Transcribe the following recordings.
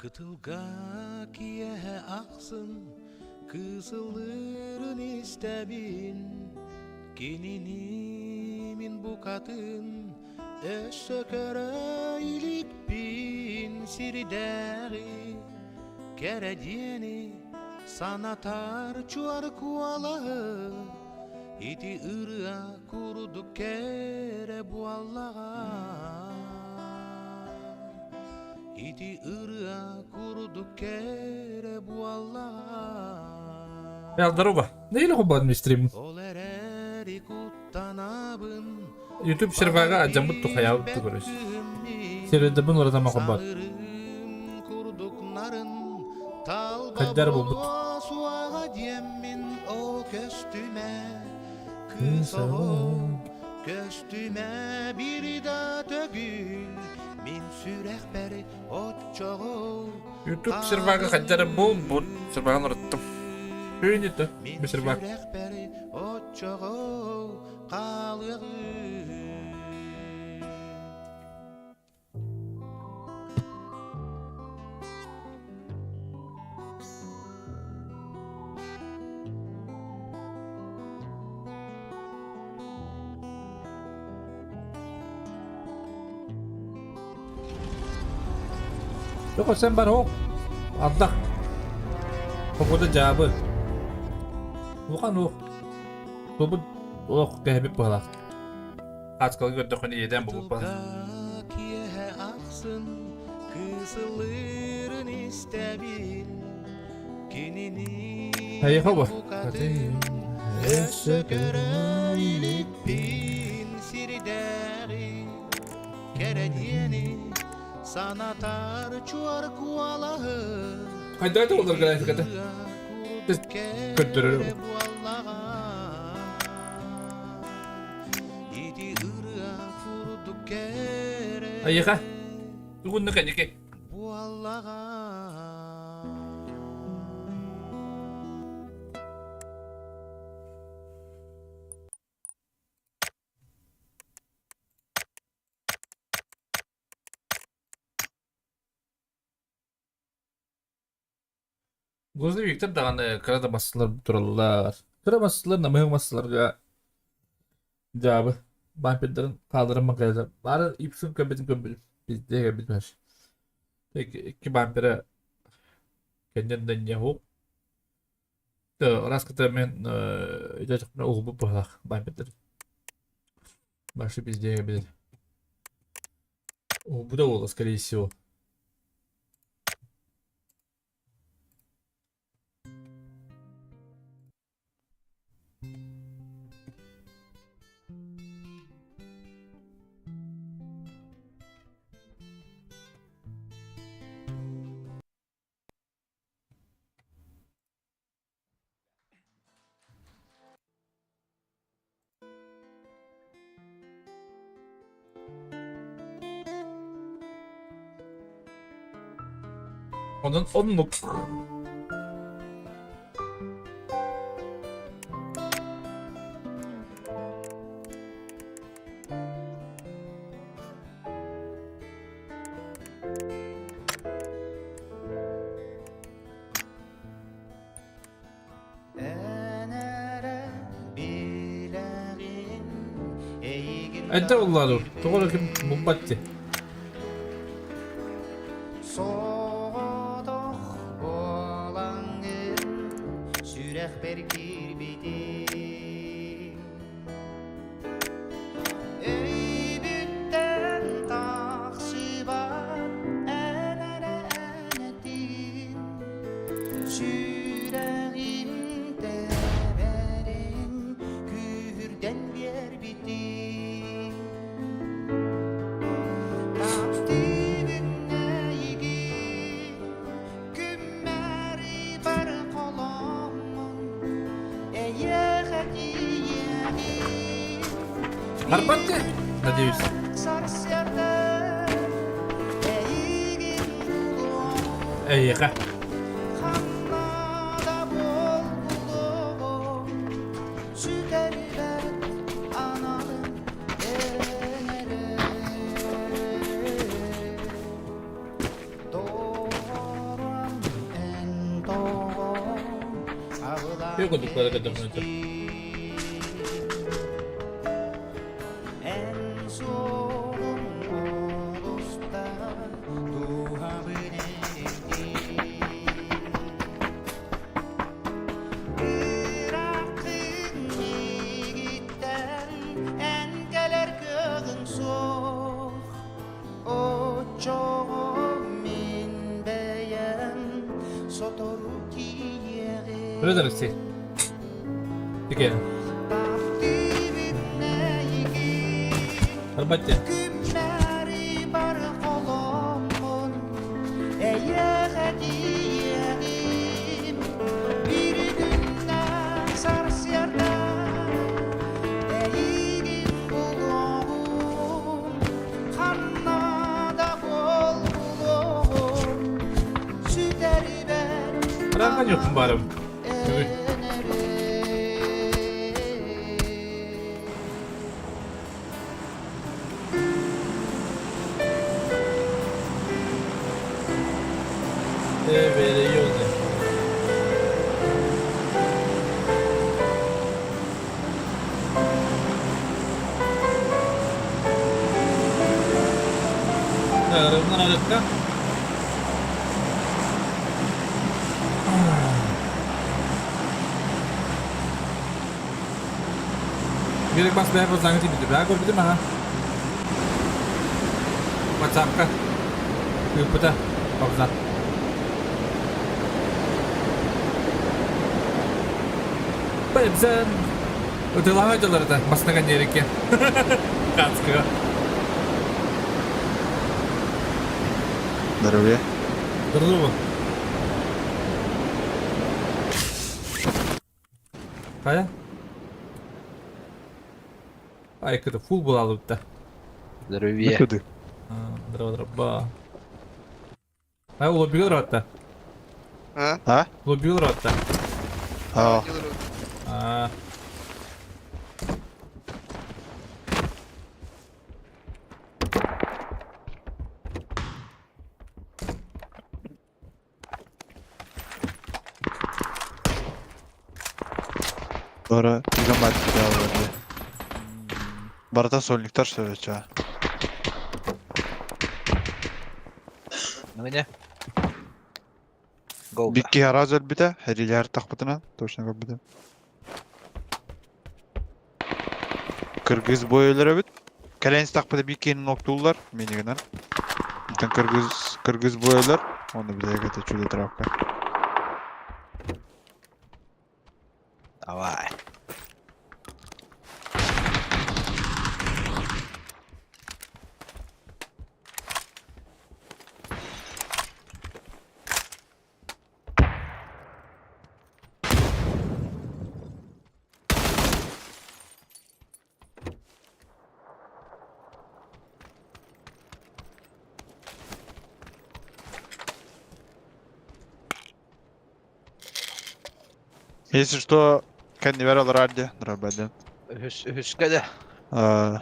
Kıtılga kiyehe aksın, kısılırın istabin. Kininimin bu katın, sökere ilik bin sirideri. Kere diyeni sanatar çuar kualağı. İti ırığa kuruduk kere bu Allah'a. İti ırığa kuruduk kere bu Allah'a. Ja, здорово. Да или хобан стрим. Olereri kuttanabın. YouTube serverga ajamut tu hayal tu görüş. Serverde bunu orada mahabat. Kaddar bu but. Suağa diyemin o köstüme. Kısağı köstüme bir da tögül. Min sürehberi o çoğu. YouTube serverga kaddar bu but. Serverga unuttum. Öyle de bir server. Sürehberi o çoğu kalığı. Yok sen bana o. Aldak. Kokoda cevabı. Bukan o. Bu oh tehbip balak. Az kal gördük onu yeden bu balak. Kiyehe aksın, kısılırın istebil. Kinini Hayır hava. sökere ilik bin sirideri. Kere diyeni sanatar çuar kualağı. Hadi olur gayet kadar. Kötürür. Ayıka. Bugün ne kadar ki? Bu Allah'a. Gözde büyükler dağını kırada basılar dururlar. Kıra basılar da mühim basılarga cevabı. Vampirlerin kaldırım makalesi. Bari ipsin kömbetin bizde bitmez. Peki iki vampire kendinden yahu. Раз когда мен идет на углу палах vampirler. Başka bizde bilir. O bu da olur скорее всего. Onun Ente oldu. Doğru ki bu battı. Soğuduq bolangın sürehber kirbidim. Ey bütten taksibat enere enedim. Süreğimde verin kühürden bir bitim. Harbattı. Надеюсь. Ayıka. Yok oldukları kadar önce. En son olusta tuhabilendi. Bırakın gitten engeler göğün soğuk. O çoğum min beyen sotoru kiyeri. Öyle deriz şey. Dikelim. Hırbat ya. Günleri bar kolomun Eye hediyelim Bir günden sarsiyarda Eğilim buluğum Kannada bol buluğum Süteri ben Bırakman yoksun bari. Evet. Evet, iyi oldu. Bundan alırsa gerek bas be yapar zangıt gibi. Ben gol bidim ha. Macamka. Kıpıda. Babzan. Babzan. Ödül hocaları da basına kan gerekli. Kaskı. Здоровье. Durdu mu? Kaya? Ay kırı full bulalım da. Здоровье. Куди? Дрова. Ay улыбил рота. А? А? Улыбил рота. А, А. sonra Gigabyte bir daha verdi. Barata Solniktar söyledi ha. Ну где? Голда. Бикки Харазел bir de heriler takbıtına. Точно как bir de. Kırgız boyları bit. Kalens takbıda Bikki'nin noktular miniginden. Bütün Kırgız boylar. Onu bir de yakıta çöde tarafka. Давай. Если что, kendi ver alır hadi. Drabeden. Üsküdar. Aa,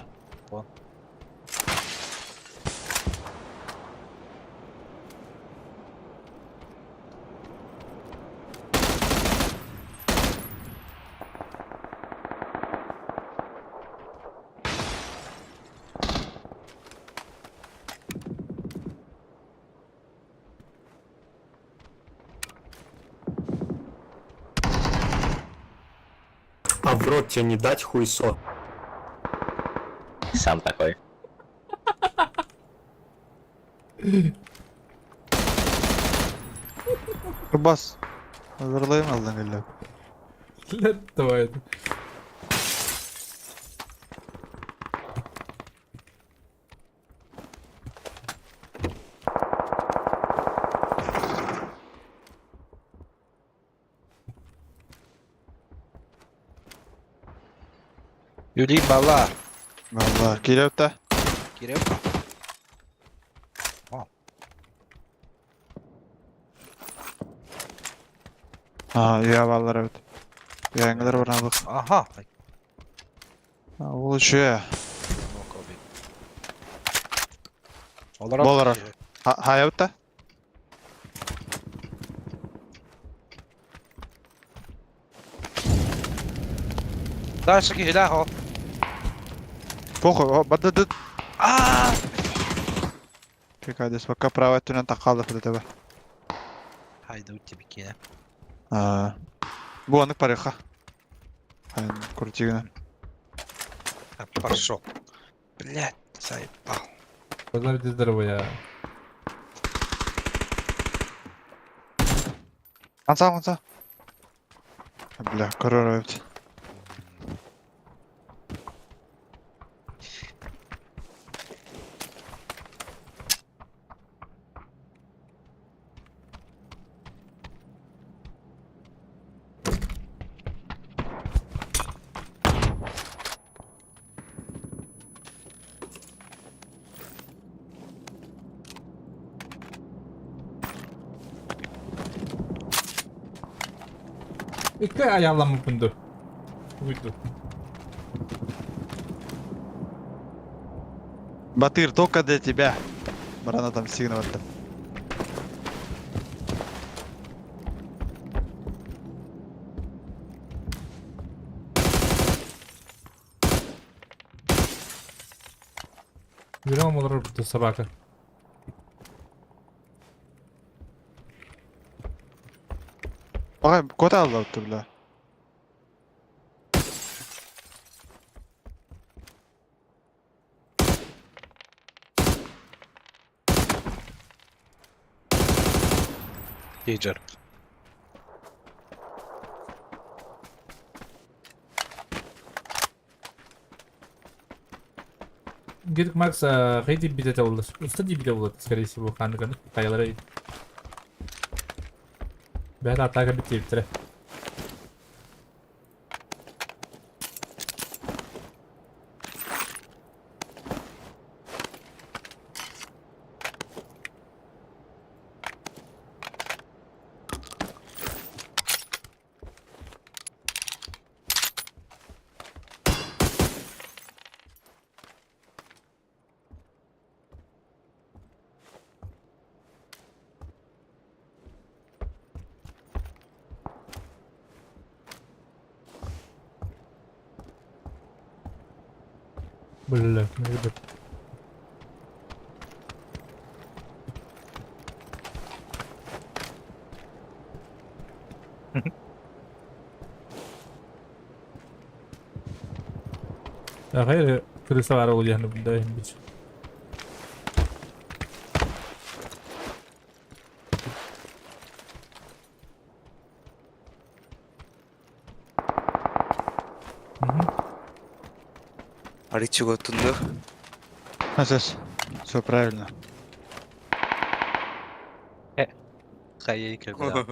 А в рот тебе не дать хуйсо? Сам такой. bas. Hazırlayayım aldan geliyor. Давай. Yürüyün valla. Vallahi geliyor da. Gireyim. Ha, ya vallahi evet. Yayınlar var abi. Aha. Ha, oluşuyor. Olarak. Olarak. Ha, evet da. Дальше киһилээх ол. Похуй, баддыд. Аа! Пикадес, пока право түнен тақалды фыды тебе. Хайда утти бикине. Bu anık pareha. Hayır, kurtigine. Пошел. Блядь, заебал. Коза иди здорово, я. Анса. Бля, корора öptü. İki ayarlanma bundu. Buydu. Батыр, только для тебя. Барана там сигнал это. Yürüyorum olur bu sabaka. Ага, кота алды отты, бля. Кейджер. Гидик Макс хейти бите oldu. Usta diye bile oldu. Скорее всего, kanı kayalara. Ben atağa bitti bitire. Bля, ребят. غير كل سوار أول يعني بداية بيش. Аричи готунду. Насос. Все правильно. Хайей кирбила.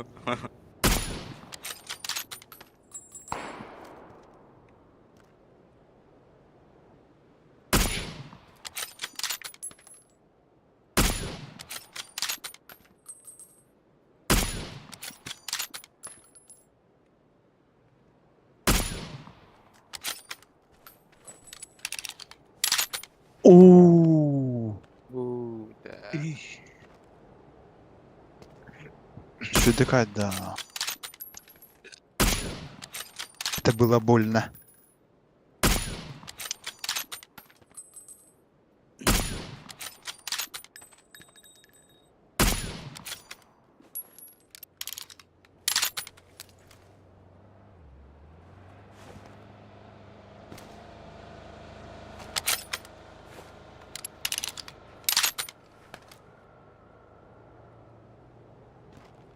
Ууу. Да. Чудыкать, да. Это было больно.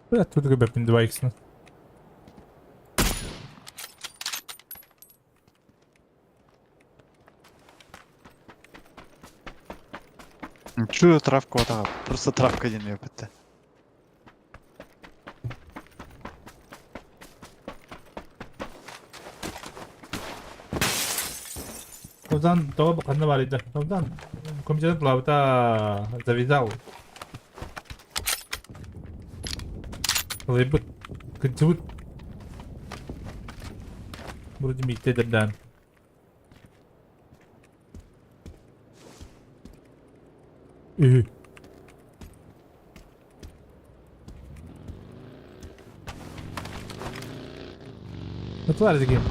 Бля, тут ГБ пин 2х. Чудо травка вот так. Просто травка один ёпта. Озан того баканна бар иде. Озан комитет плавта завязал. Лыбыт. Кычыбыт. Вроде миктедерден. What var again?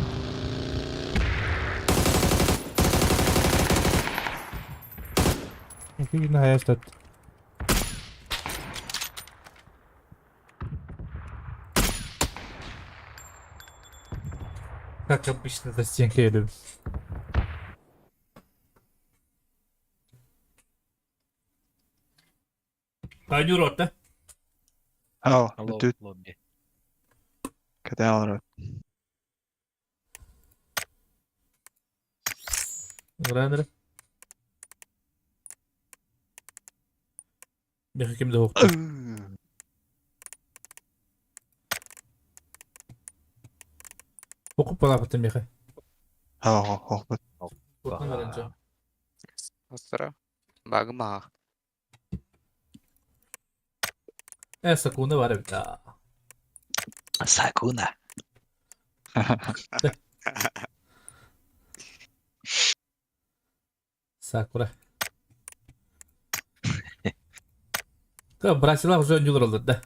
2 gün hayat tut. Как обычно, за стенкой я люблю. Aynı rotta. اه Hello, بتوت lobby. كده Гранер. Беха kim de hoktu. Okup bana batım bеха. اه بت Bakın önce. Ostara. Bagma. Sakunu var bir daha. Sakuna. Sakura. Да, бросила уже не уралды, да.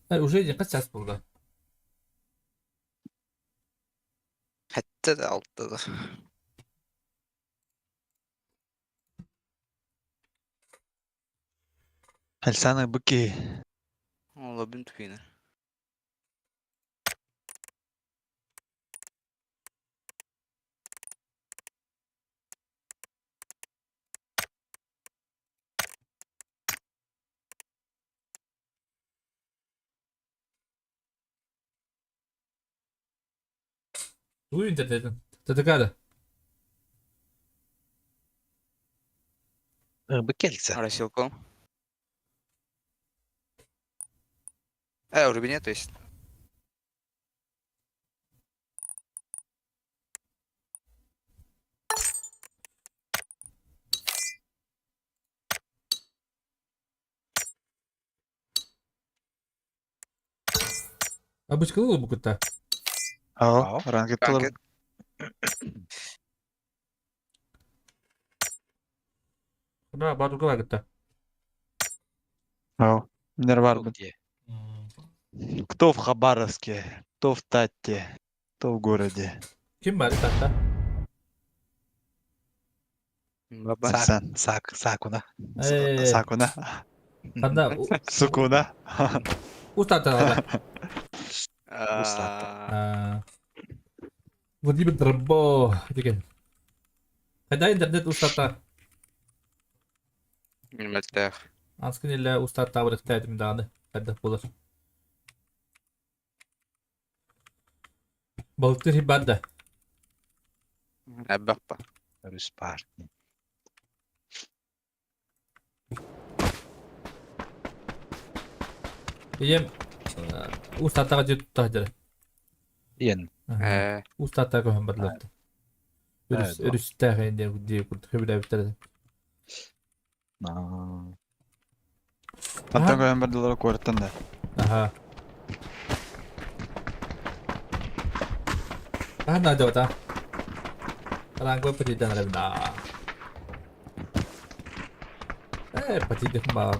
Уже не kaç saat burada? Hatta da altta da. هل سنة بكي والله بنت فينا. Uyuyun dedim. Dedikade. Быкельца. Расилком. У Руби нет, то есть. Abıç kılı bu kutta. اه رانك طلب Kanka. Buna baduka var kutta. اه من Кто бар где? кто в Хабаровске, кто в Тате, кто в городе. Kim var tatta? Baba. Sen. Sakuna. Sakuna. Handa Sukuna. ustata var. А, Vadi bir drabbo. Diken. Kada internet ustata. Мальтах. Anskın illa ustata var ihtiyacım dağını. Kada bulur. Balıktır hibadda. Абапа. Руспар. Diyem ustata gacı tutahdır. Yen. Ustata kohan badlattı. Evet, bak. Örüs tağın diye kurt. Hübile bitirdi. Hatta ben bir dolara kuartan da. Aha. Ah, na daw ta. Parang ko pati dan rin na. Pati din ba?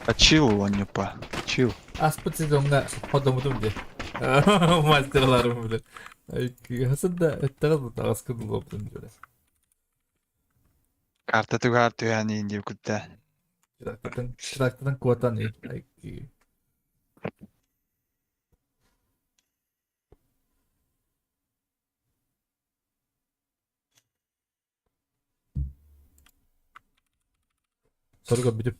Açıl он не па. Açıl. Aspet dong nga hodom di. Masterlarım bile. Ay aslında ettiğiniz bu takas kıldı optum diyor. Karta tu kartu yani indi kutta. Çıraktan kuatan iyi. Ay soruga bilip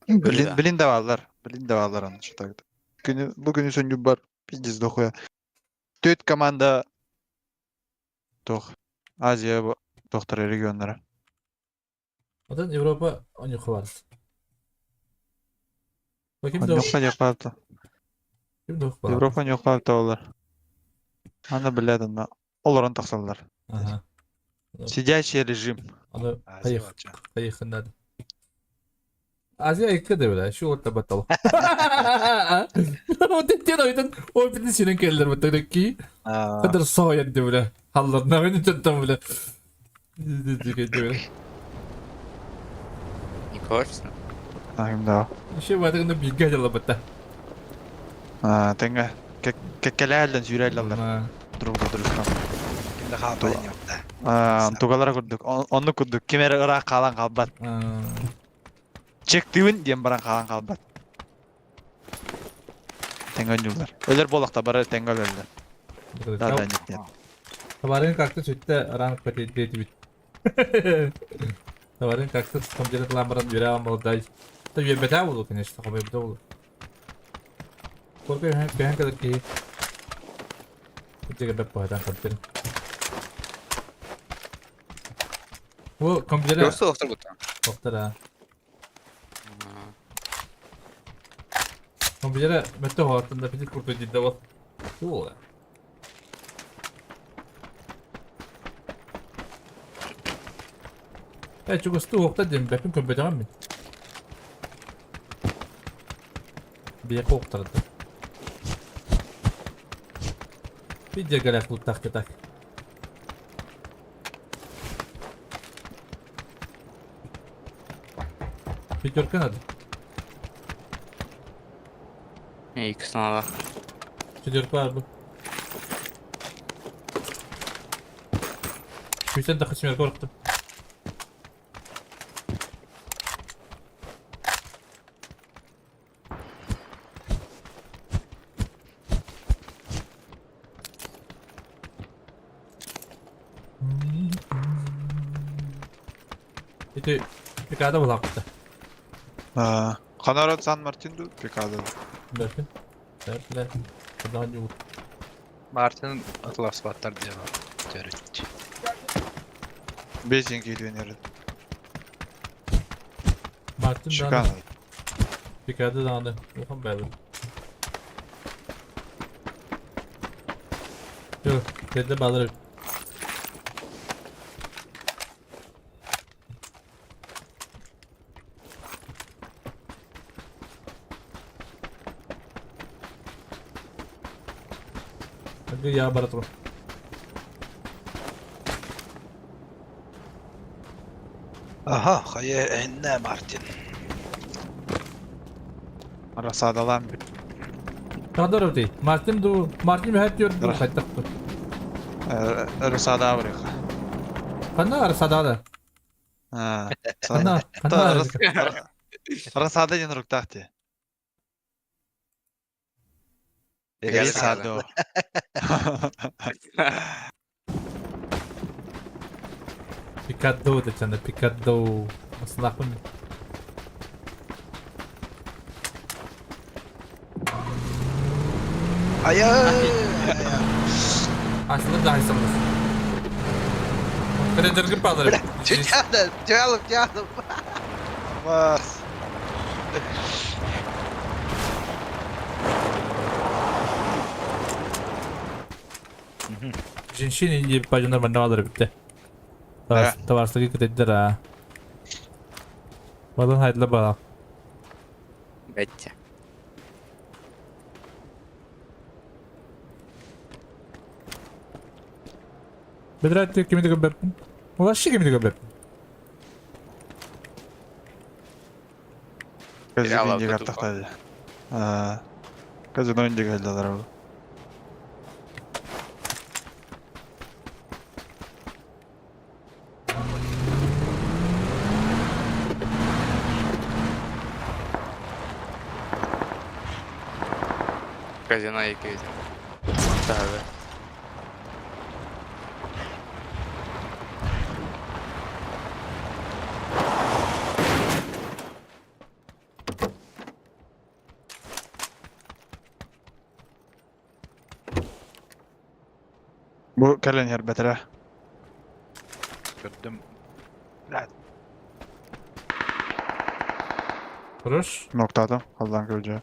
Блин давалар. Блин давалар onu şu takdı. Bugün sonucu var. Biz dokuya. Dört komanda Dok. Azya bu doktor regionlara. odan Avrupa onu var. Bakayım da Yok yapaldı. kim de var. Европа yok yaptı onlar. Ana biledim ben. Оларын тақсалар. Aha. Сидящий режим. Onu Азия kayıkından. Azya ekle de böyle. Şu orta batalım. O dediğin oyundan o bir de senin kellerim batalım ki. Kadar soğuyan de böyle. Hallarına beni tuttum böyle. Dedi böyle. Не хочется. Nahim daha. Şey vardı da bilgi acaba batta. Tenga. Kekelerden sürerler. Duruldu duruşkan. Kimde kalmadın yok da. Tugalara kurduk. Onu kurduk. Kimere ırak kalan kalbat. Çektiğin diyen baran kalan kalbat. Tengen yıllar. Öler bolakta bara tengen öldü. Daha ben gittim. Tabarin kalktı sütte aranık pati dedi bit. Tabarin kalktı komjere lambaran yere almalı day. Tabii bir beta oldu kene işte haber beta oldu. Korkuyor hem kadar ki. Kucak edip bahadan kaptırın. Bu komjere Yoksa doktor bu tamam. doktor ha. Komjere mette hayatında bir kurtu ciddi var. Bu ola. Çok ustu okta dedim bakın komputer mi? Bir oktardı. Bir cegalak bu tak tak. Bir görken hadi. İyi kısmına bak. Çocuk var bu. Şu yüzden de kısmıyor korktum. Itu Picado bıraktı. Kanara San Martin'du pekada. Bakın. Serpler. Daha önce vurdu. Martin'in Atlas battar diye var. Törüç. Beşin geliyor nerede? Martin Çıkan. daha Picado dağındı. Bakın böyle. Yok. Dedi balırım. Hadi ya baratro. Aha, kaya enne Martin. Arasada lan bir. Kadar ötey. Martin du. Martin hep diyor. Bırak. Kaçtak. Arasada bırak. Kanna arasada da. Ha. Kanna. Arasada yanırık tahtı. Geldi Arasada o. Picado da çanda Picado. Nasıl aklım? Aslında daha hesaplısı. Kere dırgın bağları. Canım. Bas. Jinshin diye bir bacınlar bana alır bitti. Ne? Tavarsaki kıtediler ha. Balın hayırlı bala. Bekle. Bedrat diyor kimi de göbertin. Ulaşı kimi de göbertin. Kızı Ya, bince Allah, kartak hadi. Kızın önce geldiler abi. Kazana yıkayacağım. Tabii. Bu kellen yer betere. Gördüm. Kuruş. Nokta adam. Allah'ın göreceği.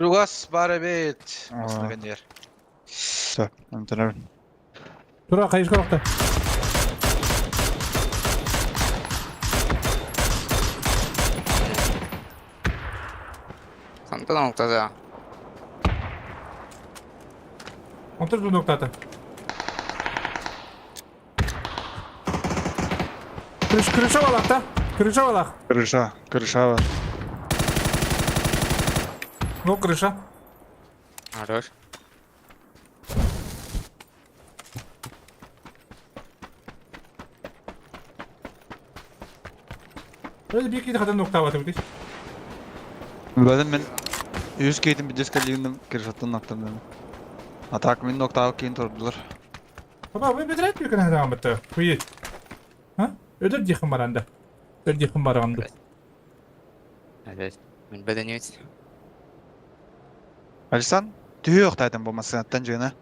Rugas barabet. Aa. Aslında ben yer. Sö. Antena. Dur kayış korktu. Kanta noktada. Otur bu noktada. Kırışa balak da. Kırışa balak. Kırışa. Kırışa var. Ну, крыша. Хорош. Öyle bir iki de kadar nokta var tabii. Bildim men 100 keytin bir diskaliyindim kirşattan noktam dedim. Atak men noktağı keyin turdular. Baba bu bedret bir kana devam etti. Kuyut. Ha? Ödür yıkım var anda. Ödür yıkım var anda. Evet. Min bedeniyeet. Alisan tüyü yok dedim bu masanattan cığına.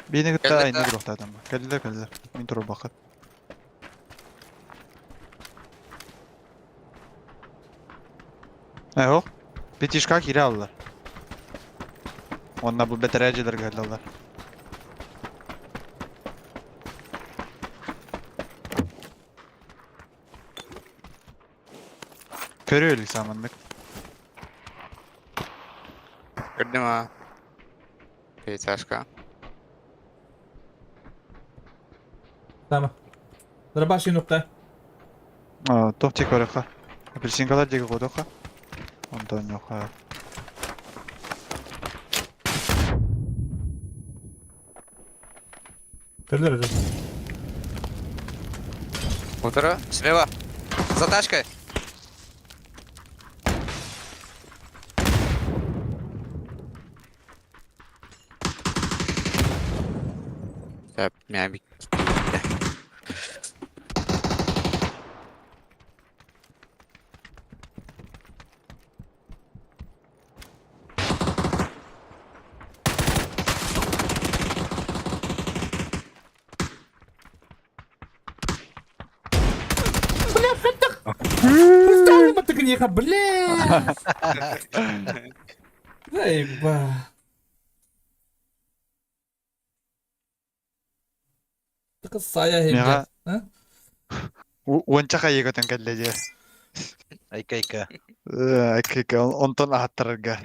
Beni gitti Geldi aynı de. bir yok dedim. Geldiler. Min turu bakıp. Yok. Bitişka kiri aldılar. Onlar bu betereciler geldiler. Körüyor lisanmanlık. Gördüm ha. Peytaşka. Tamam. Dur başı nokta. Top çek oraya. Apelsin kadar çek o doka. Ondan yok ha. Kırılır hocam. Утро. Слева. За тачкой. Так, меня бить. Ставим это книга, бля. Заеба. Так saya Мега- hem. Ha? Onca kayı götün kellece. Ayka. Akika ondan ahattırırga.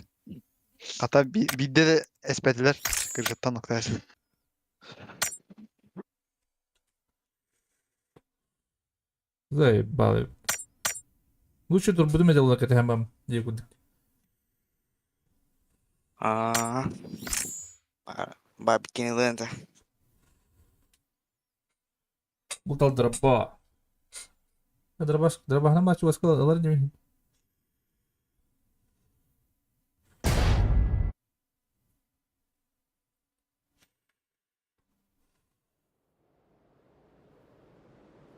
Hatta bir de espediler. Kırgıttan noktası. Заебал. Лучше тут будем это лакать хэмбам. Дегуд. Бабкины ленты. Бутал дроба. Дроба на матч воскал, алар не.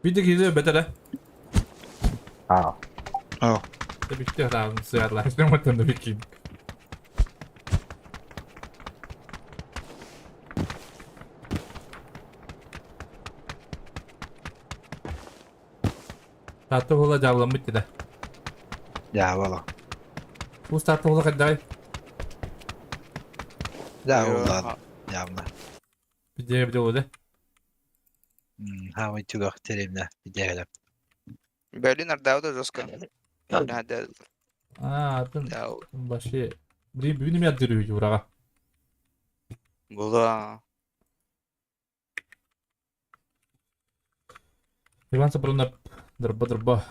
Bir de gidiyor bedele. Oh. Tabii ki de round sıyarlar. İşte matında bir kim. Tatlı ola cavlamış de. Ya valla. Bu tatlı ola kadar. Ya ulan. Ya ulan. Bir de bir de o da. Ha çok aktarayım bir diyelim. Берлинер дауды жестко. Да. Aa atın Дау. başı. Benim yadırıyor ki burağa. Была. Иван Сапронап. Дроба.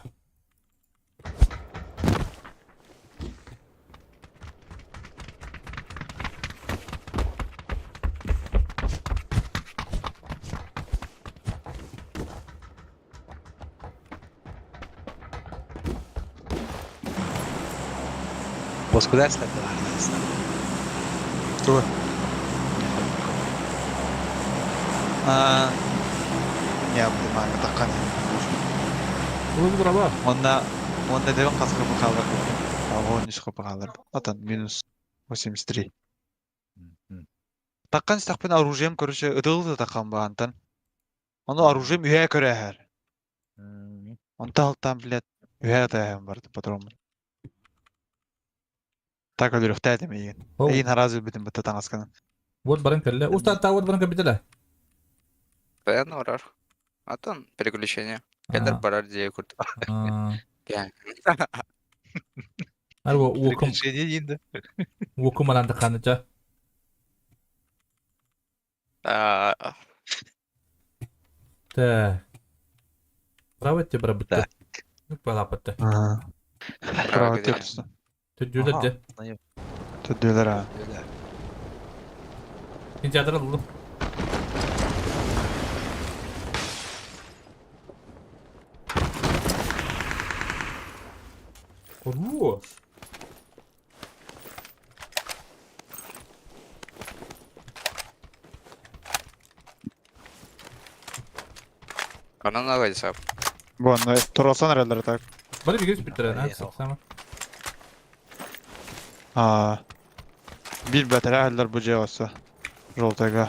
Господарство это нормально. Dur. Ne yaptım ben takkan. Bu dроба. Onda devam kaskı bu kalır. Ama 13 kapı kalır. Atan minus 83. Takkan istakpen оружием короче ıdıldı takkan bağıntan. Onu оружием üye köre her. Onta alttan bilet üye dayan vardı patronun. Так ölür öfte iyi. Oh. İyi narazı bitim bu tatan askanın. Вот баран калле. Уста та вот баран капитала. Постоянно урар. А там переключение. Кедер барар диye kurdu. Yani. Arba wokum Приключение yindi. wokum alan takanıca. Та. Правете брабыта. Ну палапата. Bravo Bravo diyorsun. Tüdüler de. Tüddüler ha. Öyle. İkinci adır alalım. Oo. Kanalına koyacağım. Bu anda turalsan herhalde tak. Bari bir göz bitiren ha. Hayır, Saksama. Ha. Bir beter herhalde bu cevası. Roltega.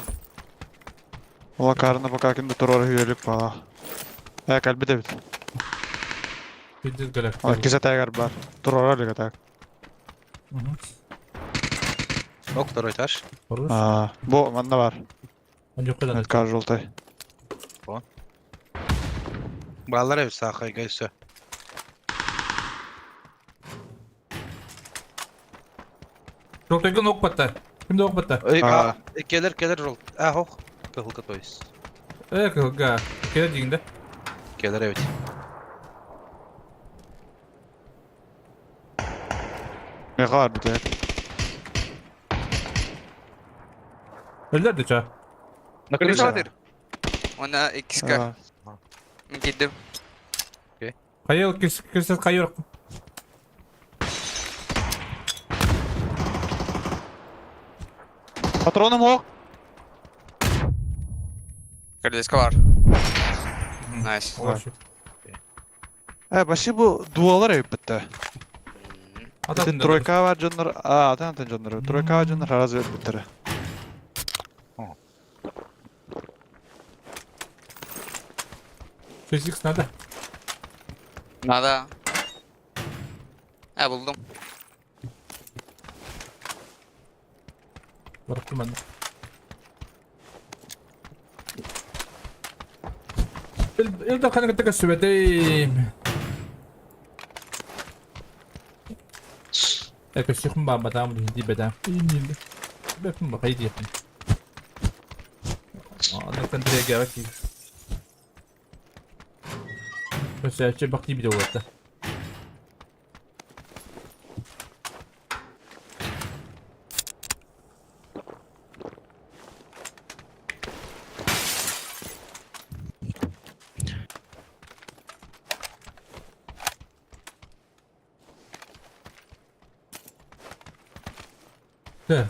Ola karnına bakarken de turara hüyelik falan. Kalbi de bit. Bir düz galak. Kese tegar bar. Turara liga tak. Hı hı. Doktor oytar. Korur. Ha. Bu manda var. Önce kadar. Evet kar roltay. Bağlar ev sağa gelse. Çok yakın ok batar. Şimdi ok batar. Aa. Gelir rol. Ok. Kılgı toyuz. Evet kanka. Kere diyinde. Gelir evet. Ne kadar bir tek. Öller de çağ. Ne Kırık kadar? vardır. Ona XK. Ha. Gittim. Kayı kırsa kayı yok. Patronum o. Kardeşka var. Nice. Uğraşı. Başı bu dualar ayıp bitti. Atatın Bütün da. troika var canları. Atan canları. Troika var canları razı bitti. Physics nerede? Nada. Buldum. Bıraktım ben de. Il da kanka tek süveteyim. Eka şıkım ben badam di bedam. İyiyim. Bakın bak haydi yapın. Ne kan direkt gerek değil. Mesela şey bak bir de orada.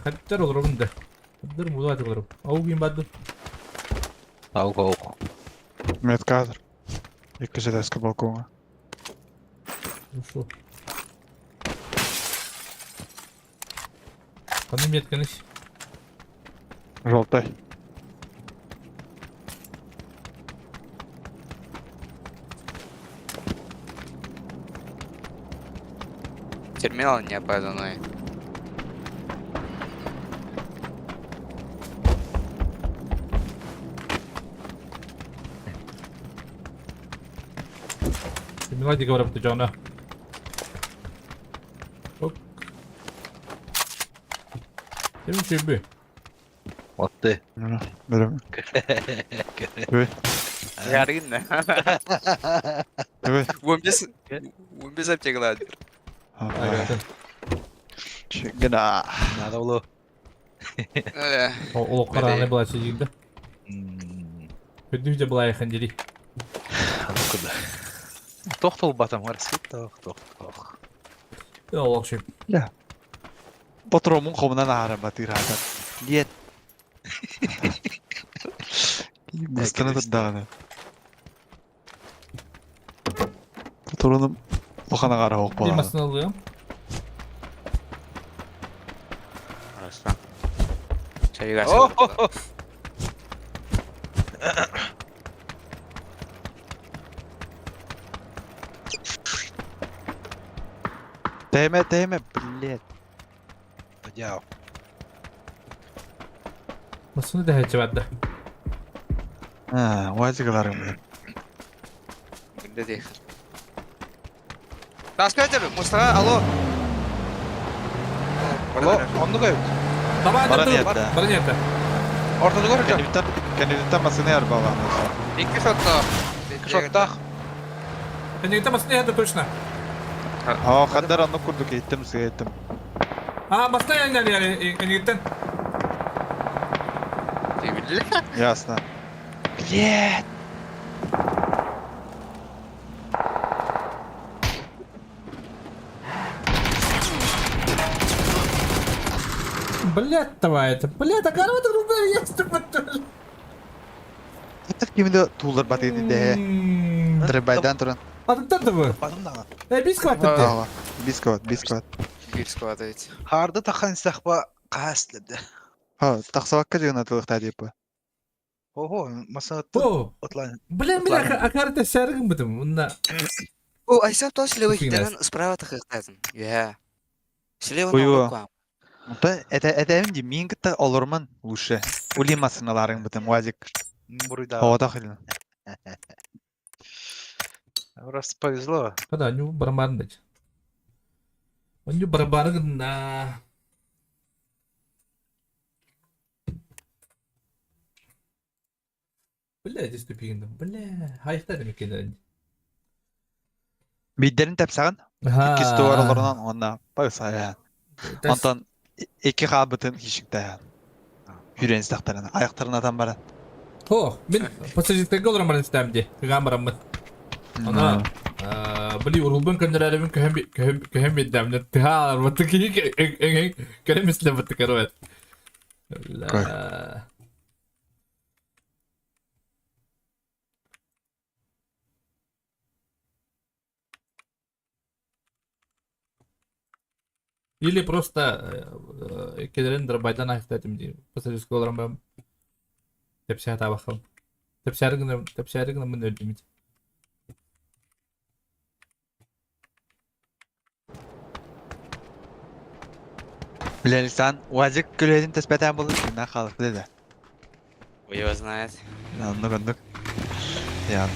Hatta olur oğlum da. Hatta bu da olur. Avugin badı. Ok. Медкадр. И кazadеска балкона. Şu. Kanım yetkeniş. Rolтай. Терминал не опознанный. Şimdi hadi kavra tutacağına. Hop. Demin şey bu. Attı. Böyle. Evet. Ярин. Evet. Он без аптека. Aynen. Gına. Nada ulu. O karanlığı bulaşıcıydı. Kötü de bulayıkın dedi. Anladım. Tohtol batam var. Tok. Ya Allah şey. Patronun komunan ağrı batır hadi. Diyet. Bastını da dağını. Patronum bakana ağrı hok Bir bana. masını alıyorum. Хорошо. Чай гасил. Oh. Değme, bled. Ya. Masını da hece verdi. Ha, vazgeçerim ben. Dedi. Распятер, Mustafa, alo. Alo, onu koy. Tamam Bana dur. niyette. Bana niyette. Ortada göreceğim. Kendimden masını yer bağlanır. İki şotta. Şokta. Sen niyette masını niyette точно. Aa kadar anlık kurduk eğittim size eğittim. Aa basta yani gitten. Billah. Ясно. Блядь. Блядь, давай это. Блядь, а корова тут есть тут. Artık kimde tuğlar batıydı de. Дребайдан туран. Атыктан да вы? Badım da. Biz kvat Ага. Бискот, бискот. Bir складываете. Harda takan sahba qaslıdı. Ha, тахсавакка деген атылыкта деп. Oho, masa О, отлан. блин, акарта сәргін бітім. Мұнда. О, айсап то слева Фигня. хиттерен справа тахықтадын. Я. Слева Ой, ногу ой. квам. Мута это эмди мен гитта олорман лучше. Улимасыналарың битим вазик. Бурыда. Havada хилин. Раз повезло. Kada anju barabara da. Anju barabara na. Бля, здесь тупик. Бля, hayta demek ki. Биддерин тапсаган. Ha. İkisi de var olurundan ona. Baksa ya. Ondan iki kabıtın hişikte ya. Yüreğiniz taktarına. Ayaklarına adam bara. О, мен пассажирдерге олар баран истәмде. Кыган барамын. Ана, били урулбан кандырарым көһәм биддәмне. Таа, вот такие керемесле вот такое. Ла. Или просто кедерен дробайдан айфтатым ди. Пассажирский олар барам. Тепсия табахым. Тепсиярыгына мен өлдүм. Bilen insan vazik gülüyedin tespeten bulur. Bundan kalık dedi. Ой, его знает. Anlık anlık. Yani.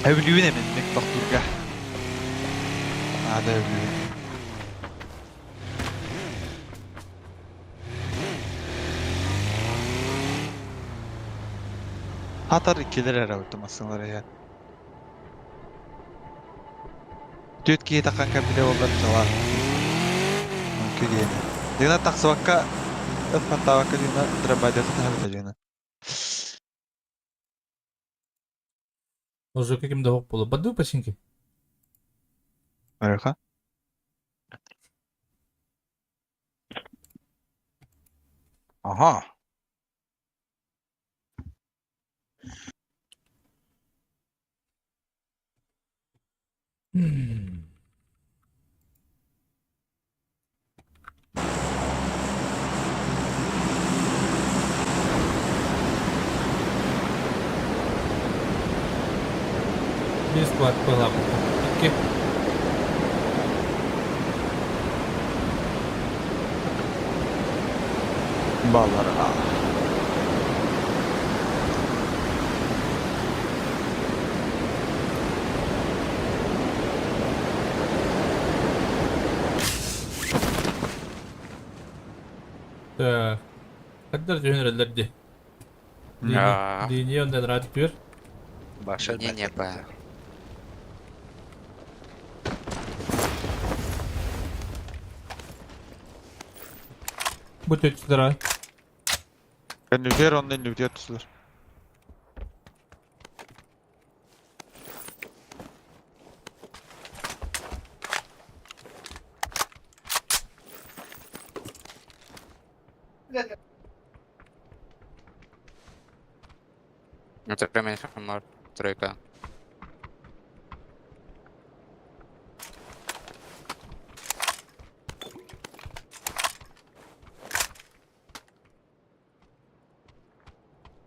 Evlüğüne minmek doktorga. Hadi evlüğüne. Hatar ikiler herhalde masalara ya. Düt ki takan kabile olur cevap. Mümkün değil. Dina taksavakka ıfatavakka dina drabade kıtı habita. Уже каким-то ок боло. Баду пачинки. Merhaba. Aha. Bir squad kola. İki. Ballar. Так. Kadar jönellerdi. Ya. Dini ondan rahat bir. Başa Не, ба. Bu tütsüler. Ben nüfer ondan nüfer tutulur. Это прям хамар. Тройка.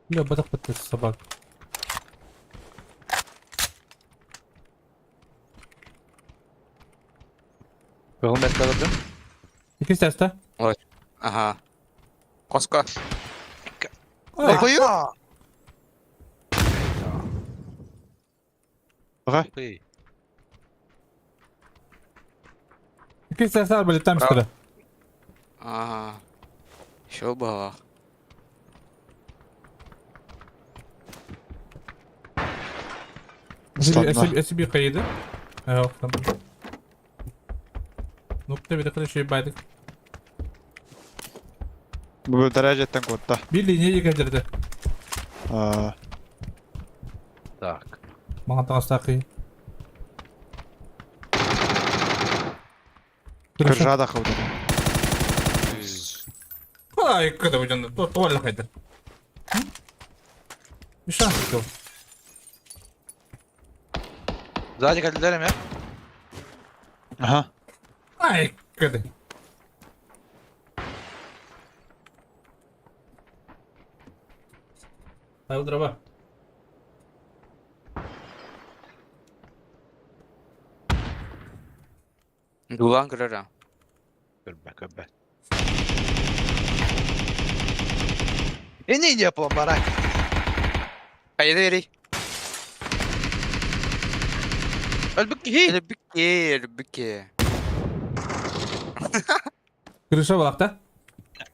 Ya batak patates sabah. Кылым эткалды. İki seste. Ага. Коска. Ay. Koyu. Bak. İki seste var böyle tam üstüne. Ага. Еще было. Islanma. SB kaydı. Yok tamam. Nokta bir dakika şey baydık. Bu derejetten kodda. Bir lineyi yıkadırdı. Aa, Так. Bana taslakı. Kırışa. kırja da kıldı. Ay kıdı bu canım. Tuvalle kaydı. Bir şans yok. Сзади geldiler mi? Aha. Ay kıdı. Hayır draba. Dulan kırarım. Köbbe. Ne yapalım bana? Kaydı veri. Ölbük ki. Elbiki. Kırışa bak da.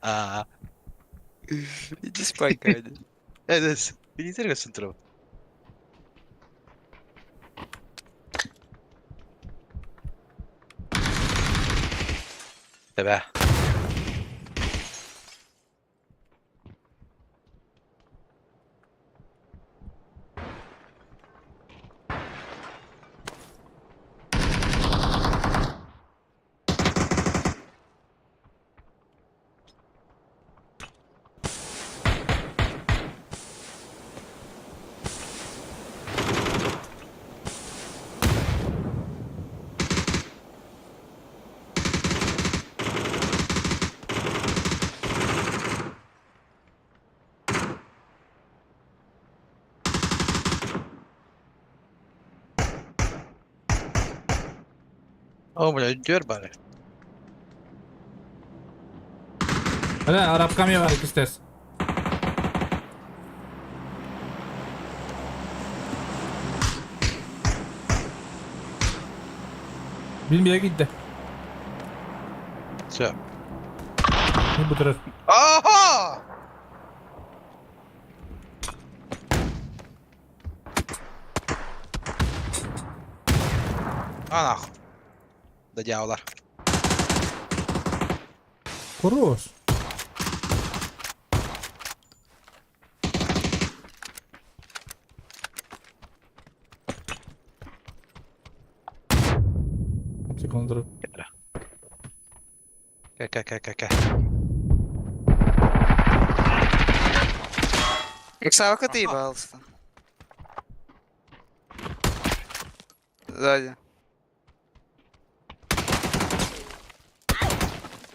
Aa. İki spike kaydı. Evet. Beni izler misin Tro? Tebe. O böyle diyor bari. Hadi Arap kamya var istersen. Bilmeye gitti. Все. Bu taraf. Aha! Ana. Da diyavlar. Koruş. Sekundru. Ка. Иксалка ты ебался. Сзади.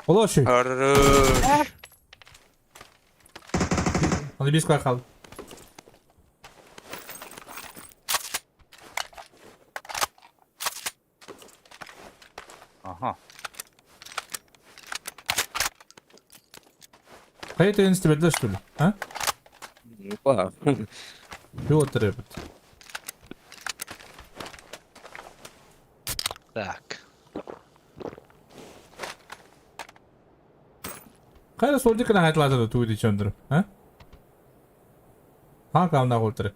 Ulaşı. Хорош. Hadi biz kalkalım. Ага. Kayıt en istibedde что ли? Ha? Опа. Bir o tarafı. Так. Kayıt solcu kana hayatlarda da tuğdu içöndürüm. Ha? Ha kavna koltları.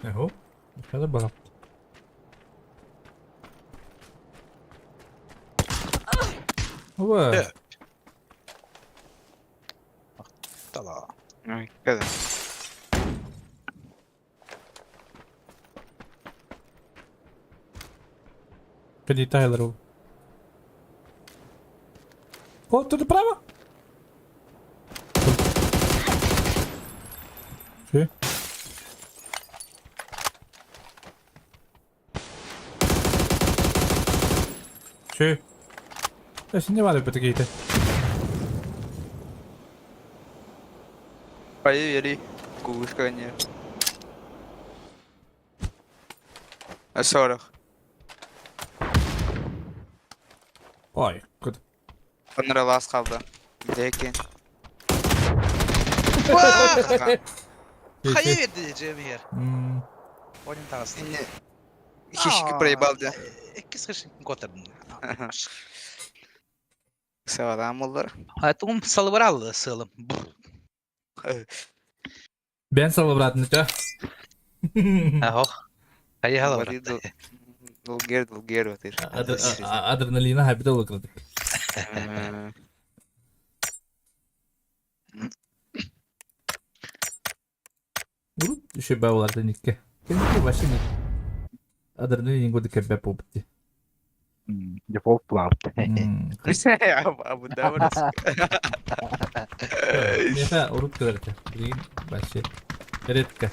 Eho. Hadi bakalım. Ova. Evet. Tamam. Ой, когда? Ходи Тайлеру. Вот тут право. Че? Че? Я снимаю по такие-то. Проверь. Кубышка, конечно. 40. Ой, куда? Понравилась kaldı. Giderken. Hayır verdi diyeceğim yer. Oyun tağısı. Indi kişi burayı baldı. İkisi kışın kotardın. Sağlam olur. Hayatım salıvar aldı sığalım. Ben salıbratınca. Ha oh. Hayır hala var. Вали долгер вот это. Adrenalina habide olur kırdık. Vurup düşe bağlardı nikke. Kendi başını. Adrenalin godu kebep opti. Default плавт. Abu Davras. Neyse urup kırarken. Bileyim başı. Eretka.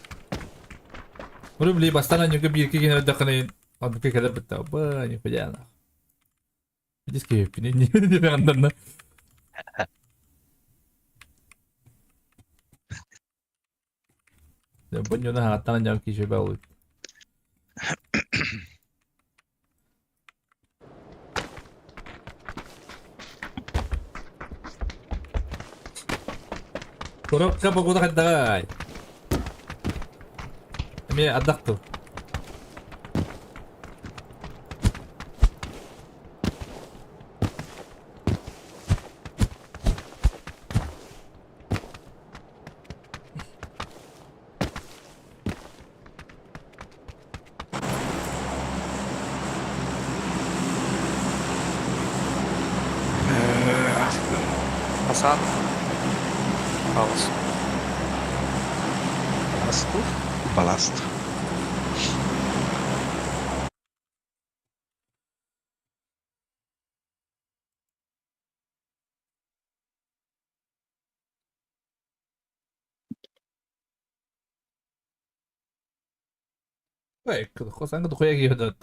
Urup beli bastana juga bir iki gene dakikayın. Abi bir kadar bitti. Banyak pejana. Just kayak ini ni andan. Ya banyak na hatan jam ki siya bawa. Korok ka pag utak day. May adak to. Hasan. Ağız. Balasto. Balasto. Ay, kosan ka kuya giyo dot.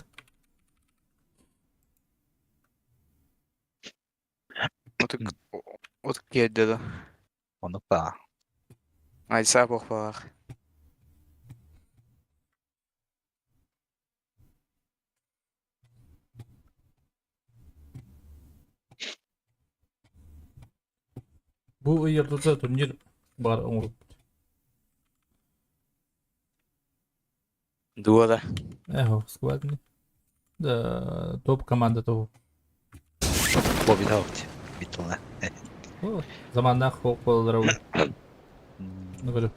Otuk geldi de. Onu da. Ay sabah var. Bu yılda turnir var umurup. Duada. Eho, squad ni. Da top komanda to. Bobby Hawk. Bitti lan. O zamandan kolları olur. Ne böyle?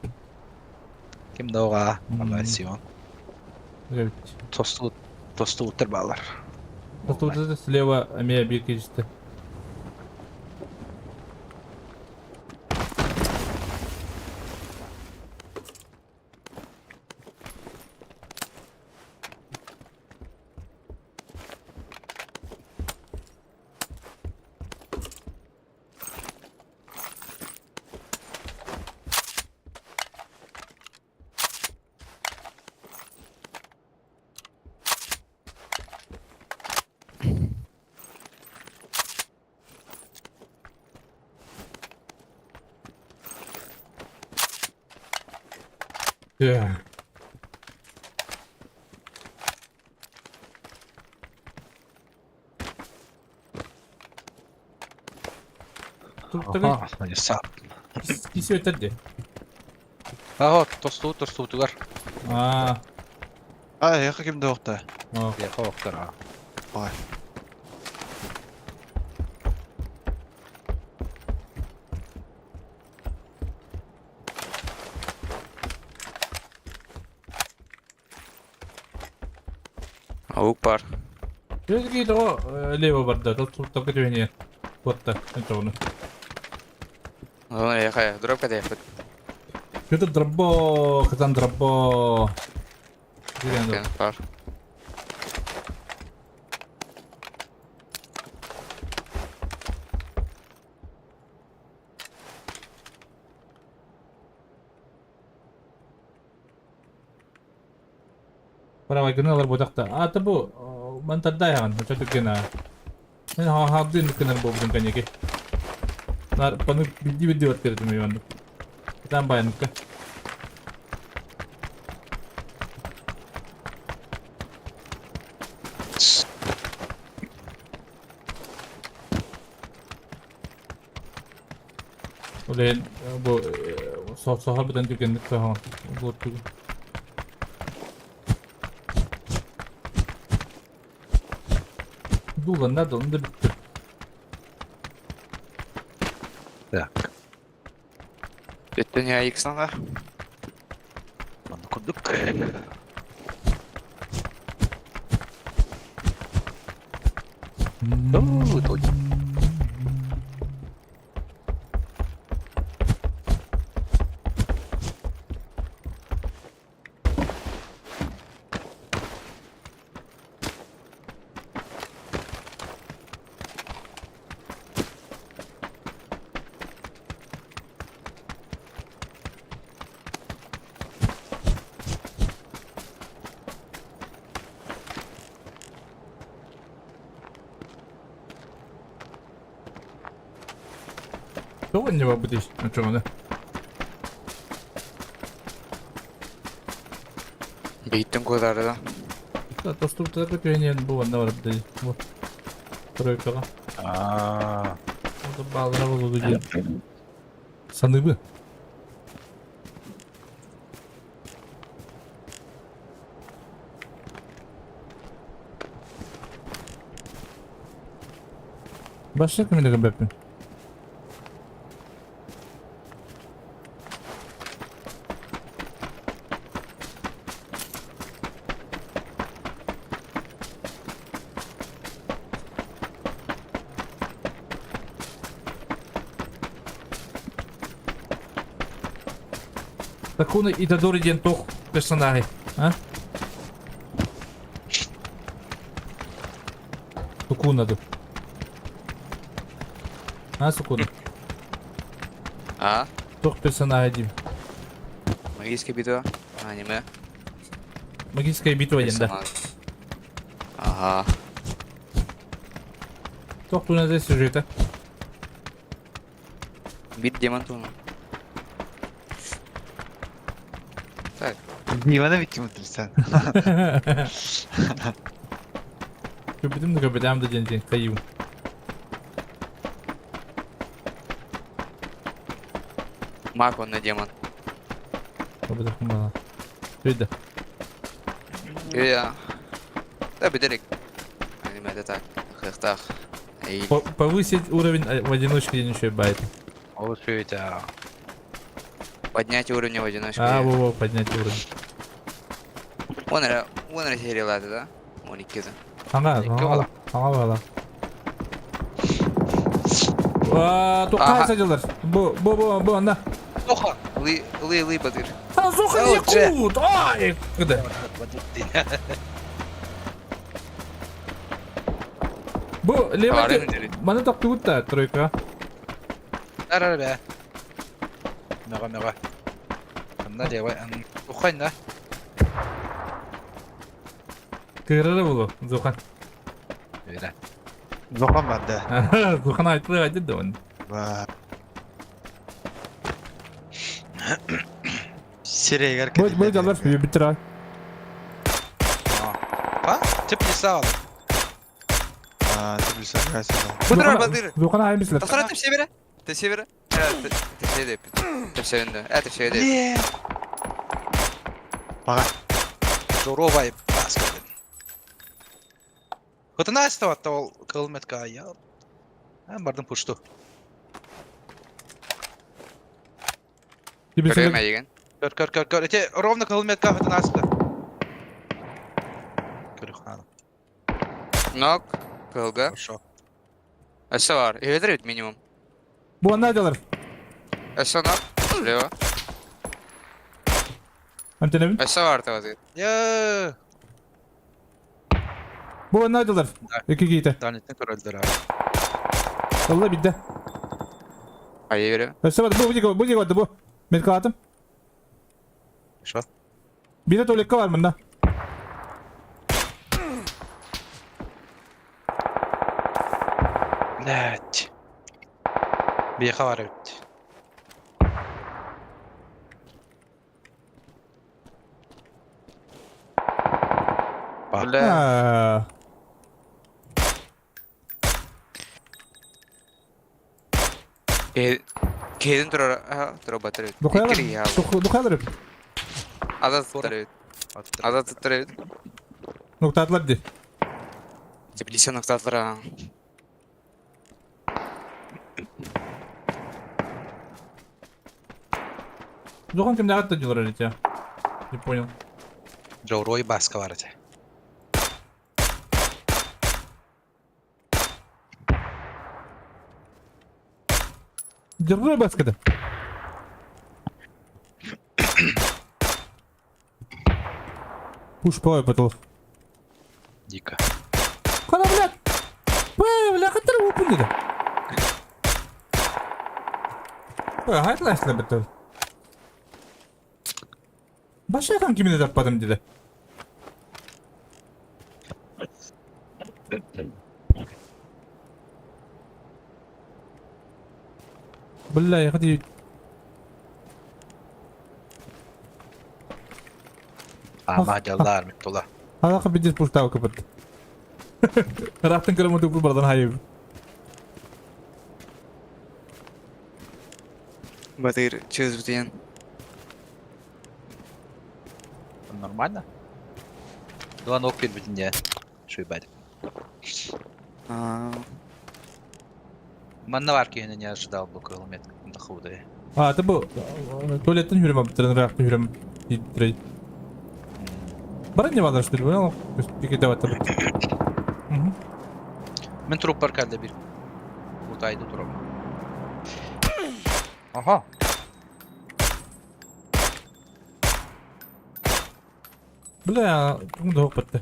Kim de oğa? Hmm. Versiyon. Evet. Tostu utur Поступайте слева, имея bir geçti. Ya. Tabii Aha. Sağ. kişi ötedi. Aha. Tostu utur. Aa, Ah, yaqa kimde yoktu. o. Ya Hawk'lar ha. Vay. Avuk var. Biraz giydi o leva barda. Çok kötü oynuyor. Botta. Ne onu. Ona yakaya. Drop kada yapıt. Kötü drabbo. Kazan drabbo. Gidiyor. Ben var. Para var alır bodakta. Aa bu. Mantar yan. Çocuk gene. Ben hardin kınar bu bugün kanyaki. Nar bana video atırdım yani. Sen bayanlık. Ulen bu sohbeten tükendik falan. Bu Dulanlar da onu da bitti. Так, Bütün ya yıksana. onu kurduk. Oo, точно. Чого не будеш? А чого не? Büyüttün kodarı da. Та доступта да пенен бу ванда бар бди. Вот. Тройкага. А, Ода балдыра болду ди. Саныбы. Başka kimin de bepin? Такуна и Тадори Дентох персонажи, а? Сукуна ду. А, Сукуна? А? Тох персонаж один. Магическая битва. Аниме. Магическая битва один, да. Персонаж. Ага. Тох туна за сюжета. Бит демон туну. Так. Дивана бит kim otursan? Köpüdüm de köpüdüm de jen kayım. Маг он на демон. Köpüdüm bana. Şöyle. Я. Да, бедерик. Анимеде так. Хехтах. Эй. Повысить уровень в одиночке я ничего байт. вот всё это. Поднять уровень в одиночку. во, поднять уровень. Он сериялады да? 12'de. Kanka bala. Toqay Aha. sacalar. Bu anda. Оха! Лы бадыр. Ha Zoka Ya, niye Hoca. kut? Ay. Gıdı. Bu Ağrı Levent'e nedir? bana taktı kut da trojka. Ара бе. Мега. Анда девай, ухайн да. Kırırı bulu Zokan. Öyle. Zokan bende. Zokan ayıklığı acı da onu. Va. Sireye gerek Bu calar bitir ay. Ha? Tip lisal. Aa, Tbilisi gelsin. Бадыр. Zokan aymışlar. Тасара ты севера? Ты севера? Ты севера. Ты севера. Это севера. Не. Бага. Здоровай баскет. Кытына аставатта ол кылметка я. Бардым пушту. Көрөм еген. Көр. Эте ровно кылметка кытына аста. Көрүк ханым. Нок. Кылга. Хорошо. Эссе бар. Эведер бит минимум. Bu anda calar. Эссе нок. Слева. Antenemin. Эссе бар тавазы. Я. Bu anda calar. İki giyte. Данетин көрөлдөр а. Vallahi bitti. Айы Mesela bu diye bu. Melkatım. Хорошо. Bir de tuvalette var bunda. Блять. Бияка бар бит. Бля. Ha. Kedin тұра батыр өт. Dokuyalar. Икiri ya. Dokuyalar. Азат тұтыр өт. Азат тұтыр өт. Nokta atlar di. Тбилиси'nin кстати. Жохан кимде атты жылар эле. Не понял. Джоурой баска бар эти. Держи баскада. Пуш пой потол. Дико. Кана блядь. Бля, катыр упун dedi. Hayırlaşla bitti. Başlayalım kimini de yapmadım dedi. Billahi hadi. Ama jallar mittola. Halaka bir diz puştav kapattı. Rahtın kıramadık bu buradan hayır. Батыр чөз бітен. Нормально? Главное ок битинде. Шуйбать. Манна var ki yine ne ожидал bu километр до худа. А, это был туалеттен yürüme bitiren rahatın yürüme. Direkt. Bana ne var что ли? Понял? Пикет давать tabii. Мен труп бар кәлде bir. Утайды тұрып. Aha. Бля, ya, bunu da hop bitti.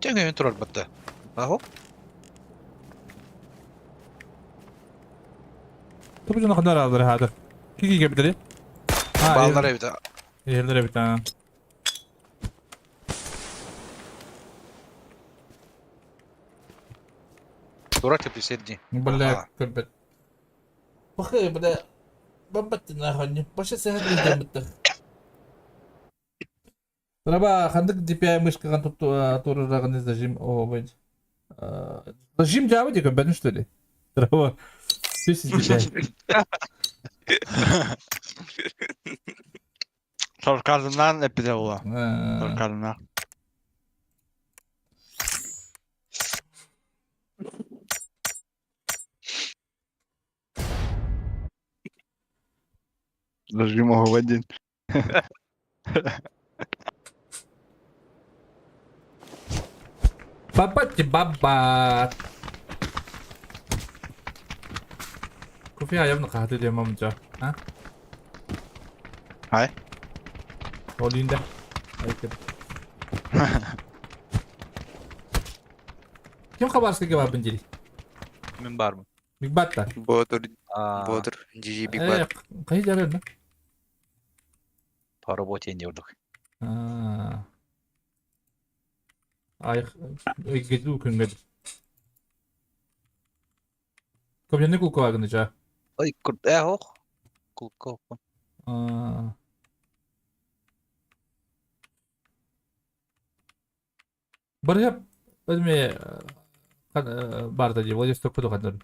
Теңе мен тұрар бітті. Аho. Tabii canım kadar alır hadi. Kiki gibi dedi. Bağlar evde. Yerlere bir tane. Дурак ты присядь. Бля, köpek. Bakıyor bля. Ben bittim nahani. Başa seyahat edeceğim bitti. Треба хандык DPI мышкадан турураган зажим. О, бать. Зажим жабы деген бәдін что ли? Треба. Сөзсіз DPI. Sarkazmdan epide ola. Sarkazmdan. Зажим его в один. Бабати баба. Кофе явно kahve diye mamca. Ha? Hay. Rolünde. Hareket. Kim kabarsız gibi var benceli? Мен бармын. Big Bat'ta. Бодр. GG Big Bad. Kayı jarıyor lan. По работе не урдук. Ay, geçti gün gelir. Kapıya ne kulku var gınca? Ой, курт. Ох. Кулков. Barış yap. Özme barda diye. Vladivostok kudu kadar.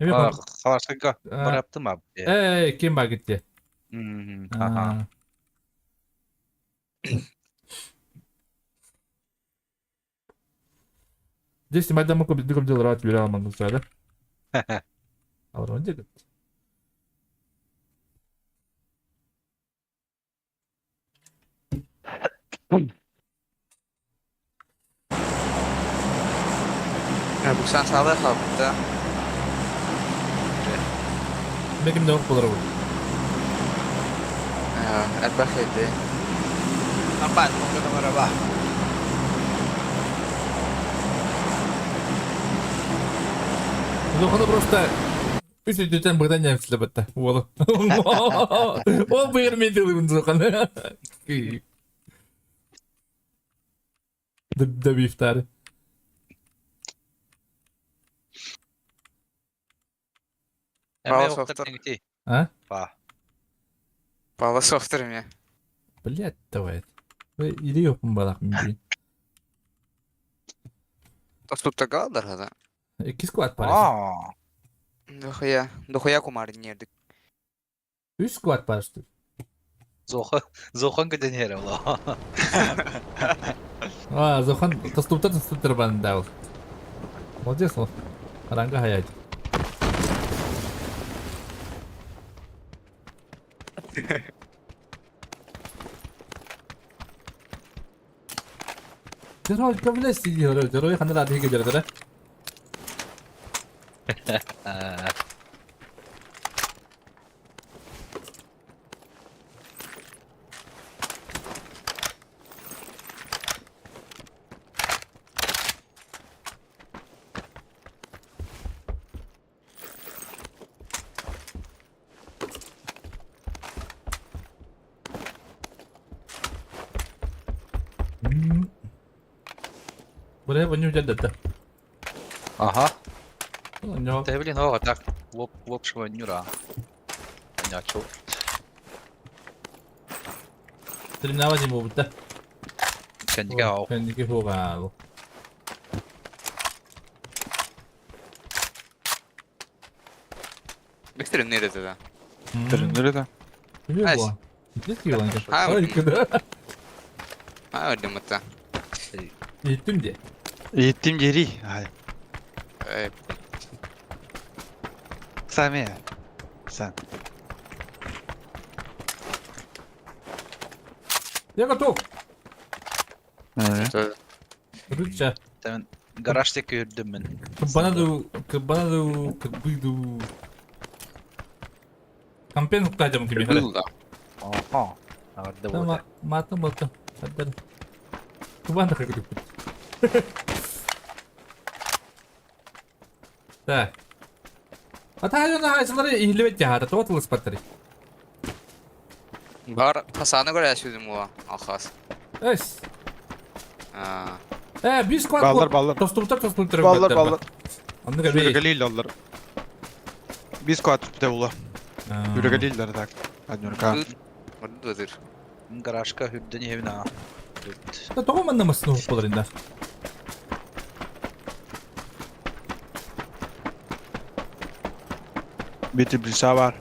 Evet. Халашка бар yaptım abi. Kim var gitti? Aha. Здесь майдан мог быть делать рад верал мангуса, да? А вот он делает. Bu sen sağda kaldı da. Benim de yok bulur bu. Erbak eddi. Нормально, могу на марава. Ну, просто üstü tüten buradan yapmışlar batta. Oğlum. O beğenmedi bunu Zokan. Da bir iftarı. Павла Эмэ софтер. оқтар теңгетей. А? Па. Павла софтер мне. Блядь, давай. Или yok mu balak mı? Доступта калдыр да. 2 squad parası. Дохуя кумар нердик. 3 squad parası. Zohan giden yere ola. Zohan tostupta ben de. Молодец, он. Ранга хаять. Jero kabile siliyor. Jero'yu kanal adı geçiyor da. Buraya banyo jadda. Aha. Banyo. Tevlin hava tak. Wop şuma nyura. Ya çok. Terminava di mo buta. Kendi hava. Kendi jugado. Bitirin nerede de? Derinleri de. Nice. Nice. Ne diyor lan? Ha, Harika. Ha öldüm hatta. Gittim diye. Gittim geri. Hadi. Evet. Sami ya. Sen. Я готов. Evet. Söz. Rütçe. Temin garajdaki yürüdüm ben. Kıbbanadı. Kampen hukkacım gibi. Hadi. Yılda. Aha. Nerede bu? Tamam, matım. Hadi. Kıbbanadı kıkkıdık. Так. А та hayvanlar hayvanları ihlevet ya hada. Total spatları. Var hasana göre yaşıyordum bu. Alhas. Es. Ha. Bir squad Ballar. Tostupta. Ballar. Anlık abi. Yüreği alır. Biz kuat de ula. Yüreği değiller tak. Hadi yürü kan. Oradadır. Garajka hüddeni evine. Da tohum anlamasını hukuklarında. Bir bilsa var.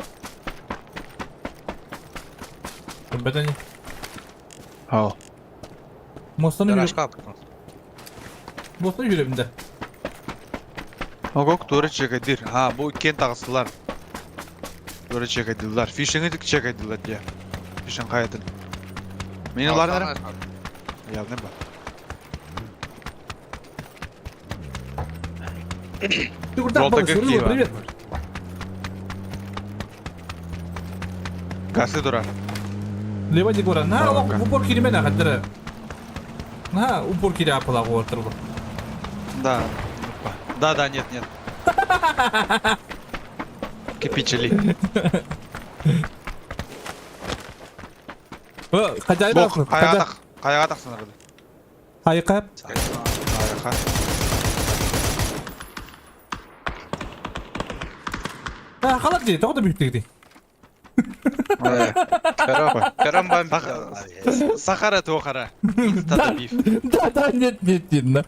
Bedeni. Ha. Mostanın Garajka yaptım. yüreğimde. Ogok doğru çekedir. Ha bu kent ağısılar. Doğru çekediler. Fishing'i dik çekediler diye. Fishing kayadın. Menular nere? Ya ne bak. Volta gökçeyi var. Привет. Gazete durar. Лева не гора. На, Балака. в упор кириме на хаттера. На, упор кири апала гортырбы. Да. Да, нет. Кипичили. Хозяин Бок, алсын. каяға тақ сынырды. Хайқап. Каяға. Халат дейді, тоғда büyük дейді. Kerem ben Сахара тоқара. Инстада биф. Да, нет, дейді.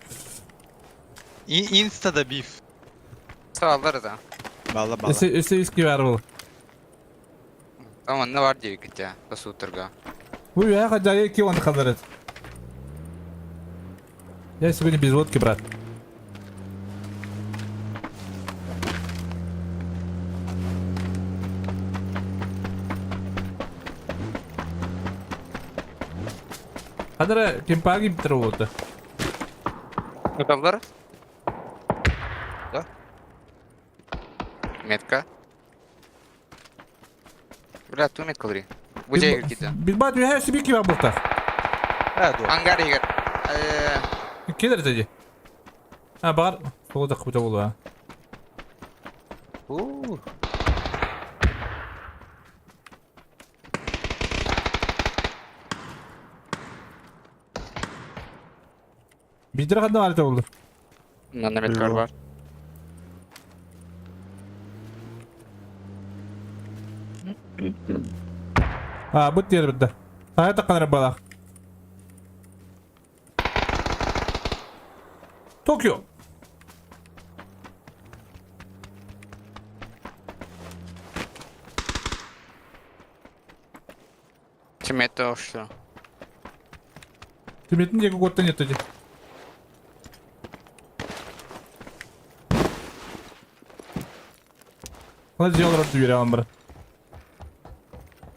Инстада биф. Sağlar da. Бала. Эсейский var бұл. Tamam ne var diye git ya. Nasıl oturga? Bu ya хозяин ки оны қалдырады. Я сегодня без водки, брат. Хадара кемпаги бітіріп отыр. Sağlar? Da. Метка. Бля, ту метка ври. Бучай gitti. Biz bat ya себе ки var burada. Hangar yer. Келер dedi. Ha бар. Солда қыпыта болу ha. Bizdir қандай алты болды. Manda metkar var. Bu diğer bidde. Hayata kadar balak. Tokyo. Тиммейт что? Тимметтин жеги коттан нет эти. Кана жиялар атты бере алам бар.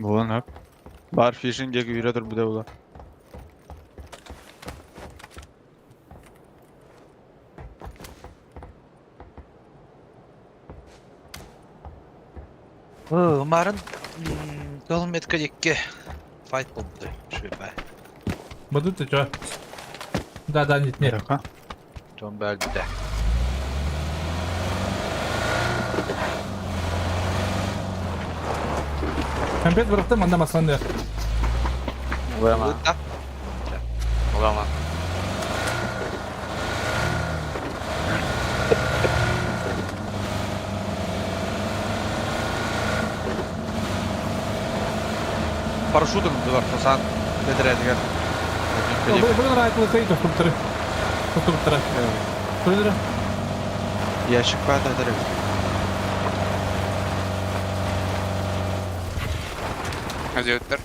Bulan hep. Bar fishing diye yürüyordur bir de bu. Умарын километрге жекке файт болду. Шөбе. Баду ты чё? Да, нет, нет. Ha? Жон бөлдү. Компет бырыкты, манда масланды. Улама. Да. Улама. Парашютun var. Sen dediler. Бүгін райтылы сей тоқтыптыры. Тоқтыптыры. Көрдірі? Ящик var dediler. Где Уттер?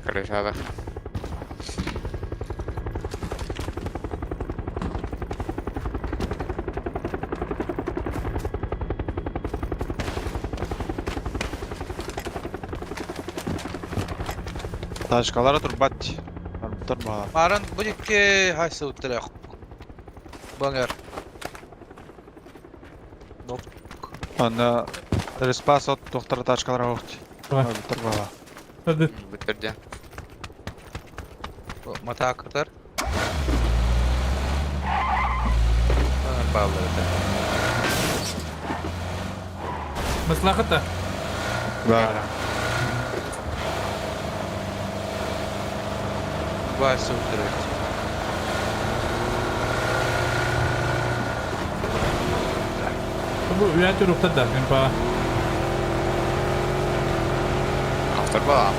Крышада. Taşkalara dur bat. Durma. Марын бу жекке хайсы өттөрөк. Баңар. Anda respas от доктора taşkalara okti. Давай. Durma. Көрді. Буттерде. Матакырдар. Баллар. Маслахата. Var. Хайсы өттөрөк. Bu üyatı ruhta da. Empa. Автор была.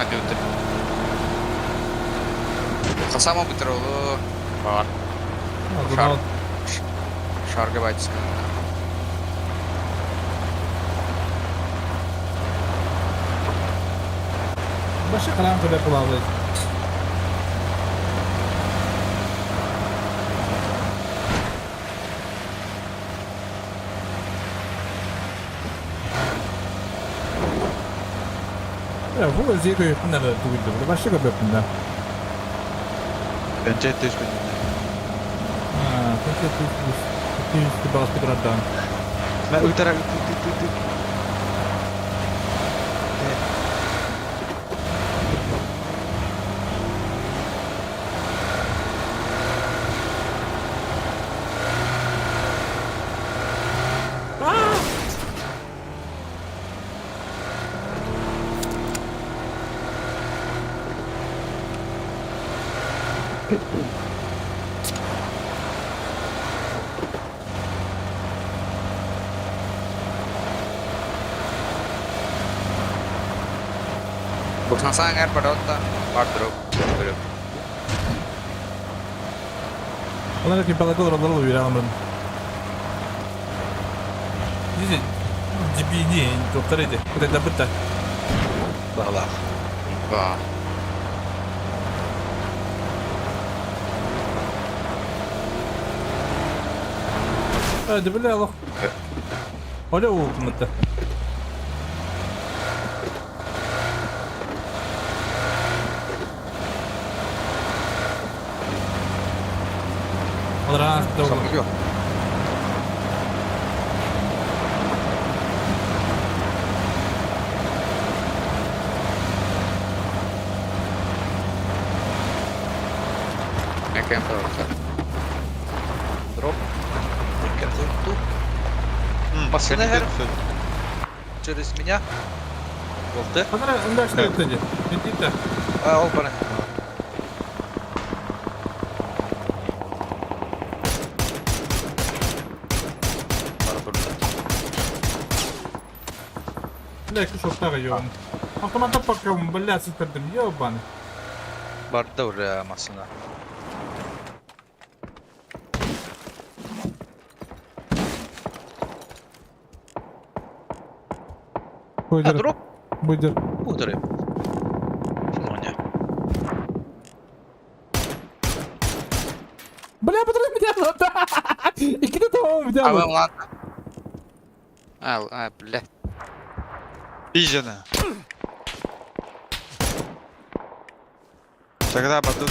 Где Уттер? Хасама Буттер олу. Бар. Bunu Şarkı baytısı. başka kalan kadar kulağılıyız. Ya bu özellikle yapımda da duyuldu. Başka bir yapımda. Bence et düşkün. Ha, peki bir balık bir kadar. Ben uyutarak Buksansa eğer Barotta vardır o. Bölüm. Onlara ki balık olur olur bir alamadım. Dizi cibini doktoruydu. Bu da bıtta. Балах. Ба. Hadi böyle Allah. Öyle oldu mutlu. Allah razı olsun. Yok. Ne kemper orta. Дроп. Картинку. Пацаны через меня. Болды. Onlara onda işte öteci. Bitti. Ал бара. Lekker zo daar joh. Автоматта покажу, блядь, супер-дым, ёбаный. Барды уже масына. Buydur. drop. Buydur. Budur. Ну, не. Бля, подожди, меня. İki de tamam bir daha А вы bak. ладно. Блядь. Bir canı. Şakada badu.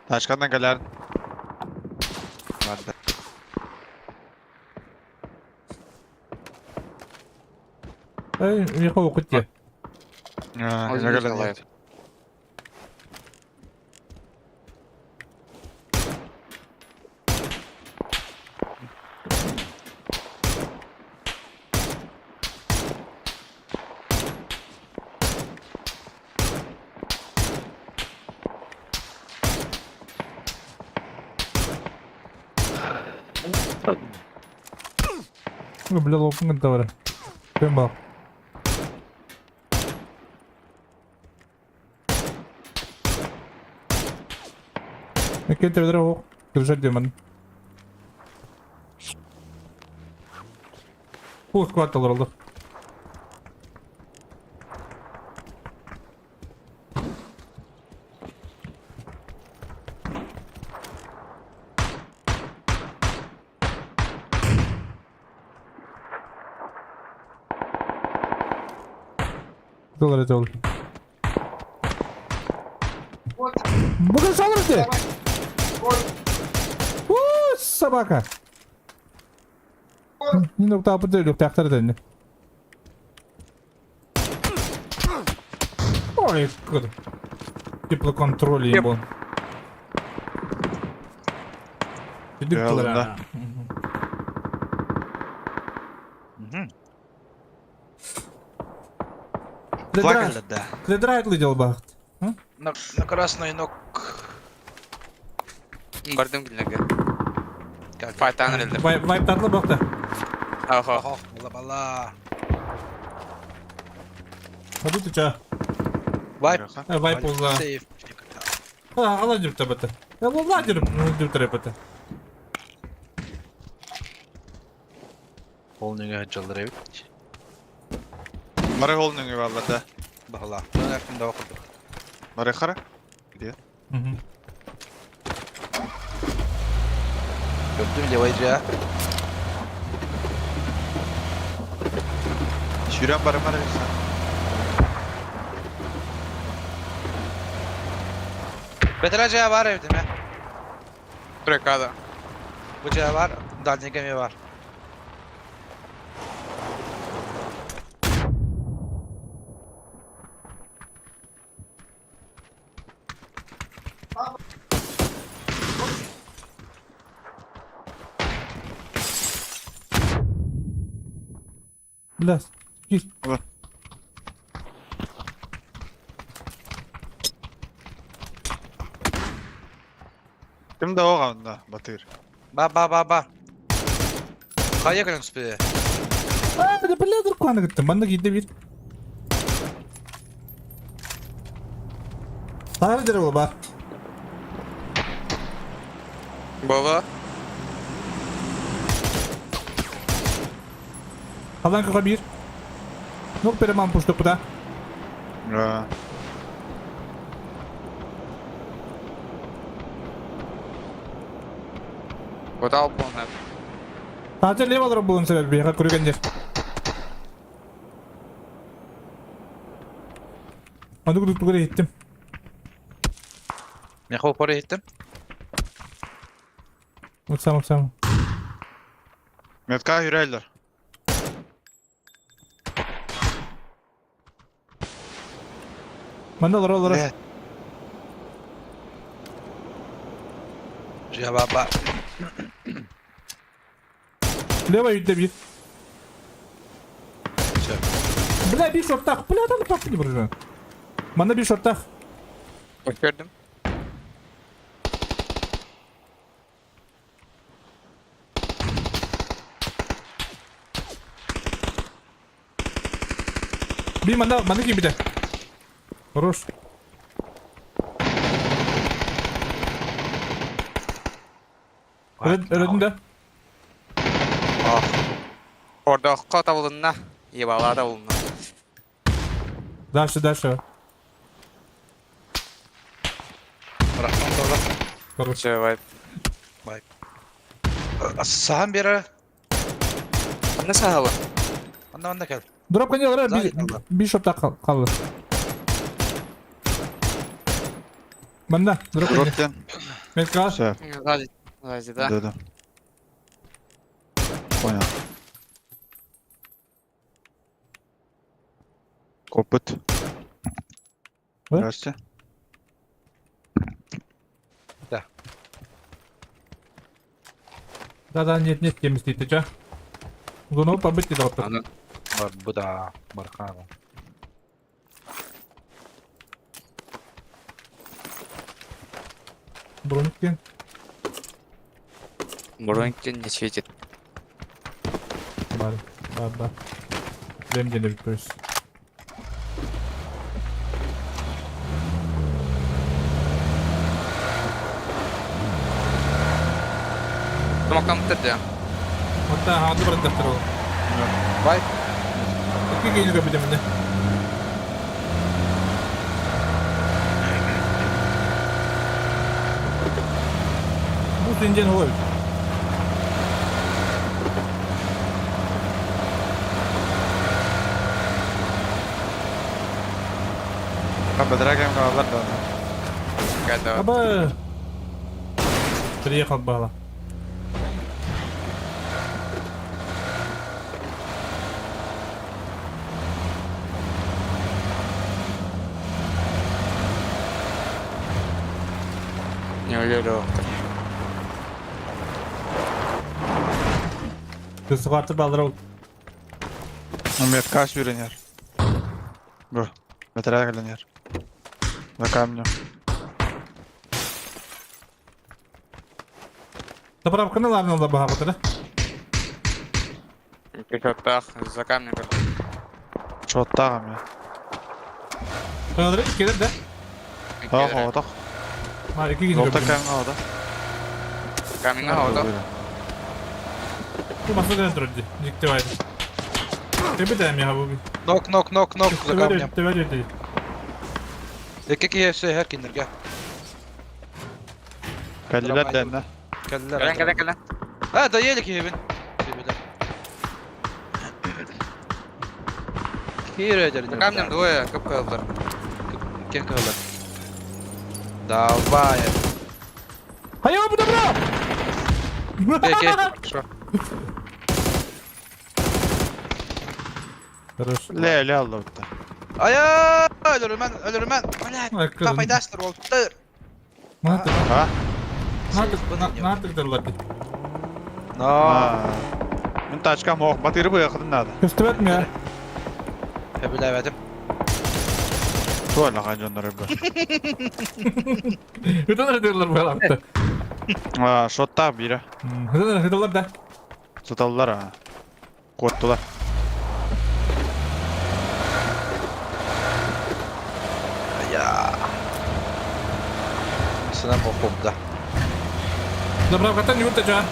Taşkandan galer. Vardı. Ey, yaha okut ya. Ne Özür galer dilerim. нет. Bля, лопнул товар. Кем бak. Mekke tevdere o. Kırışat diyorum. Bu squat alır oldu. Dolar et olur. Bugün saldırdı. Собака. Не ну там подойду, так тарден. Ой, куда? Теплоконтроль ебал. Иди Ya туда. Allah. Плакали, да. Кредрайт лидел бахт. На красный ног. Gördüm günlüğü. Fight'tan öldüm. Вайп татлы бахта. Oho. Ох, бала. Ходи ты ча. Вайп. Вайп болла. Сейф. Ала жүріп табыты. Болла жүріп тарапыты. Полныйга жалдырып. Mara holunun yuvarladı. Бала. Ben yakında okudum. Mara kara. Gördüm levayca. Şüren bara mara insan. Betraca var evde mi? Bırakada. Bıçağı var. Dальний gemi var. Бля, гир. Ала. Kimde o kavunda Batır? Ба. Kaya kadar süpü. Hadi bля, dur kuana gittim. Bana gitti bir. Tarih dere baba. Baba. Kalan kaka bir. Nuk bere man puştu kuda. Ya. Kota al bunu. Sadece lev alırım bunun sebebi. Yaka kuru gencer. Hadi kudu tukara gittim. Ben hop oraya gittim. Uksam. Metka yüreyler. Bana alır. Ne? Cevaba. Leva yüzde bir. Çöp. Bля, bir shot tak. Bля, adam tak gibi vuruyor. Bana bir shot tak. Hoş gördüm. Bir bana gibi de. Хорош. Öldün de. Ah. Orada kota bulunna. İyi bağlar da bulunna. Дальше. Бырактан тола. Короче. Чевай. Сахан бері. Ne sağlı? Анда кел. Дропка не алар, Сзади kaldı. bir shot'ta kaldı. Bende, dropka не. Дроптен. Метка. Все, Сзади. Сзади, да. да. Понял. Опыт. Да? Здрасте. Да, нет, кем стоит, ты чё? Гуну побыть не дропка. Аны. Bu da Barkan. Броньки. Броньки не светит. Да. Benim gene bir polis. Tamam bitirdi. Hatta hadi bırak defteri oğlum. Vay. İki geliyor bir de mi ne? Bu zincir hava. Там бедрагем калар да. Geldi. Aba. Приехал бала. Ne ölüyor o? Kızı artık baldıra ol. Метка сюренер. Бро. Бедрагем. На камню. Заправка не ладно да бага батыра. Пехотах за камнем. Шоттагам я. Öldürü gelir de. Ах, отак. Ha iki geliyor. Золото камень алды. Камень на ходу. Bu masa dönen durdu. Dikti vardı. Tebi de mi ya bu? Нок за камнем. Tebi de. Екі киесі her киндерге. Калилер дәнне. Gelen. Ha da yedik evin. Kire ederim. За камнем двое капкалдар. Кен kalır. Давай. Hayır bu da bro. Peki. Şu. Хорош. Ле алды бутта. Aya ölürüm ben. Ay, kızım. Kafayı daştır oldu. Ne yaptın? Ha? Ne yaptık derler ki? No. Мен тачкам ок батыры быякын надо. Köstü etme ya. Bilemedim. Туалла ганжондар бу. Hıdalar derler bu hafta. Шотта бире. Hıdalar da. Суталлар а. Коттулар. Ya. Sınav okumda. Zapravkatan yurt açar.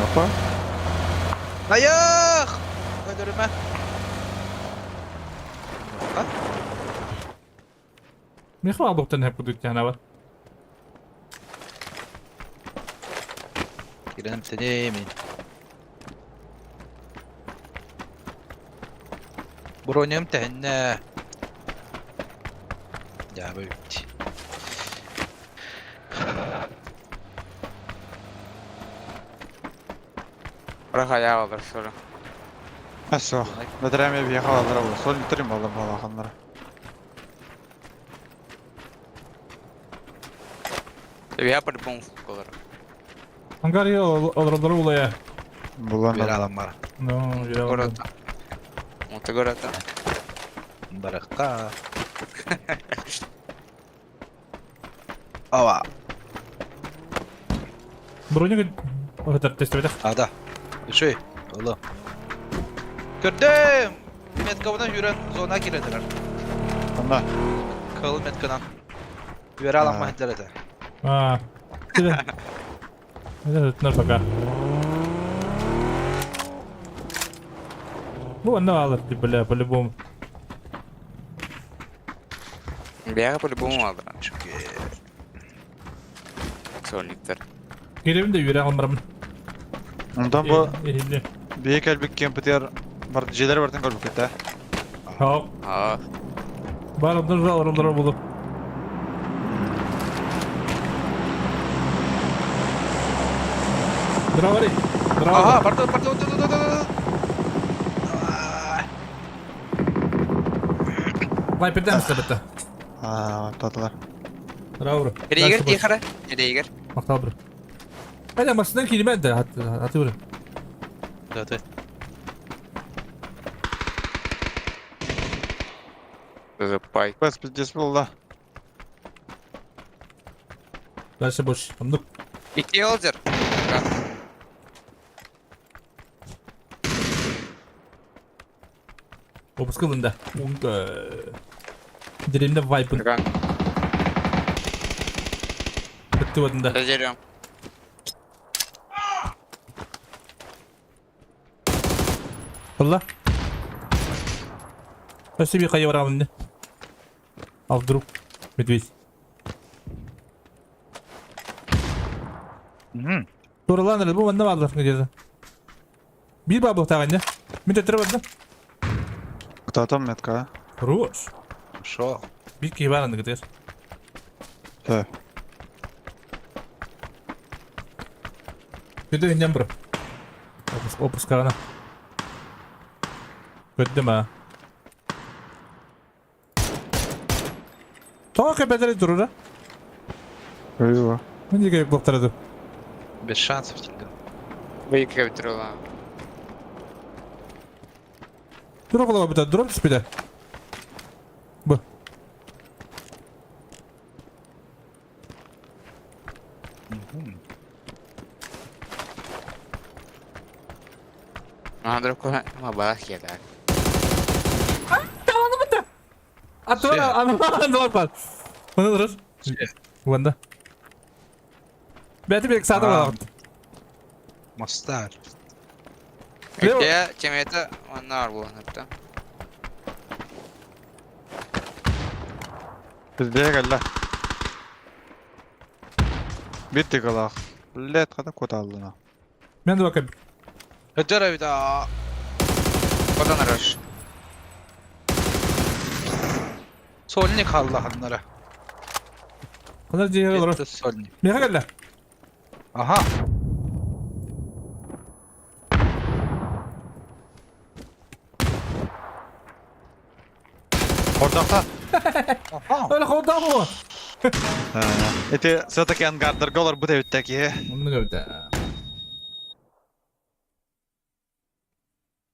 Опа. Ayık. Ölürüm ben. Ne kadar doktorun hep bu dükkana var. Girelim deneyemin. Bronum tenne. Ya böyle bitti. Bırak ayağı alır sonra. Асо. Бедраме въехал алар бу. Сол битрим алар балаханлар. Я по-любому фук alırım. Angarya alırlar ulaya. Булан. Bir alan var. No, ya. Город. Вот и город. Baraka. Ava. Bronyu o test edek. Ada. Şey. Oğlum. Gördüm. Metkavına yürüyen zona girdiler. Анда. Kalı metkadan. Bir alan Ha. mahallere de. Ha. Güzel. Güzel tutlar baka. Ну, она алыр, бля, по-любому. Бияға по-любому алдыран. Сольниктер. Керемін де үйре алмармын. Ondan bu Ehilli. büyük elbik kempiter var jeler vardan kalbuk ete. Hao. Aa, Барымдың жалырылдыры болу. Дравари. Aha, pardon. Вайперден істі бітті. Tadılar. Дравари. Рейгер, тихара. Рейгер. Мақтал бір. Қайда масынан кейін әнді аты өрі. Да. Запай. Bas pizdes buldu. Дальше бош. Амдық. İki olacak. Опуск қылында. Дерімді вайпын. Kan, Бітті өтінде. geliyorum. Алла. Спасибо, қайы барамын. А вдруг? Медведь. Туралан әлі бұл маңна балдар кедеді. Bir бабы тағын, мен тәттірі барды. Кто там метка? Хорош. Шо? Bir кей баранды кедер. He. Көді өнден бір. Опус қағана. Көдді ма? Тоға көпәдері тұрыр, а? Eyvah. Мен де керек бұқтырады. Без шансов тебе. Бıyık bitiriyorlar. Dur oğlum bir tane, durur musun bir de? Bu. Надо рукой, бабах ya da. Atı var, anlamadım var. Bana durur. Bu anda. Belki bir sağda var. Мостар. Где темета, он нар был, например. Bizde gel la. Bitti kalak. Let kadar kod aldın. Ben de bakayım. Hıcara bir daha. Вот он раш. Solnik Allah'ınlara. Kadar ciğer olur. Gitti Solnik. Meka gel lan. Aha. Orada Aha. Öyle kolda mı? Эти все-таки ангардер голор буде такі. Onu gördü.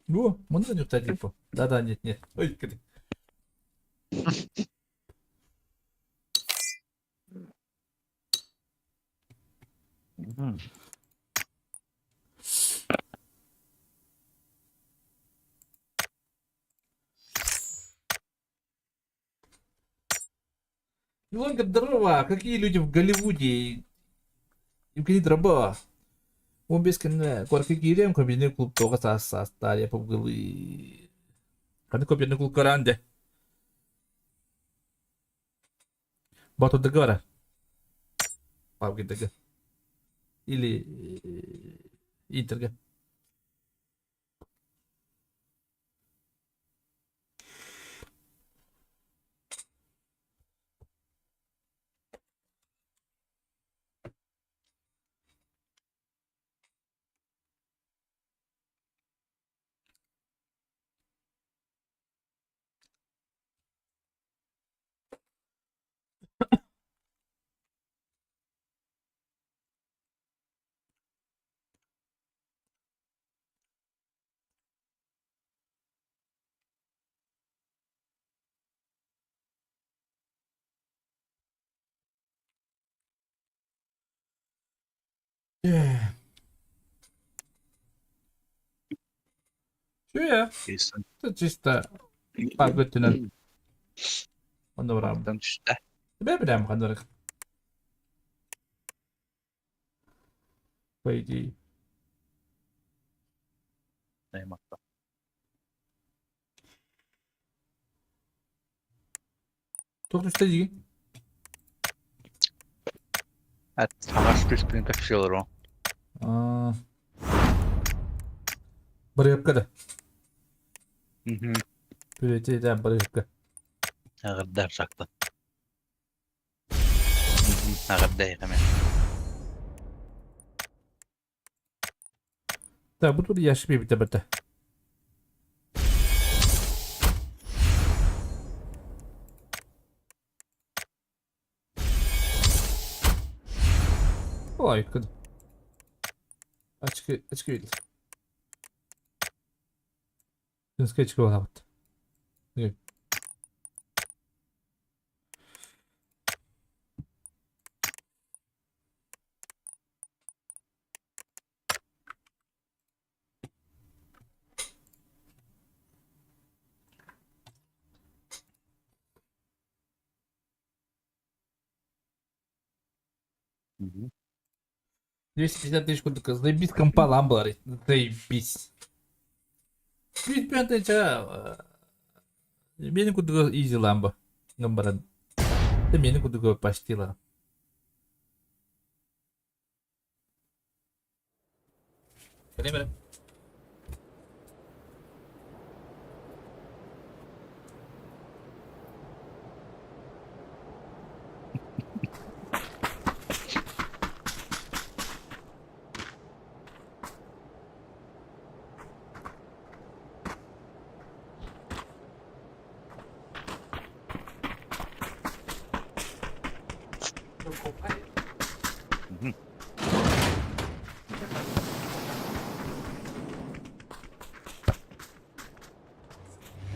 Bu, bunu da yurtta tipo. Да, нет. Ой, кыды. Илонка дрова, какие люди в Голливуде? Евгений Дроба. Он без конца. Корки кирем, комбинный клуб только состаря побылы. Когда комбинный клуб Каранде. Бату договора. Папки договор. Или Интерга. Что я? Это чисто погодтенен. Он добра. Там işte. Тебе прям ходорик. По идее. Neymakta. Çok üstte değil. Evet, Hamas üstüne pek şey olur o. Aa. Bırıkkadı. Üretiden bırıkkı. Ağırda saklı. Ağırda hemen. Da bu tur yaşı bir bitti bitti. Ой, куди? Açık değil. Kınıska açık olamadı. Evet. Здесь 50 тысяч куда заебись компа ламбары. Заебись. 35 ча. Мені куда easy ламба. Гамбаран. Ты мені куда почтила. Время.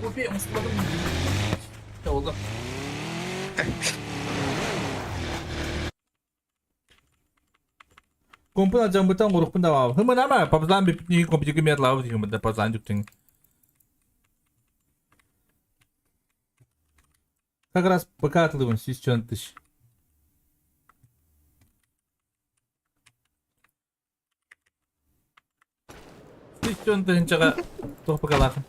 Kopya ısladım. Ne oldu? Kumpul aja butang uruk pun dawa. Heuman ama papazan ni kompi juga miat laut heuman da papazan juk ting. Как раз покатываем сейчас тысяч. Сейчас тысяч чага toch покалахын.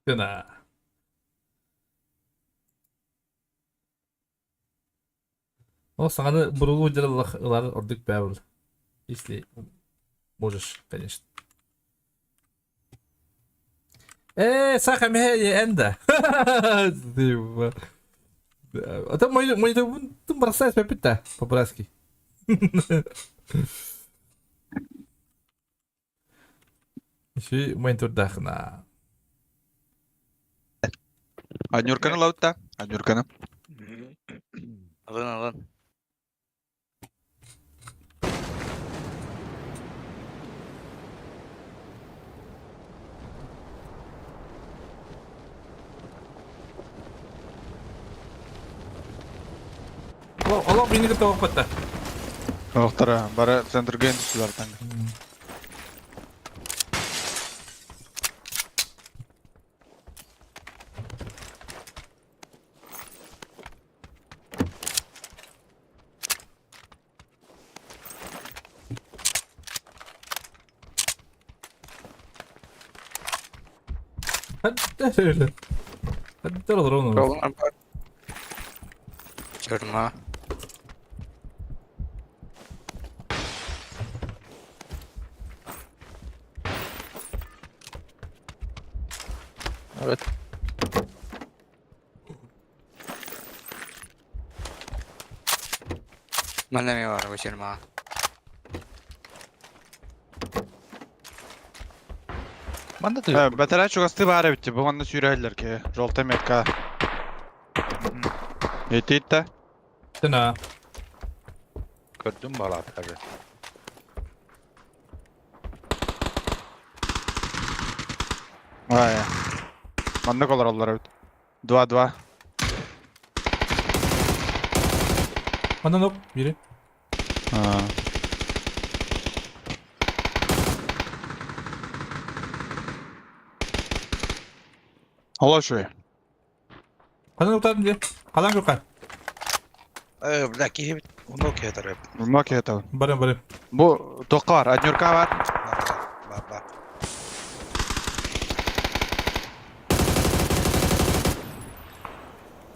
Кына. О, саганы бурулу жарылар ордук бабыл. Если можешь, конечно. Саха мехе энда. А там мой ты бросаешь попита по-братски. Еще мой турдах на. Анюрканы лаутта. Анюрканы. Alın. Allah beni ketawa pata. Оқтара, бара центрге ендісілер таңғы. Hadi öyle. Hadi olur onu. Problem var. Çırma. Evet. Bende mi var bu çırma? Bende de yok. Бәтәрә чугасты бары бітті. Бұғанды сүйрәйлер ке. Жолта метка. Етейт та. Sana. Gördüm bala tabii. Vay. Manda kollar oldular evet. 2-2. Bana nok biri. Ha. Ola şu. Kalan utandım diye. Kalan Gökhan. Belki onu okuyor tabii. Bulmak ya tabii. Barın. Bu Toka var. Adnurka var. Bak.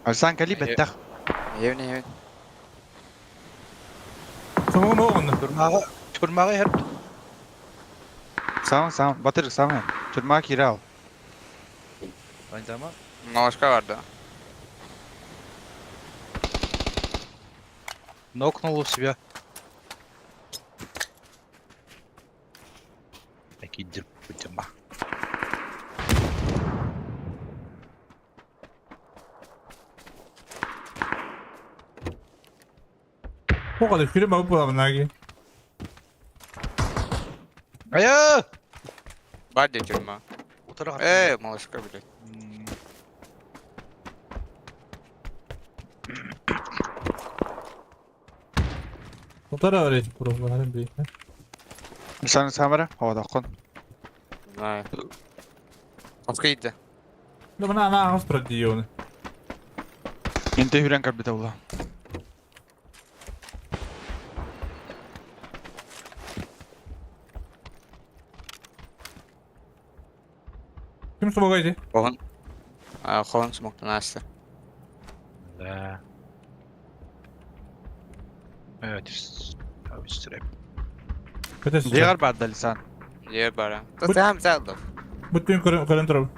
Alsan kali bettak. Evine. Sonra ne oldu? Turmağı her Sağ. Batır sağ. Türma kira. aynı zaman. Başka vardı. Нокнул у себя. Такие дерьма. O kadar film alıp bulamın ki. Aya! Var diye türma. Bu taraf. Malışka bile. O tarafa öğretip buraların bir. Sen samara. Havada kon. Знаю. Başka gitti. Ne bana ana ağız diyor onu. Inte hüren kal bita ula. Kim smogaydı? Kovun. Kovun smoktan açtı. Да. Evet. Abi süre. Kötü Diğer barda lisan. Diğer bara. Sen saldım. Bütün körün tarafı.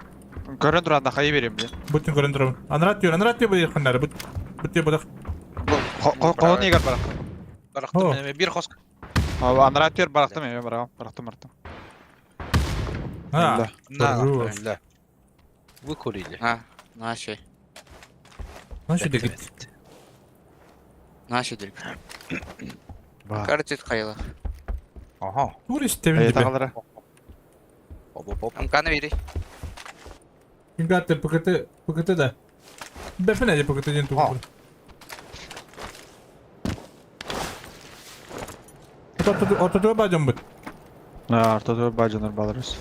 Görün duranda kayı vereyim diye. Bütün körün tarafı. Anrat diyor bu yakınları. Bütün bu da. Kovun yeger barak. Bıraktım Oh. beni bir hosk. Abi anlatıyor bıraktım ya bıraktım. Ha. Doğru. La. Выкурили. Ha. Наши. Nasıl da git. Наши direkt. Bak. Karıcıt kayalı. Ага. Vur istemini Ey be. tağalara. Оп. Amkanı veri. Kim gatte pakete da. Define de pakete din tu. Ha. Ortada bacım bu. Ne artık bacanır balarız.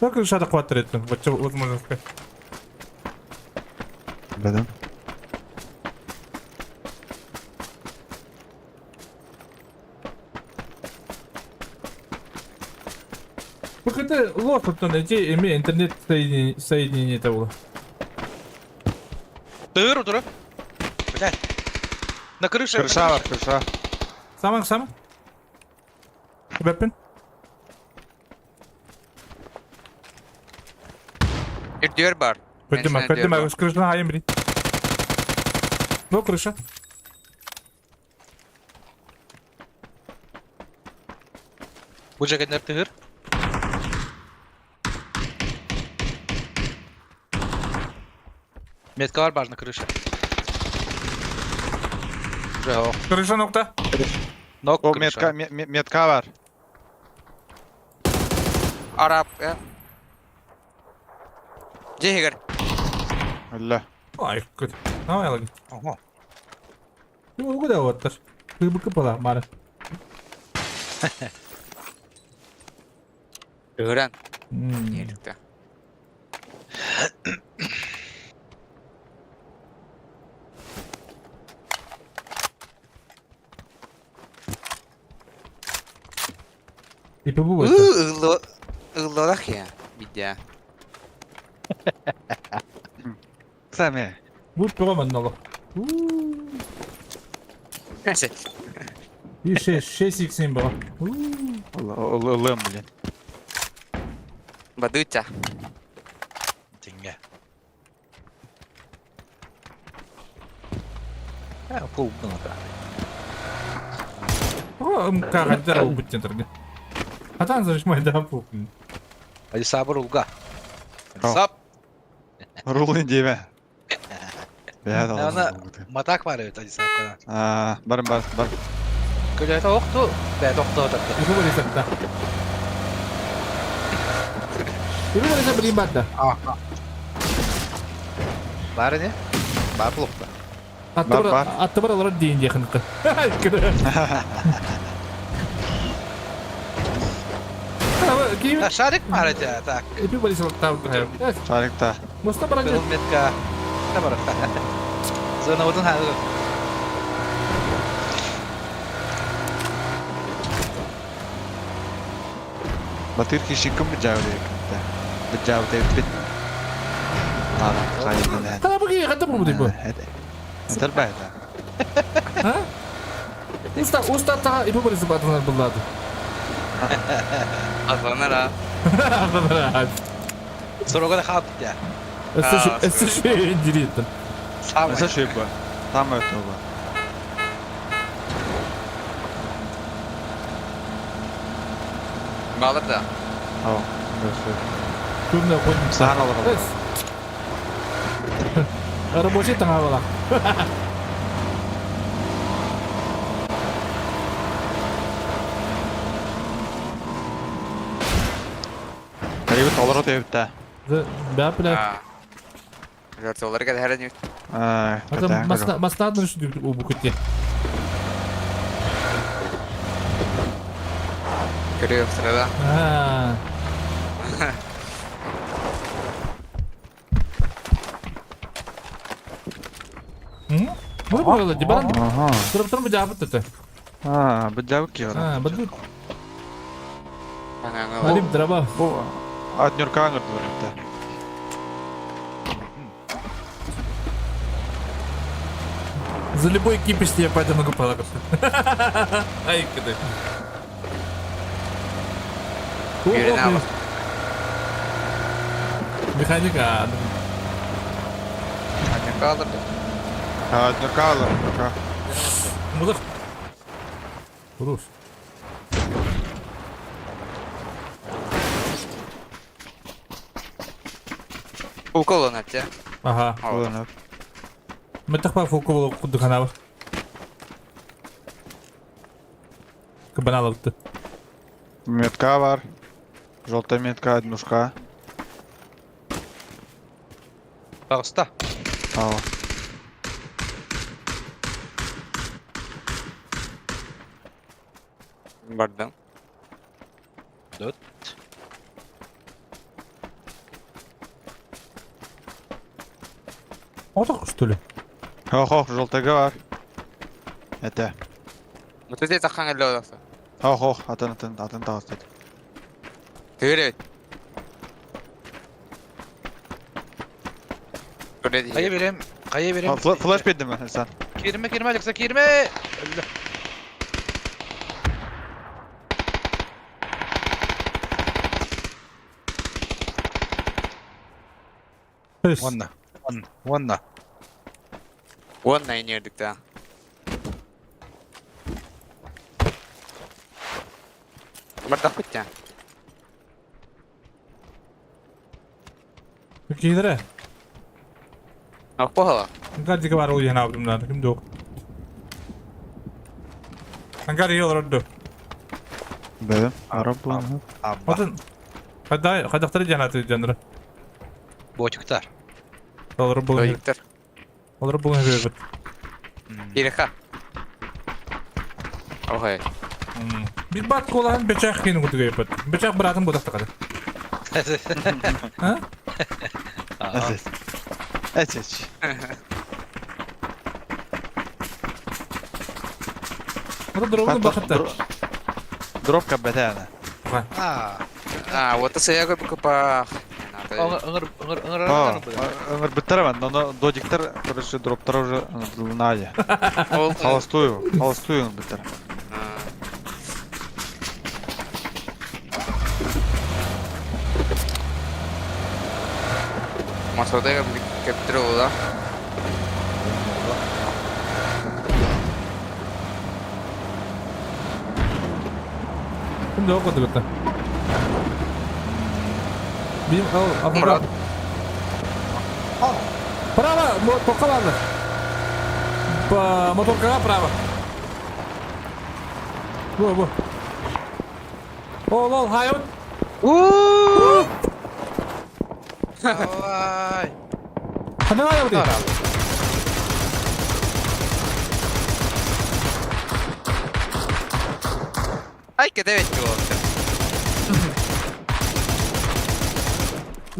Как решата хватает? Вот что возможно сказать. Bedim. Pakete лох вот найти имея интернет соединение того. Тыр, утро. Блядь. На крыше. Kırşa var kırşa. Самых. Weapon. Bir diğer bar. Поднимай, с крыши на Эмбри. Ну, крыша. Bu ceketler tır. Метка var bari na крыше. Bravo. Крыша нокта. Nok O крыша. metka var. Arap ya. Cehigar. Allah. Ай, кот. Давай, лаги. Ага. Ну, куда вот так? Ты бы копала, Мара. Öğren. Niyelikte. Типа bu Iğlolak ya. Bir daha. Sami. Bu прямо на лох. Neyse. И 6x было. Allah ılığım bilin. Badıça. Dinle. Ha, bu bunu da. О, как здорово быть центр. А там зажимай да пук. Hadi sabır Ulga. Hadi Tamam. sap. Rulun diyeme. Ya da Ona matak var evet hadi sap kadar. barın. Köle yoktu. Be doktor da. Itu boleh sedap. Itu boleh saya beribat dah. Aha. Var ne? Var bulukta. Attı var alır deyin yakınlıkta. Kim? Şarik mi araca? Tak. İpi polis tam kayıp. Evet. Şarikta. Mustafa Bırakın. Kılmetka. Ne var? Zona vurdun ha. Batır kişi kim bejawab dia. Bejawab tepit. Kayın lan. Kenapa ki? Kata bu tipe? Terbaik. Ha? Ustaz tak ipi polis batınlar bulladı. Azlanır ha. Aklına Sonra kadar kaldı ya. Esse şey indirettin. Sağ ol. Masa şey bu. Tam öyle bu. Bağlar da. Tamam. Göster. Şurada koydum. Sahan alalım. Evet. Rambutnya tengah bawah. Kayıp dolar tepit. Berapa dah? $4 kan hari ni. Atau mas tahu harus di bukitnya. Görüyorum sırada. Ah. Mana boleh di baran? Aha. Terus berjabat tu. Ha, bejawab ki orang. Ah, betul. Kanka Tadi berapa? Bu Adnur Kangır diyor. За любой кипиш я пойду могу полагаться. Ай, когда. Birini al. Mekanika. Hadi kaldır. Adnur Kangır. Mudur. Terus. Укол он от тебя. Ага. Kullanır. Метах по фоку куда канава. Кабанала вот. Метка var. Желтая метка, однушка. Bağısta. Tamam. Bardam. Dört. Вот так что ли? Хох, желтая var. Это. Вот здесь захаң әлі олақса. Хох, атын тağız dedi. Төгірет. Көреді. Kaya vereyim. Kaya vereyim. Flash beddi mi sen? Kirme kirme Alexa kirme. Öldü. Vanna. Vanna. Onunla iniyorduk da. Bardam bitti. Кидре. Аппала. Гади кабар ой хана удумдан. Ким док. Ангари йол родду. Benim. Arap bu. Abba. Отын. Хадақтары жанаты жанры. Boçuktar. Олар бұл. Логиктер. Олар бұл хебет. Иреха. Охай. Bir bat kolan bıçak kini kutu gayipet. Bıçak bırakın bu da takada. Ha? Evet. Evet. Orada drop'unu bakıttı. Drop kabetana. Aa. Вот saya gue buka Ömür bitiremedi. Onu dojikler короче дроптар уже надя. Холостую битер. Maksudnya capture lah. Şimdi o kadar bitti. Benim al Murat. Право, пока ладно. По моторка право. Во. Лол, хайот. Vay. Hadi hayot. Ay, que te ves tú.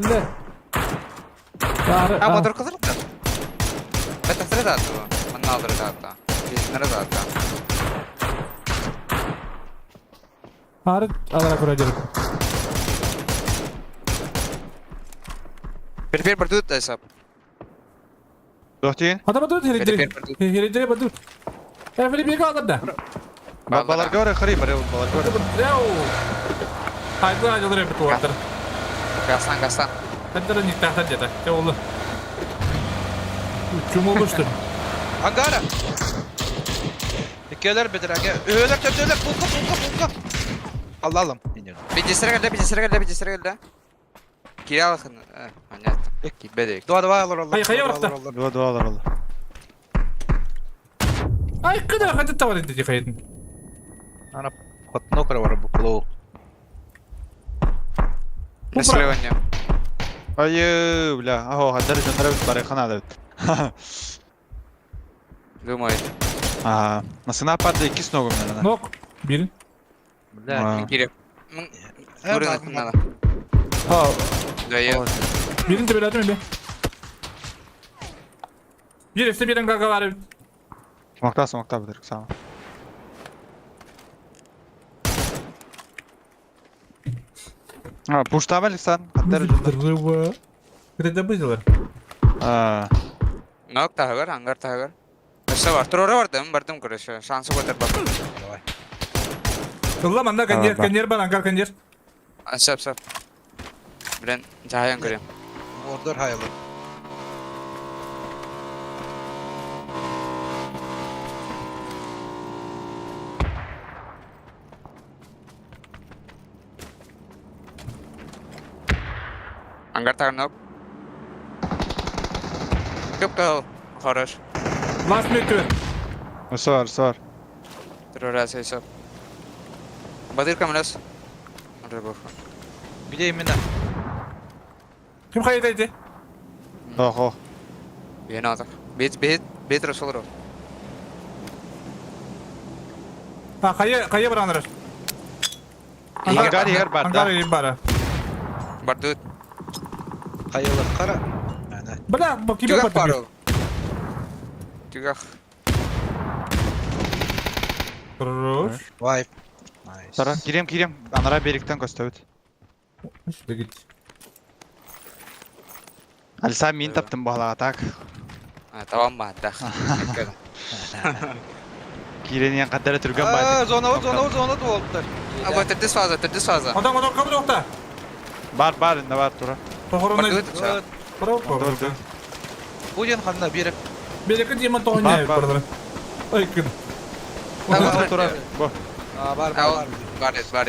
Ne? Bari, Ha motor kızır da. Beta sıra da attı bu. Bana alır da attı. Bizlere da attı. Bari alarak kuracağım. Prepare berdut da hesap. Doh deyin. Adama dur heredire. Prepare berdut. Heredire berdut. Ya Felipe bir kaldı da. Babalar göre kırayım bari babalar göre. Ya. Haydi acıdır hep bu arada. Gastan gastan. Hadi de nikahtan jeda. Ya oldu. Uçum oluştu. Angara. İkiler bedir aga. Öler tötöler bulka. Allah Allah'ım. Bilgisayara geldi. Kira bakın. Anlat. Gibedik. Dua alır Allah. Hayır, bırak da. Dualar Allah. Ay kadar hadi tavar edecek hayatın. Ana patno okra var bu klo. Nasıl oynuyor? Ayy bля. Aho haddar canlara bit bari kanada bit. Думаю. Aa, nasıl ne yapardı iki snogum ben. Nok. Birin. Aa. Kira. Burun atın Ha. Dayı. Birin de beladım öyle. Birisi birin gaga var. Smoke'ta bilir sağ ol. Ha, push'ta mı lisan? Haddar canlar. Dırıva. Kredi bıcılar. Aa. Nok tahagar, hangar tahagar. Esa var. Torora vardım kuruşu. Şansı koytar bak. Ulan anda kanyer bak. kanyer bana ankar kanyer. Sap. Bilen cahayan kırayım. Order hayalı. Hangar tahagar nok. Köp kal. Horror. Last minute. Sor. Torora hesap. Badir kameras. Orada bak. Bileyim ne? Kim kayıtaydı? Oh. Bien atak. Bet Rasul. Ha kayı bırakırlar. Hangar yer barda. Ankara yer bara. Bardut. Hayalı kara. Yani. Bırak bak kim Tugak yapar. paro. Tugak. Ruş. Wife. Nice. Tara gireyim. Anara birlikten gösterdi. İşte git. Ali sen min taptın bu hala atak. Tamam mı? Dah. Girenin yan kadar Türkan baydı. Zona da oldular. Ama terdis fazla. Adam kabul yokta. Bar ne var Tura. Tohorunda. Bardut. Dur. Bu yan kanına bir Belki diyeman tohunya Bak. yapıyorlar. Ay kız. Tura. Bu. var. Var.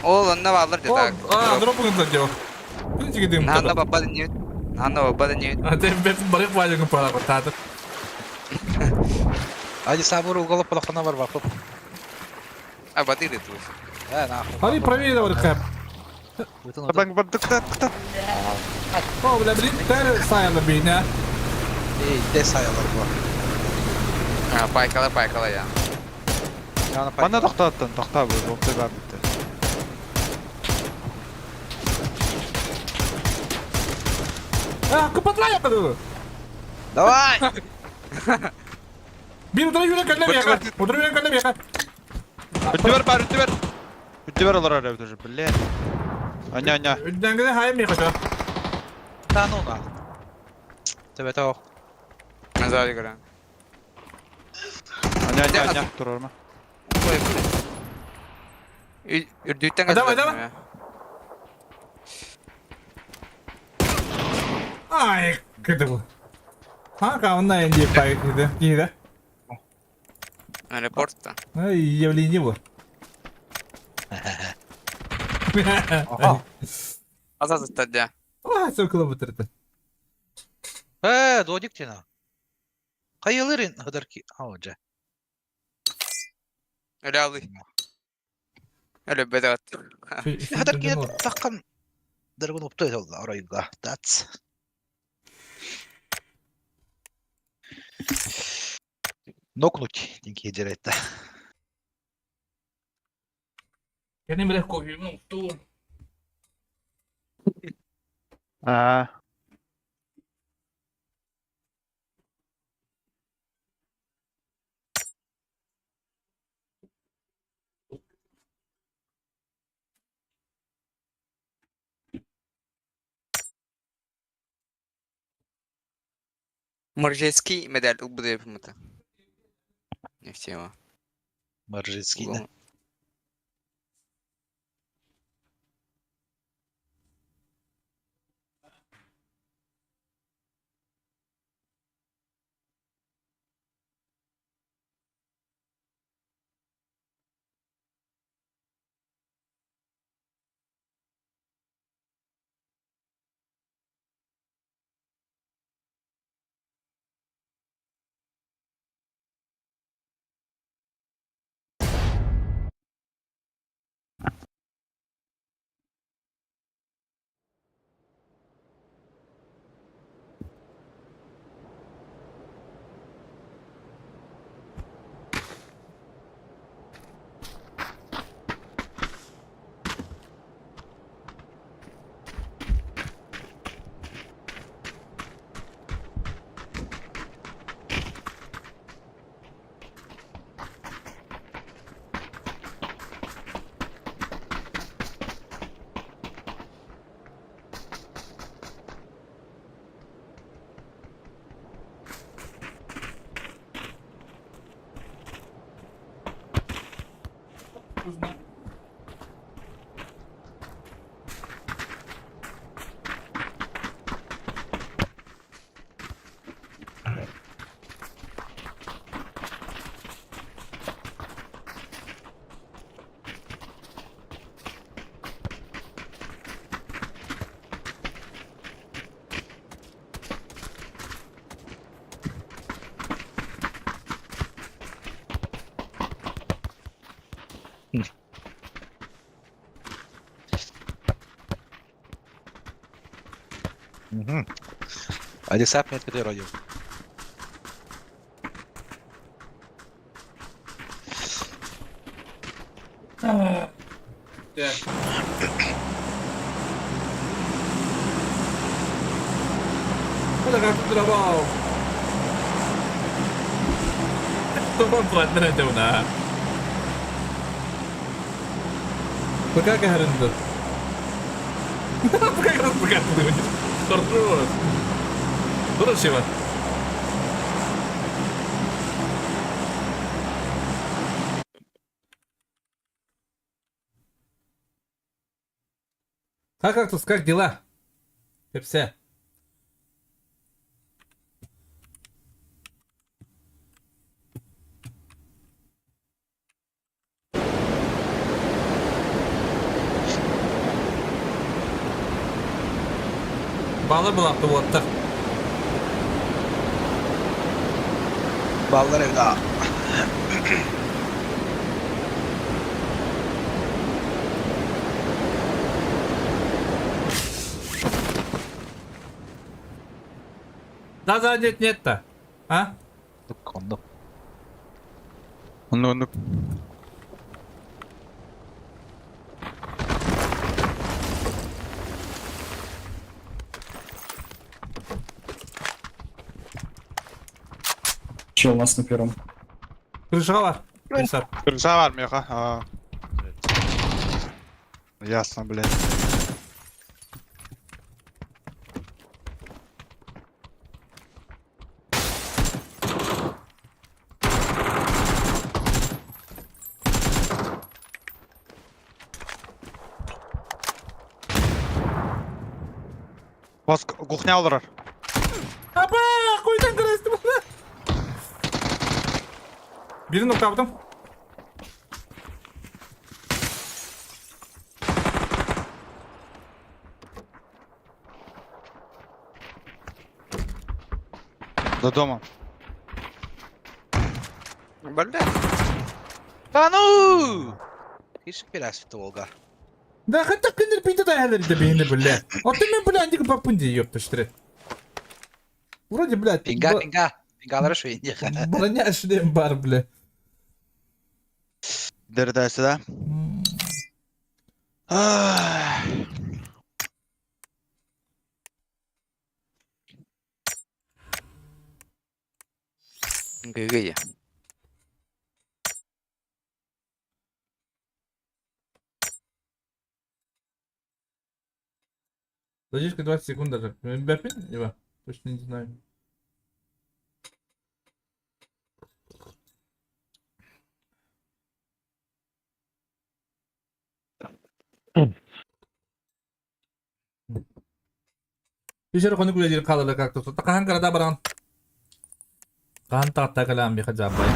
Oğlum ne varlar Oh, dedi. drop bugün sanki o. Birinci gideyim. Nanda baba dinliyor. Hadi ben barık var yakın para var tadı. Hadi sabır ugalıp plakana var bakıp. Badir itu. He ne yapalım. Hadi проверь da barık kap. Bütün Bak tık. Oh udah beli ter saya lebih ya. iyi de sayalar bu. Paykala ya. Yani Bana tokta attın. Tokta bu. Bokta ben bitti. Ah kapatlah ya dulu. Давай! Bir udara yürek önüne bir yakar. Udara yürek önüne bir yakar. Üttü ver olur öyle bir bile. Anya. Önden giden hayır mı yakar? Tanı ona. Tabii tamam. Nazar gören. Anya. Dur orma. Ürdükten Adam. kaçırdım. Ay kötü bu. Ha kavanla en diye pay dedi. Gide. Reporttan. Ay yevlinci bu. Azaz istedi. Ah sokula bitirdi. He doğduk tena. Kayılırın kadar ki hoca. Öyle aldı. Öyle bedat. Kadar ki takkan dargın optaydı oldu orayı da. That's. Noknut dinki hecrette. Kendim biraz koyuyorum unuttum. Ha. Моржецкий медаль УБД yapımı. Нефтево. Маржицкий, да? Угол. Угу. Алисап метка ты родил. Olha, gato trabalho. Toma buat na daw na. Pagkakaharan doon. Pagkakaharan doon. Terus. Terus siapa? Кактус, как дела? Пепсе. Bağla bu hafta bu hafta. Ballar evde. Aa. Да, нет-то. А? Секунду. Ну. Че у нас на первом? Крышава var. Prisar. Kırsa var mı yok ha? Aa. Ясно, блядь. Bas kухня alırlar. Apa! Koydan kırastı bana. Birini kaptım. За домом. Бля. Да ну! Ишь, пирас в Волга. Да хотя кендер пинта да ядар да бейни бля. Отты мен бля андик папунди ёпта штре. Вроде, блядь, Пинга. Пингалары швейни. броня шлем бар, бля. Дердәсе да. Gıgıyı. Задержка 20 секунд даже. Мбаппе? Либо? Точно не знаю. Dışarı konu kulecileri kalırlar kalktı. Sonra kahan karada baran. Kahan tahta kalan bir hacab bay.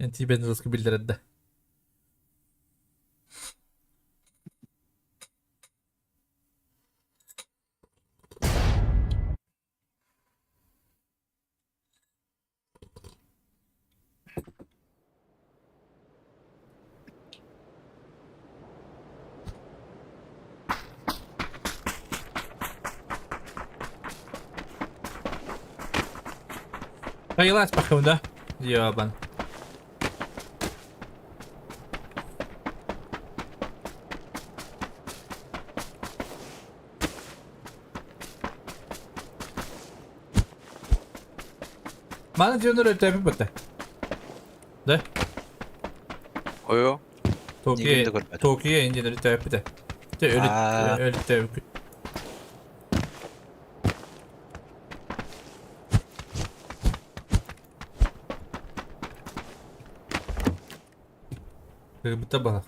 Enti ben rızkı bildirildi. Hayırlı aç bakayım da. Cevaben. Bana canır ötepi bitti. De. Oyo. Nigini de görmedim. Tokyo'ya inceleri ötepi de. De öyle Aa. öyle ötepi. Bitti bana.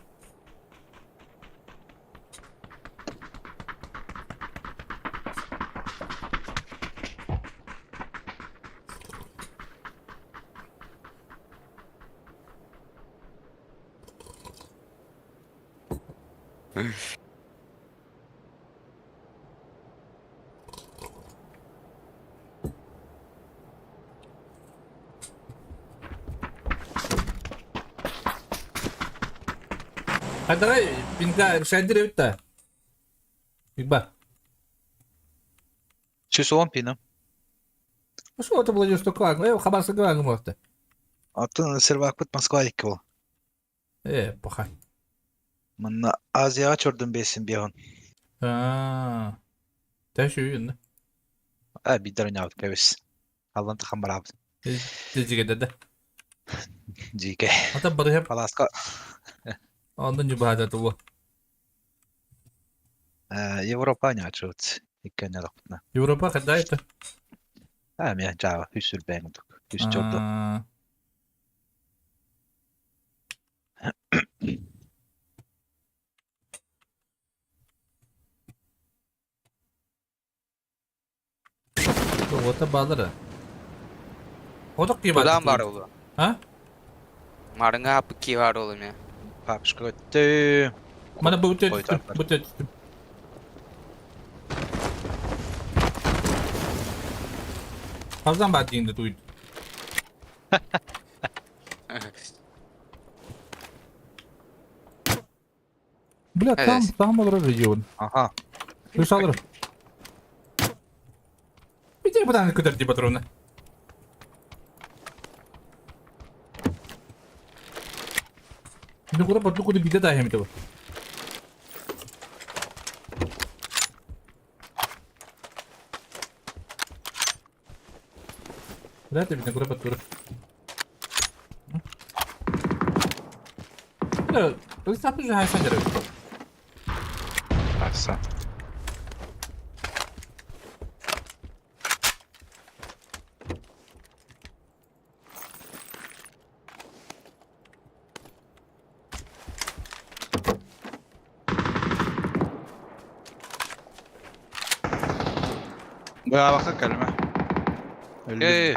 Hadi ray, binka şendir ötte. Bir bak. 110 pinim. Şu otu bulacağız to kvar. Habersiz kvar mı orta? Атын Сырвакыт Москва 2 ол. Bakay. Мына Азияга чордун бесин бегон. Ha. Teşekkür ederim. Бидер ойнабыт кебес. Алдан тахам барабыт. Dizige dedi. Жике. Hatta bari hep Паласка. ondan cübahada bu. Европа ачыбыт. Иккен алакпытна. Avrupa kadaydı. Мен жаба үсүл беңдик. Үс чорду. Ota bağları. Odak gibi Ulan var oğlum. Ha? Marınga hapı ki var oğlum ya. Папушка өттү. Bana bu Koy tuttum. tarafları. Bu tuttum. Fazla battiğinde duydum. Bля, Evet. tam olur rejyon. Ага. Hırs alırım. Bir de bu tane kadar diye patronu. Şimdi kura patlı kudu bir de daha hem de var. Bırak da bir de kura patlı kura. Ya, Istafa şu haysan jarı. Baksa. Buna bakak kelime. Öldü.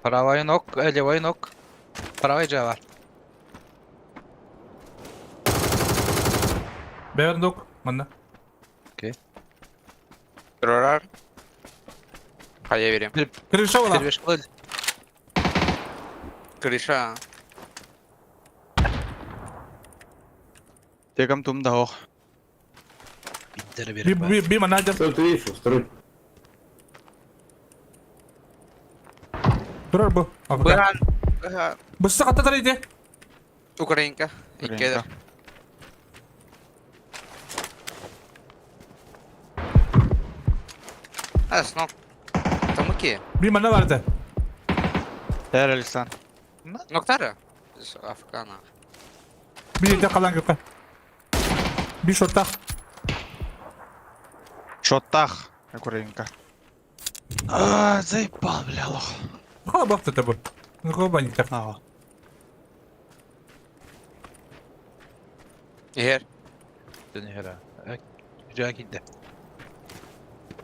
Правая ног, левая ног. Правая жа бар. Beğen dok. Bana. Durar. Kaya vereyim. Kırışa var. Перебеш кыл. Krişa. Tekam tum da hoch. Бидер Deri bir. Bir manager. Что ты видишь? Второй. Durar bu. Быган. Bu sıkıntı taraydı. Украинка. Икедер. Снок. Там iki. Bir mana vardı. Değerlisan. Noktara. Afrikana. Bir de kalan Gökhan. Bir şortta. Шоттах. Аккуренько. А, заебал, бля, лох. Hala baktı tabi. Ne kadar banyak tak. Ага. Егер. Dönü hele. Güzel gitti.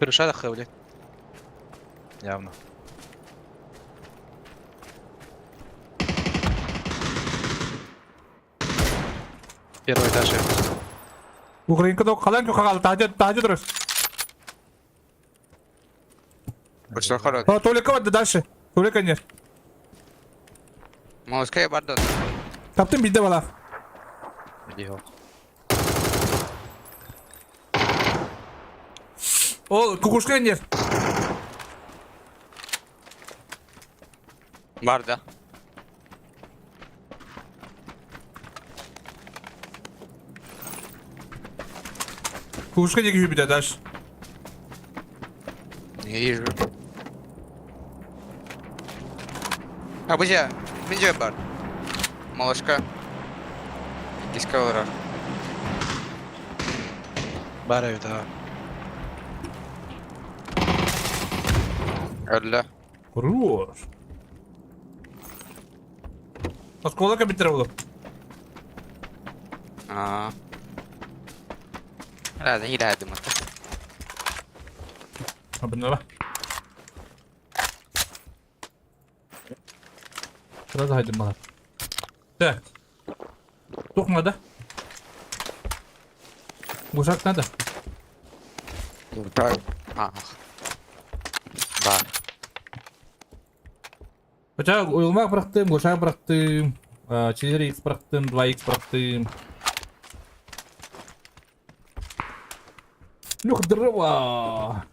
Kırışa da kabul et. Явно. Первый этаж. Ukrayna'da kalan Gökhan kaldı. Tacı durur. Что хород. Ha tuvalete vardı dальше. Tuvalete iner. Молоская бардон. Taptım bizde valla. Где? O kukuşka iner. Барда. Kukuşka ne gibi bir de daş. Не вижу. Бузя. Бенджой бар. Молочка. Кискалора. Бар evde. Öldü. Хорош. Осколок bitir oğlum. Aa. Hadi ilerledim hatta. Ha bunlar bak. Biraz haydi bana. De. Dokmadı. Uşak nerede? Ah. Var. Bıçağı uyulmak bıraktım, uşağı bıraktım. 4x bıraktım, 2x bıraktım. Люх, дрова!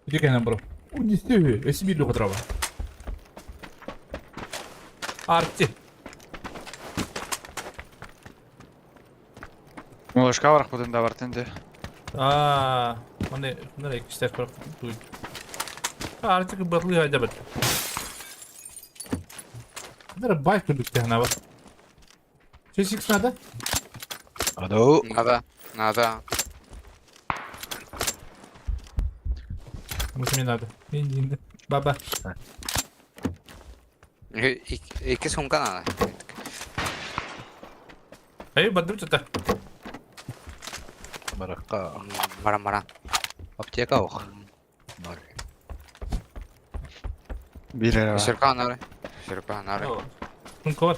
Иди к нам, бро. Унеси, я себе люх дрова. Арти. Молочка var budunda var tende. Hani nereye işler bıraktım, duydum. Artık batılıyor halde bak. Nereye bay kırdık tehna bak. Şey çıksın hadi. Ado. Надо. Mısın hadi. İndi. Baba. İki sumka надо. Hayır badım çıktı. Barakka. Мара-мара. Аптека ох. Ноль. Bir yere var. Сюрка нары. Sunka var.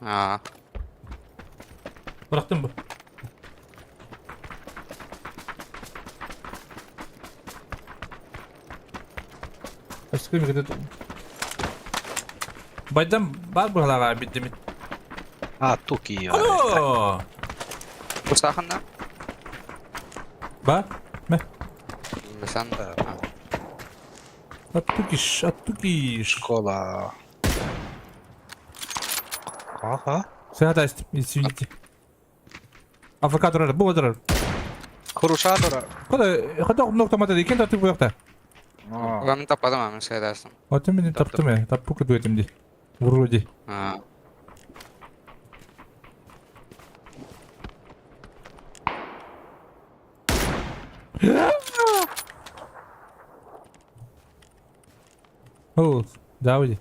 Aa. Bıraktım bu. Aşkım bir kadar. Baydan var buralara bitti mi? А, туки. Alo. Устаханда? Bak. Me. Sen Attukiş, attukiş. Школа. Ага. Seyahat açtım. Извините. Afrika durar. Bu durar. Kırışa dura. Kadar nokta madde iken tatlı bu yakta. Aa. ben tapadım hemen seyredersin. Atım beni taptım ya. Tappu kudu etim di. Vurudi. Aa. Oo. Davudi.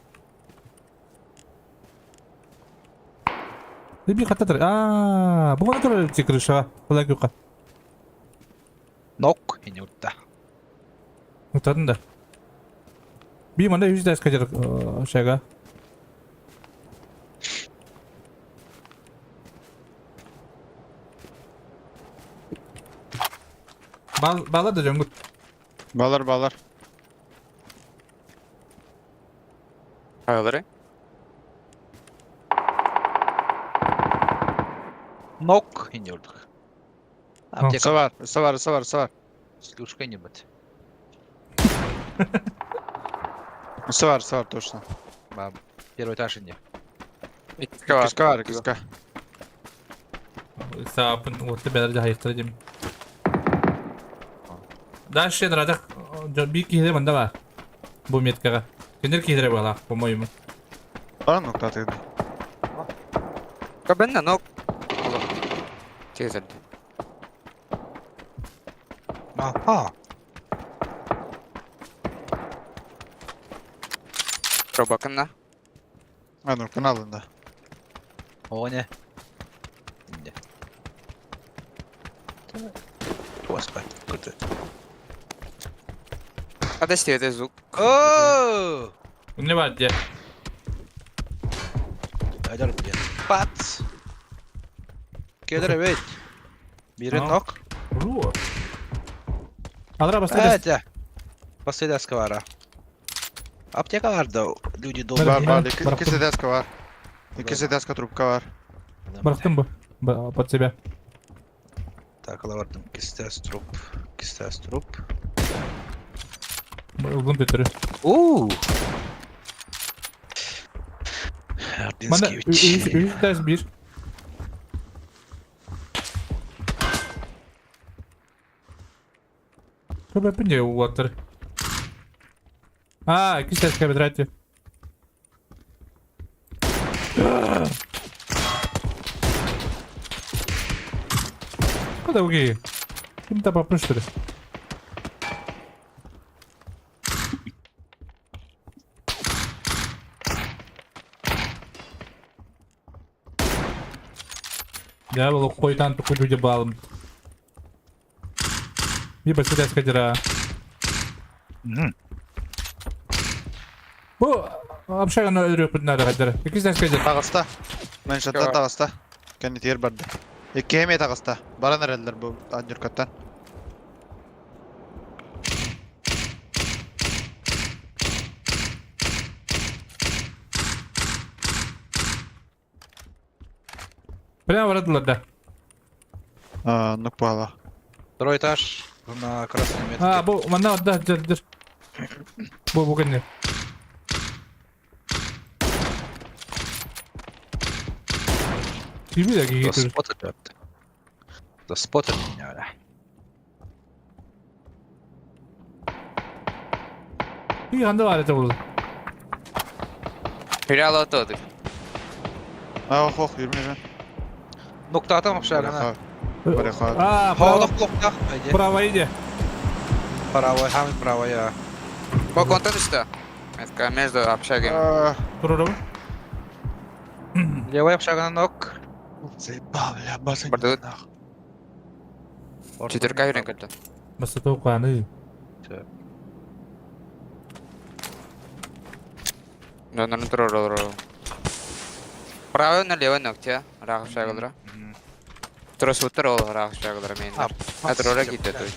Ne bir kata durar. Bu kadar durar çıkırışa. Kolay yok. Nok. Inurta. Notadın da. Bir mana 100 ders kaçacak şeyga. Bağla da Cangut. Bağlar. Hayırları? Nok. Inurduk. Аптека. Савар. Слушка не быть. Савар, точно. Первый этаж иди. İki var. Киска. Сапын вот бәләрдә хайыктыр дим. Дальше дырада bir киһире банда бар. Бу меткага. Кендер киһире бала, по-моему. Бар нокта тыгды. Кабенна нок. Тезер. Ага. Пробаканна. Nokta'nın alında. O ne? Ne? Господи, круто. Hadi istedi zuk. Ooo! Ne var diye. Haydar bir pat. Gelir evet. Biri Aa. nok. Ру. Алра баста. Evet ya. Последняя сквара. Аптека vardı. Люди долго. Var. Bıraktım. İkisi deska var. İkisi deska trubka var. Bıraktım bu. Под себя. Так, ладно. Кистес труп. Кистес труп. Uzun götürü. Ууу. Bana Ардинский ders bir. Что yapınca water? İki ses kaybederdi. Kуда уги? Kim de yapmıştır? Ya bu koydan tuku люди балым. Bir basit ses kadira. Bu apşarını öldürüyor bunları kadar. İki ses kadira. Tağısta. Ben şattan Yok. tağısta. Kendi tiyer bardı. İki hemeye tağısta. Bana nereliler bu Anjurkat'tan? Прямо враdılar da. Nuk pahala. Второй этаж на красной метке. Bu bana da dur. Bu ne? Gibi de Да gidiyor. спотали это. Да спотали меня, бля. Bir anda var ya burada. Hilal atladı. Oh 20 ben. Nokta там общага. Баряха. Havada blokta. Haydi. Prava иди. Правая, хамит правая. Bak ondan üstte. Metka между общагами. Duralım. Левая общага на ног. Заебал, бля, басын. Barda четверка юрен калды. Basta toqanı. Нонон турор. Правый налево ногтя. Рах общагалара. Трос утыр ол рах общагалара мен. Атрора китте той.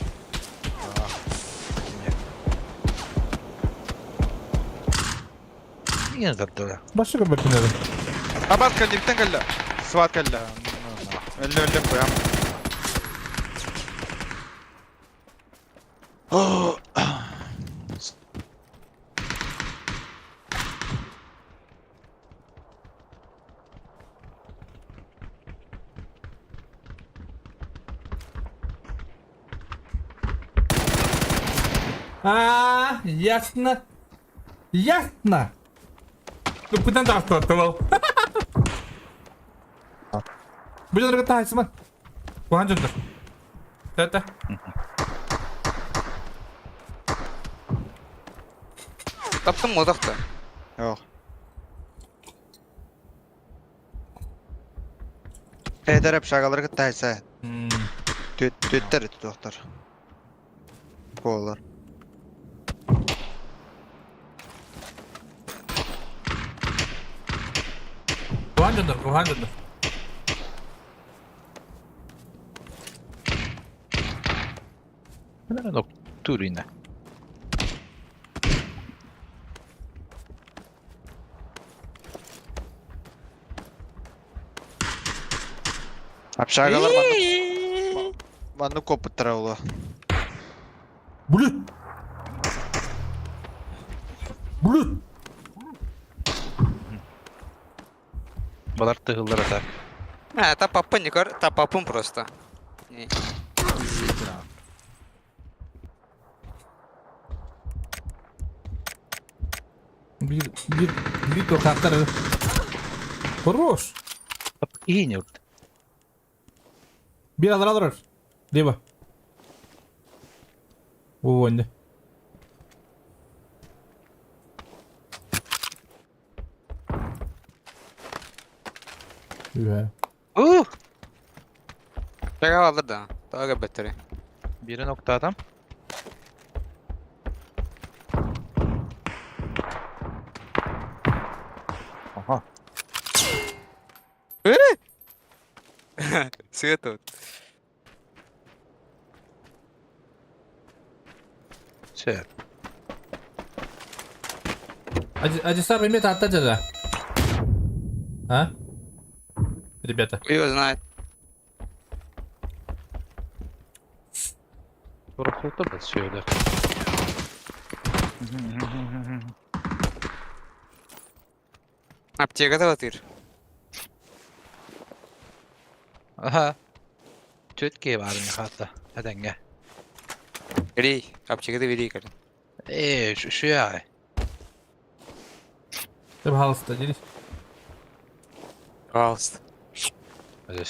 Не задора. Başka bir tane. Abat kaldı, bitten kaldı. Suat kaldı. Öldüm koyam. Ясно. Ясно. Ну куда так стартовал? Блин, рогатайся, ман. Куан жондар. Это. Таптым одакта. Yok. Eder hep şakaları kıtaysa. Tütter et doktor. Kovalar. Куан жондар, куан жондар. Нок Турина. Hep şakalar bana. Mannu koputtara ola. Bulut. Bulut. Balar tığıllar atar. Тапапын никор, тапапын просто. Не. Bir tokatları. Хорош. İyi ne oldu? Bir alır. Либо. Вон. Güzel. Çaka alır da. Daha göbetleri. Biri nokta adam. Aha. Свет Şey. Acı сам имеет оттача. А? Ребята. Его знает. Korkuldu da söyler. Аптека да батыр. Aha. Türkiye var mı hatta? Neden gel? Вери. Аптека да вери, кажется. Şu ya. Ты, пожалуйста, делись. Пожалуйста. Hadi.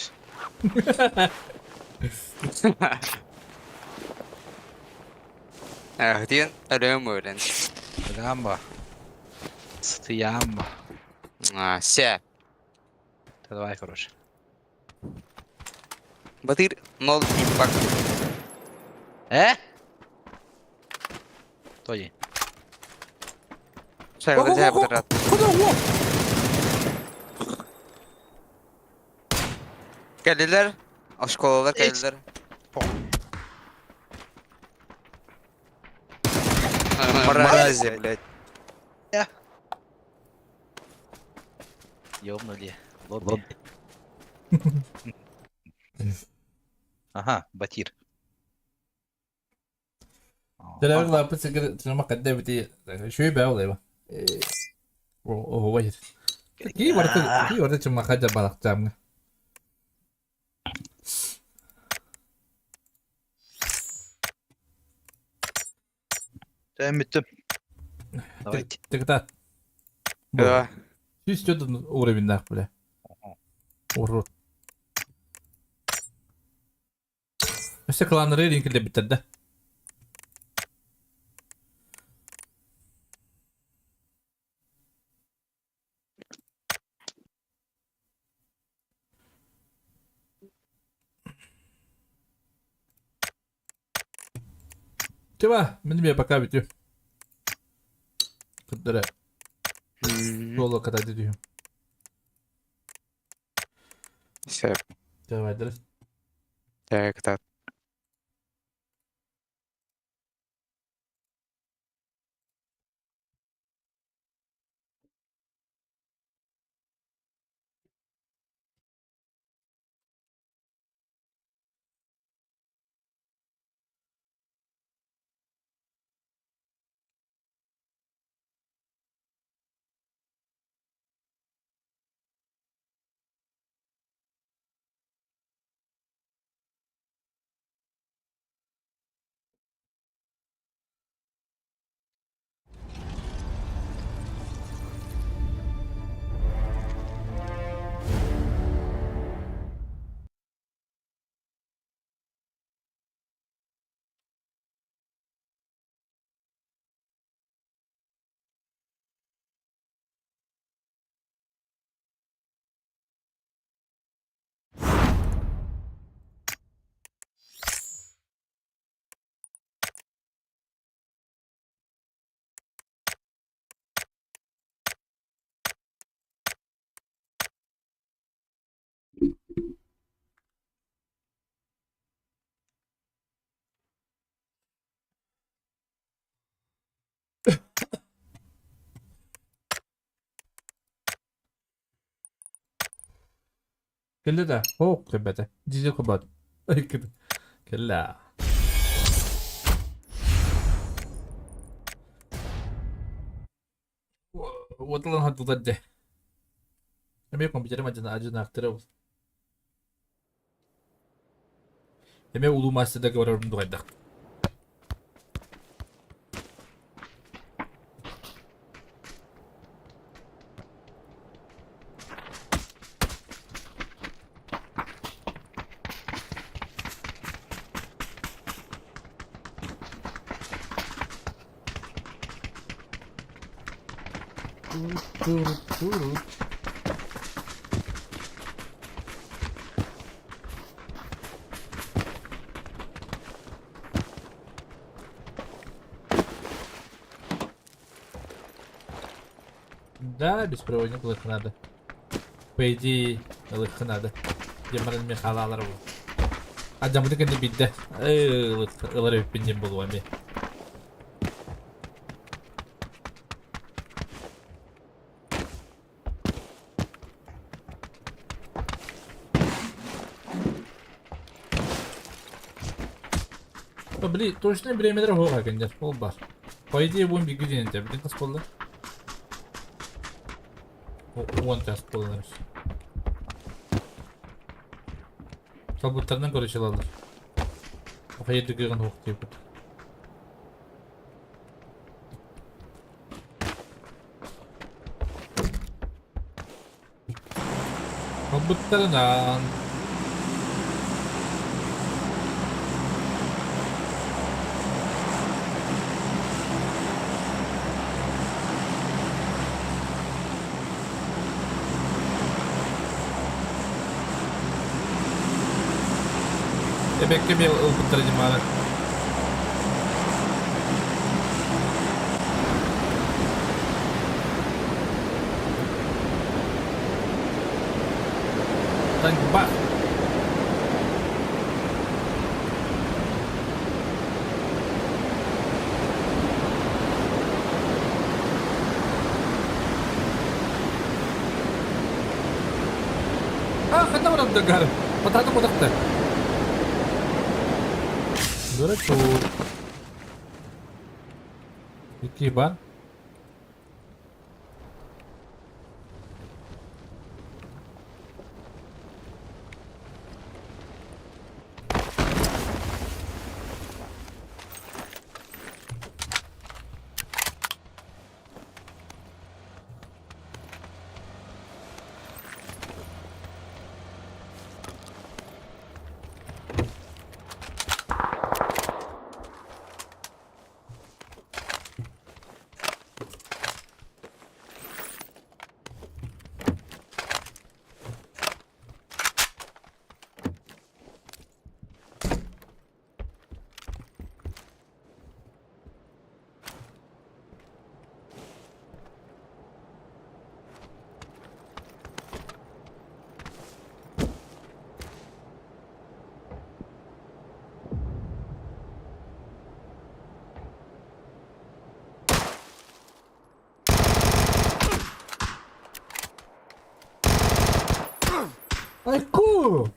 Где ölüm öğren. Neden bu? Sıtıyan mı? Ся. Давай, короче. Батыр 0 импакт. Тои. Şarkıda cevap verir. Geldiler. Aşkolalar geldiler. Мрази, блядь. Ёбнули. Лобби. Aha, Батир. Теперь لا بس كده ما قد بدي شوي بقى ولا ايه هو وجه كي ورد cuma kaca balak jamnya Ben bittim. Давайте. Тогда Да. Здесь что-то уровень нах, бля. Урод. Все клан рейтинг для битерде. Чего? Мне пока битю. Кудere. Solo kadar diyor. Все. Devam ederiz. Так, так. Geldi de. Oh kebede. Cici kubat. Ay kedi. Kella. Watılan hatta da de. Hemen komputerim acına aktarı ol. Hemen ulu masada kıvarırım duaydak. Да, беспроводник ылык надо. По идее, ылык надо. Демарин мне халалар был. А жамбыды кенде бидде. Ылыр өппенден болу аме. Бли, точно времени хоға кендер, ол бар. По идее, будем бегать денете, блин, kas болды? 10 час қолданырыз. Салбуттарынан көрі алалар. Оқа ерді күйген оқ дейіп бұд. Салбуттарынан... Beklemiyor ılpıttırıcı bana. Lan bak. Kata orang dengar. Patah patah. Дурачок. Який бан? Айку!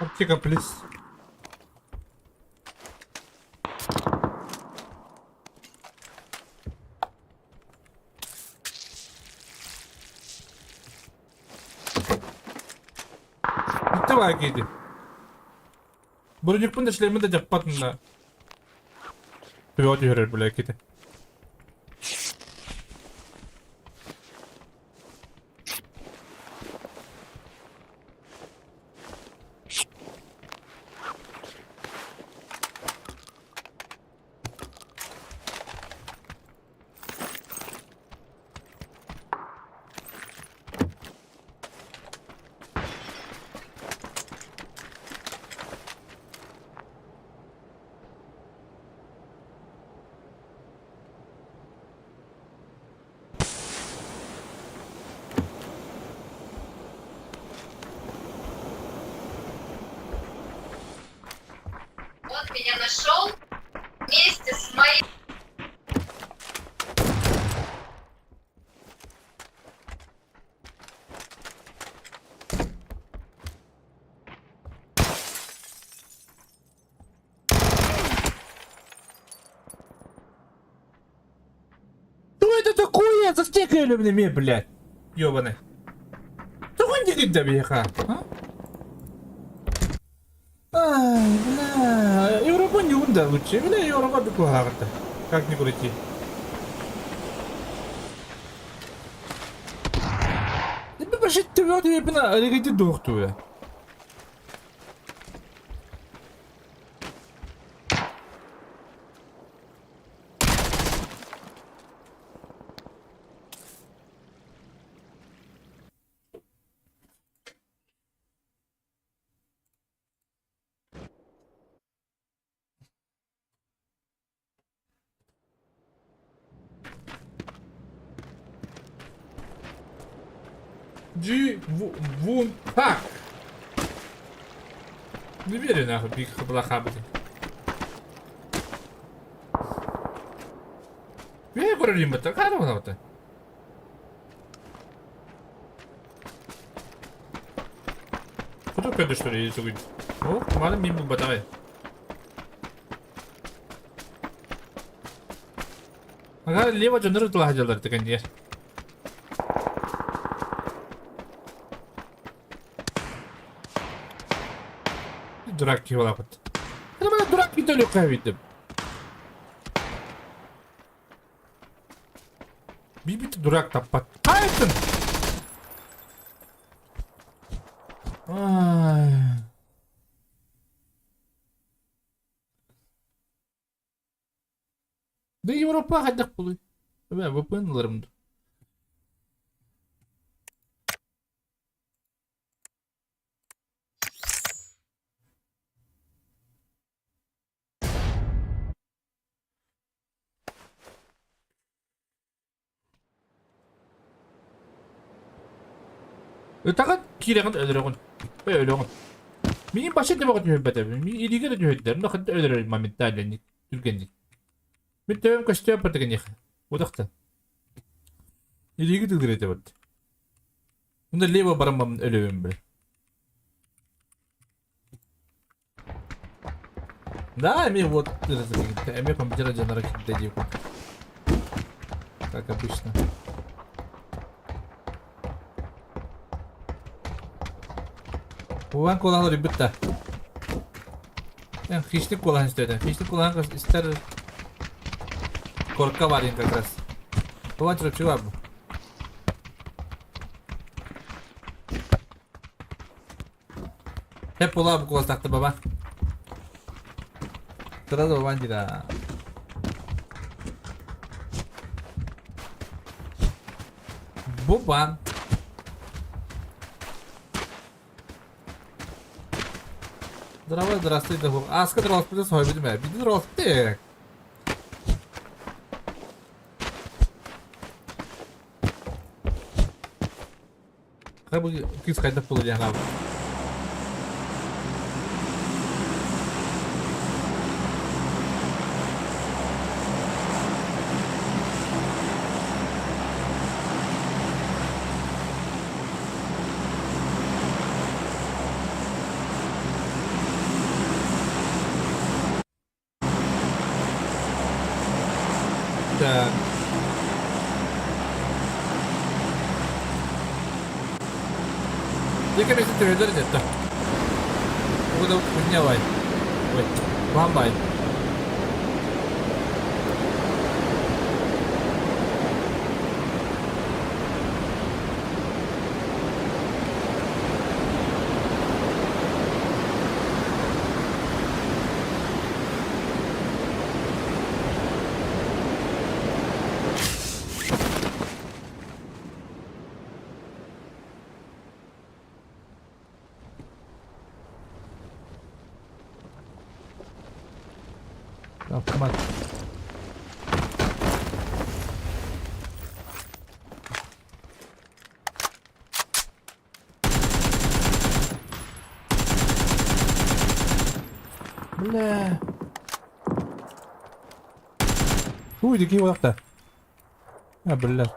Аптека, плиз. Давай, Гиди. Бронюкпун да шлемин да жаппадым да. Төбөт жүрөр бүлө Гиди. меня нашел вместе с моим... Что это такое? Застекали мне, блядь. Ёбаный. Что он делает до веха? Ай, бля. Европа не унда лучше. Бля, Европа бекуха. Как не крути. Тебе пошли ты вот я пина, а регади дохтуя. Вун пак. Не верю нахуй, биг хаблаха, блин. Я говорю, мы так рано-то. Куда пойдешь, что ли, если выйдет? О, ладно, мимо батавай. Ага, лево жанры тулах жалдар текен дер. Дурак киола кот. Это бана дурак кито лёка видим. Бибит дурак таппат. Айтын! Ай. Да Европа хаддак булуй. Бе, VPN-ларымды. Тагат кирегин өлөрөгүн. Өлөгүн. Менин башы деп огот жөбөтө. Мен илиге да жөбөттөр. Но хат өлөрөр моментально түргенди. Мен төм көстөп бардыгын яха. Одакта. Илиге дилгерете бат. Мында лево барамам өлөбүм бе. Да, мне вот мне компьютер жанры кидди. Как обычно. Ulan kulağını ribet de. Yani hiçlik kulağını istedim. Hiçlik kulağını ister korka var как раз. Ulan çocuk bu. Hep ulan bu kulak taktı baba. Sırada ulan dira. Бубан. Здравствуй, Даху. А с которого придется хой видимо. Биди росте. Как бы кис кайда получил. Так. Я, конечно, ты ведёшь это. Буду поднявай. Ой, бамбай. Автомат. Бля. Уйдики уақта. Бірлер.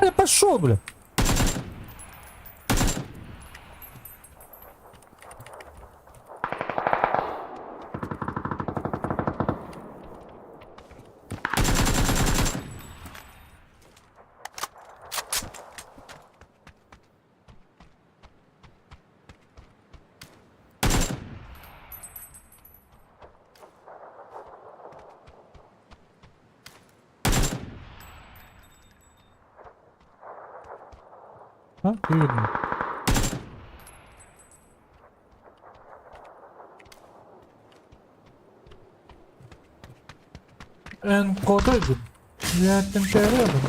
Я пошел, бля. А, ты видно. Kodaydı. Yönettim çeviriyordum.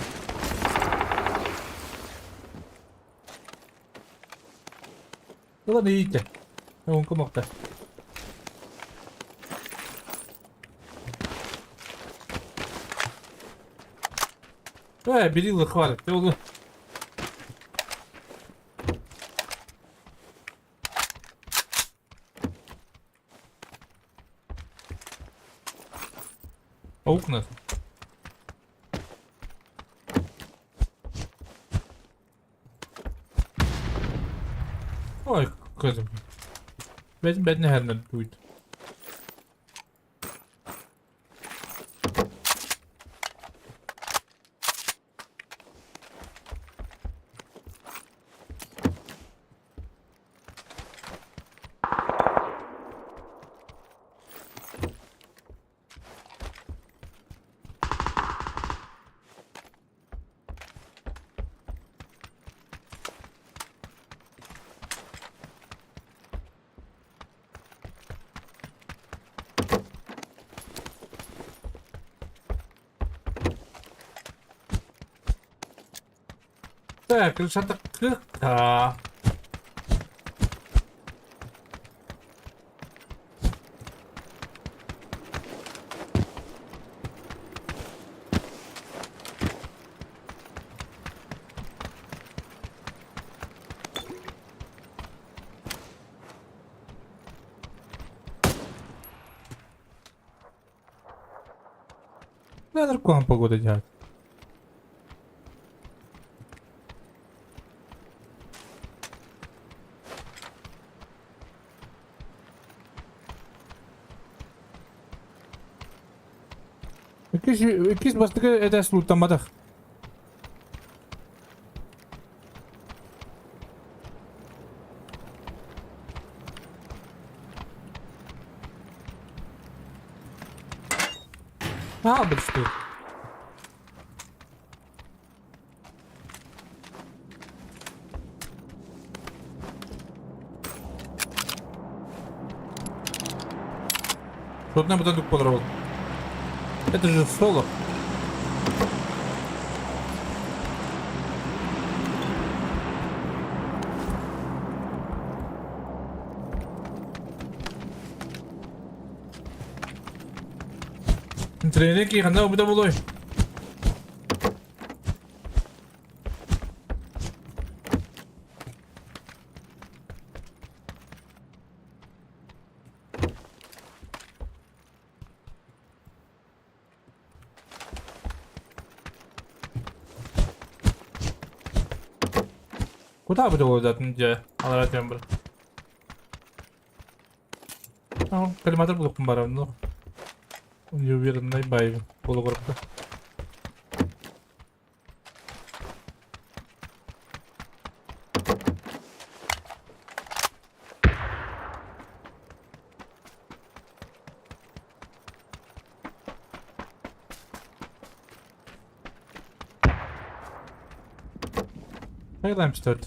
Ulan iyiydi. Ewan ko makta. Biri хвалит. Yolu. Окна. Ой, кızım. Ben ne hemen duydum. Так, крышата кыка. Надо рукам погода делать. Якісь бастыгы эдәс луттамадык. А, бір что? Тут нам это дух подорвал. Это же соло. Тренерки, хана убида булой. Куда буде ойдатын же алар айтам бир. Калиматор булуп барам, но не уверенный бай полугорка. Hayırlar M4.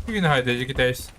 Bugün haydi gideyiz.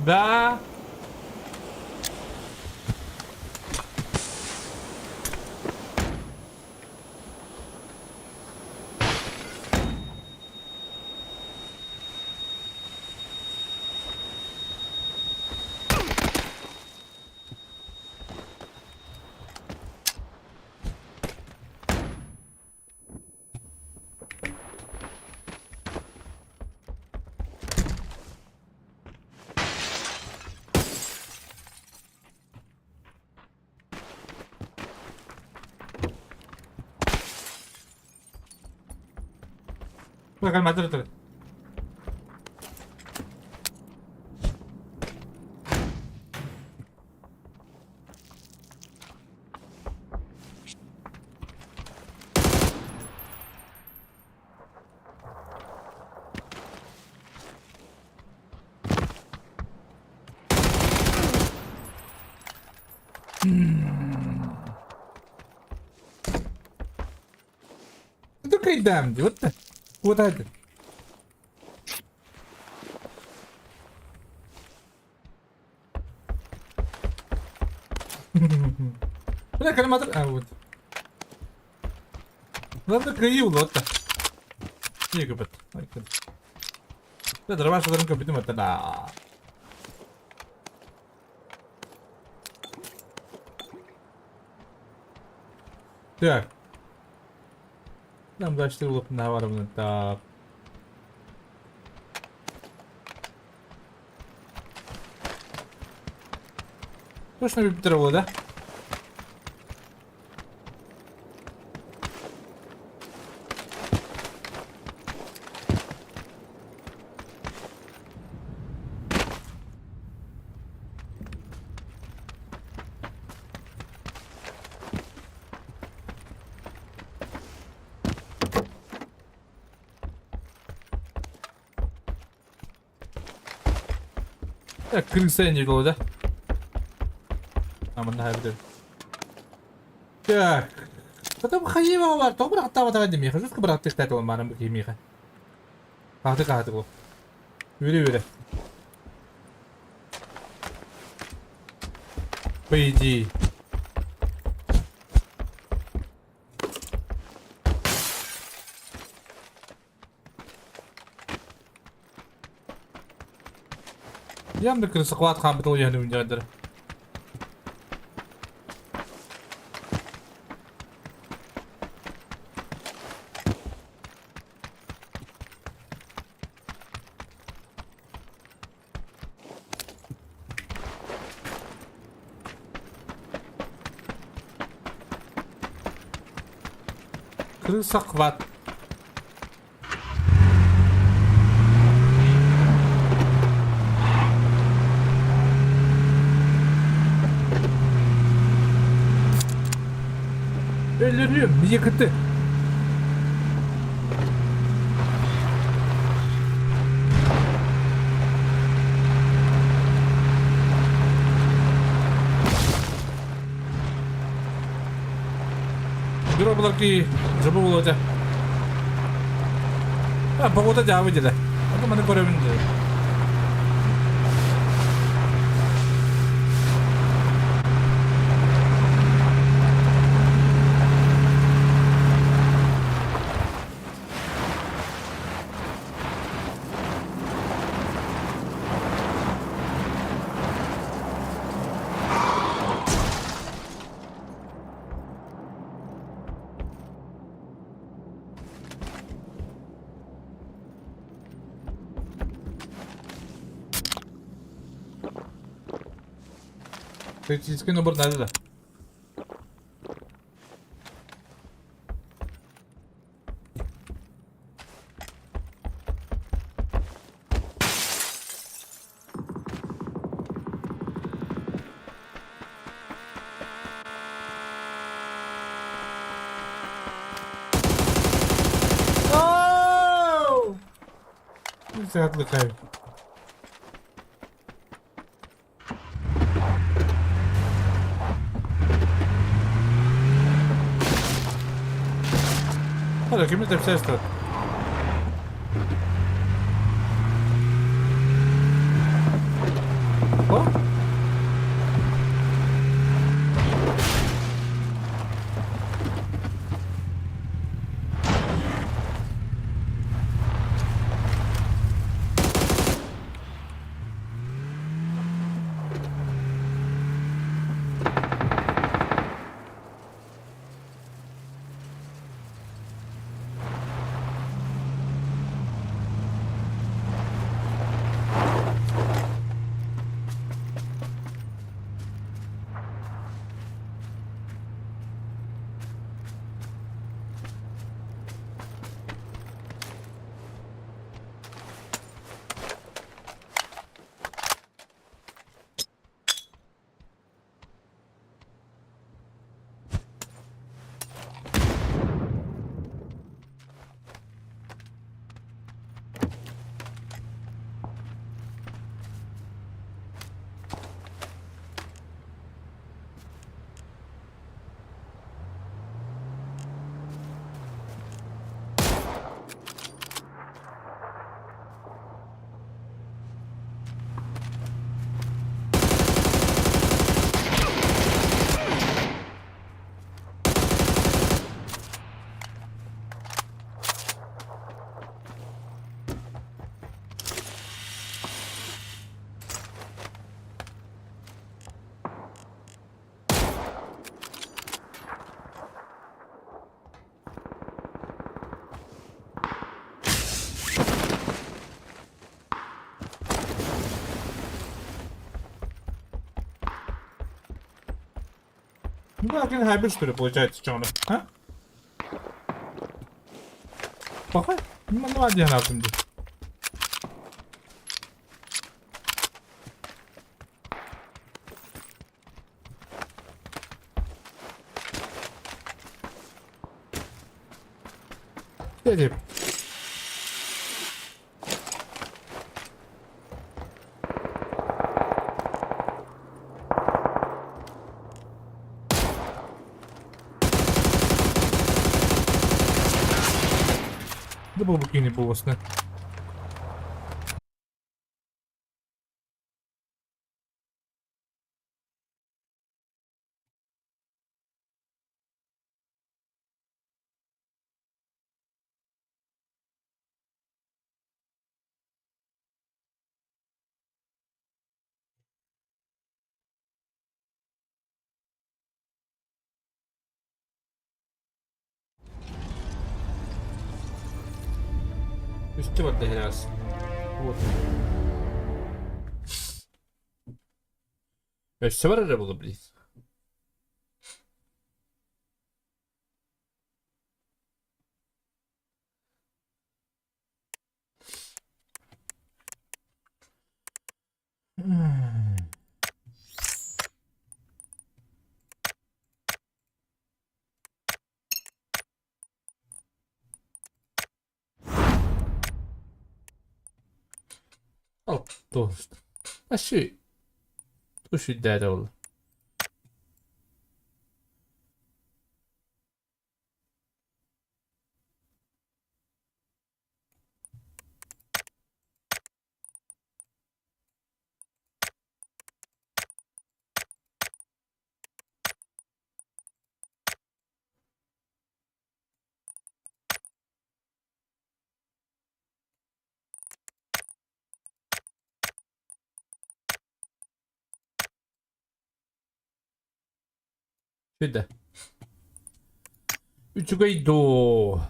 Da. Bakalım hadi dur. Dur kaydım diyor. What happened? Бля, коллиматор... А, вот. Ладно, каил, вот так. Не купит. Да, дрова, что там купит, это да. Так. Нам дальше улыб наваровно. Так. Точно випітрували, да? Так, крыса не было, да? А, мы нахер. Так. Потом хаима var. Toch bırak hatta vatağa demeye. Just bırak tek olun bana bu kemiği. Kaldı bu. Yürü. По идее. Ямда крыса хват хабитал я не унядыр. Крыса хват. Ölürüm, yıkıtı. Biro bular ki coba bulu aja. Ah, bawa aja jauh aja lah. Aku mana korang ini? Критический набор надо, да? Все отвлекаю. Olha, que me deve ser esta. Ну, как хайбрид, что ли, получается, что оно? А? Похай? Ну, один раз им. Иди. Да был бы какие-нибудь волосны. Üstü var da biraz. Вот. Üstü var araba блин. Al, doğrusu. Ha şu idare oldu. Şöyle. Üçügey do.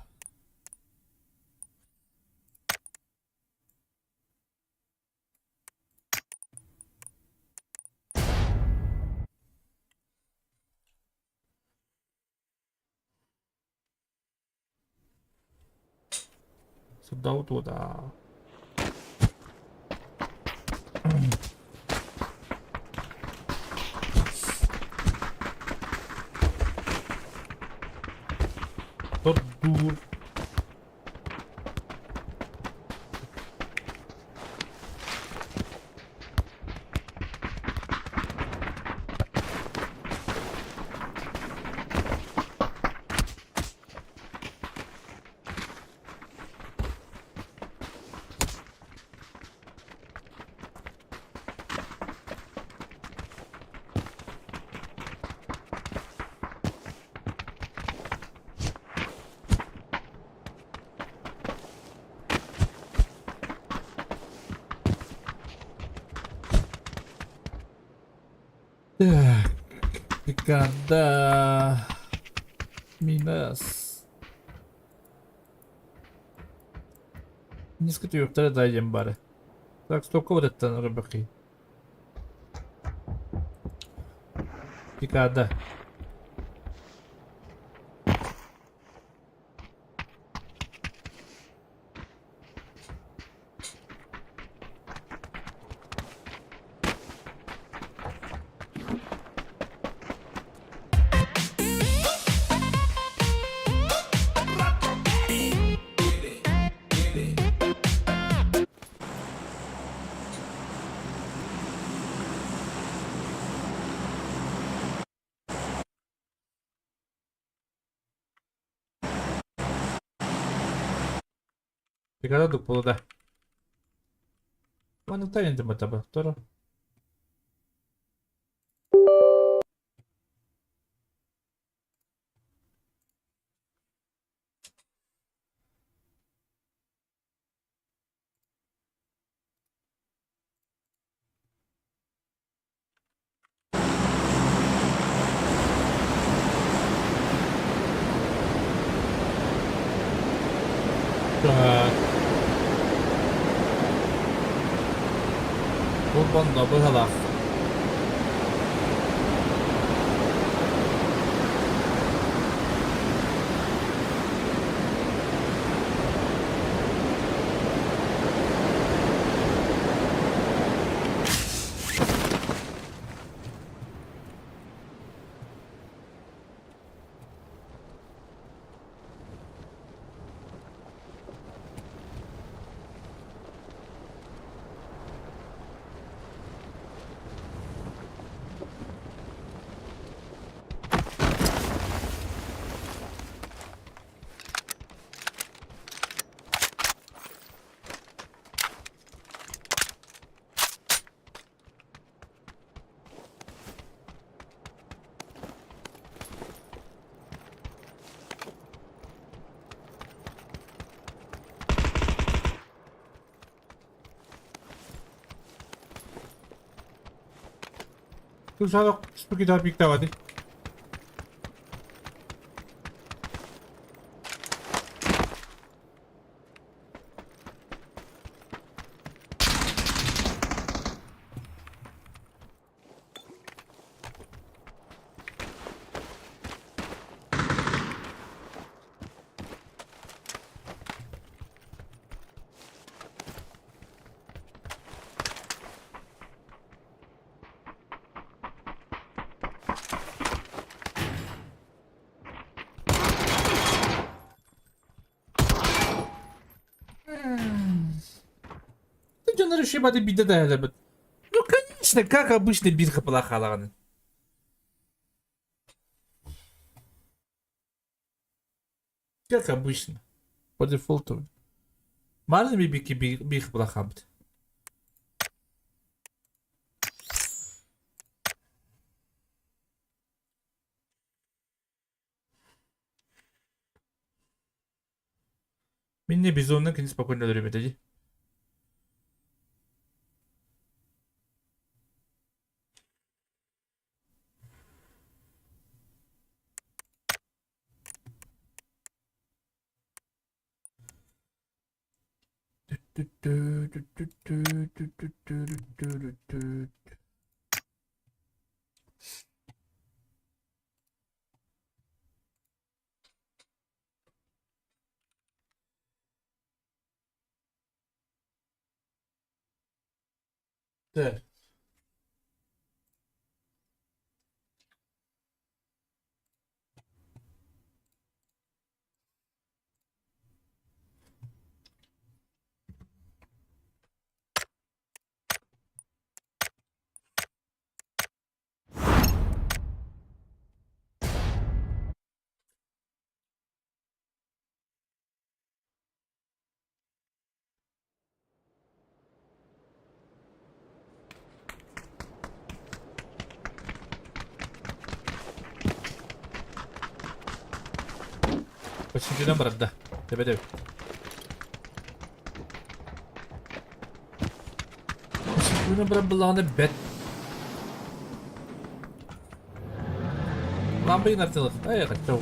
Сюда вот туда. Dur dur. Так, когда minus. Не скажу, вторая дайдем бары. Так, столько вот это на рыбаки. И когда? Picado pulo da. Quando tá indo mataba, toro. Так. Bom, double halaf. Dur sana şu gitar birlikte hadi. Ты что нарушил бы беда да? Ну конечно, как обычно бирка плохая. Как обычно. По дефолту. Можно ли бирка плохая? Меня безумно, конечно, спокойно время дадите. Так. Почему брат, да? Тебе. Почему брат была на бед? Lambayı nartılır. Ay kaçtı.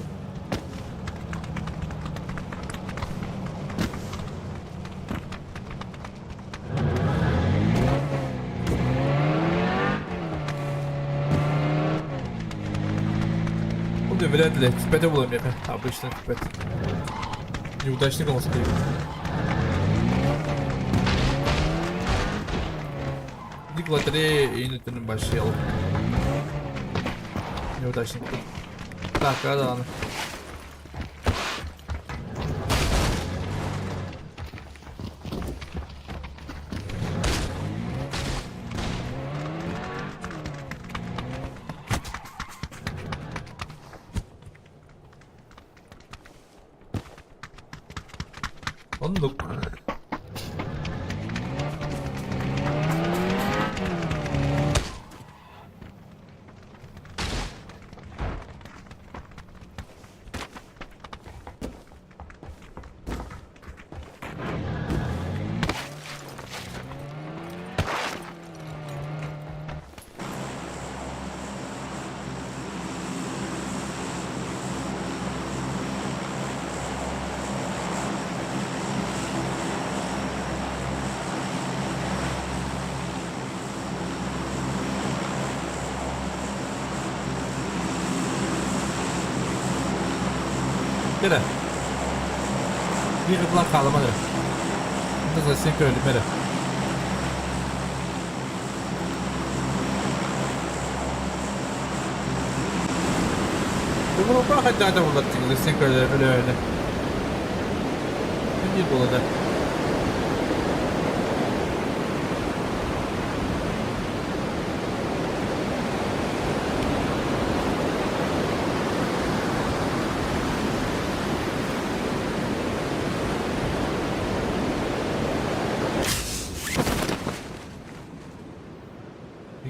Ну, вряд ли. Теперь было мне обычно теперь. Неудачник он стоит. Диклатере и не тянем башел. Неудачник. Так, да, ладно. Он лук. Mira. Mira pela cala, mano. Não sei se é que ele, mira. Eu vou para a rajada o latinho, assim que ele olha. Que de boa, né?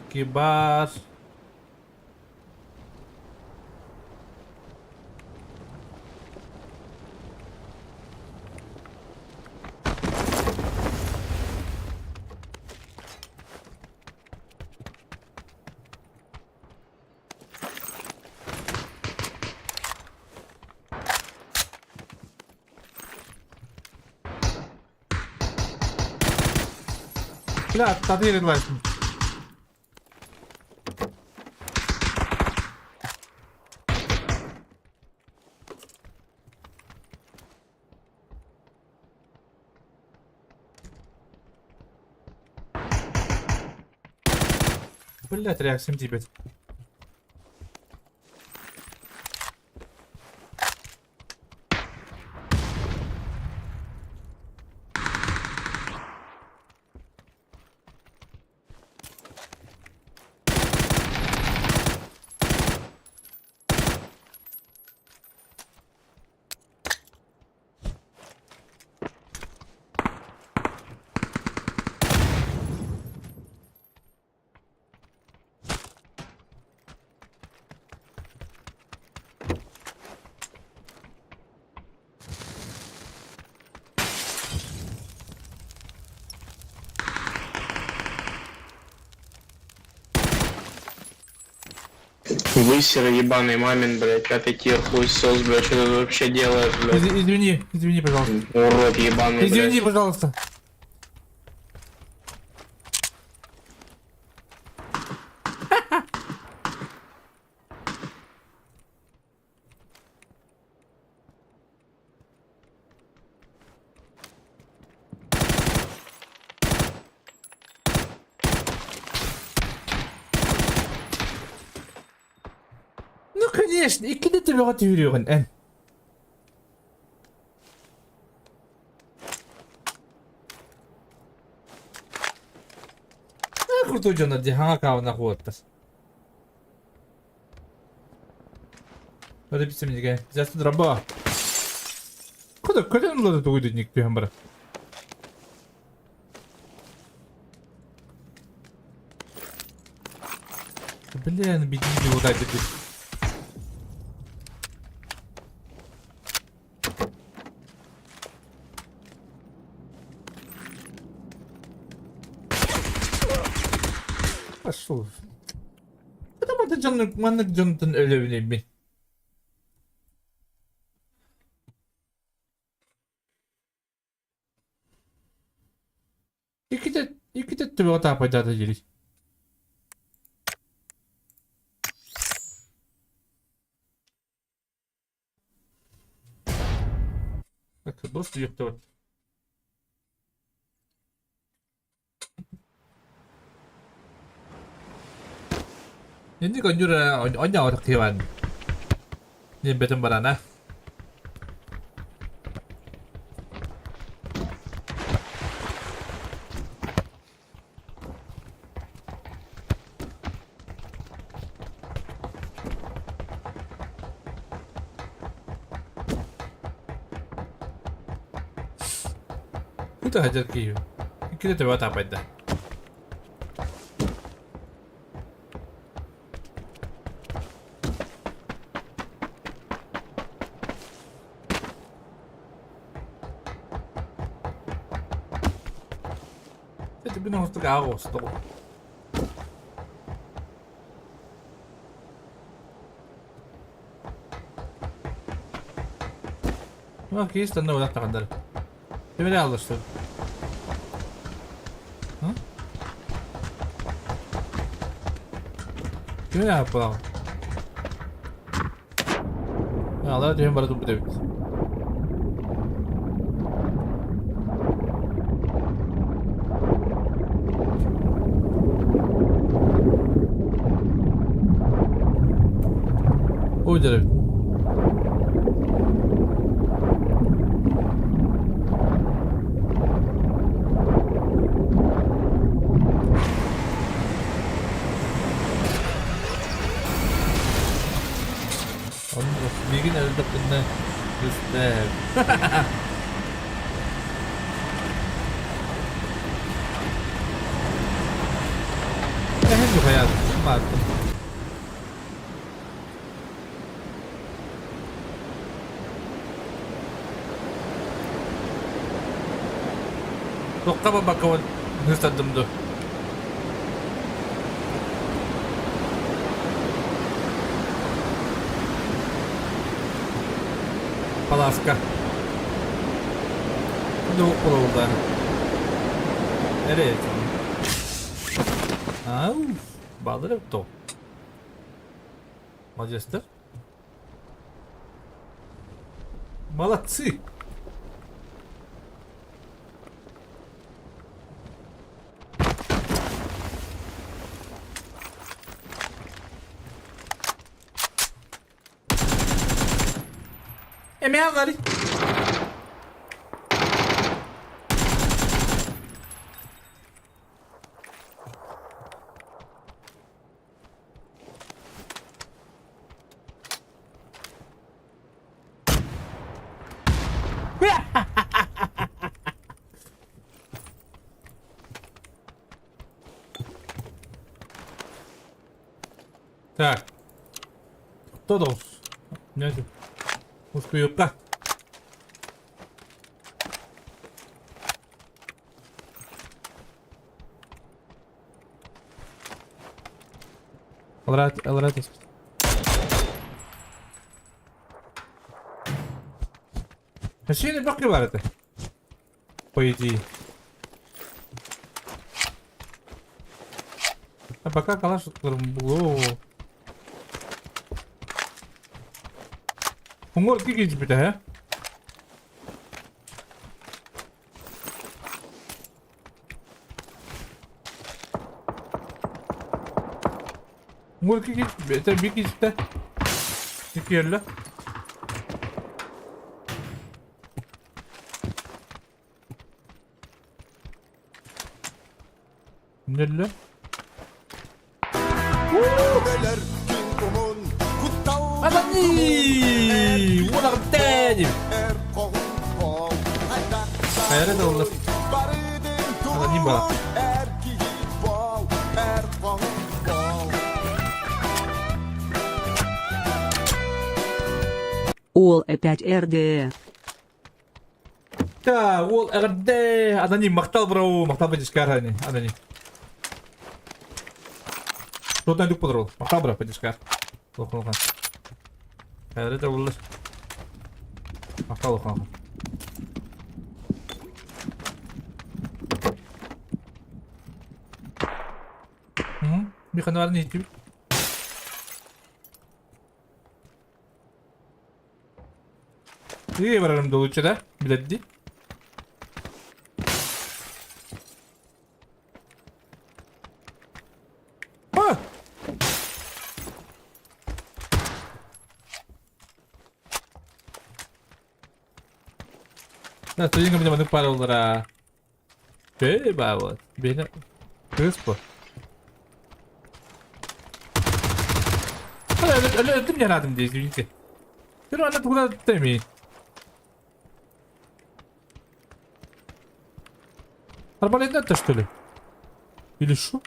Que bar. Bля, atladı yeri var. Блядь, реакциям тебе. Высер ебаный мамин, блядь, пятый тир, хуесос, блядь, что ты вообще делаешь, блядь? Извини, пожалуйста. Урод ебаный, Извини, блядь. пожалуйста. Ну, конечно, ikide тебе от yürüyorsun en. Kurtulacaksın hadi hangi kavuna kuattas. Hadi bitsin gel. Zaten draba. Kadar mı doğru ник bir hamara. Блин, бедни его дать тут. Пошел. Потому что Джонатан ölevine bin. İki de tüve ota payda geliş. Bak, просто yoktu var. Hindi ko nyura onya otak kiwan. Ni betul barana. Itu hajar kiyo. Kita coba apa itu? Itu benar harus tergaus, stop. Wah, kis tanda udah tak andar. Ini Allah tuh. Hah? Ini apa? Ya Allah, dia baru tuh betul. Oh, jadi. Bilgin elde kına üstte. Henüz hayatım vardı. Dokka babakawan hıstadım do. Паласка. Двух полов, да. Рейд. Ау, bağları то. Молодец-то. Молодцы. Emeğe gari. Так. Кто должен? Нет. Успею-ка. Алрат. Машины bakıyorlar это. По идее. А пока калаш было. Умор кикич bir daha. Umor kikich bir kişide. İki yerle. Nerede? Adani! Ulan tane! Hayal de olur. Adani bak. Ол опять РД. Да, ол РД. Adani мақтал бро, мақтал подискар hani. Adani. Şuradan dük pudrol. Mақтал bro подискар. Lokal. Hayal de olur. Mақтал lokal. Bir kanı var ne hiç. İyi vararım doluça da. Biledi. Ha! Nah, tuh nggak bisa bantu para. Bawa. Bena. Terus po. Öldüm yaradım diye çünkü. Bir anda tukuna demeyin. Arbaletinden taş böyle. Bili şu.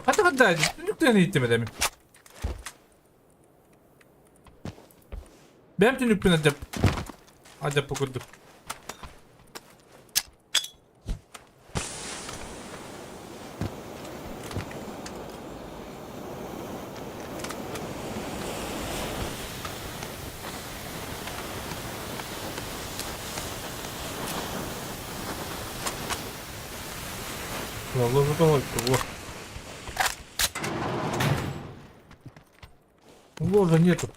Kata nüklerini ittim demin. Benim de nüklerini acaba okuduk. Vallahi bu da Ложа нету.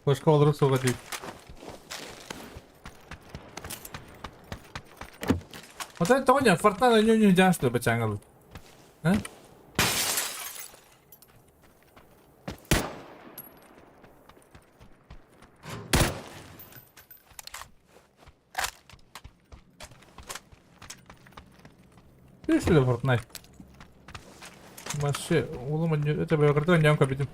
Başka olarak sokacak. Вот это понял, фортана нельзя, чтобы тянгал. А? Видишь ли Fortnite? Вообще, улом это бы я нямка бедим.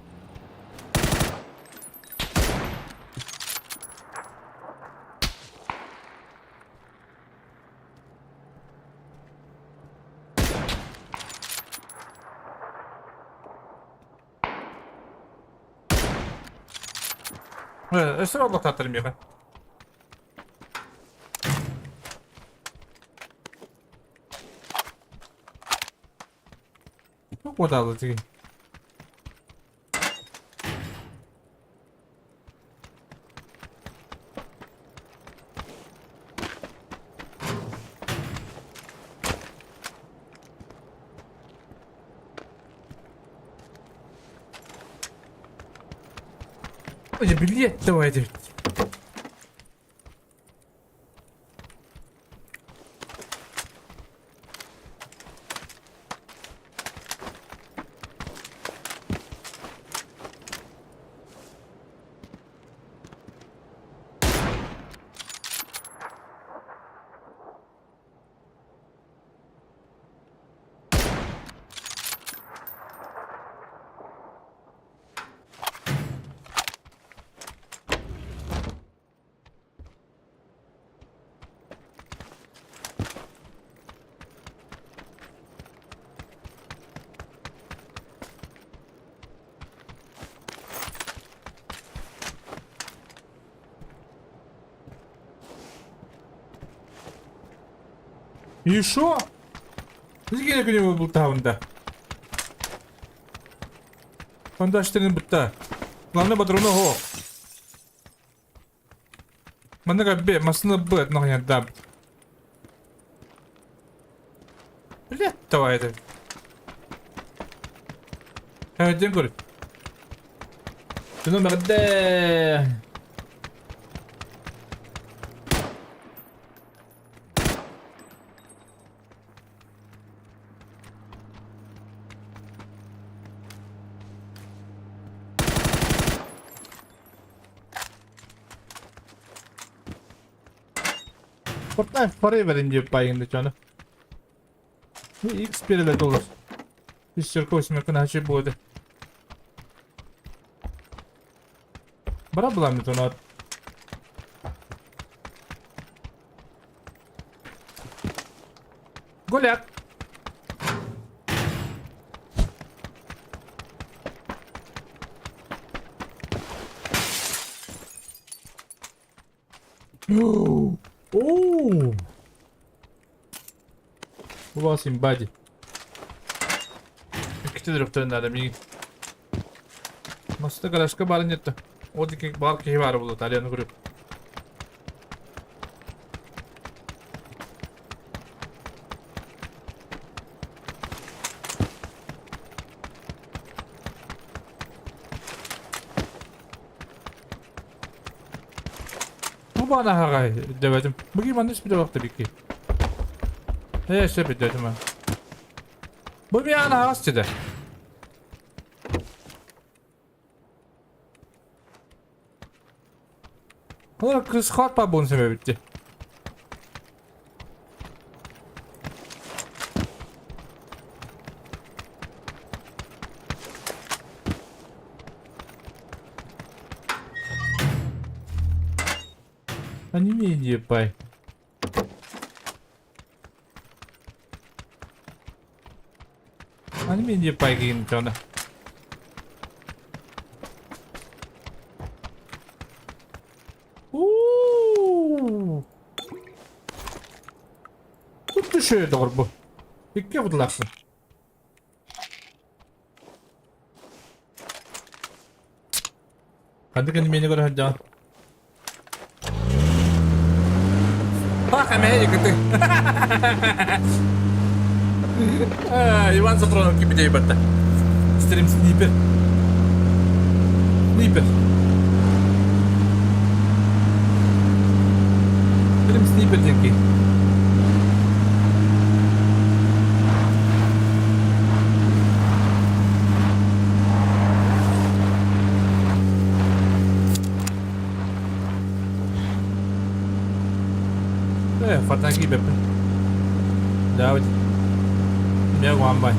Esir Allah tatırım ya. Çok odalı değil. Hocam bilet de vardı. И шо? Нигере күнү бул табында. Фандаштырын бутта. Главное патроны хо. Мана габе масына бэт нахянда. Блядь, давай это. Один говорит. Ты номер Д. Fortnite parayı verin diyor payında canı. Bu X birle olur. Bir sürü koşmak her şey buydu. Bana bulamıyor onu. Gol yak. Oo. Bu basayım body. İki direktörün adam iyi. Masada garajka barın yetti. O dikek bal kehi var buldu. Talyanı kurup. Bu bana haray demedim. Bugün bana hiçbir de vakti tabii ki. Şey dedim ben. Bu bir ana hastaydı. Olarak kız kalpa bunun sebebi bitti. Они не ебай. Они мне ебай гин чона. Тут düşüyor doğru bu. İlk yapılaksın. Hadi kendime yeni göre hadi. Bak hemen yıkıttı. Иван Сапронов gibi değil batta. İsterim sniper. Sniper. İsterim sniper denki. Fatang gibi yapın. Devam et. Ne guam bay.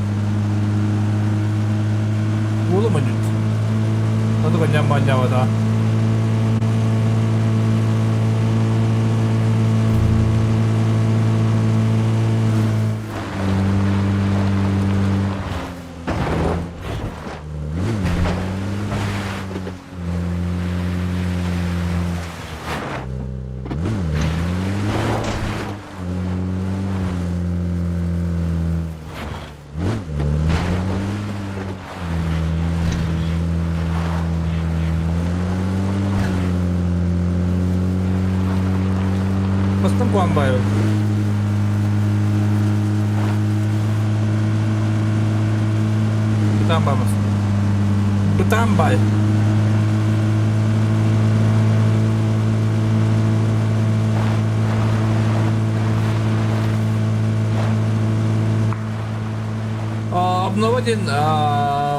Ulu mu nyt? Hadi kanyam banyawa da. Kuanbayev. Butanbayev. Butanbayev. Обнова ден,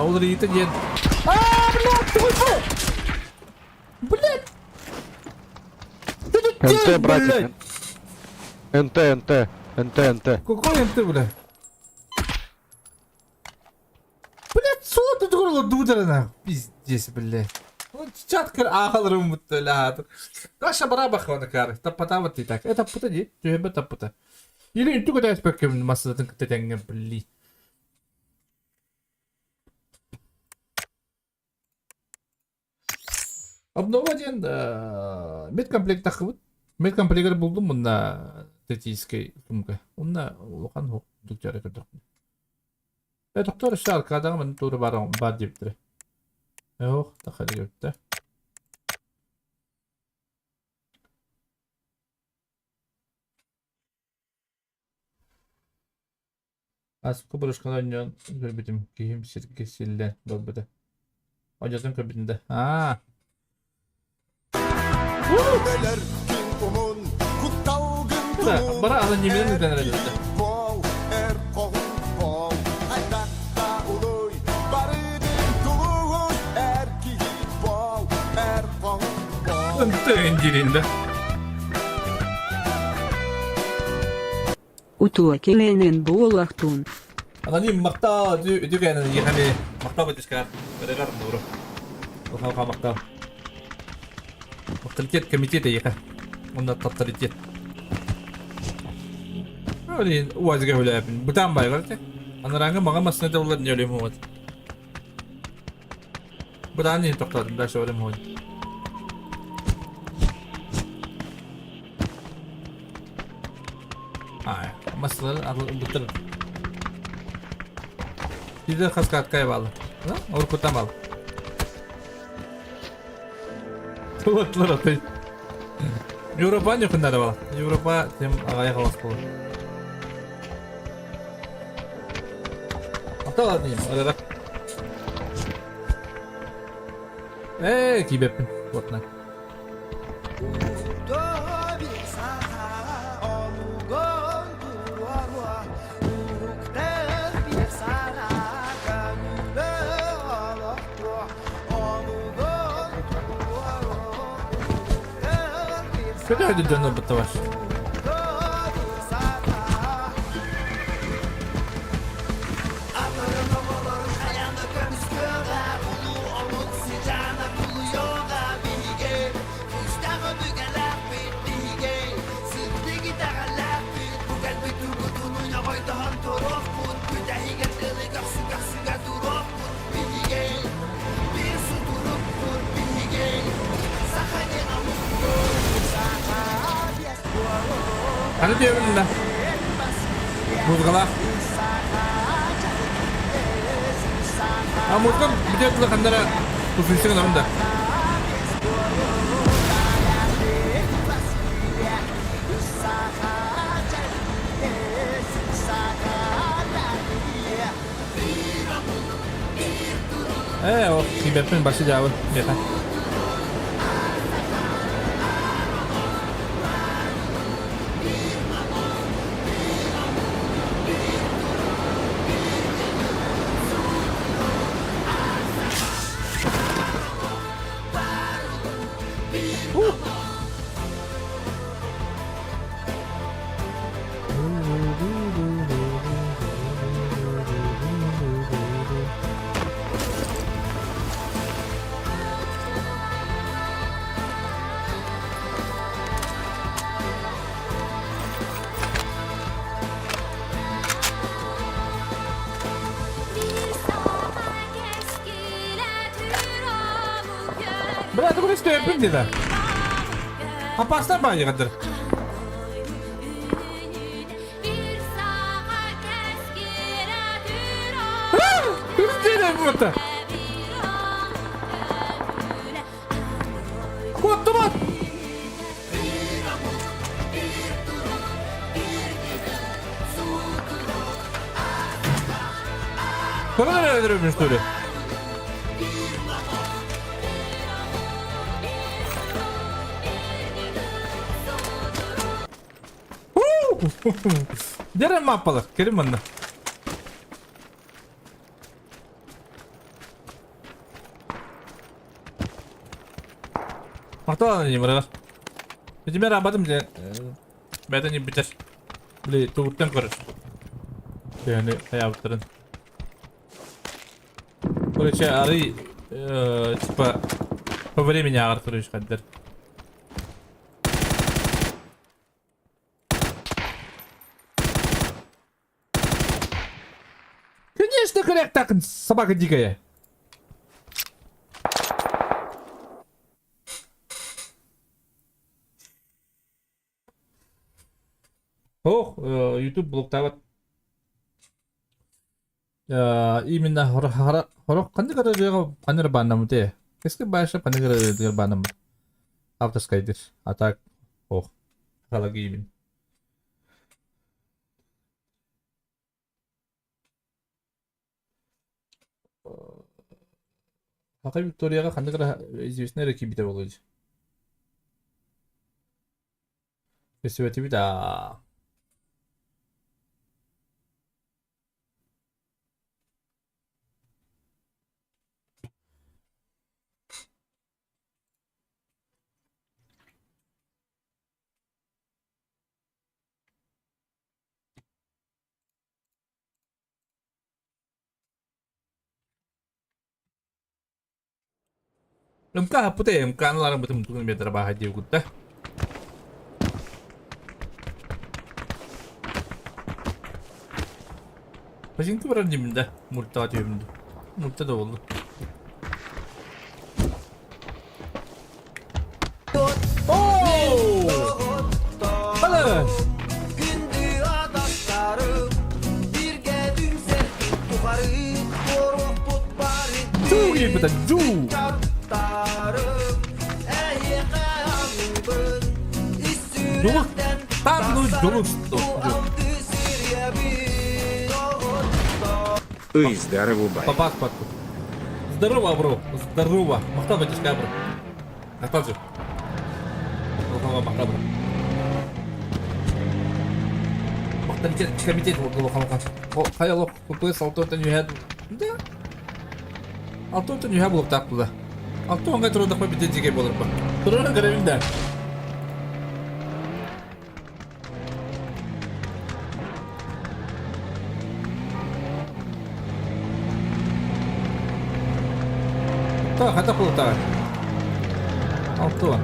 улриты ден. Блядь, твой фу! Блядь! НТ, братик. НТ. Какой НТ, блядь? Блядь, что ты горло дударана? Пиздец, блядь. Ну, чаткар ахалрым муталят. Наша бараба хвана кар. Тапата вот и так. Это пута ди, тюбе тапата. Или ты куда спекем масса тенга, блядь. Обновлен медкомплект тахыбыт. Медкомплектер булдум мына тетийский сумка. Унна улхан хок дуктер экедик. Доктор шар кадагы мен туры бар диптир. Ох, тахады өттү. Аску бурушкадан көрбүтүм кийим сиркесилден болбуду. Ажатын көбүтүндө. Бара аны немеден үтенер эле. Ынтын жиринде. Утуа келенен буолахтун. Аноним мактаа дүгэнэ яхаме мактаа битискар. Берегар нуру. Охалга мактаа. Авторитет комитета яха. Он авторитет. Олин уазга хулапин. Бутан байгырты. Анаранга мага маснада улар не олем хот. Бутан не токтадым дальше олем хот. Маслар бутыр. Биде хаскат кайбалы. Да? Оркутамал. Туатлар атай. Европа не кындары бала. Европа тем агай халас болот. Аталар не, арара. Кибеппин. Вотна. Когда это давно бытовать? Hadi diyorum da. Muzgala. Muzgam bir de kula kandara kusuyorsun onun da. O kibepin başı cevabı. Yeter. Брат, вы что, я прыгнет? Опасно баня, кадр. Вот так. Вот туман. Sonra ne öldürüyormuş что ли? Дерем маппалар, келin банда. Мақталаны не бұрағар. Бетіме рабадым же. Бәді не бітер. Біле, туғыттан көрір. Yani hayatların. Короче, ары типа по времени артуруешь кадр. Конечно, коряк так, собака дикая. Ох, YouTube блоктават. Именно хорох кандай каражага панер банамыте. Кеске байша панер каражага банам. Автоскайдер. А так, ох, халаги именно. Хака Викторияга кандай кара известный ракибите болуйду. Фестиваль да. МК путем, МК larang betul-betul meter bahagia kita. Başınki var dibinde, murta atıyor. Murta da oldu. Hadi. Gündü adaşlarım birge dünsek yukarı Koruk tut bari Çok iyi betul, çok. Çarptarım Eye kıyamıbın Doluk. İstürenden Tam doluk. Bu aldı sirye bir Ой, здорово, бай. Попас подку. Здорово, бро. Здорово. Махтал батюшка, бро. Махтал же. Махтал, бро. Комитет было халкан. Хаялок купес алтон юхад. Да. Алтон юхад булып тапты. Алтонга турда победить диге болуп ба. Турга көрөмүндө. Та хата култа. Алтон.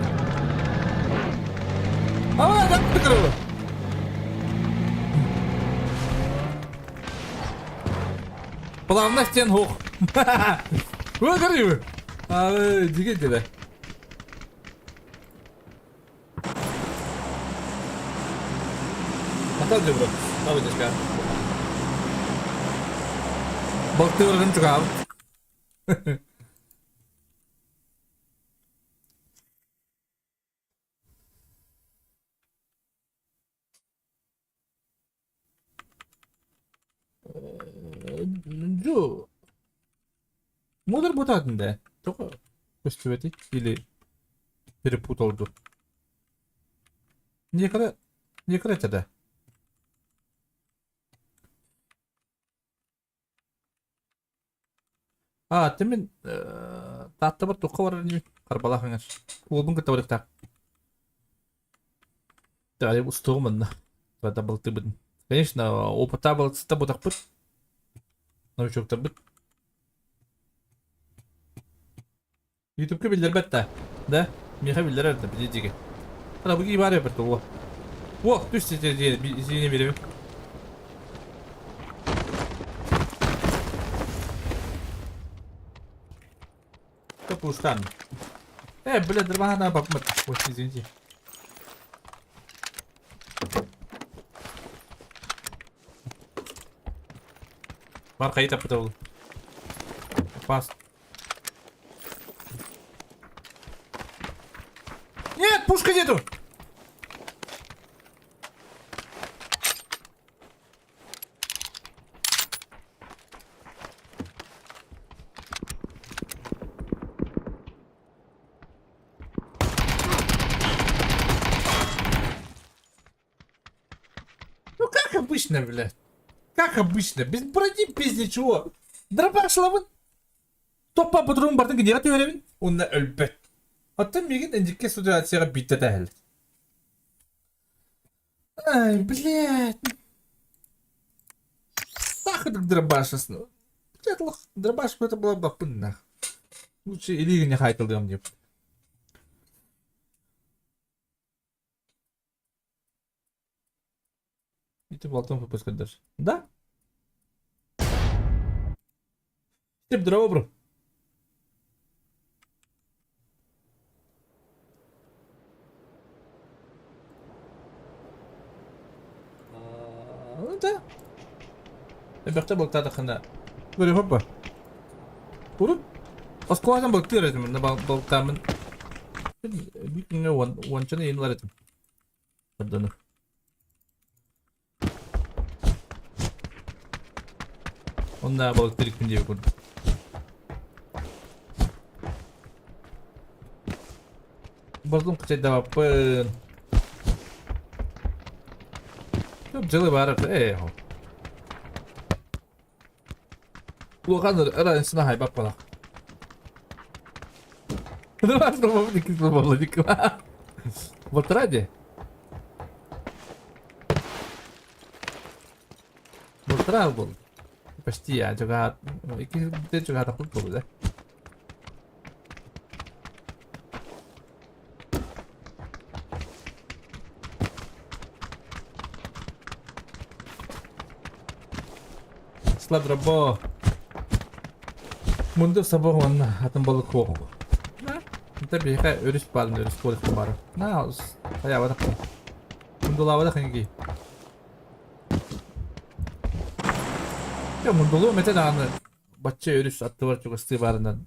А, да, тыкыры. Плавно стен хух. Вы горы. А, дигите да. Атал же, бро. Давай дешка. Бакты выргын чугал. Джо. Модер ботатында. Только көстөбети или перепуталды. Не кратада. А, темен татты бір тоққа бар не қарбалақыңыз. Олбын кітті барықта. Дәлі ұстығымын. Бада бұлты бұдын. Конечно, опыта бұлтысында бұдақ бұд. Новичоктар бұд. Ютубка билдер бәтті. Да? Меха билдер әрді білдеге. Ана бұғы бар әпірді оға. О, түс сене беремін. Пушкан. Блядь, дрмана бабмат. Ой, извините. Бар кайта пытал. Пас. Нет, пушка нету. обычно, блядь. Как обычно? Без брони, без ничего. Дробашлабын. Топа по-другому бардың неге төөребин? Онна өлбөт. Аттан меген индикке ситуацияға битте тәһәл. Ай, блядь. Нахуй дробашасын. Блядь, дробаш это была бапын нах. Лучше или не хайтал дем деп. И ты болтом выпускать даже. Да? Тип дрова, бро. Ну да. Ребята, болтада хана. Говорю, хопа. Урут. Оскуазан болтыр этим, на болтамын. Битне ванчаны енлар этим. Подданы. Онда болтырик пин деп көрдüm. Баздым кычай давапын. Көп жылы барып, хо. Луганыр арасына хайбап калак. Давай снова никак было никак. Вот ради. Вот ради был. Почти я juga itu juga takut tuh, Setelah dropbo, mundur sabah mana atau balik kok? Kita biasa urus paling urus kulit kemarin. Nah, saya awak tak. Mundur awak tak lagi. Ya mundulu mesela bahçe örüş attı var çok istibarından.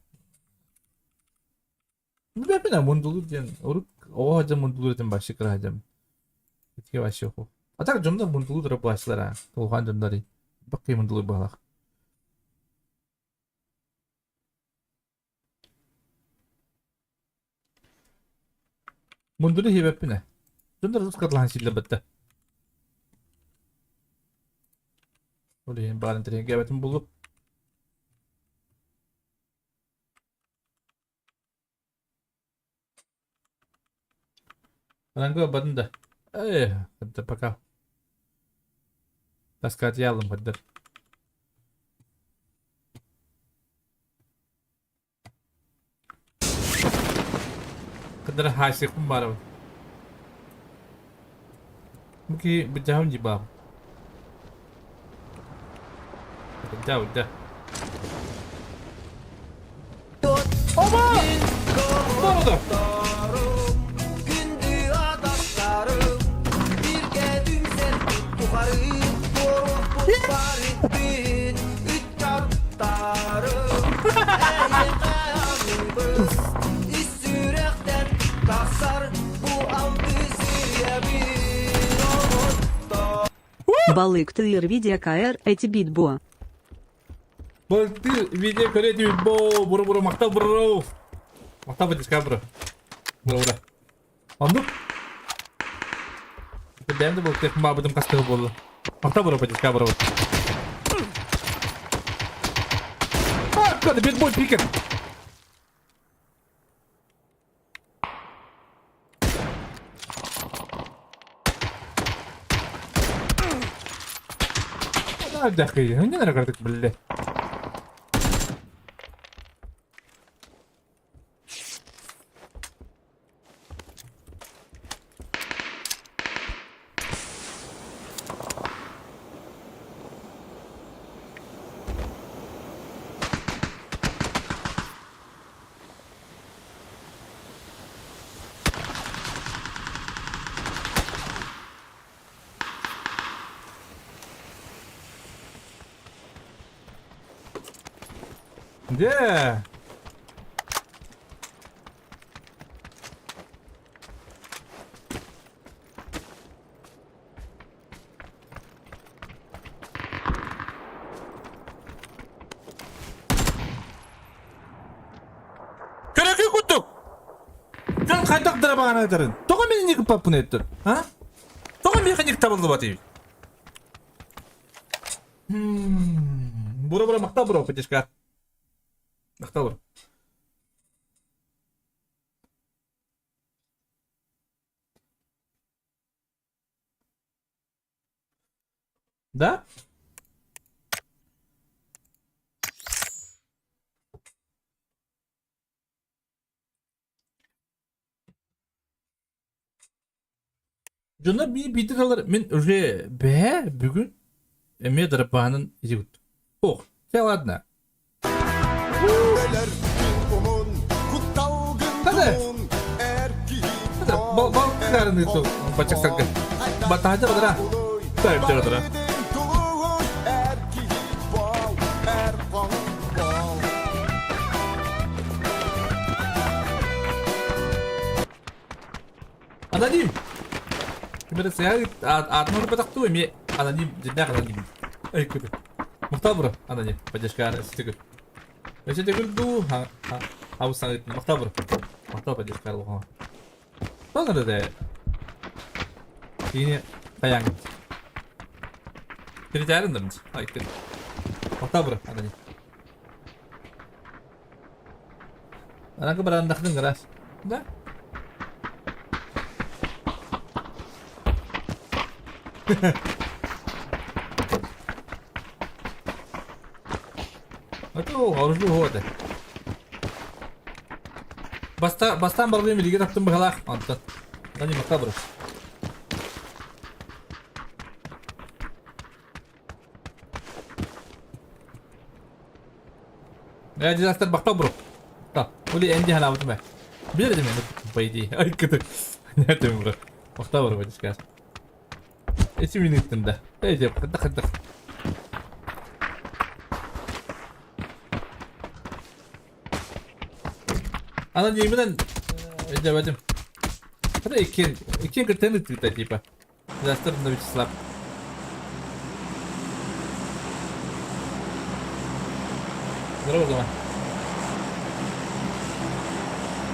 Ne yapayım mundulu diyen oruk o hacım mundulu diyen başı kır hacım. Etki başı yok. Atak cümle mundulu da başlar ha. Tuhan cümleri. Bakayım mundulu balak. Mundulu hibep ne? Cümle Rus katlahan şille bitti. Ulihin baren tereng gabetin bulup. Rangga badında. Hadi bakalım. Taskati aldım hadi. Kadar hasil kumbaram. Mungkin berjauh jibam. Jauh dah. Ama! Nerede? Gündü adaşlarım bir gedim sen yukarı korkup barittin üç çarptarım Eyyemeyamibız İsürekten kasar bu aldı sirye bir omutta Балык тыр видео КР эти битбо. Balık video kreatif bo buru maktab bro. Maktab aja sekarang bro. Bro. Anduk. Ben de balık tekme abidim kastı bolu. Maktab bro aja sekarang bro. Ah, kada bir boy piker. Ada kayaknya, ini ada kartu beli. Yeah. Kira kutuk. Kan kandak darabangan adarin. Toka beni nikip papun ettir. Ha? Toka beni nikip tabıldı batıyı. Bura makta bro потешка. Makta bro. Да? Жона bir bitir alır. Men öyle be bugün emye darapanın izi gut. Oh, şey ладно. Hadi. Hadi. Bal karını itu bacak sakın. Batahca kadar ha. Tabii kadar ha. Anonim. Kibere saya atma petak tuh mi anonim jenak anonim. Kudu. Muhtabur anonim pajashkar stiker. Biasa stiker tuh harus sangat muhtabur. Muhtabur pajashkar loh. Tahu nggak deh? Ini sayang. Ceritakan dong. Itu. Muhtabur anonim. Anak keberandak tuh ngeras. Udah. Это harus dulu deh. Bastan bakayım bilgi taktım bakalım. Anlat. Tadi makta bro. Ya disaster bakta bro. Tak. Uli endi hala betul be. Bilir dedim ben. Baydi. Ay kötü. Ne dedim bro. Makta bro bu diskas. Esi minitinde. Ece kıdık. Ana yeminle demedim. Hadi iki kırtını tweet'e tipa. Disaster'ın da bir slap. Dur o zaman.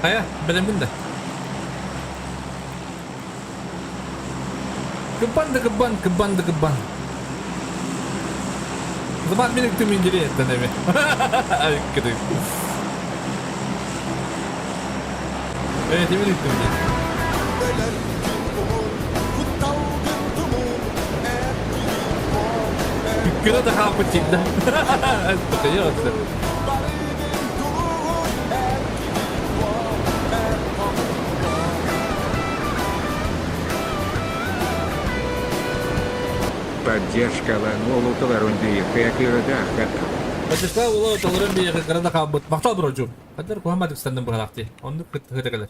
Haya, benim de. Keban. Zaman minik tüm inceli etten evi. Ay kötü. Evet minik tüm inceli. Kira da kapı çıktı. Bakıyor musun? Поддержка Ланолу Таларундии Хеклера Дахата. Başka ulu otoların bir yakınlarında kabut. Maktal brocum. Kadar kuhamadık senden bu halakti. Onu kıtı kadar.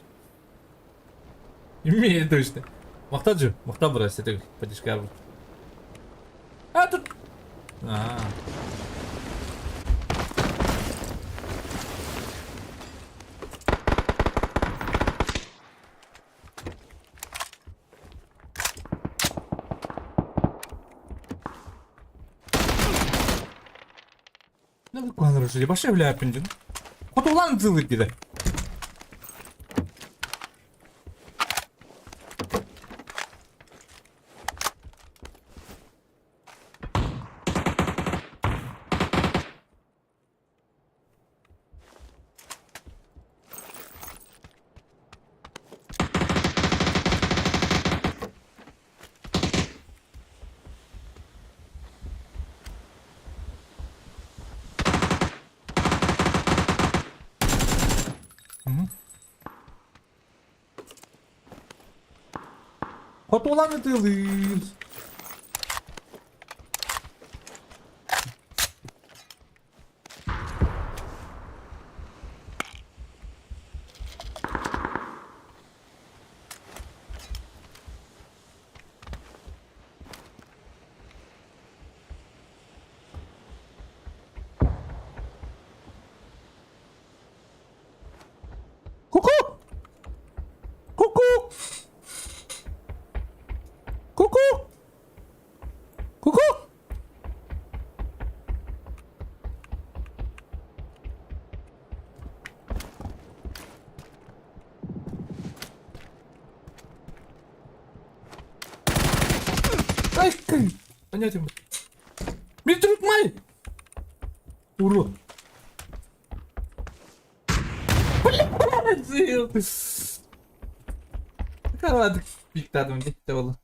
Yemin ediyorum işte. Maktalcı. Maktal burası değil. Başka bu. Ha tut. Aa. Ne bu kullanırız? Başka bile yapınca. Fotoğlan zıllık gibi. Fotoğlan atılır. Kuku! Kuku! Kuku! Kuku! Ay, понятен. Bir tutmay. Uru. Karaladık. Biktadım gitti oğlum.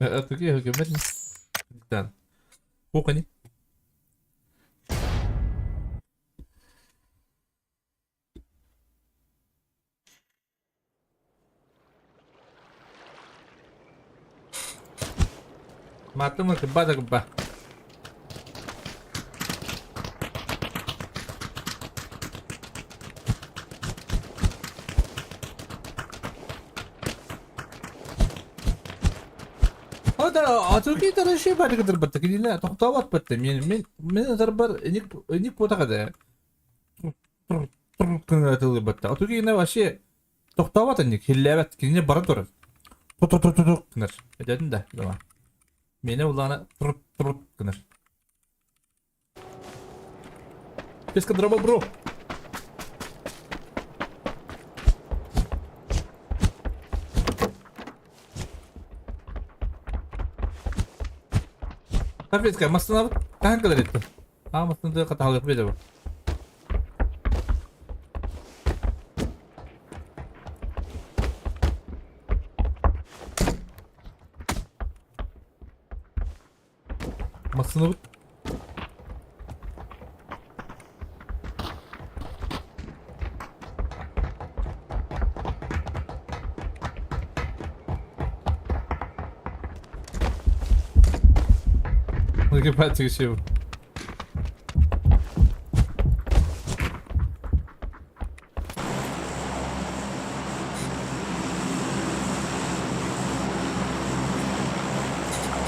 Отуки hükümet Biktadım. Bu kani. Matım kebba da kebba. Hada Atürkiye tarafı şey bari kadar battı ki dinle tohtavat battı yani men zarbar enik pota kadar kınatıldı battı Atürkiye ne başı tohtavat enik hillevet ki ne bara durur kınar ededin de zaman mene ulana kınar Peska drop'a bro Tapi sekarang masnya tahan kalau itu. Masnya itu kata hal beda. Masnya Lagi baca siapa?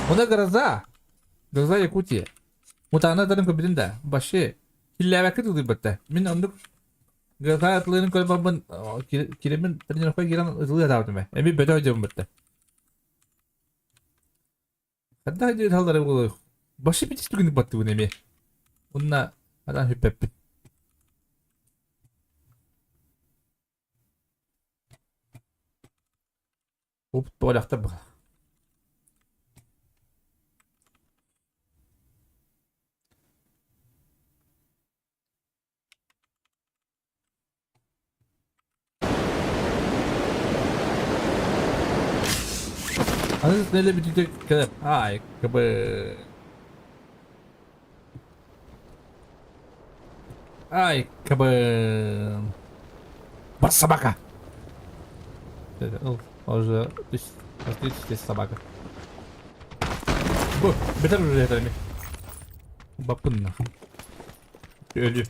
Ona Gaza Yakutiya. Mutana dalam kebirinda. Başı hillevaki tutuyor batta. Min onduk Gaza atlarının kolbabın kirimin terjemah koy giran ızlıya davdım ben. Emi beda hocam batta. Hatta hadi halları buluyor. Başı bitiş tükünü battı bu nemi. Bununla adam hüppep. Hop dolakta bak. Aziz neyle bitecek kadar. Ay kabı. Ay kabım. Бас собака. Уже посмотрите, здесь собака. Bu, beter уже это mi? Bapın nahım. Ölü.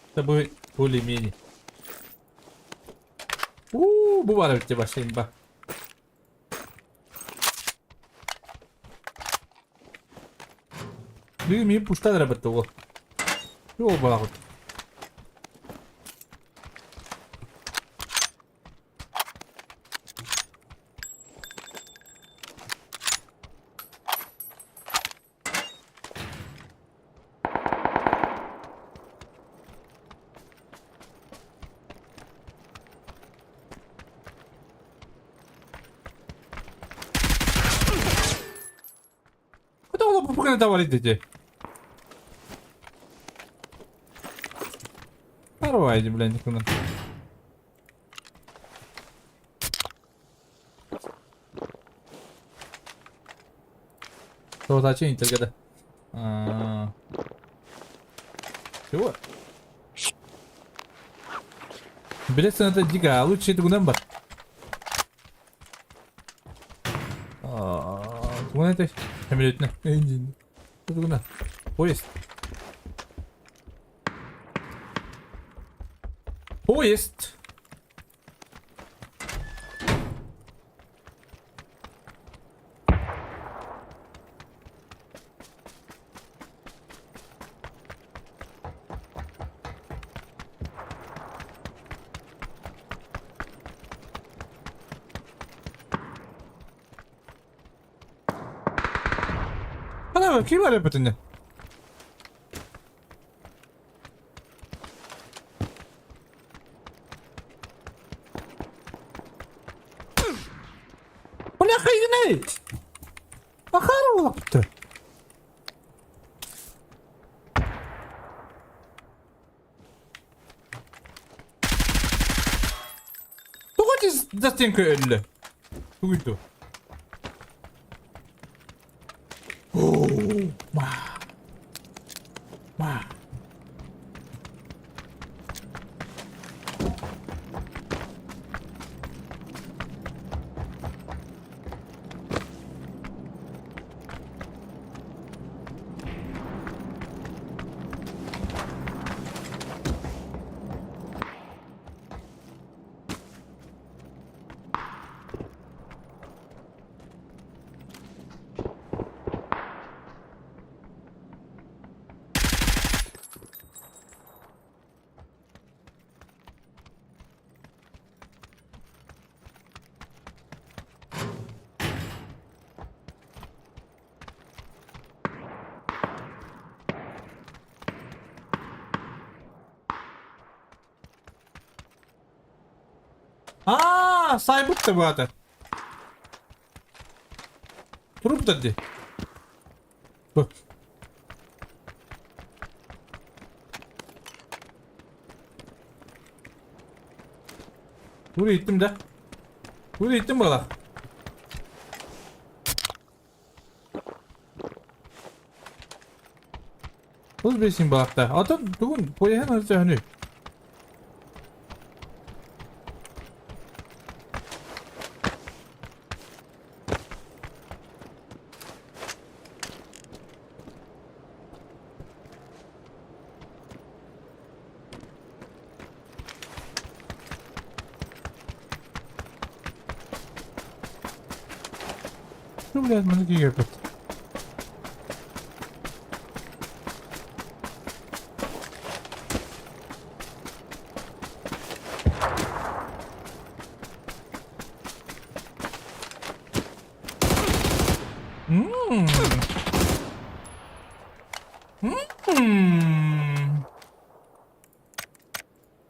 İşte bu более-менее. Bu var önce başlayayım bak. Büyümeyeyim puşta da rabattı o. Yok bak. Kata ola bu kadar davar edecek. Парвайди, блядь, никуда. Что зачем тогда? Чего? Блядь, это дико, а лучше это гудан бар. Гудан это хамилетно. Это гудан. Поезд. Поезд. Kim var repetinde? Bu ne kıydı ne? Bakar mı baktı? Dokuz zaten öyle. Buydu. Oh, ma. Ma. Aa, Saybut da bu adam. Durup dedi. Bak. Buraya gittim de. Buraya gittim buralar. Kız besin balıkta. Adam bugün boya hemen zahını. Şu biraz bana ki yapıp.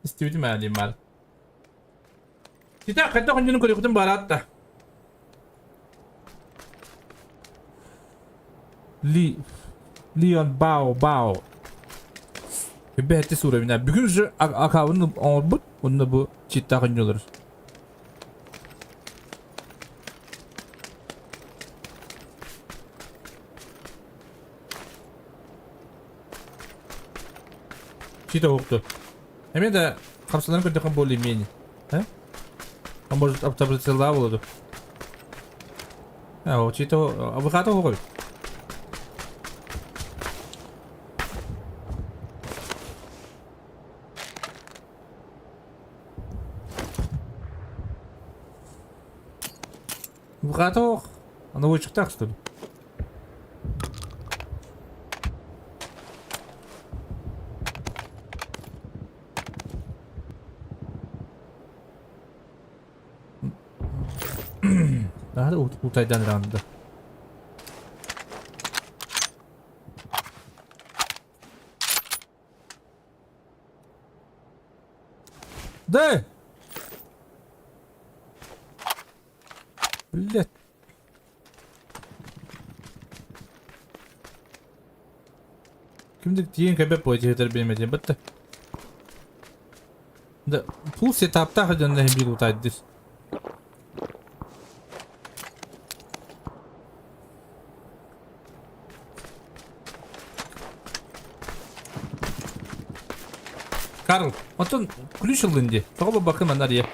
İstiyordum yani mal. Kita kata kunjung ko ikutin barat ta. Leon Bao. Behti sura bina. Bugün şu akavını albut. Bunda bu çitta kunjung olur. Çitta oldu. Hemen de kapsalarını kötü bollayayım yani. He? Ama tabi silahı oldu. Ya o çitta avukata olur. Avukata ana o çıktı aslında. Daha da Utay'dan randı. De. Millet. Kimdir diyen kebep boyunca yeter bilmediğim bitti. De bu setup'ta hadi ne bir Utay'dır. Карл, отон включил инди. Тоба bakın ben araya.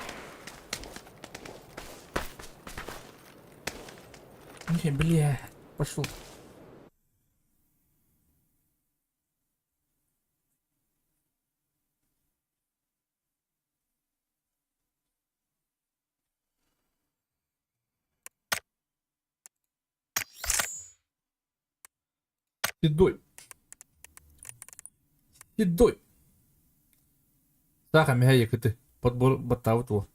Не, бля, пошел. Седой. Саха ми хай кыты. Подбор баттавы туо.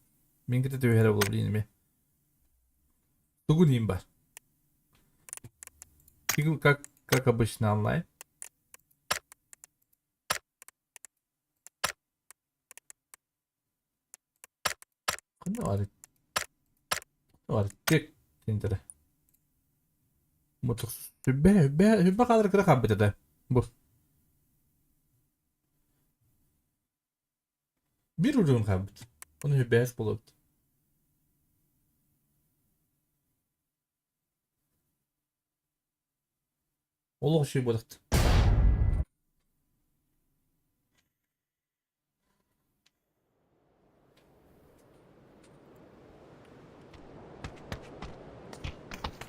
Мен кыты төһәрә булып динеме. Тугун им бар. Как как обычно, онлайн. Ne var? Ne var? Tek tindire. Mutluk. Hübbe kadar kıra kabbede de. Bu. Bir ucun kabbet. Onu hübbe es bulup. Oluq şey bulup.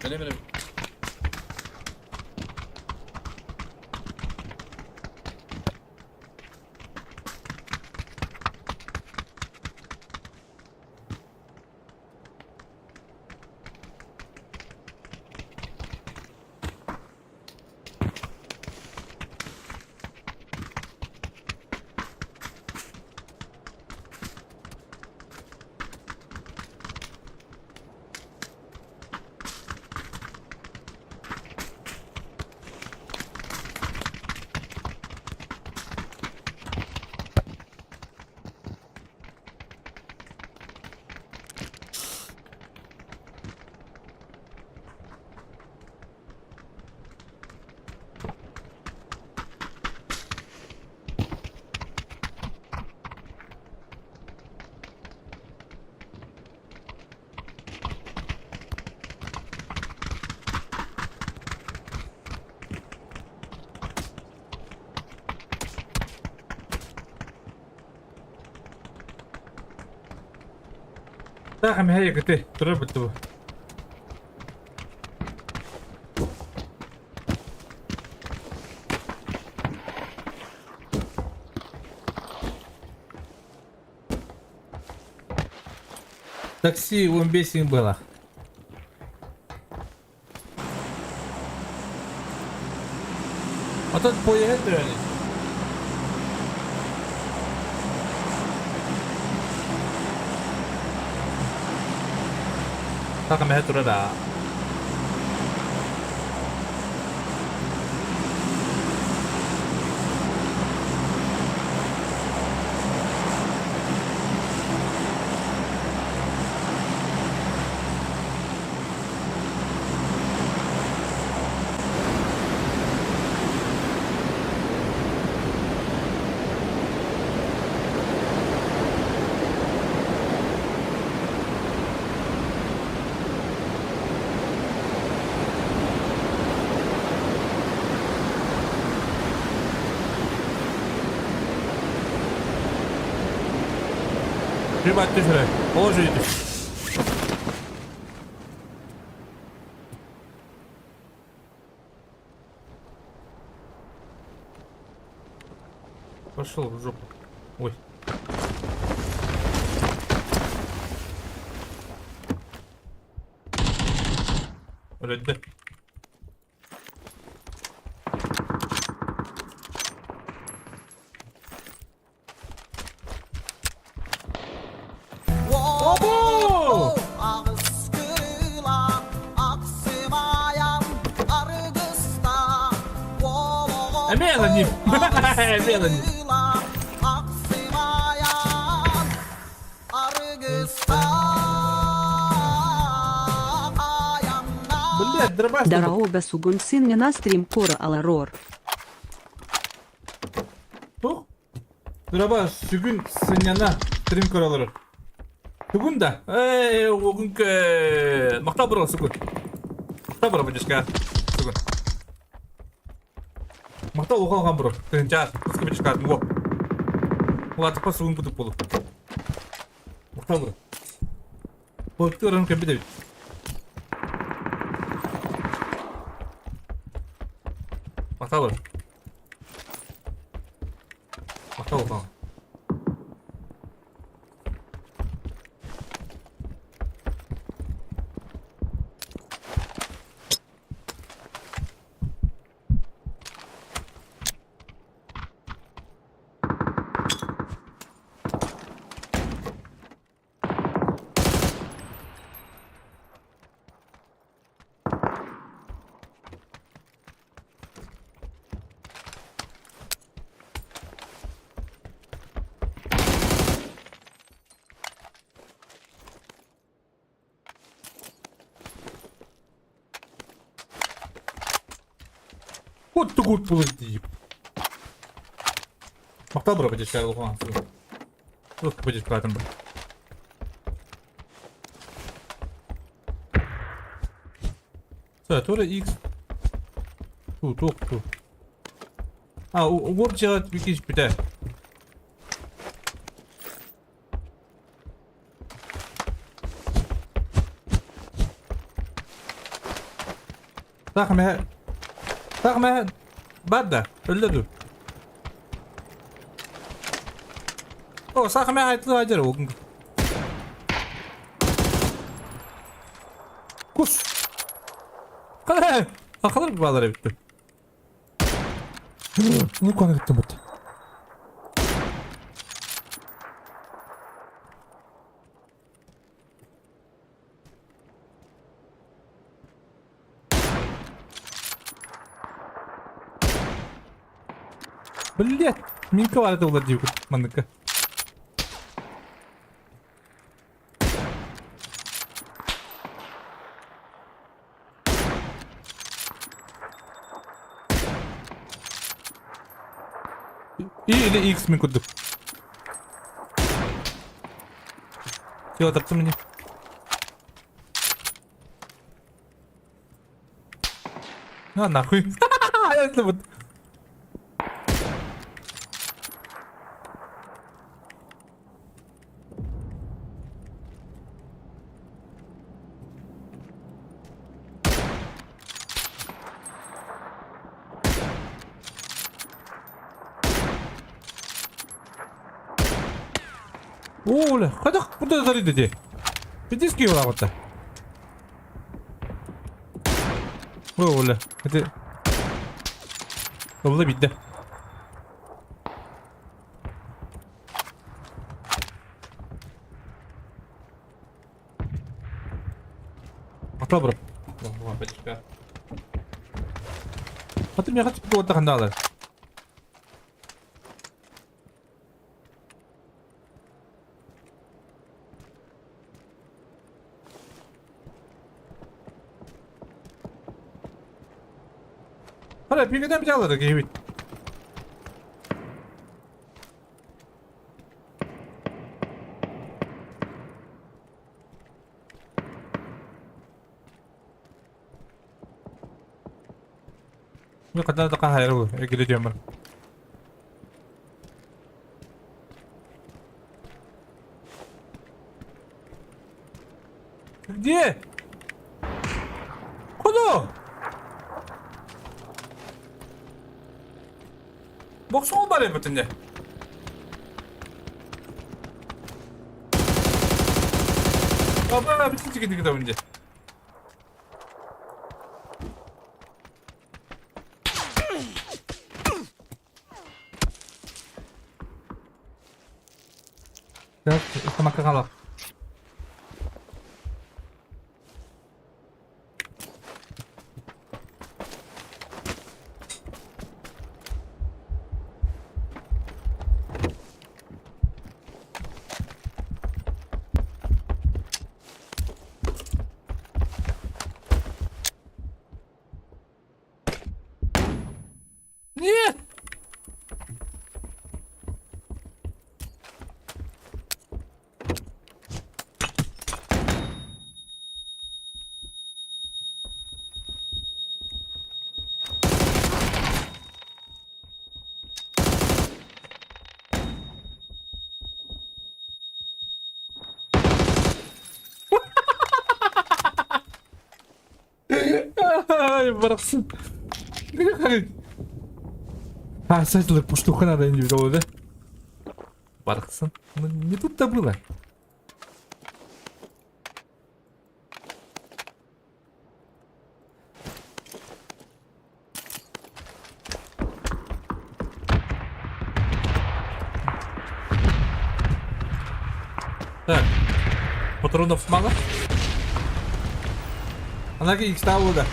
Öyle. Takım her yakıtı. Durur bitti bu. Такси 15 им было. А тут поехать реально. Takım her tura da. Прибавьте сюда. Положите. Пошел в жопу. Ой. Öyle. Ağız kırıla aksımayan argısta. Мелани. Мелани. Aksımayan argısta. Блядь, дробаш. Дараога сугун сын не на стрим кора аларор. Тух. Дробаш сүгүн сыняна стрим коралары. Бүгін да. Бүгінгі мақта бұрыл сүгін. Мақта бұрыл бәдешка. Сүгін. Мақта оғалған бұрыл. Тыңча. Күзгі бәдешка. О. Олатықпа сүгін бұдып болу. Мақта бұрыл. Болықты ұрын көмбе дәбет. Мақта бұрыл. Мақта оғалған. Вот ты гуд полетів. Махтал бро, будеш кайрыл хуан. Просто будеш кайтым бро. Все, тоже X. Тут. А, угор делать викиш питай. Takma badda öldürdü. O sakma aytlı ajar o. Kus. Kale. Akılır bir bağlara bitti. Ne konu gittim bu? Блять, минка var это владею, манныка. Или X ми куди. Все, так мені. А нахуй. Это вот. Оля, хада куда зарыды де? Пидиски его вот-то. Оля, это... Оля бидде. Атал бро. О, пидиска. А ты меня хоть кого-то хандала. Hadi bir giden bir alırız gibi. Ne kadar da hayır bu. Gideceğim ben. Где? Куда? 목숨을 말해 못했네. 아, 뭐야, 미친 새끼 되겠다, 이제. 자, 그만큼 가라. Нет! Ай, братцы. А, кстати, штука надо не видел, да? Барксон. Ну, не тут-то было. Так. Патронов мало? Она их стала, да.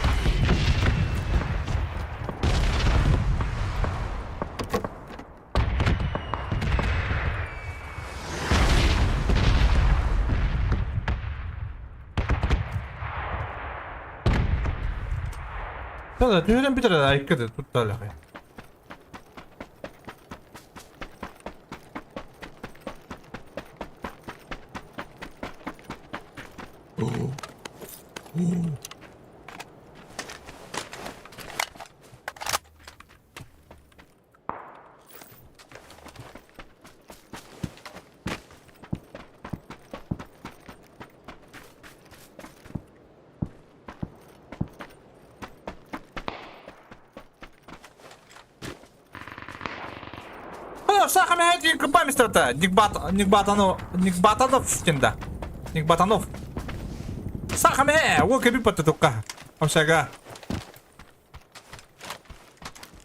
Да, түйрен бітіреді, айкеді, тұтты әліғай. Сахами один компамистр-то, Никбатанов стенда. Никбатанов. Сахами, вот кеби пататука. Амшага.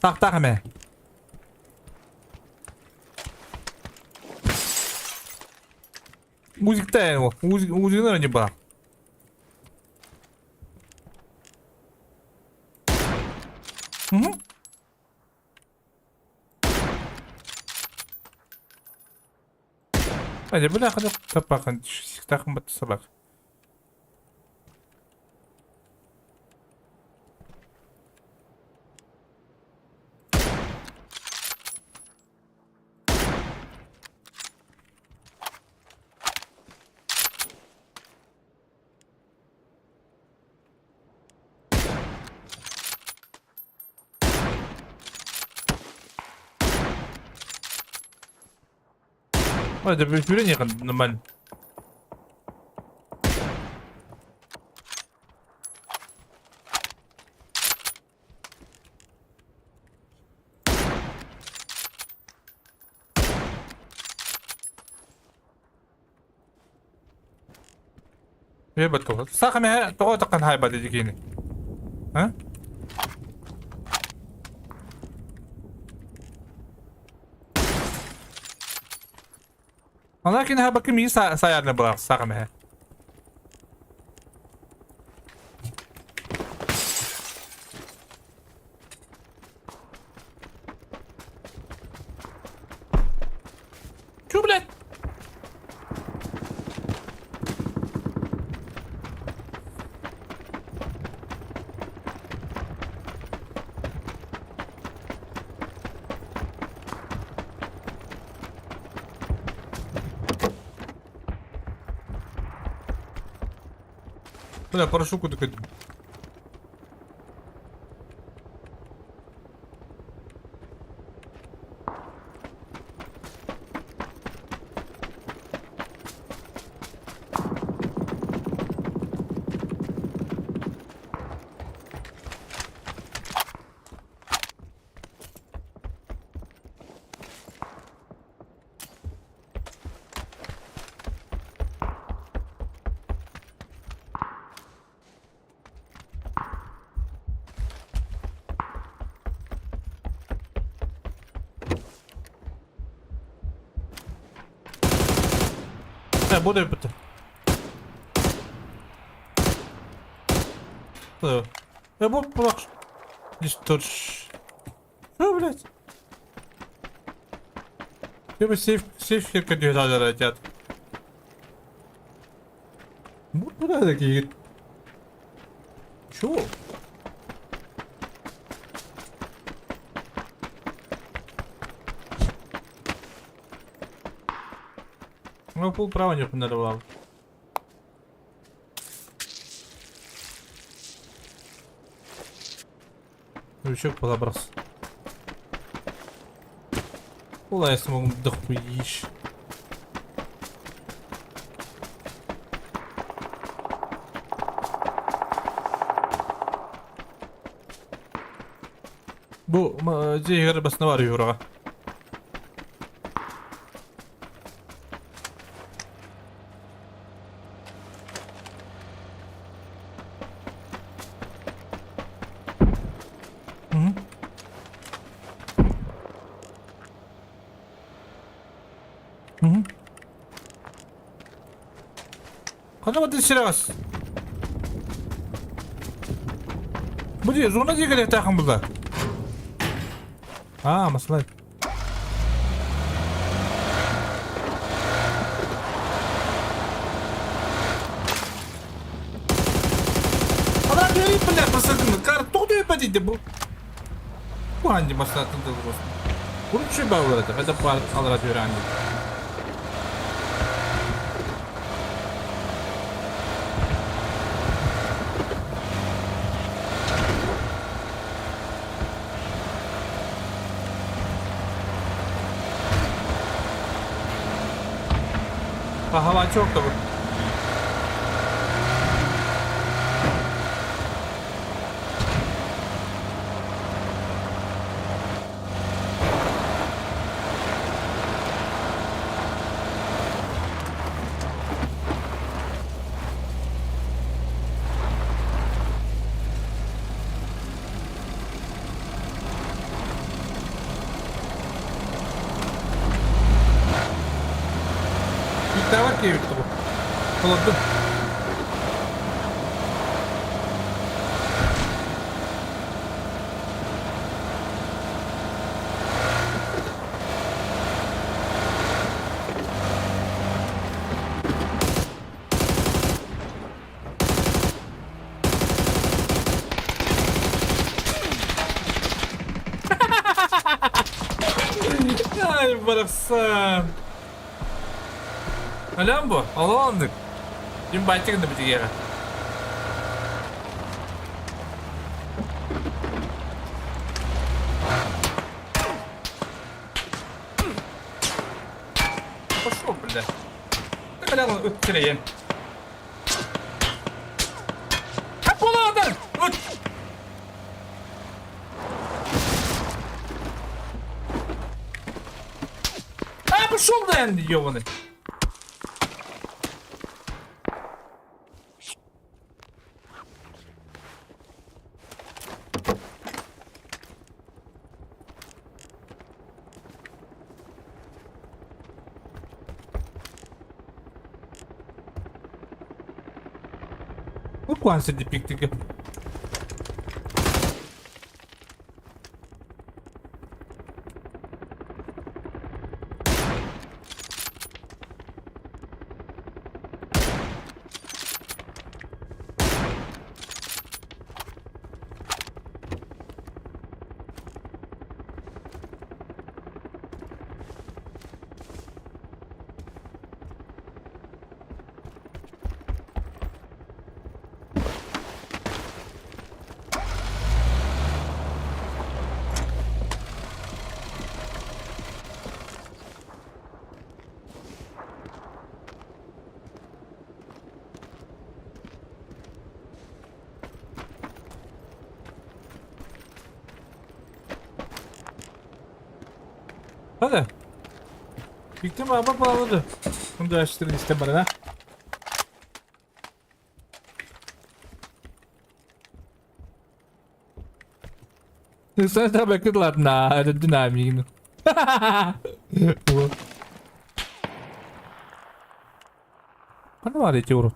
Тахтахами. Музик-то его, музик не было. Угу. Hadi bırak hadi bakın takım batısı bak. Hadi bir yakın normal. ايه بتكون ساقمي هاي تقن هاي بعد يجيني ها ولكن هاي بكمي سايرنا برا ساقمي هاي شو بلاد Бля, прошу куда ходить. Буду бити. Я буду плакать. Здесь тут. Что, блядь? Я бы сейф херка не летят. Вот куда такие? Чё? Ну, пол права не понадавал. Крючок подобрался. Ула, я смогу дохуищ. Bu diğer arabasında var yura. Куда вот сейчас? Будет зона дигали тахам было. Маслай. Adam gelip Beyler basakın. Kar doğdu öpediydi bu. Bu hangi masasının olsun. Bunu bir şey bağlı olacak. Hadi bağlı alır diyor hangi. Hava çok da bu. Bir daha var ki evde bu. Kullandım. Ay bıraksam. Öyle mi bu? Alamadık. Dün baytıkın da bir yere. Пошел, бля. Ты гляну, клиен. А полада! Вот! А, пошел, да, ёбаный. Pourquoi c'est des pique-niques? Hadi. Victim araba bağladı. Bunu da açtırın işte bana. Saya tak bakit lahat na ada dinamin. Ano var ya curo?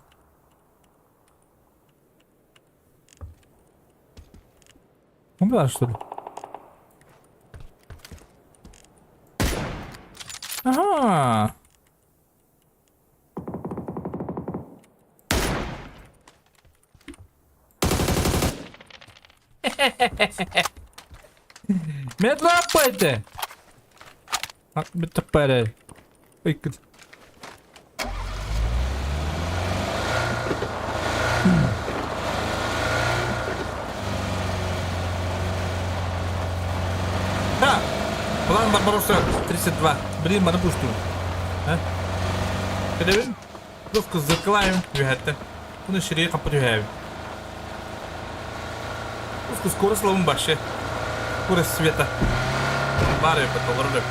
Ano var işte? Aha. Metro apa itu? Betul pada. Ikut. Ha. План Барбаросса 32. Блин, mana пустую. Ha? Kedevin. Просто закладываем вихата. Bunu şuraya kapatıyor abi. Просто скоро словом баше. Скорость света. Баре потолоры.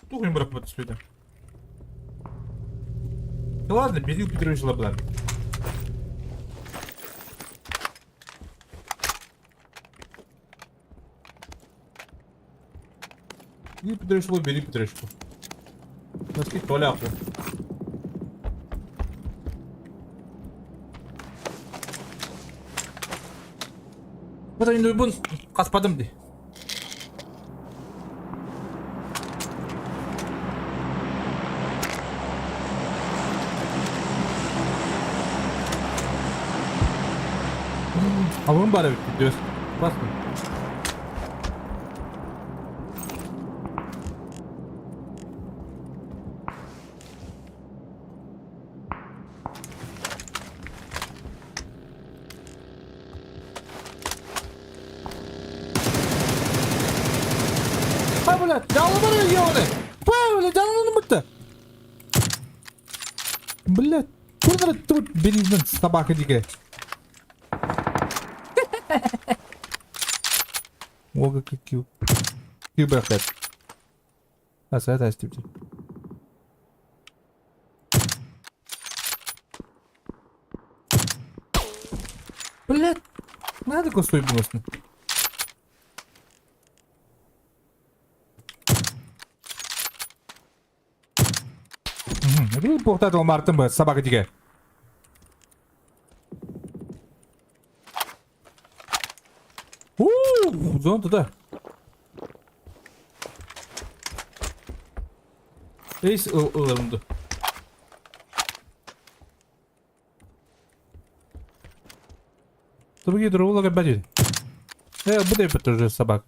Tuhim bırakmadı suyda. Ну ладно, бери Петрович Лаблан. Бери Петрович, бери Петровичку. Носки толяпу. Вот они любун, каспадым ди. А вон бара ведь классно. Блядь, canlı bana yiyordu. Böyle canını mıttı? Блядь, куда тут бензин собака дикая? Ого, какие киберхед. А с этой степи. Блядь, надо косой бонусный. Ini bukan dalam martin bu sabah ketiga. Zon tuh dah. Oldu. Tabii ki durumu lagi baju. Bu da betul sabah.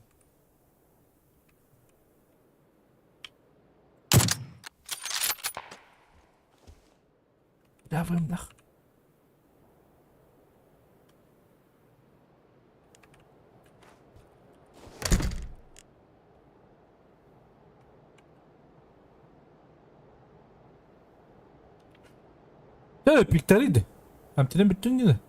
Давай нах. Ya piktarıydı. Amtinin bütün yine.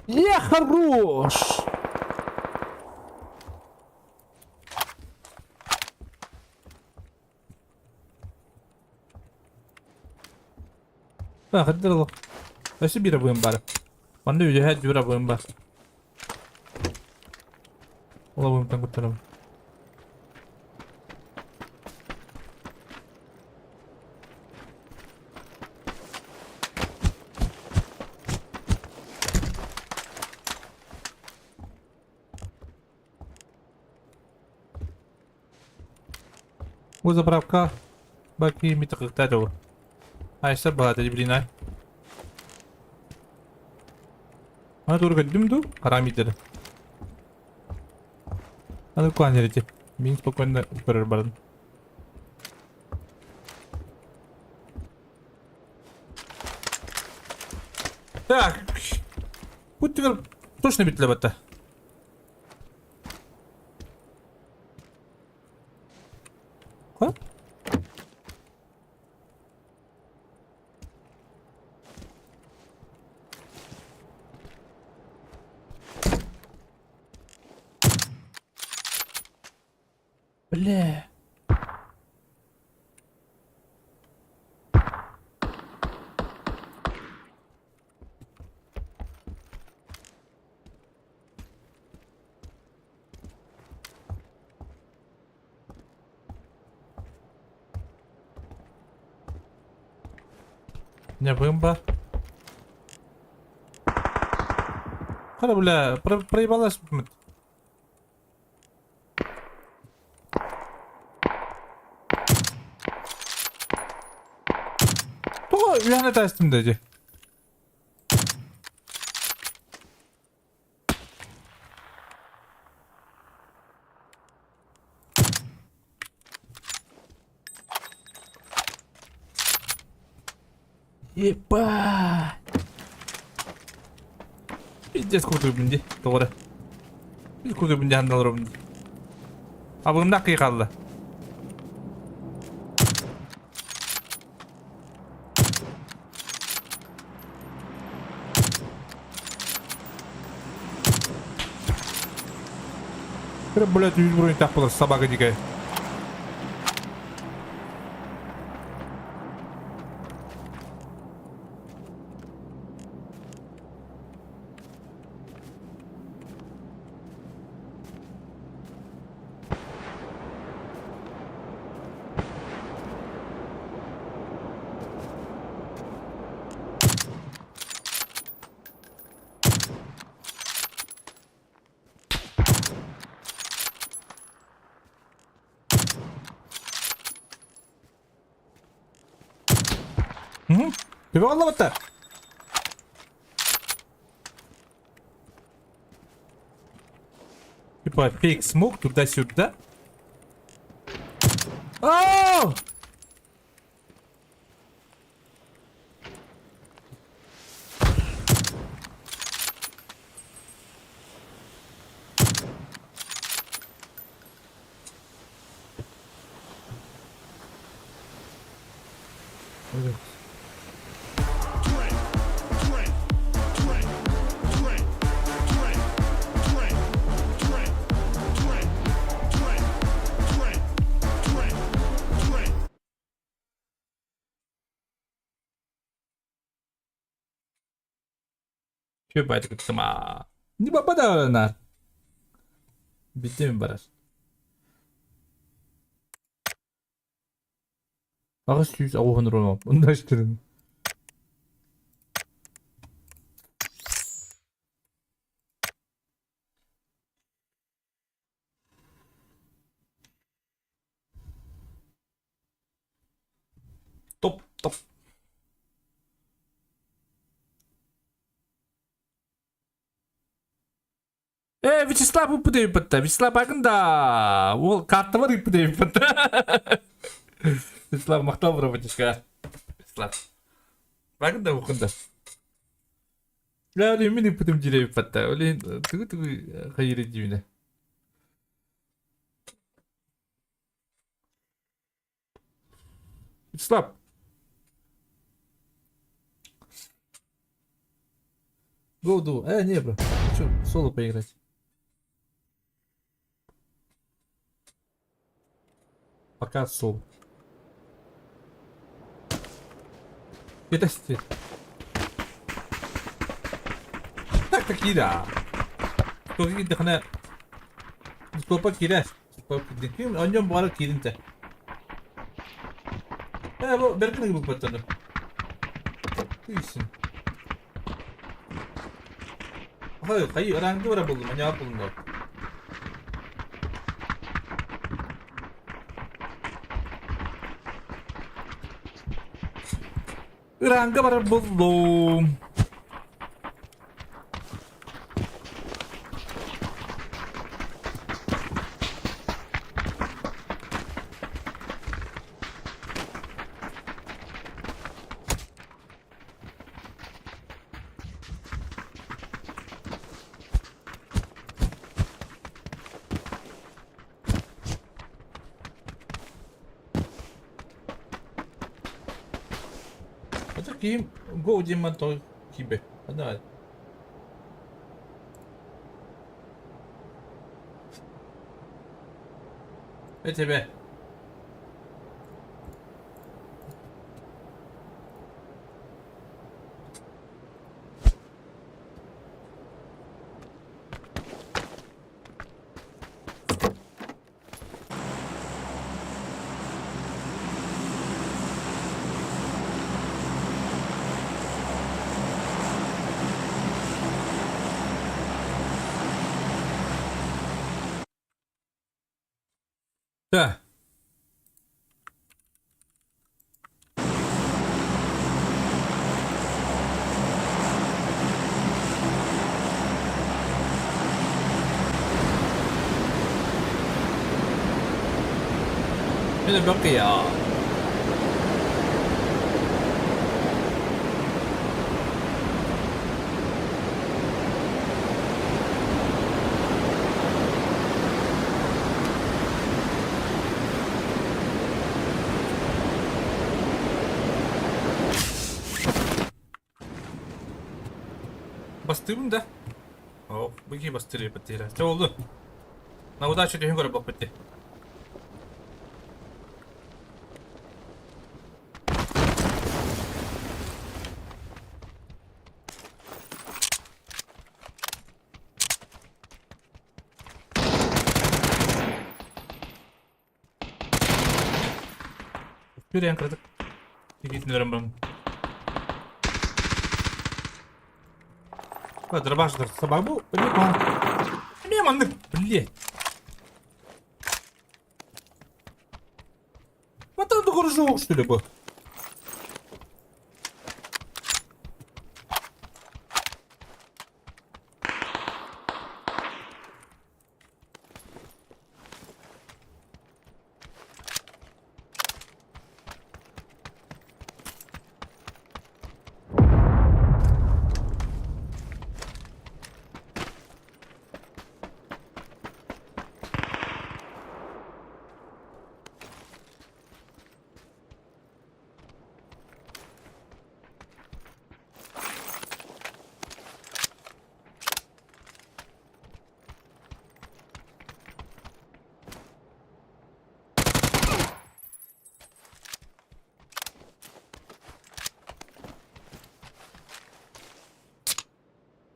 Я хорош. خدر الله بس بيرا بوين بارا وانا يجهد بيرا بوين بار والله بوين تنقل تنم заправка баки митакта. Ай сабба тadi блин ай. Ана doğru gidiyorum du karamidleri. Надо кланерить. Мин спокойно перербарен. Так. Будь теперь точно битле бата. Ха? Бля. Не бомба. Кара, бля, проебалась. Lanet açtım dedi. Ебать. Пиздец крутой бинди. Doğru. Biz kruтой bindi handalırım. Abım dakika kaldı. Kırıp böyle 100 burun takılır sabahı dike. Hı? Köpek anlamadı. Типа фейк смог туда-сюда. Ау! Evet. Coba itu sama. Ini bapak dah benar. Bitti mi Barar? Ağız 100 avunur olmam. Bunu da açtırın. Top top. Вячеслав иппде иппатта. Вячеслав багында. Ол карта бар иппде иппатта. Вячеслав мақтау бір братишка. Вячеслав. Багында оқында. Я мен иппдем жире иппатта. Олен түгү хайыр жибине. Вячеслав. Go do. Не, бро. Хочу соло поиграть. Пока соло. Это стиль. Так كده. Çok iyi dehne. Skopa kirer. Skopa kirer. Kim önce bu ara kirinte. Bu berkene gibi patladı. İyisin. Hayır, öğrenci var buldum. Ne yapalım da? Öğrenci var buldum. Kim go diye to gibi. Hadi. Be. Да. Это бокия. Bastırdım da. Oh, bu ki bastırıyor patira. Ne oldu? На удачу тебе горы бок bitti. Bir yan kırdık. Gitmiyorum ben. Hadi başlar. Sabah bu. Ne yapalım? Ne yapalım? Bilye. Vatan da konuşuyor işte bu.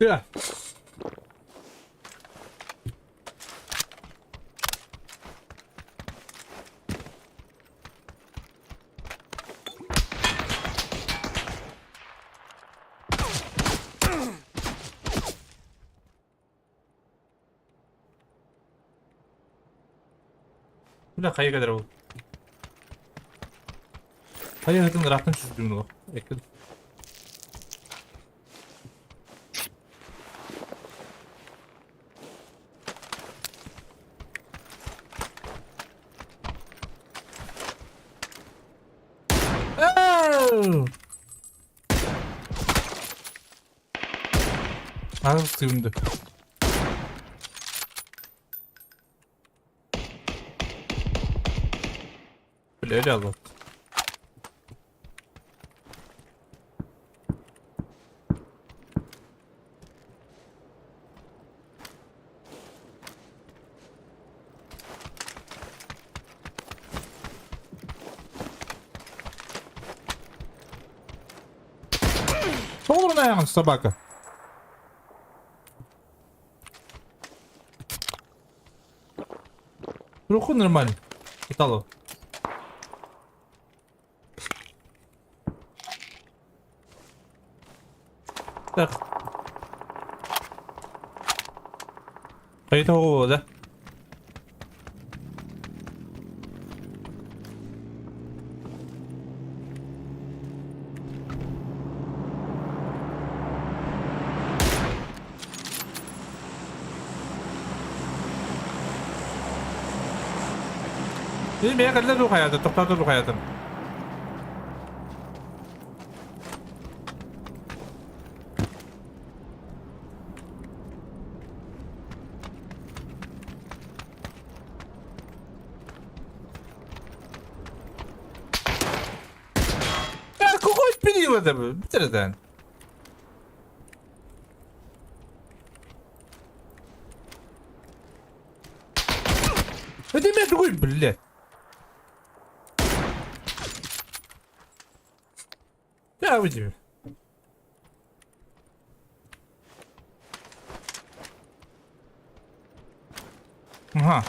Ya. Ulan kaya kadar oldu. Kaya hızın rahatın çözdüğümü o. Ekledim. Ağzı sığındı. Öyle Allah. Ne olur ne ayağın sabaka? Руку нормально. Итало. Так. Кайт ого, да? Dedim ya kadar ruh hayatı, toplarda ruh hayatım. Ya какой период это был? Bitirden. Это имя другой, блядь. Ya abicim. Aha.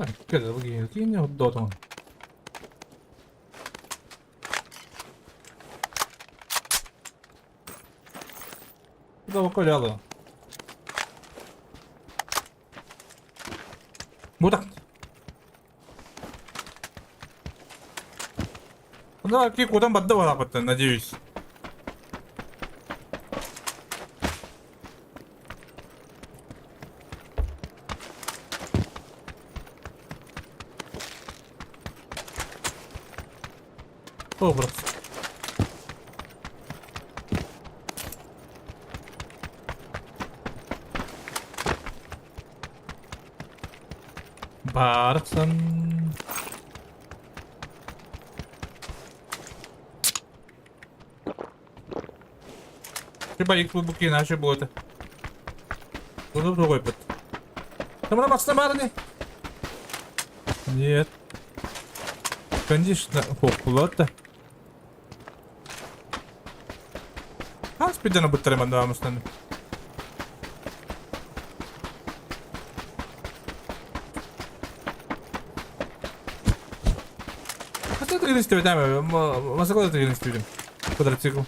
Kira begini, kini hot dong. Udah bakal jalan. Budak. Да, кику там отдавал опыта, надеюсь. Образ. Барсон. Chyba ich próbuje nasze było to. Было другой путь. Там на Максимарне? Нет. Конечно, плота. А спидана будет ремонтовать с нами. А что ты не там? Масакода ты не студим. Квадроцикл.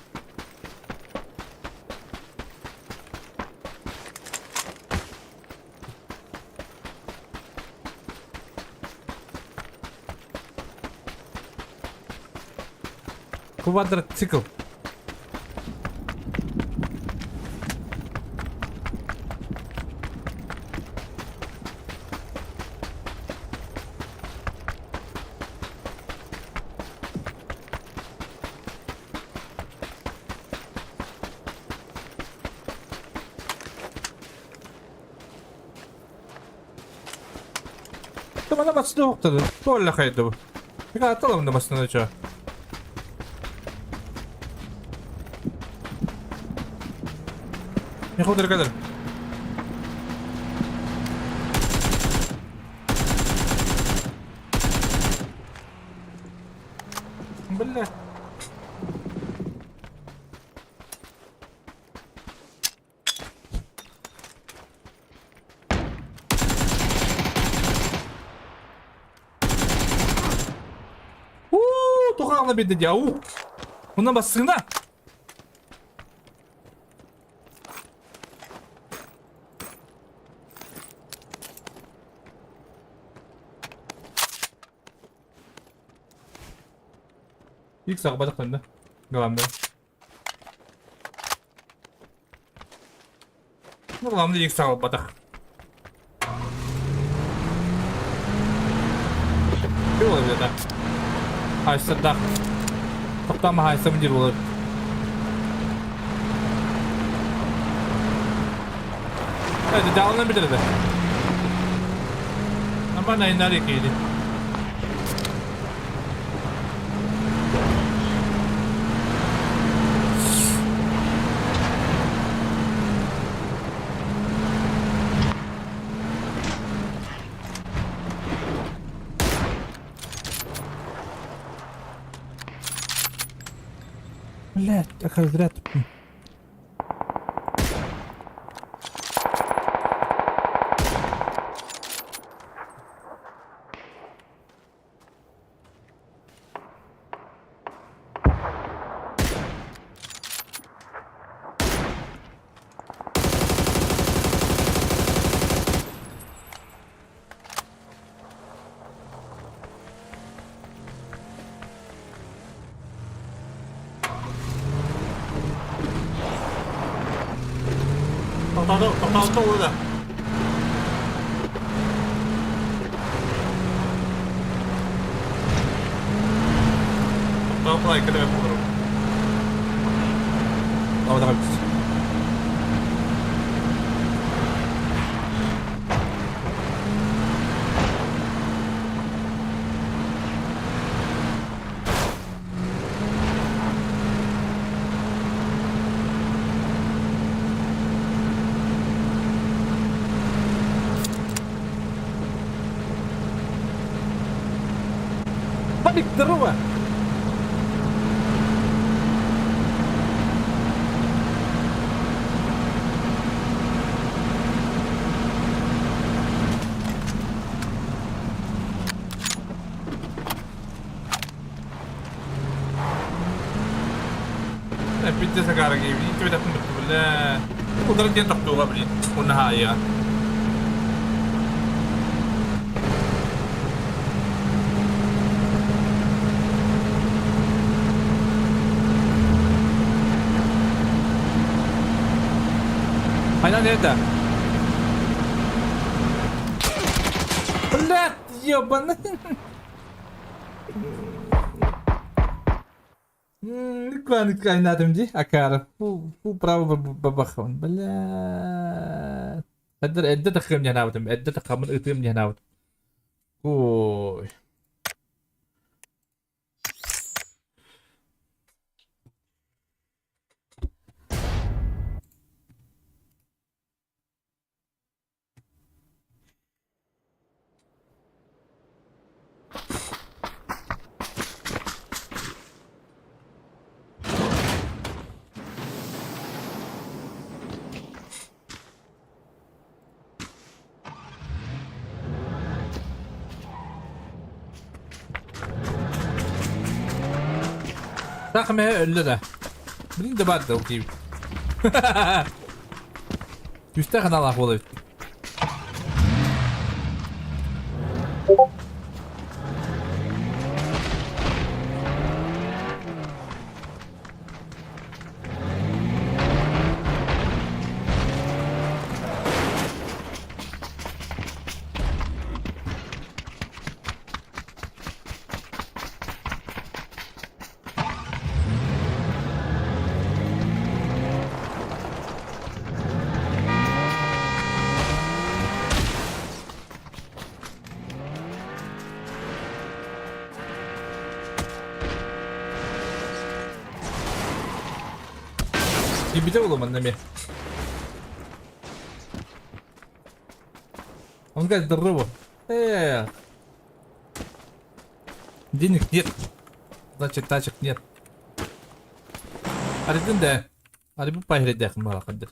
Квадроцикл. Tama na mas doktor. Wala kayo daw. Ikaw lang na mas na siya. ياخد القدر بالله تخاف بدي جاو هنا بس هنا İlk sakbadık önde. Devamlı. Devamlı ilk sakbadık. Bir olabilir de. Hayır da. Toplam hayır bir olur. Hadi devamlı bir de. Ama ne nereye gidiyor? لا أخذ راتب Tahu dah. Tahu apa lagi kita baru. Tahu dah habis. Panik terus. بدي سكارة جيبي انت بدك ولا قدرت ين تحطوها قبلي والنهاية Aynen nerede? Блядь, ёбаный. Никуда не надо мне, Акара. Фу, право бабахон. Блядь. Это такое мне надо, это такое мне надо. Ой. Takım öldü de. Bilin de bak da okuyayım. Üstte kanal ah oluyor. Ебите уломанными. Он говорит, здорово. Денег нет. Значит, тачек нет. Аридin de. Ari bu payre yakın bana kadar.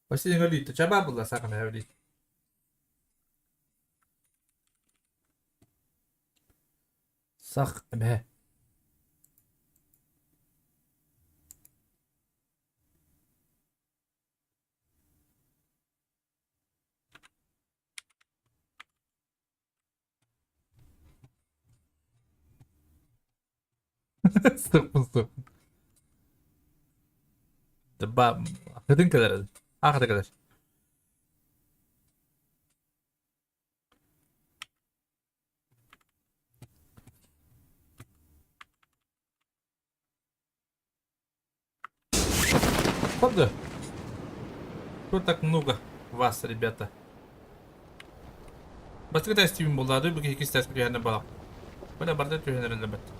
Pasti yang itu coba bulan sakam ya ini. Sak me. Sıkın. Ba, kadın kadar. Ah kadar. Правда? Что так много вас, ребята? Басқа тестим болады, бүге екі тест күргені балақ. Бәлі барды түйенерін ләбәт.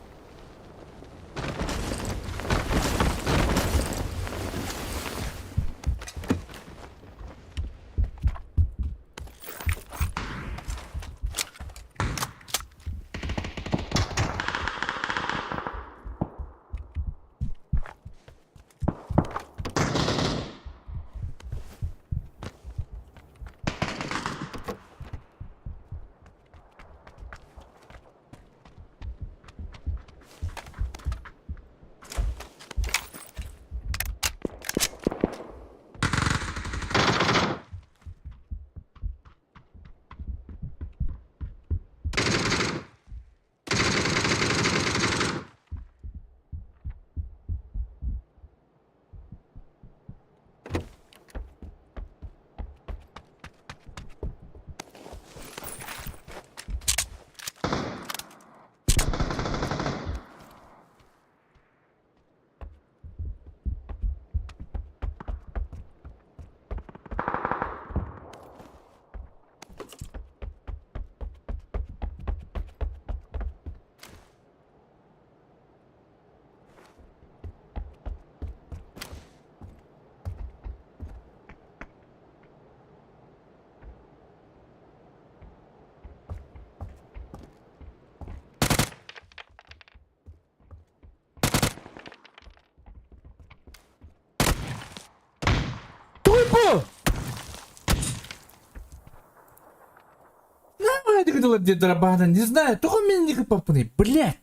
видела где дробана, не знаю, только меня не попны, блядь.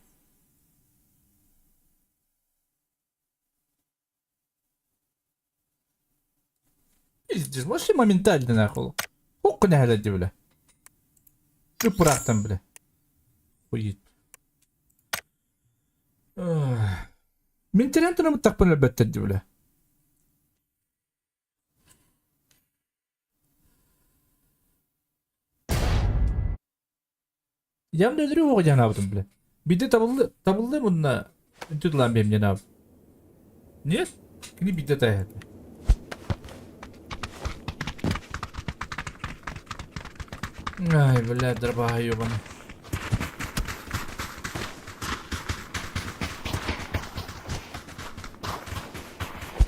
Пиздец, вообще моментально нахуй. Ок не halletti bile. Bir bıraktım bile. Bu git. Min trendine mi takpan elbette bile. Yam nedir o canavdım bile. Bir de tabıldı bununla. Tutulan benim canav. Niye? Kini bir de dayadı. Ay birader bahayıyor bana.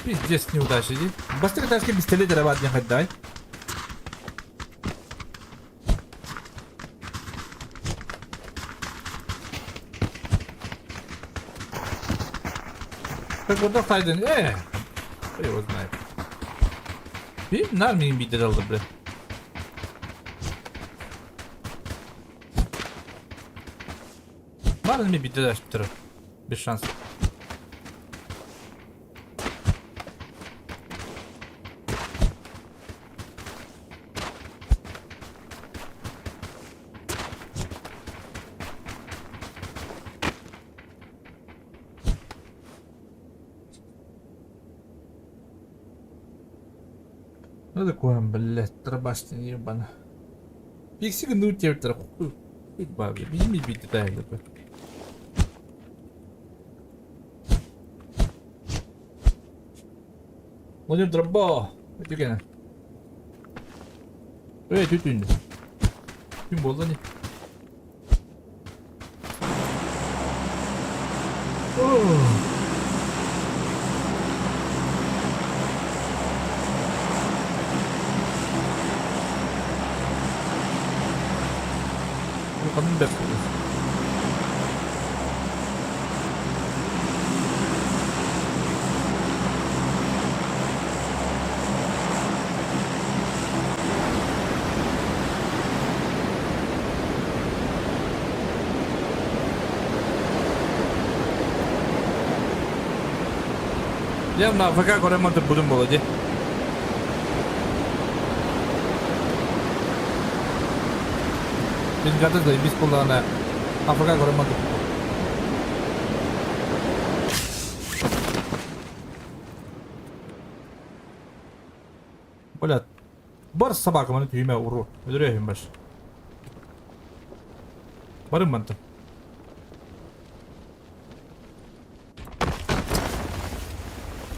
Пиздец неудачный. Быстрее таски пистолет рабат не хоть дай. Как вот Хайден, кто его знает. И на мне бить дал, бля. Ладно, мне бить дашь, без шансов. Ну такое, блядь, трабашный ебано. Пиксик, ну тебе хуй бабе, бери бить детали такой. Владимир Дробо, иди гene. Tütün. Kim bu lan? Kadın bekliyor. Ya na AFK koremandır budum boladı. Biz gadas da biz kullana AFK koremandır. Блядь. Бар собака мені түйме уру. Öldüreyim baş. Barın mantı.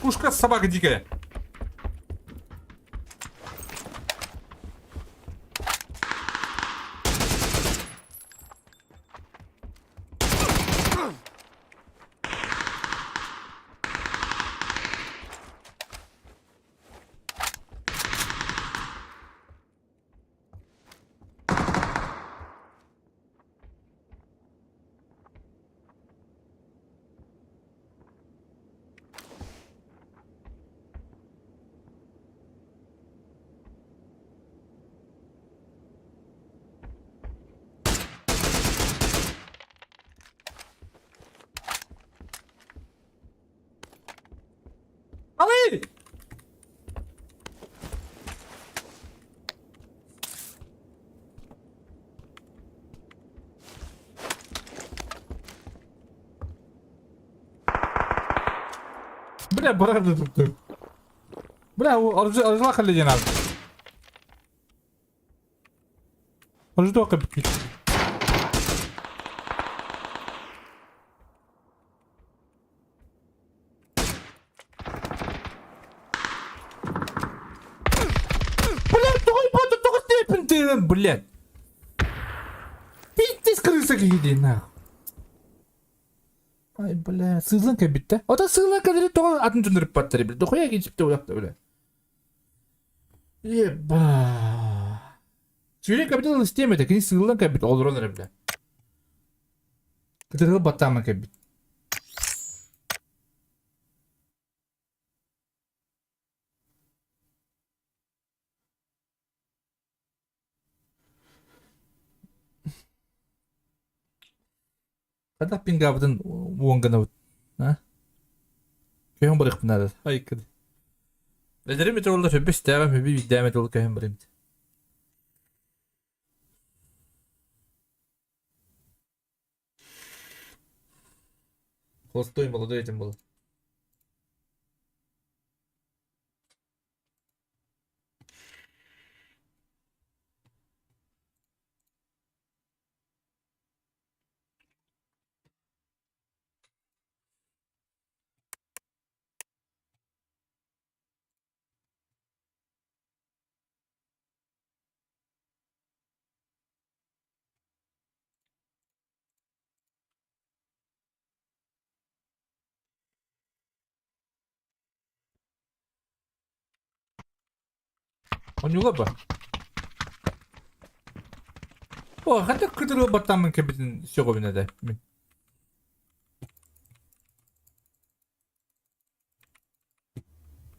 Пушка собака дикая. Ali! Бля, правда тут. Бля, арзла халledin abi. Arzu kapı. Блядь. Пиздец, крыса какие нахуй. Ay bля, sığınca bitti. O da sığınca dedi doğru adını döndürüp battırı bile. Dokuya geçip de uyakta bile. Yeba. Sığınca kapital isteyemedi. Kini sığınca kapital olur onları bile. Kıtırılı battama kapital. Kada pingabdın uangana ut. Ha? Köyün bırak bunlar. Ay kıdı. Nelerim et oldu hübbe istemem hübbe bir demet oldu köyün bırak. Hostoyum bolu duyacağım bolu. On yola bak. O hatta kıdırı batamın kebitin şokovine de.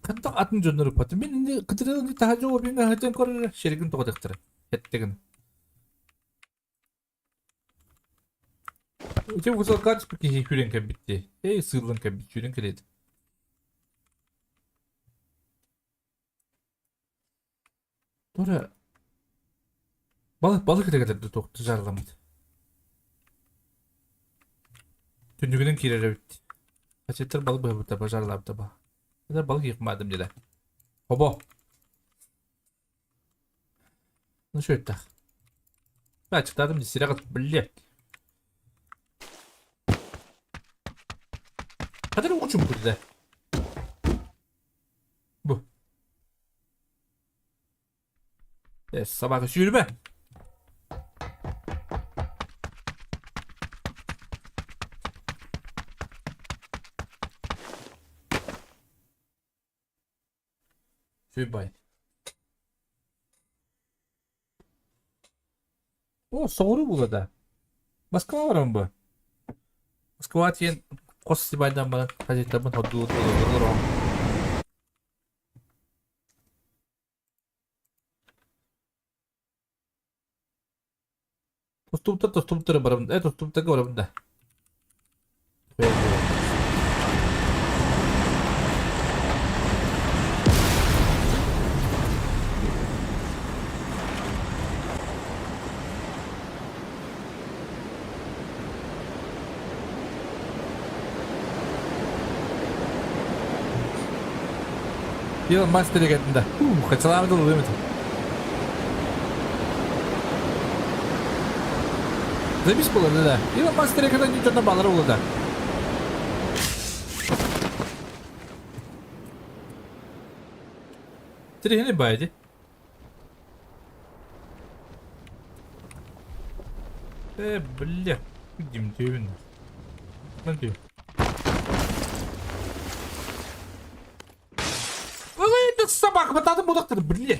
Hatta atın jonları patı. Ben indi kıdırı ni tahaca o binga hatan korur şerikin tokadıktır. Hettegin. Uçak kusal kaç bir kişi hüren kebitti. Sığırın kebit hüren keredi. Sonra balık da geldi toktu zarlamadı. Tündüğünün kirere bitti. Kaçettir balık böyle burada bazarlar da bak. Ya balık yıkmadım dedi. Hobo. Ne şöyle tak. Ben açıkladım diye silah atıp bilye. Hadi uçun burada. Bu. Sabah yürüme. Şöyle bay. O soğuru bu da. Moskova var mı bu? Moskova diyen Kosti baydan bana kajetabın hodu olur. Tostupta barabında. Tostupta barabında. Yıl master'e geldiğinde. Kaçılamadın oluyor mu? Zemiş buladı da. Yıl master'e kadar Newton'da bağları buladı. Treni baydı. Bля. Gideyim düğün. Ne diyor? Ulan sabah batadım budaktır bля.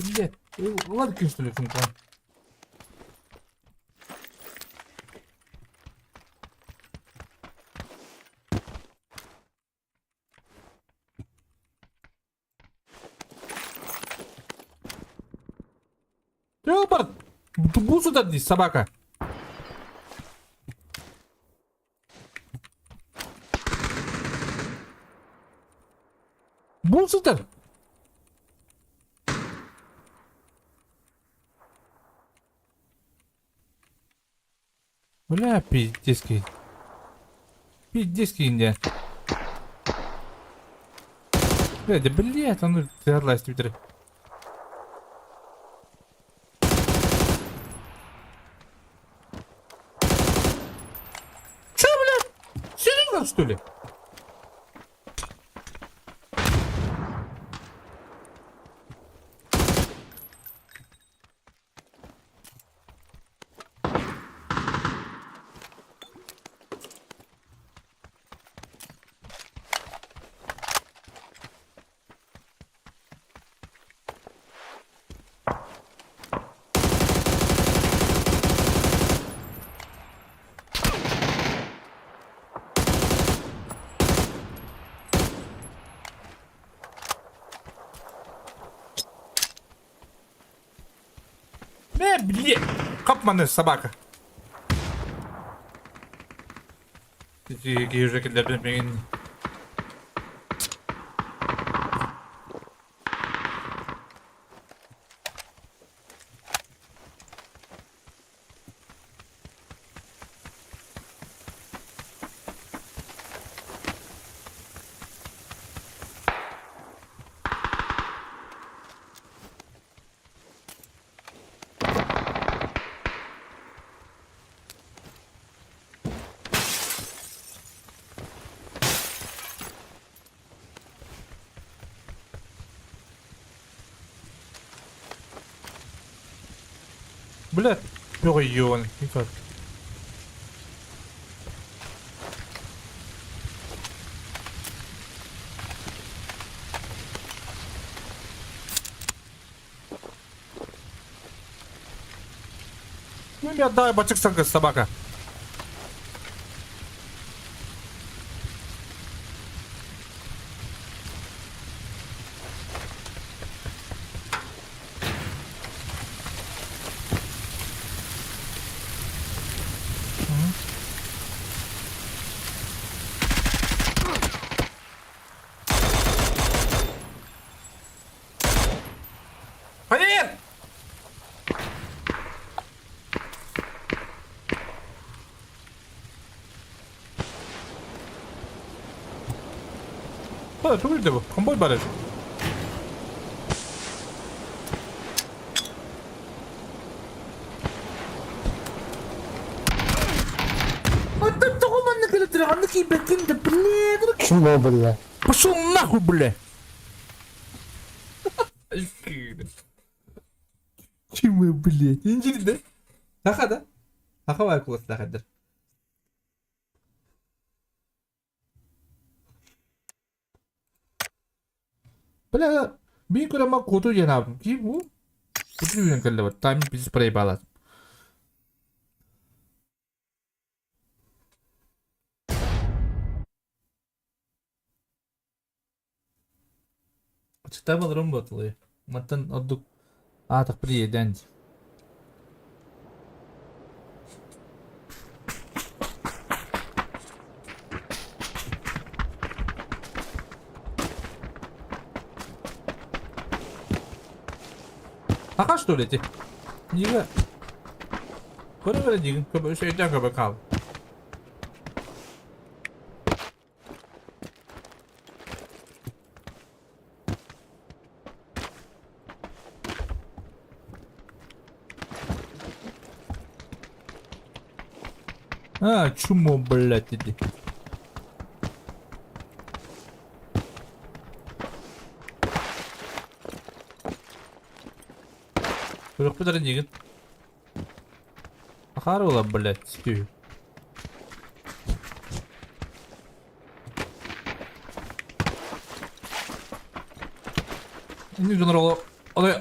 Bля. Ладно, конечно, ли функция. Ёбар! Бу сюда здесь, собака. Бу сюда. Бля, пиздецкий. Пиздецкий индия. Бля, да блядь, он залазит в твиттере. Чё, блядь? Серьезно, что ли? Блин, капманы собака. Какие уже когда блин. Блядь, ён, никак. Ну не отдай бачок собака. Один! Что это его? Комбой барыш. Отдай того манна келетер, анники бекинде, блядь. Чего, бля? Пошел нахуй, бля. Чему, блядь? Интересно, да? Хаха, да? Хаха var kulası da kadır. Bля, bir kere ama kodu yanabım ki bu. Kutu yüzden kaldı var. Time bir spray bağladım. Açıkta balırım bu atılıyor. Matan olduk. Tak bir yeden. Ага, что ли, эти? Нига. Куда вы один? Как все это как бы кал. Чумо, блядь, иди. Yok bu da değil. Akar ola блядь, sikiyor. Ini general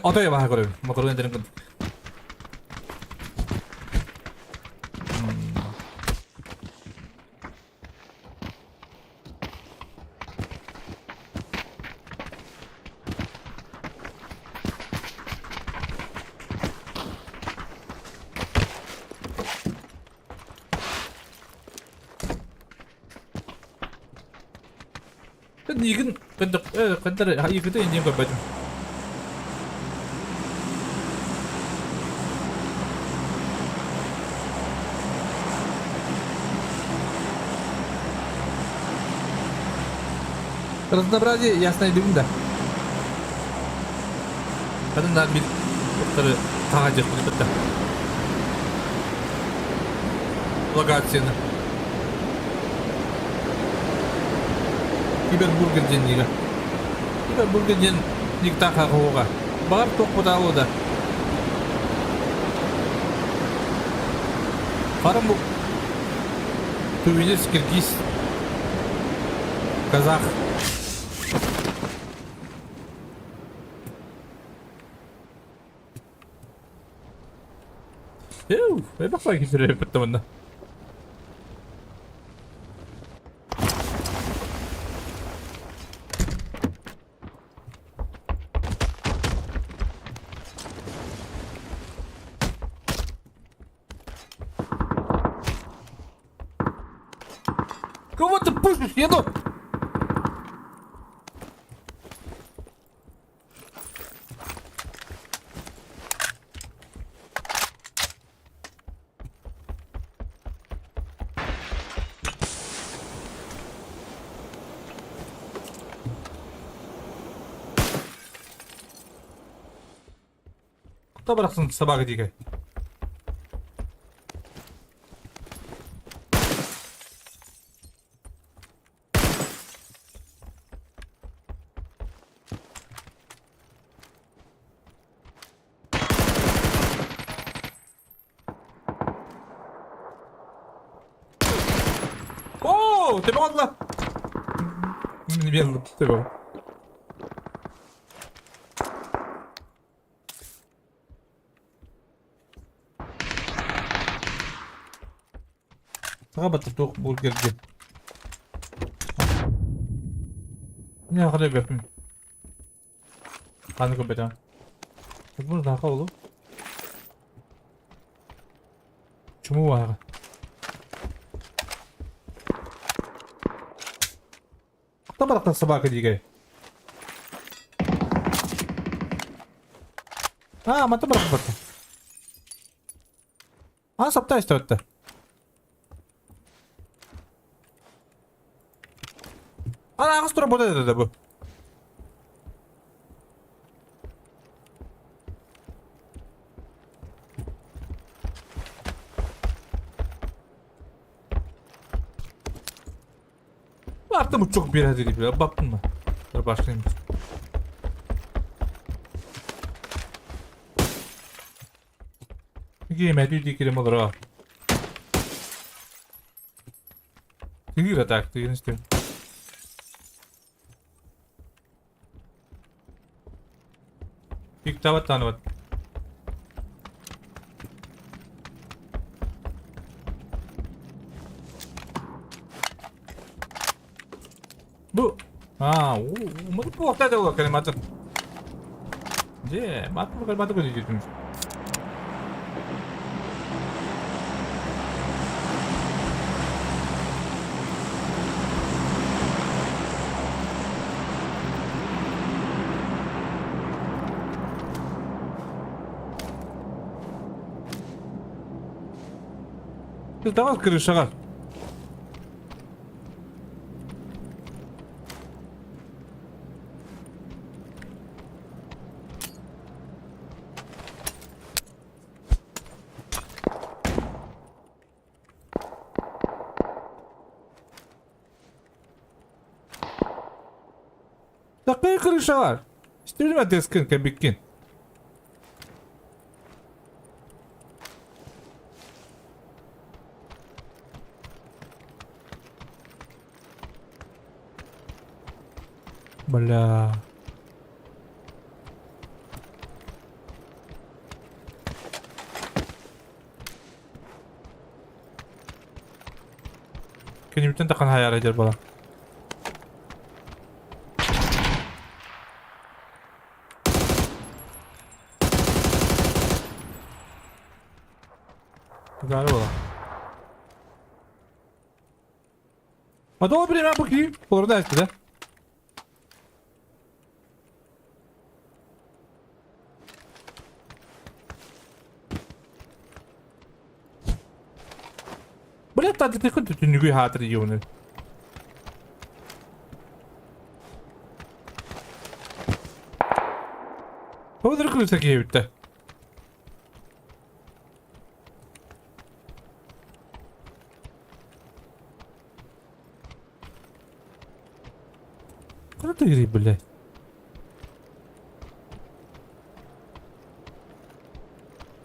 odaya bakar görüyorum. Motorun ederim kan. Kan ikan kadar hayır kadar ince kapat. Разнообразие ясно идем да. Kadın da bir kurtarı tağacak bir bitti. Lokasyonu. Кибербургер деньги. Кибербургер ден никта хагуга. Бар ток подало да. Харам Тувинец, киргиз, казах. Я бахла кисерэ пэттэмэнэ. Кого ты пушишь? Еду! Кто бıraksın sabah dike? О, ты могла? Не верно, ты его. Работа тух бургерге. Не хреб yapayım. Kanı köpeden. Bunu daha oğlum. Çumu var. Кто была собака дикая? А, мата брак бата. А, саптай стоит-то. Ana ağız tura burada dedi bu. Baktım bu çok bir hadi bile. Baktın mı? Dur başlayayım. Giyme dikilim olur ha. Tigir atak tigir istiyorum. İlk davet tanıvat. Bu. Ha, bu ortada da o kelimatı. Je, mat bu kelimatı koyuyorsunuz. Давай крышага. Такая крыша var. İstediğim adres kırka bikin. Бля. Kendimden takan hayal eder bana. Galiba. Hadi o bir hemen bakayım. Orada işte. Блядь, та ти ходиш у нього хатри юни. Оdur kılıçta kıyıptı. Kırıta gireyim блядь.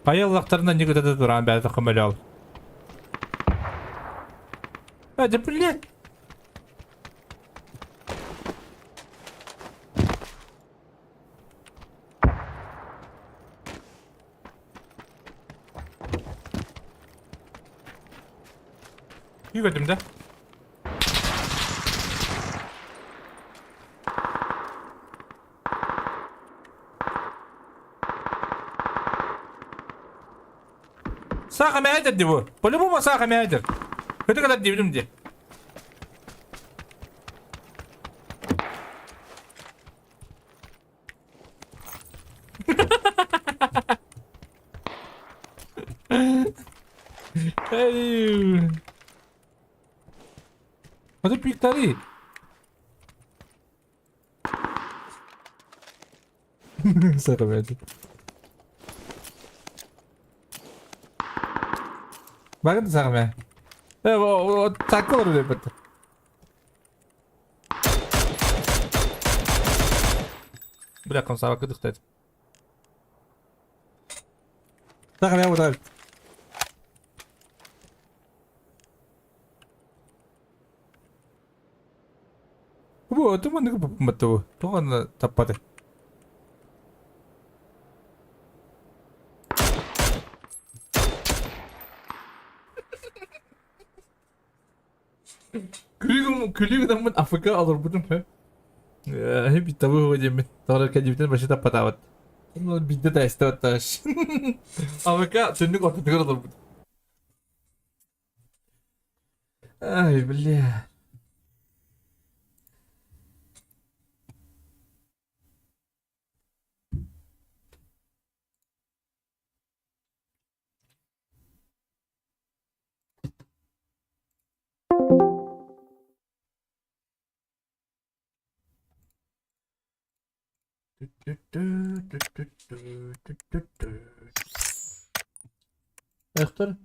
Kaya Allah'larından ne kadar da duran ben takım öyle al. Hadi блядь. Yürüdüm de. Саха мядер bu. По-любому Саха мядер. Это когда дивим где. Ey. Hadi büyük tari. Sakın bence. Bakın sakın ya. Evet o takıl olur elbette. Бляха, сама кыдыктайт. Sakın ya bu da. Bu tuh mana ke betul. Tuh kan tepat ya. Külüğüm temen Afrika alır bunu mu? Hep bir tabu hocam. Sonra kecibden başı tepat avat. Bunu bir de test attaş. Afrika sünük ortadıklar alır bunu. Ay billahi. Echter.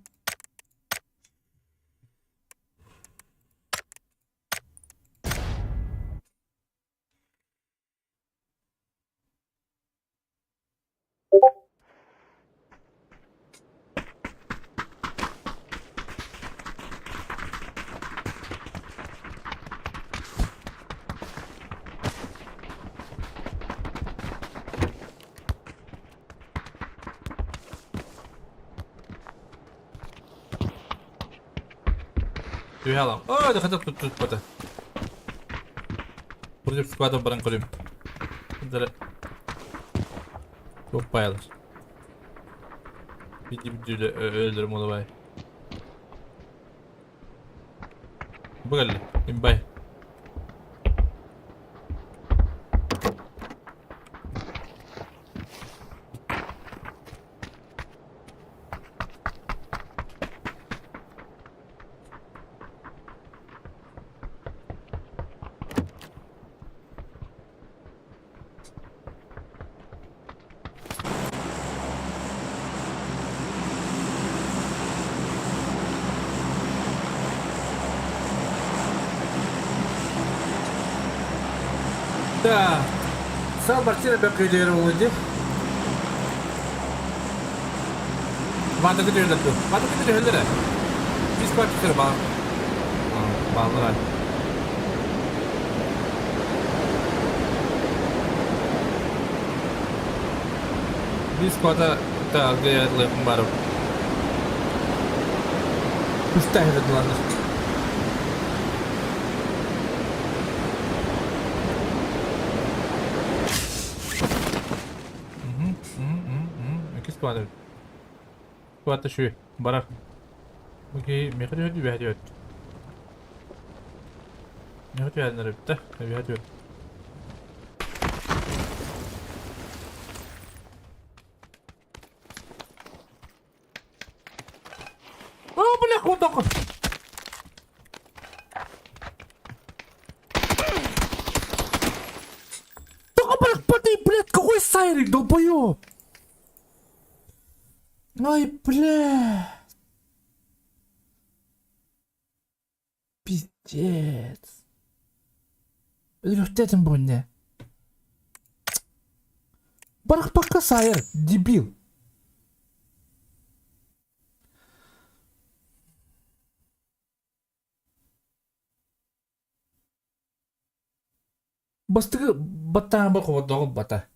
Duyalım. Oh, dah kata tutut pada. Project squad barang kolim. Bentar. Çok bayılır. Bir öldürüm onu bay. Bu geldi. İmbay. Да. Сам Бартина bekliyorum olunca. Bana gidiyor da tu. Bana gidiyor öldüre. Biz bakıyoruz bana. Bağlar. Biz kota da gayetli kumbarım. Müstahil edilenler. Squad. Squad şu. Barak. Okey, mekari hadi bir hadi. Ne hadi yani nerede? Bir hadi. Oh, bля, вот так вот. Только, блядь, какой сайрик, долбоёб! Ай, бля. Пиздец. Ürktedim bu ne? Bırak bak sayır, debil. Bastığı bata bak o doğru bata.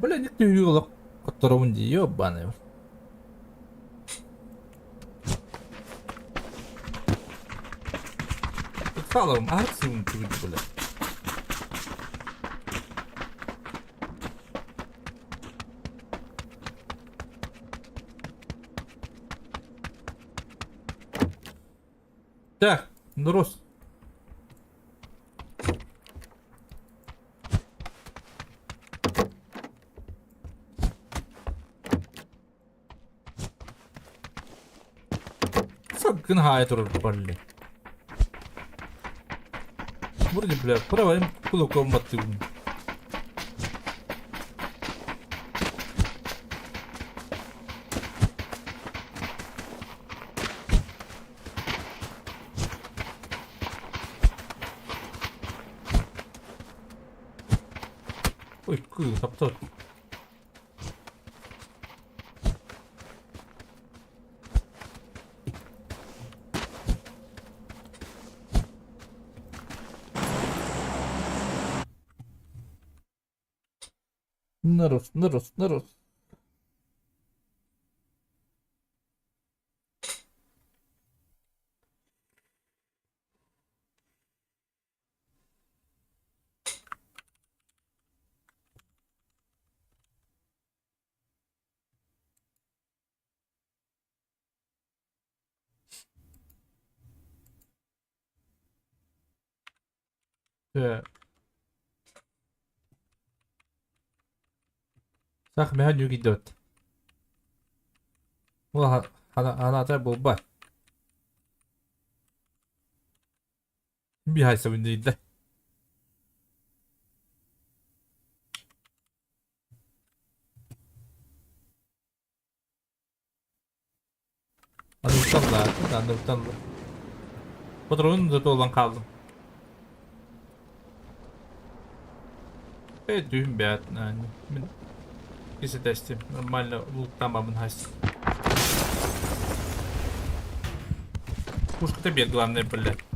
Böyle ne diyor Котороун ёбаный. Фалом аксиум тут, бля. Так, Нурус. Tıkkın hayat durur parli. Burada bile para var kulak olmadı bunu. Ой, kaptan. Народ. Sag mir halt Yugi dort. Wah, hana bomba. Bir hay savundu de. Anladım. Patronun da olan kaldım. Evet, düğün bir hayat yani. Kisi testim. Normalde bu tamamın haysı. Пушка-то бед, главное, блядь.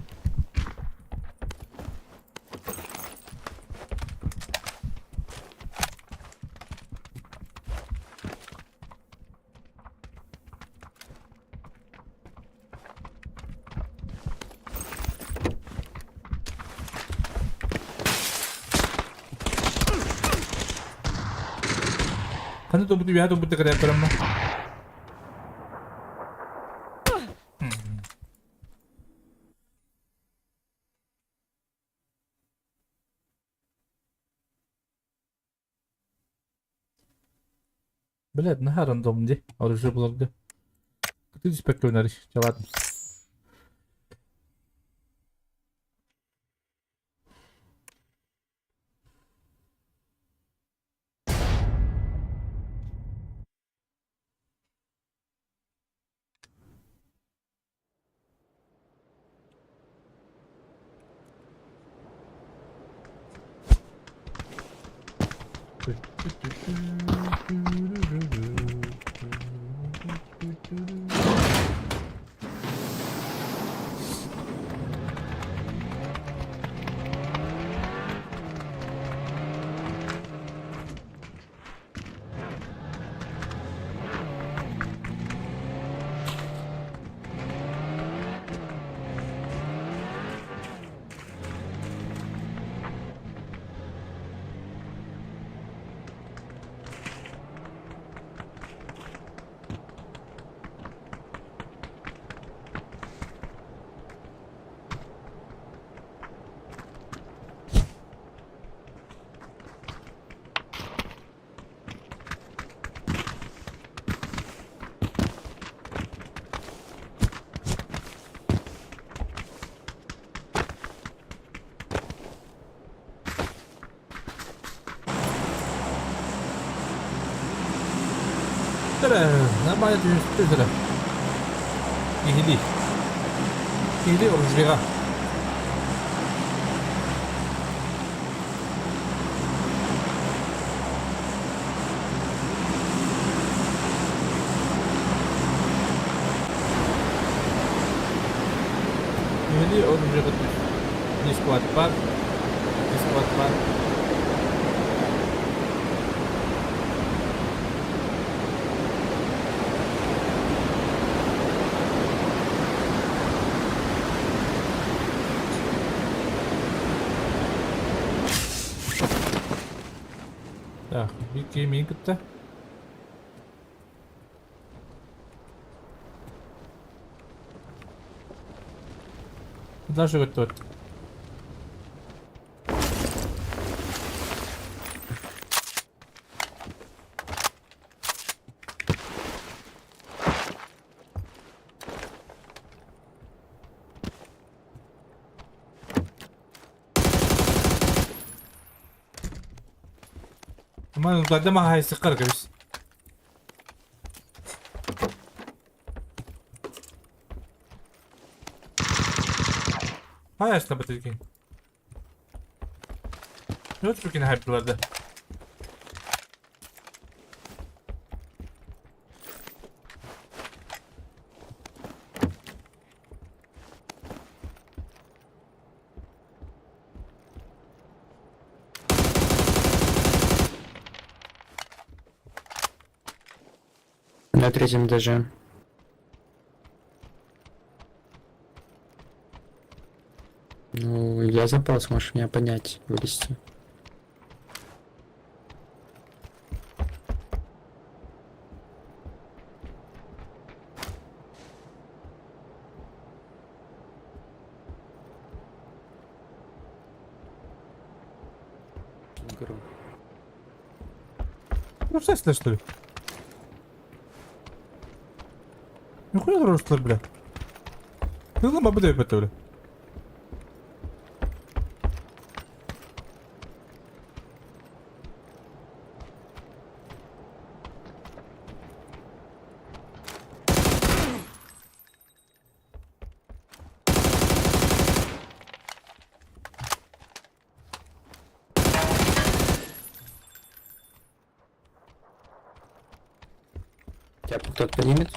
Hani to budu ya to budu kada yaparım ben. Блядь, на рандом где? Оружие было где? Ты здесь поклонаришь, ладно. Нормально, ты туда. Иди, ружья. Иди, ружья. Не склад пар. Так, минка-то. Даже вот тот. Ama zaten mahayı sıkar ki biz. Hay aslında batırken. Ne otururken hype'larda? На третьем этаже. Ну, я запрос, можешь меня поднять, вылезти. Ну, сестер, что ли? Нихуя взрослый, бля. Ты на бабу дай бля. Тебя кто-то поднимет?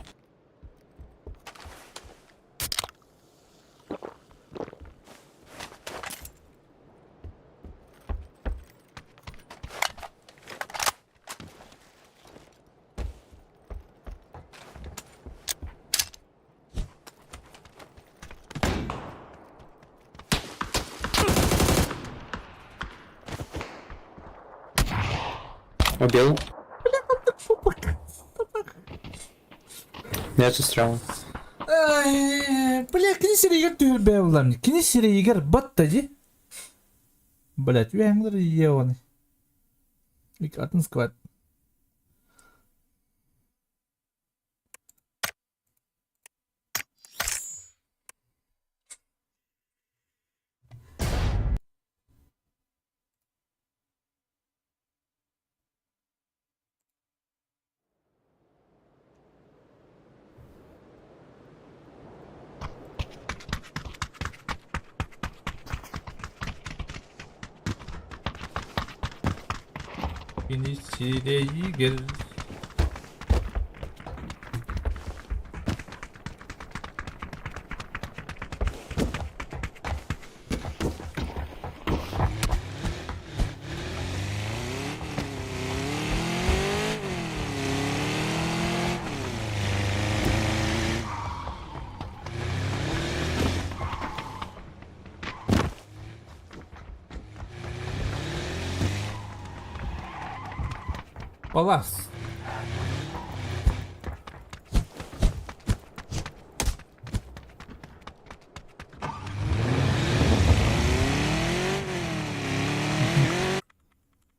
Убил. Я застрял. Ай, бля, кинесире егер түйір бә олам. Кинесире егер батта же. Блять, вәңдір ебаный. Ик атын сквад. Кинесире егер. Палас.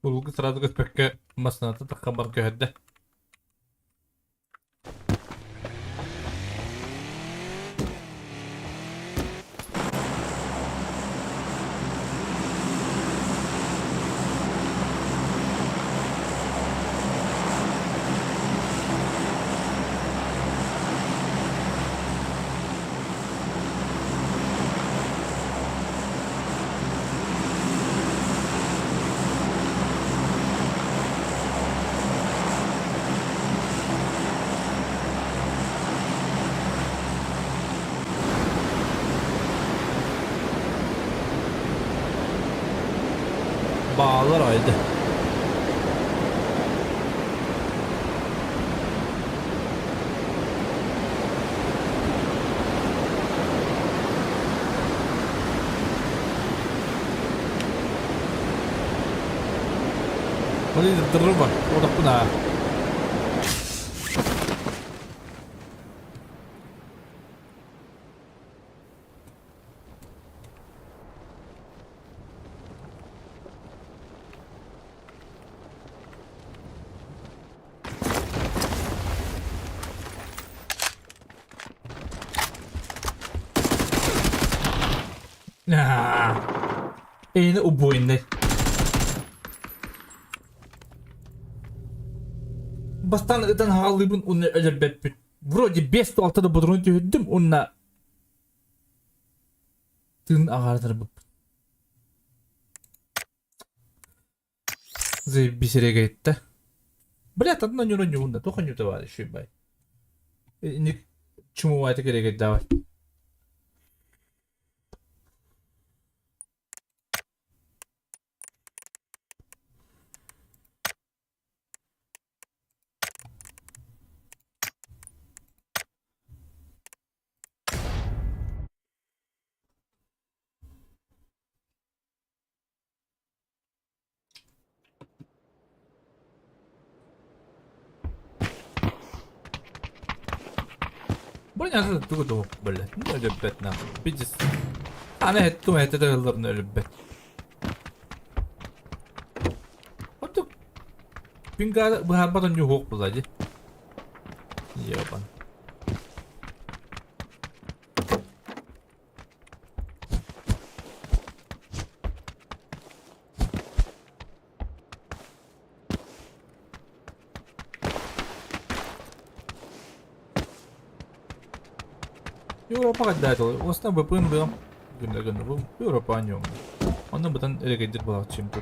Улгы сразу көспекке масынаты таққан бар көһәдді. Bağlar aydı. Hadi durur bak. Orada bu ne? Yine ubuyun. Bastan ıdan halibin onu ölürbet. Вроде 5-6 budurun tüydüm onunla. Tın ağardır bu. Zey bir sere gitti. Блядь, одна не только не товарищи, бай. Не чему это керек давай. Броня тугу блядь. Ну ölübbet na. Bicis. Ana ettim de yılların ölübbet. Hatta pinga bu habadan yok buladı. Yaban. Европа kadar oluyor. Aslında bu pun günde bu Europa yok. Ondan buradan elegant bulak şimdi.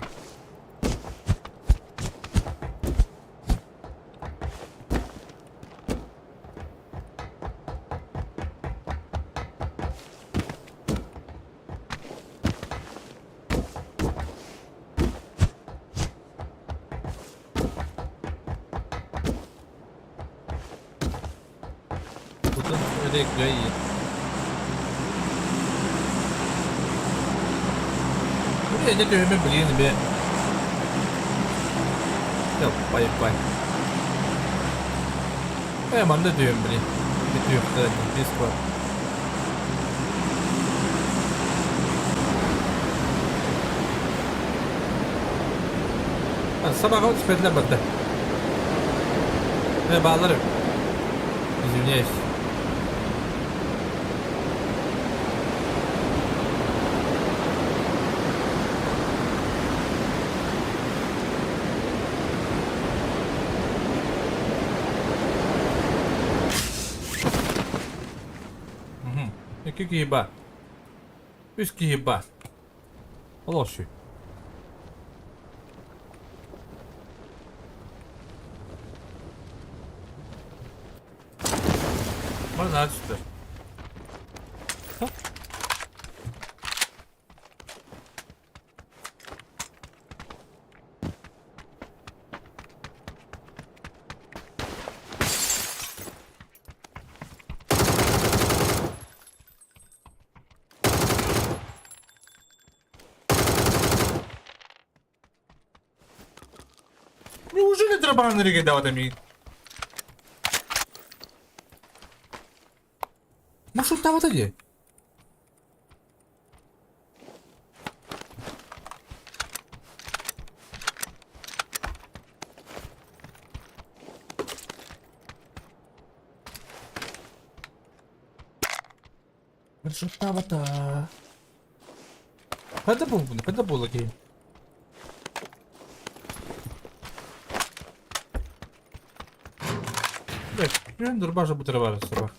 Buradan elegant. Buraya ne dövme bileyim be. Yok bay. Hemen de dövme bileyim. Bir dövme de Discord. Sabah o spetler battı. Ve bağlarım. Извиняюсь. İki giba. Üç giba. Allah şu. Bana daha çıktı. Неужели трабаны регадаватами? Маршрут там вот где? Маршрут там вот. Когда был окей? Ben dur başa bu tarafa arası bak.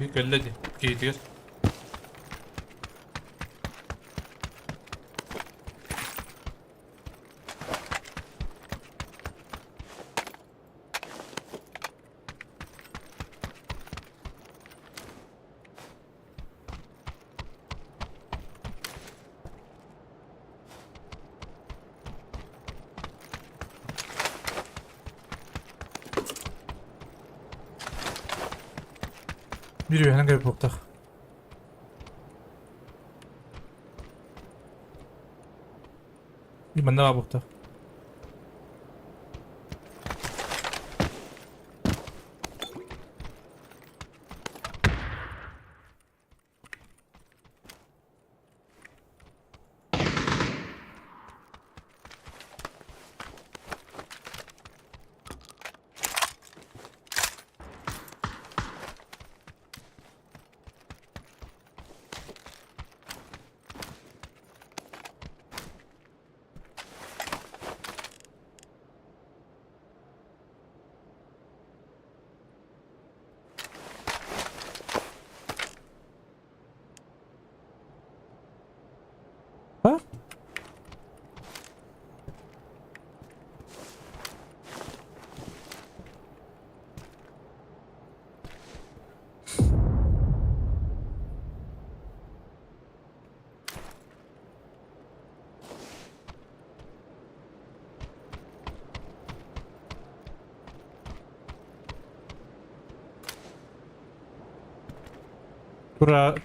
Bir kelledi. Gidiyor. Yürüyor hangi bir boktak. Bir bende var boktak. Ha?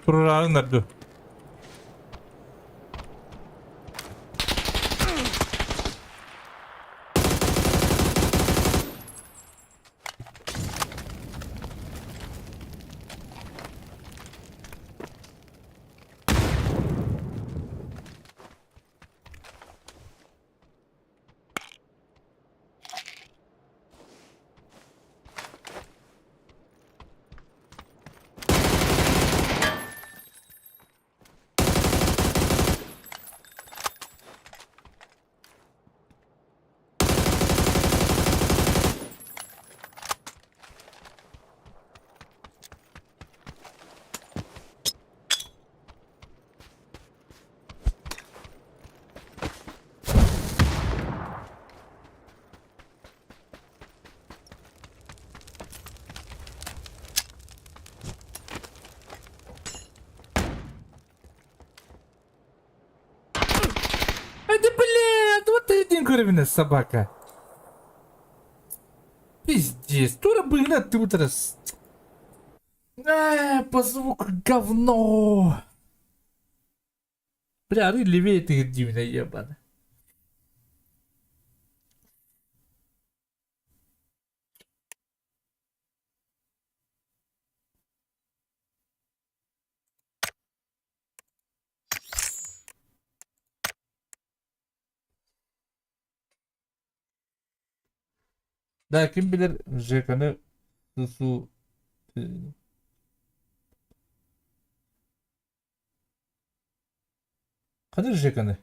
Turağın nerede? Hadi блядь, вот ты один кровина собака. Пиздец, тура была тут раз. По звуку говно. Бля, ты левее ты дивно ебана. Da kim bilir Jekan'ı su Kadir Jekan'ı.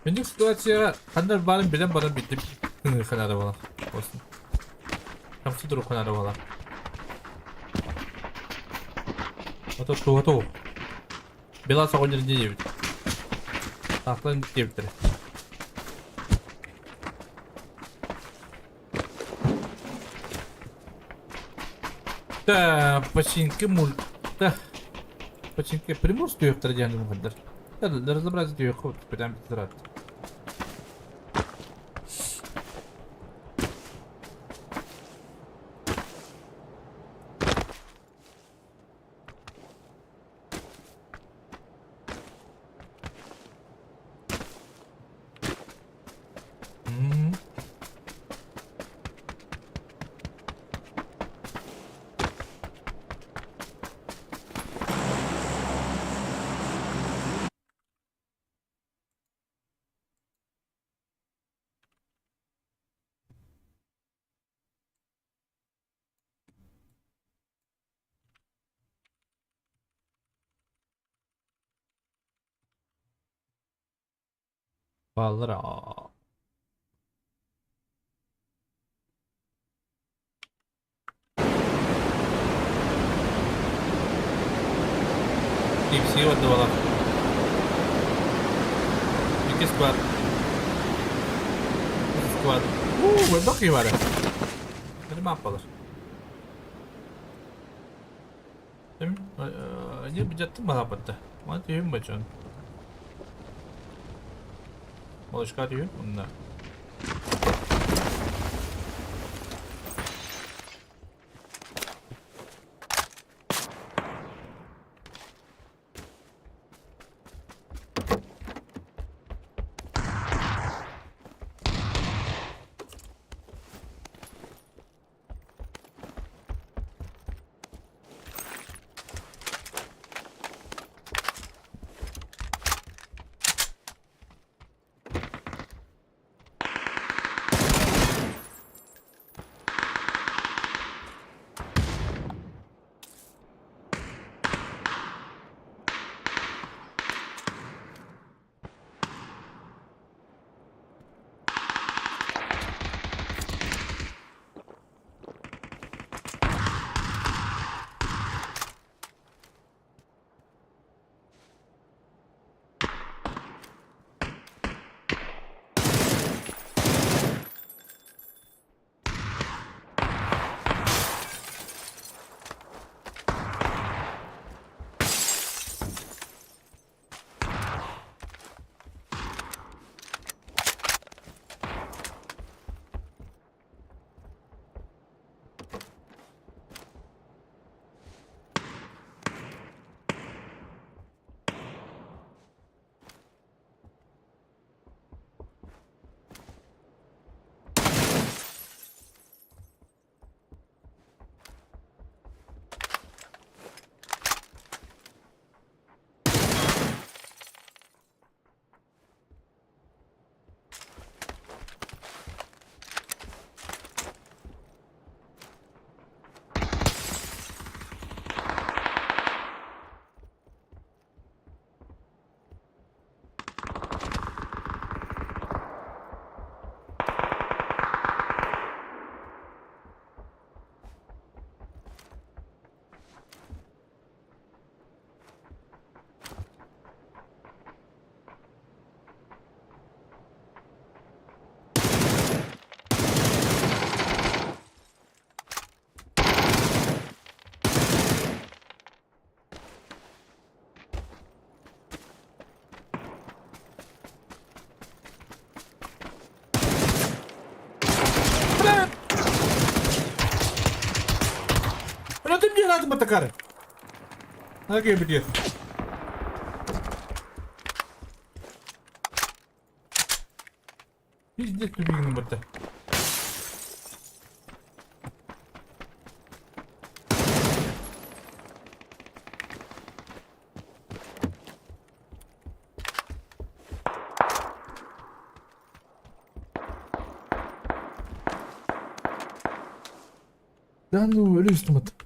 Mending situasiya kanlar benim bilen bana bitti. Kanada bana olsun. Hamsi duru kanada bana. Atau. Bela sakonya dia. Taklan dia bitir. Да, починки мульт. Да. Починки приморскую в традиционном году. Да, для разнообразия ее ход прям безрад. Bağlar aa. Ipsi wadda wala. İki squad. Squad. Bak iyi var. Hadi mi yapalım? Değil mi? Ne bilecektim mi hapatta? Hadi diyeyim bacım. Başka diyeyim bunlar. Öldüm diye lazım atakarı. Hadi biliyor. Biz de tübüğünü burada. Lan öyle üstüme attım.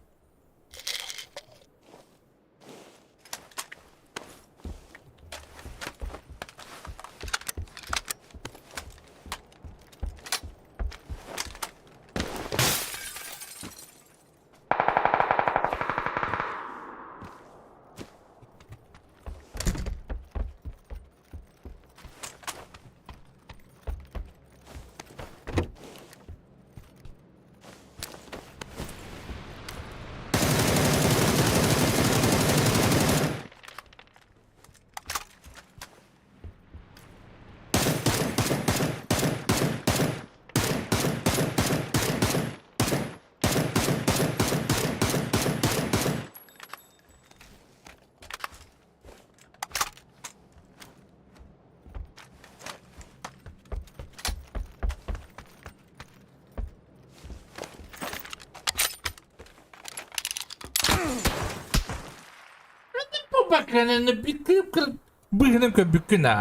Bakın bir kırıp bıyığının köpüküne.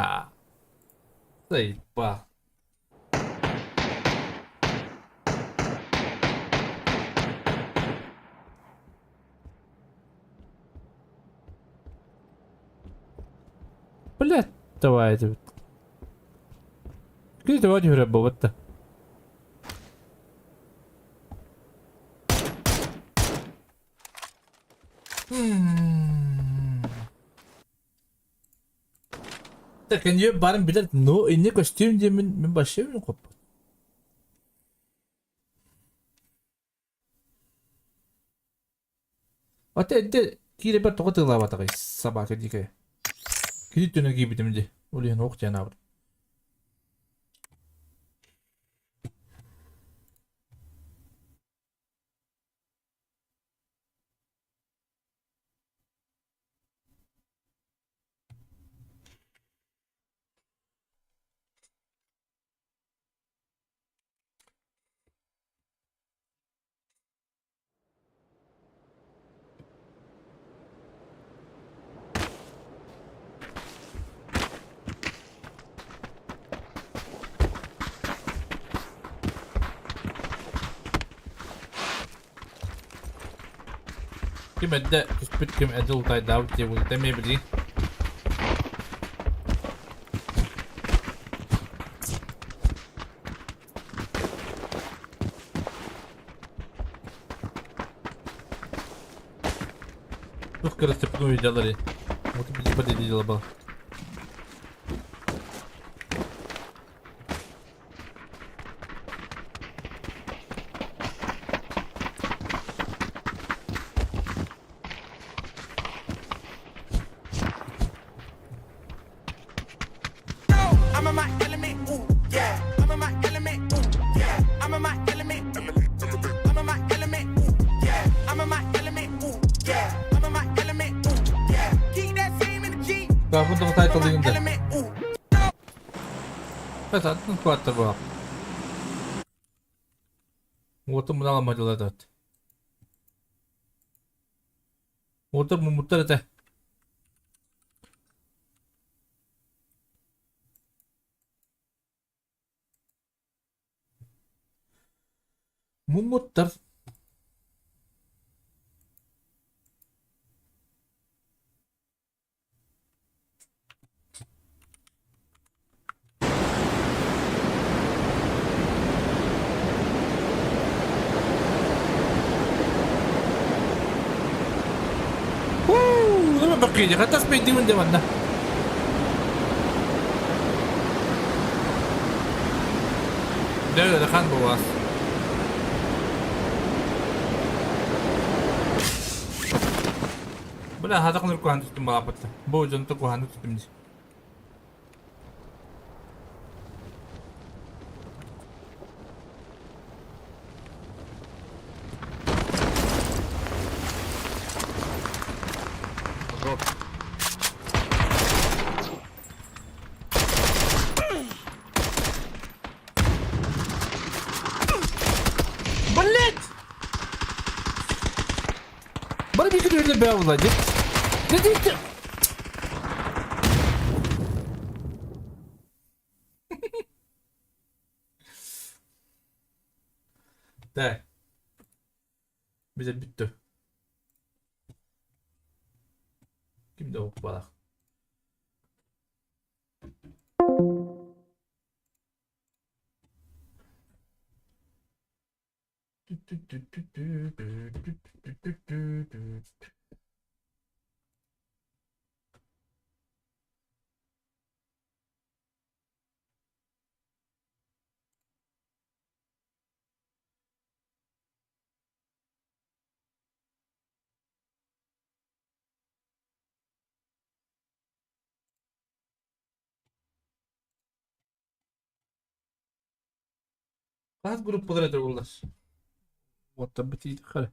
Sayın bak. Блядь, давайте. Где давайте работать? Kan je bareng bilang no ini kostüm diye min başlayamıyorum kapı. Ate ente kire bir tokat ıla batagay sabah kedike. Kidi tüne gibidim de. Uliyan ok canavar. Kim edde küspüt kim edde ultay davut diye bu demeyebiliriz. Tuh kırı sıpkın videoları. Mutu bizi pati diye bak. I'm in my element, ooh, yeah. I'm in my element, ooh, yeah. I'm in my element, I'm in my element, ooh, yeah. I'm in my element, ooh, yeah. I'm in my element, ooh, yeah. Keep that same energy. Kafın da title My yiyince. element, ooh. Mesela kuatlar bu. Mutu bunu alamadılar da. Mutu mu mutlar ete. Mumutlar. Ano ba kaya? Katas pwede mo naman na. Dövbe de kan boğaz. Wala, hatak na kuhan sa tumapat na. Bo, dyan to kuhan sa tumis. Balit! Bana bir gün öyle bir avladı. Ne diyeceğim? De. Bize bitti. Kimde o bana? Bazı gruplara da uğraş. What'ta bitiydi kare.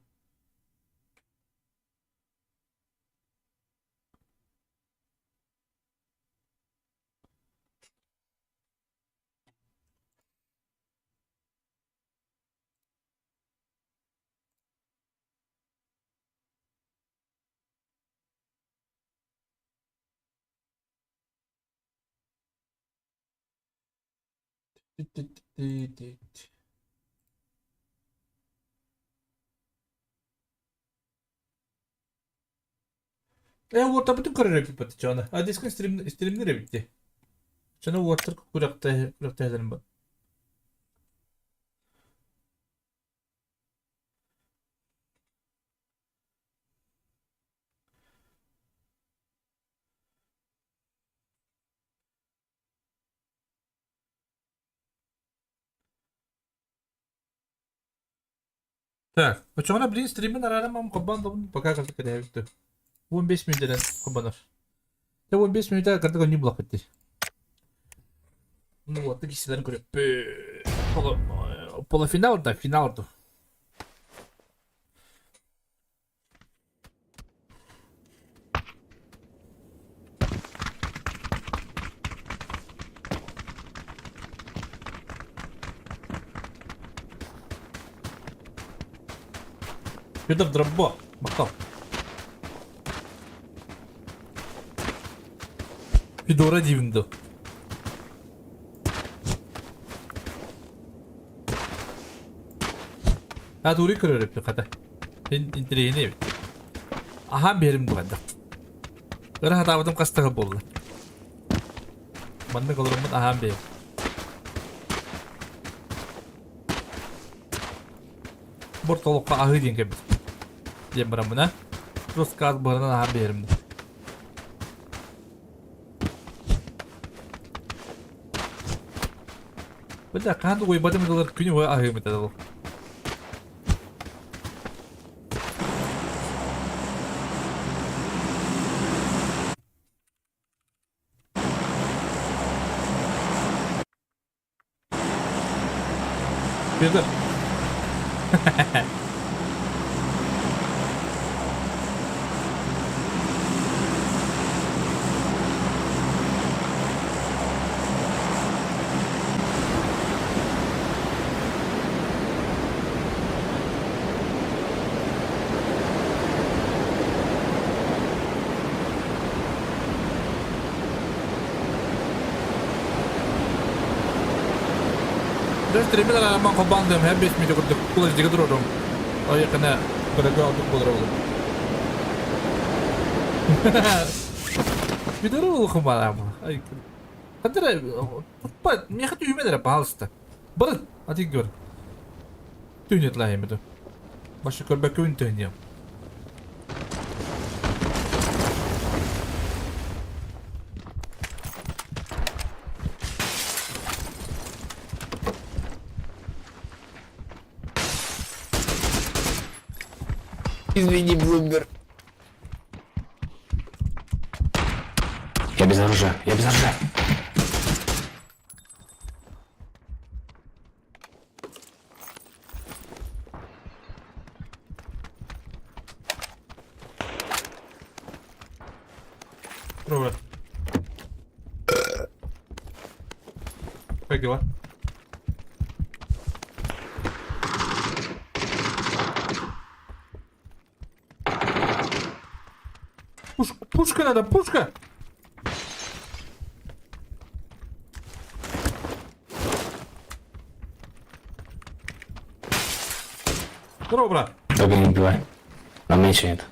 What'ta bütün kare bitti çana. Hadi streamleri bitti. Çana What'ta kurakta edelim bak. Так, очоğuna birinci stream'in araramam kabandım пока kadar kadar 15 minutdan kabanır. Ya 15 minuta kadar önce blok etti. Ну вот, такие кişilerin görüp полуфиналда, финалда. Федор дробо, махал. Федора дивинду. Ha doğru kırıyor hep kata. Ben indireyini evet. Aha berim bu kadar. Kırı hatavatım kastığı bollu. Banda kolurumun aha berim. Bortolukka ahı deyin kebir. Diyem bana. Terus kaz barından aha berim. Bada kandı koymadım dolar günü ve ahı mı dedi. Fedor. Ben stream'e aramam kapandım. Hep 5 minut kurduk. Kullanıcıya duruyorum. O yakına kırıkı aldık olur oğlum. Bir de ruhum var ama. Ay. Kadar tutma. Niye kadar üymelere pahalısta. Barın. Hadi gör. Tüynet la yemedim. Başka körbek köyün tüyneyim. Извини, Блумбер. Я без оружия, я без оружия. Пробуй. Как дела? Пушка надо, пушка! Здорово, брат. Только не убивай. Нам меньше нет.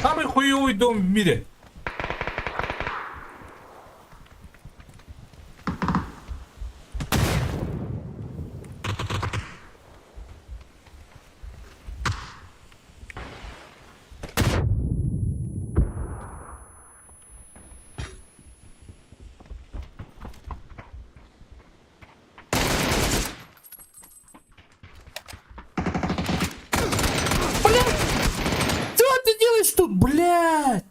Самый хуёвый дом в мире. Тут, блядь!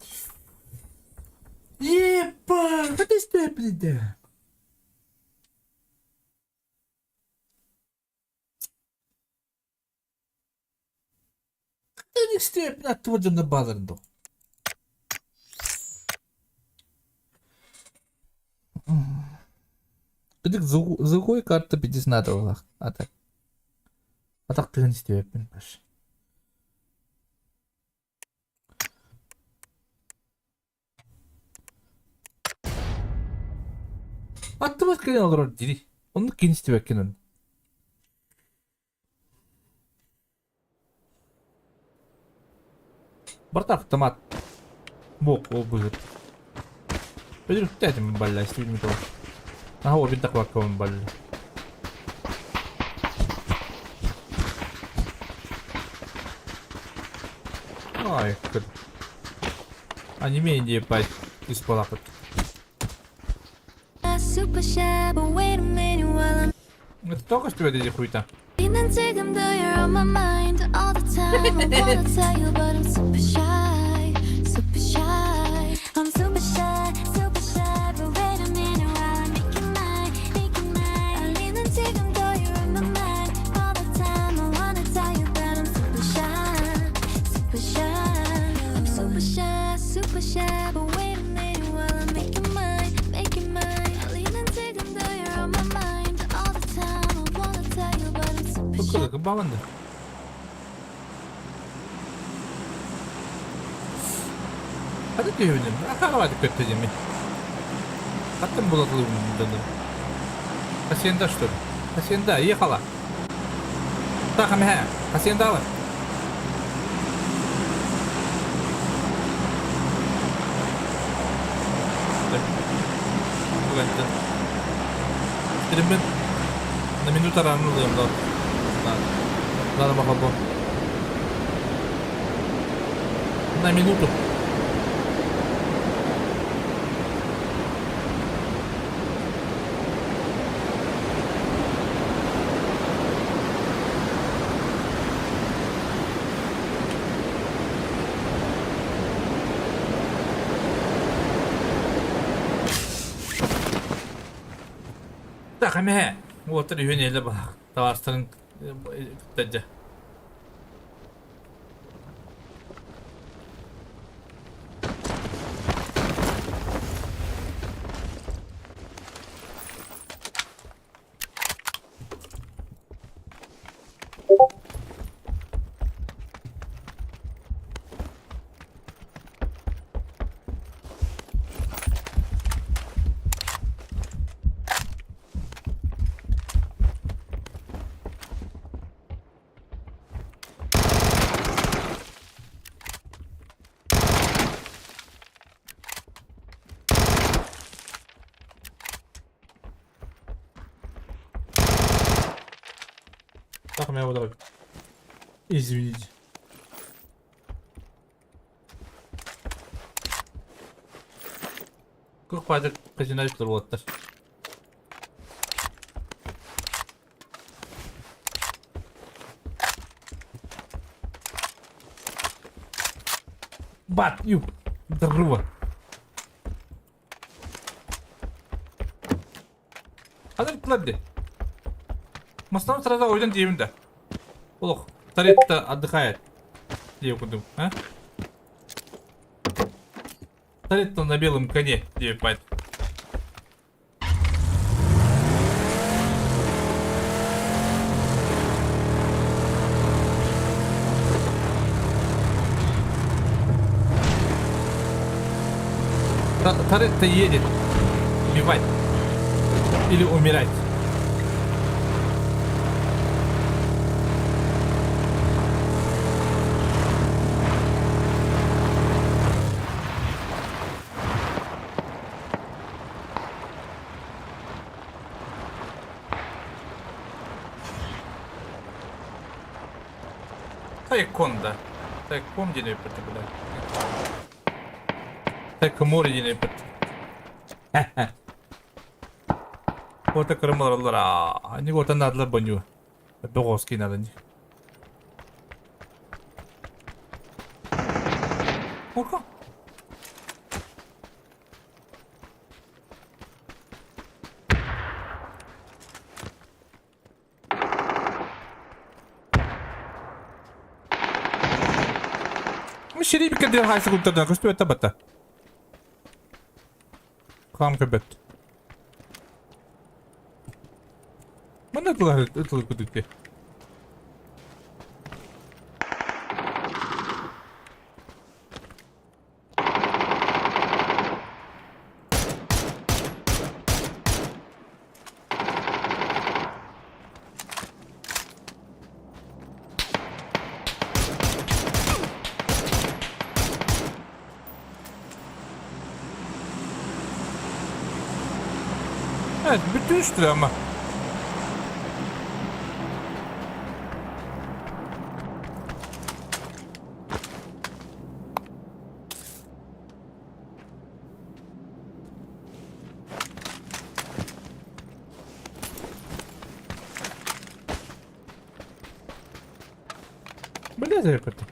Ебать! Что ты стой, блядь? Ты не стой, блядь, твой на базарду. Гыдык звуковой карта 50 долларов. А так ты не стой, блядь. Attığımız kadar olur diri. Onu genişti beklenin. Bir автомат. Мог был бы. Benim dedim balla istedim to. Aha o bir dakika bakalım balla. Ай, круто. А не менее ебать из полапот. Это только что это хуйта. Super shy, but wait a minute while I make it mine, make it mine. I lean and take 'em though you're on my mind all the time. I wanna tell you, but I'm super Çok shy. kılık bağlandı. Hadi düğünüm. Akarva dikkat edeyim mi? Hatta bulatılı dedim. Hacienda что ли? Hacienda, ехала. Так, ага, Hacienda var. Güvende. Dedim ben на минуту ранылıyım da. Надо bakalım. На минуту. Так, аме. Вот регионе бak. Tavarsların dedi. Так, меня вот так. Извините. Как падает казино вот. Бат, ю, здорово. Hadi hadi. Masadan sırada oydan diyeyim de. Oğlum, Taretta отдыхает. Diye okudum, ha? Тарetta на белом коне, diye пать. Таретта едет убивать или умирать. Тайконда. Тайком дine yapıttı bu da. Taykomori dine yapıttı. Orta kırmalar oldular. Hani orta nadılar banyo. Boğazki nadıncı. Orka. Шире бикер дер хайсы култардан көстү өтө бата. Кам көбөт. Мына тулар өтөлүп күдүктү. Evet, bütün üstüne ama. Блядь, я как-то.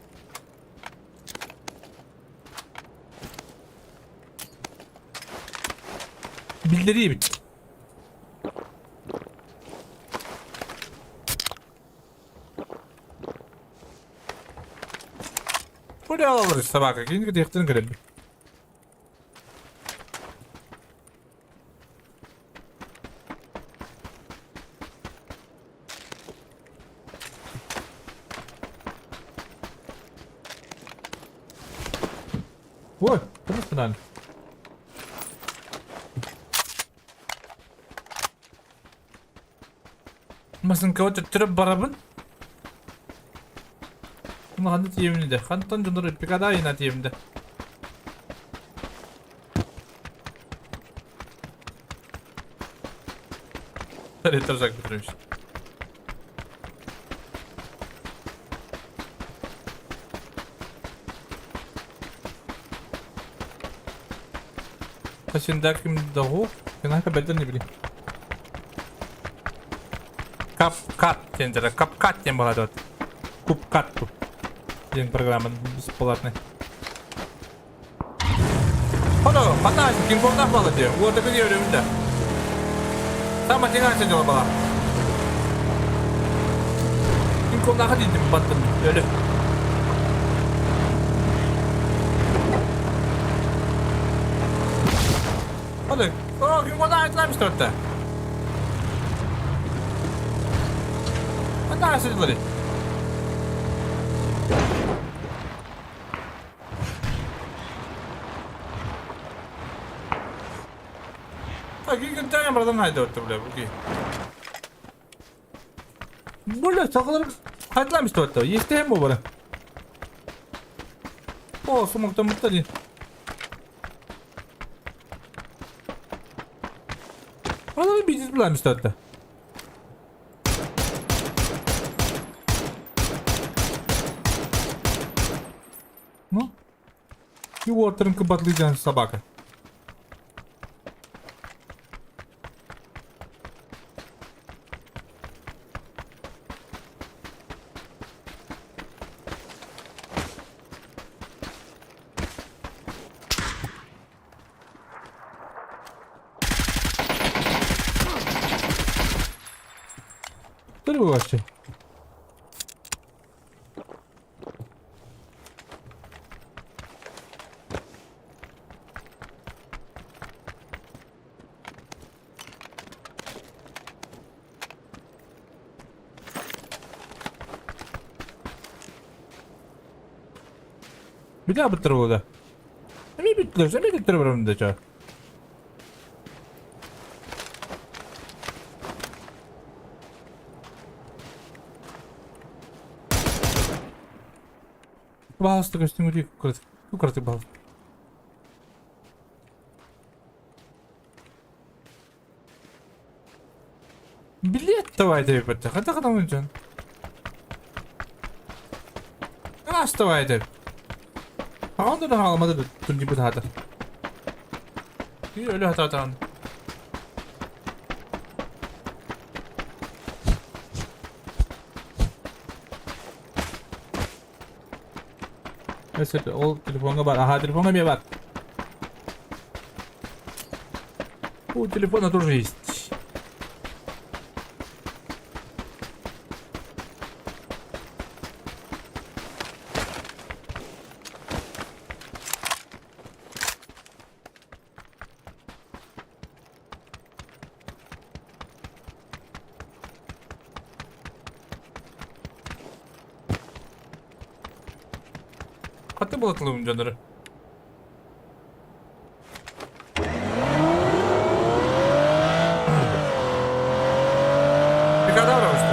Bildiriyi bitti. Buraya alırız sabah. Kendi yaktığını görelim. Oy, kırmızı lan. Masın kavata türüp barabın. Bunu hanı tiyemini de. Hanıtan canları bir kadar yine tiyeminde. Hadi taracak bitirmiş. Taşında kim dahu? Kenaka bedel ne bileyim. Капкат тендера, капкат тем была Купкат bu. Yeni programın bесплатный. Halo, panas, kim portak balı diyor. Bu orada biliyor önümde. Sama tinggal saja bala. Kim portak hadi dim battın. Öyle. Hadi. Oh, kim portak etmemiş orada. Nasıl böyle?Agi kita yang berada haydi orta bile bu ki. Burada takılır haydilamış da orta. Yeste bu böyle. O sumukta mutlu değil. Adamı bir diz bulanmış da orta. Ну? И уотеринг батлидян собака. Кто ли вы вообще? Bir daha bitir burada. Ne bitirse mi bitiririm de çağır. Bastı kaçtım diye yukarı bastı. Bilet давайте ребята, хотя когда мы идем. Раз давайте. Ağda da almadı da tunci bu hata. Bir öyle hata tamam. Mesela o telefona bak. Aha telefona bir bak. Bu telefona тоже есть. Katı bulatalım canları. Bir kadar aramıştım.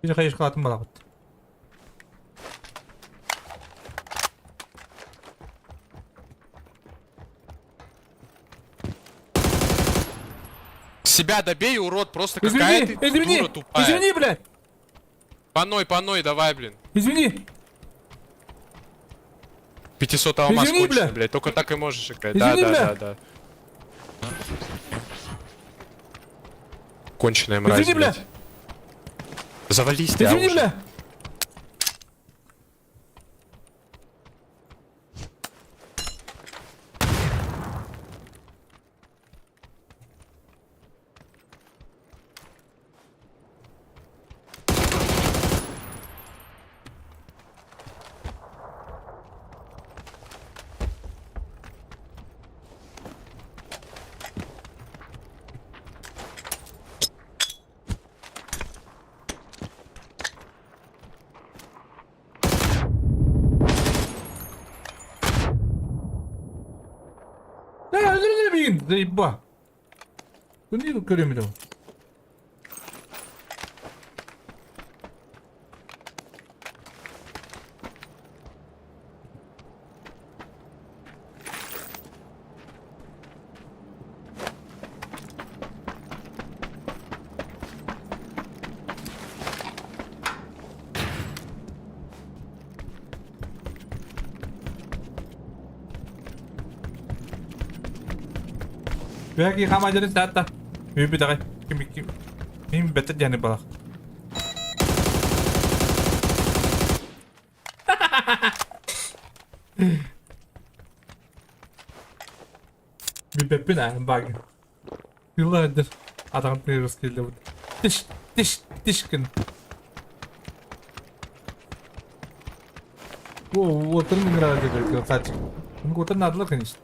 Bir kayış katım bala bitti. Себя добей, урод, просто Извини, какая ты извини, дура тупая. извини, блядь, По ной, давай, блин. извини, 500 алмаз Извини, конченый, бля. блядь, только так и можешь играть. Извини, Да. бля. Конченая мразь, извини, бля, блядь. Завались ты, извини, уже. бля. Да, блин, заеба. Ну не көрөмүдө. Belki kamacını saat. Bir dakika. Kim beter yani balak. Bir bepin ha bak. Yıllardır adam players geldi bu. Diş gün. Вот он играет, красавчик. Ну вот он надо, конечно.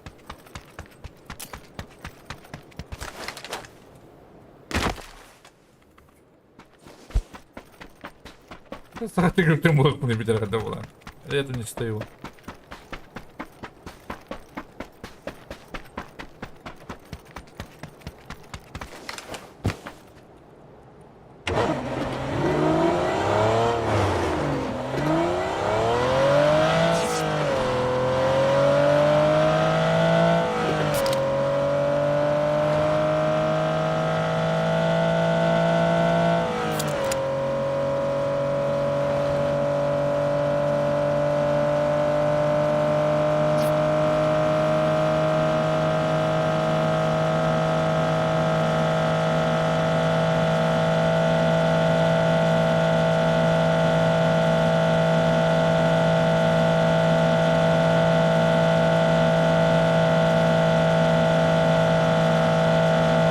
Сағатты көптен болып бұны бітер қада болған. Это не стою.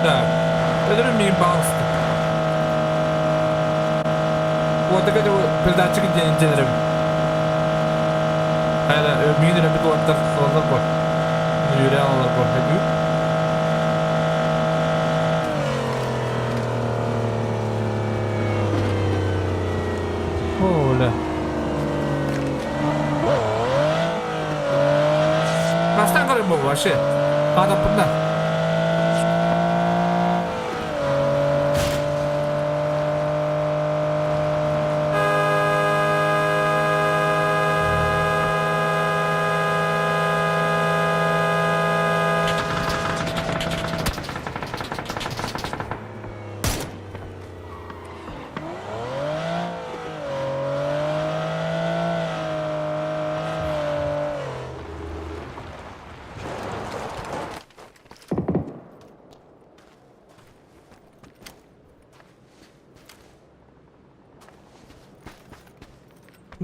Так, это мини баланс. Вот такая передача денег. Hala mini de bir duvarlar falan var. Yürüyen alanlar var. Hadi. Hola. Kaçtan kalıyor bu başı? Adam bunlar.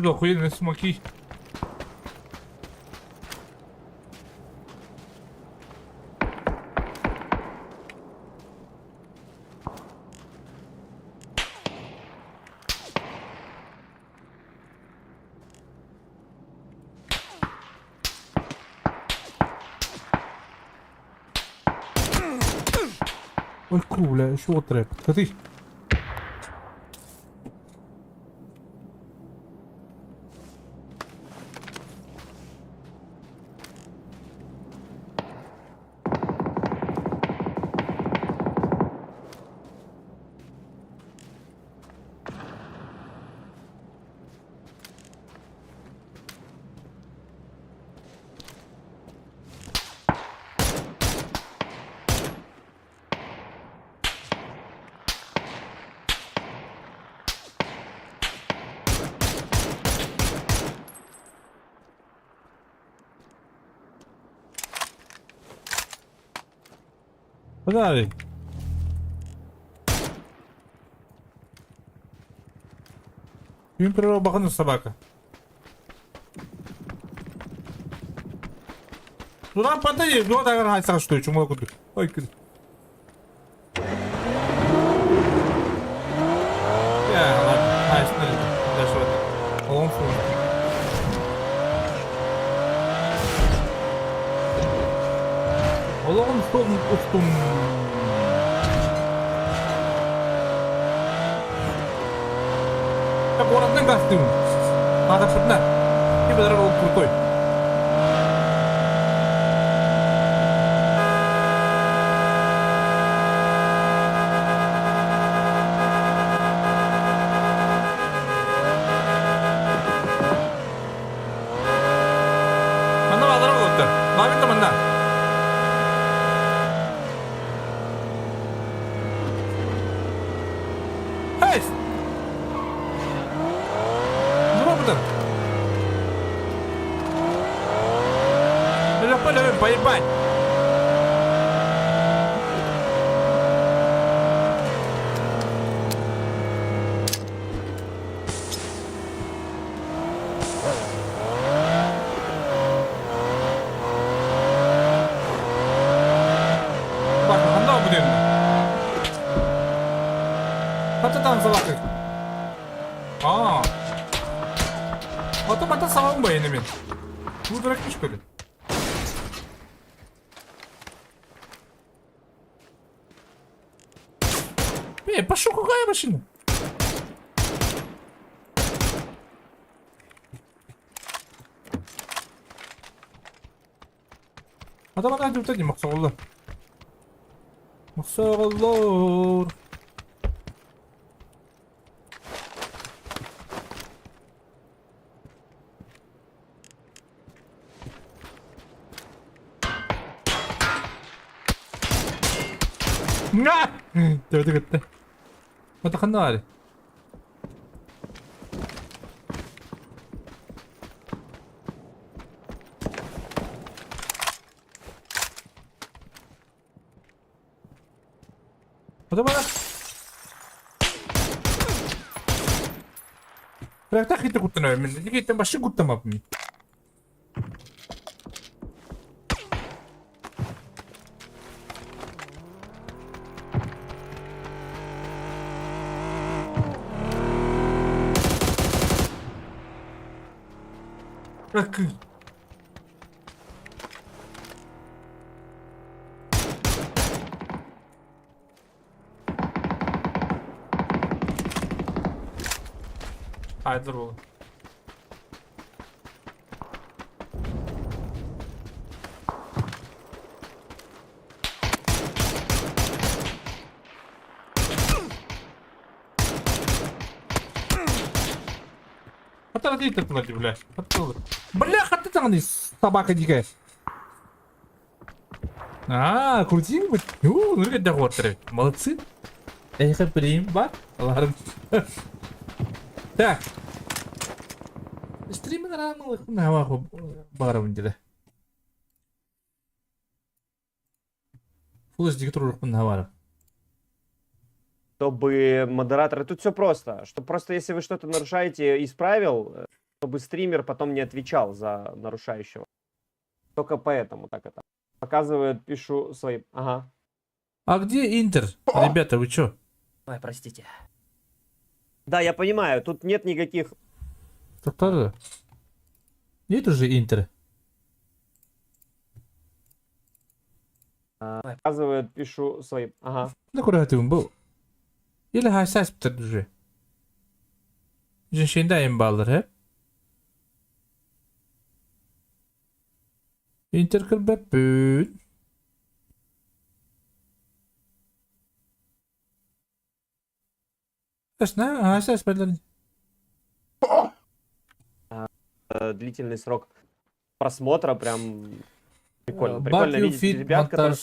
Тут охуенные смоки. Ой, бля, еще вот трек. Смотри. Подали. Він прирубахану собака. Туда подай, ну так гайся, что, чему я куду. Ой, куди. Я, ладно, смотри, дальше вот. Он фу. Олоғын соғын ұстым. Так, оратның қастың. Надо пытна. И бедра ол крутой. Мана бадыра болыпты. Бабитті мында. Эй! Ну, опытом. Любим, поебать. Бak, anda bu diyorum. Kaçtan salak. Aa. Otomatik savam bu enemin. Bu bırakmış böyle. Пошел какая машина? Adam hadi ötedi maksaullah. Maksaullah. Nga! Dövdü gitti. Batakanda hali. O da bana. Bırak da gitti kuttun öyle. Ne gittin başı kuttum yapmayı. Bırak. Haydi dur oğlum. Отойди ты туда, бля. Оттуда. Бляха, ты там собака дикая. А, крутил бы. Ну как доходы. Молодцы. Эй, хаприм, бак. Ладно. Так. Стримы нормально. Наваху баром деди. Фулс диктор наваров. Чтобы модераторы... Тут все просто. Что просто если вы что-то нарушаете из правил, чтобы стример потом не отвечал за нарушающего. Только поэтому так это. Показывает, пишу свои... Ага. А где Интер? Ребята, вы чё? Ой, простите. Да, я понимаю, тут нет никаких... Кто-то? Нет уже Интер. Показывает, пишу свои... Ага. Да куда ты был? Или hassas bitirdi. Jinşindeyim bağlar hep. Interkır bebün. Hassas belirli. Длительный срок просмотра, прям прикольно. Прикольно видеть ребят, которые...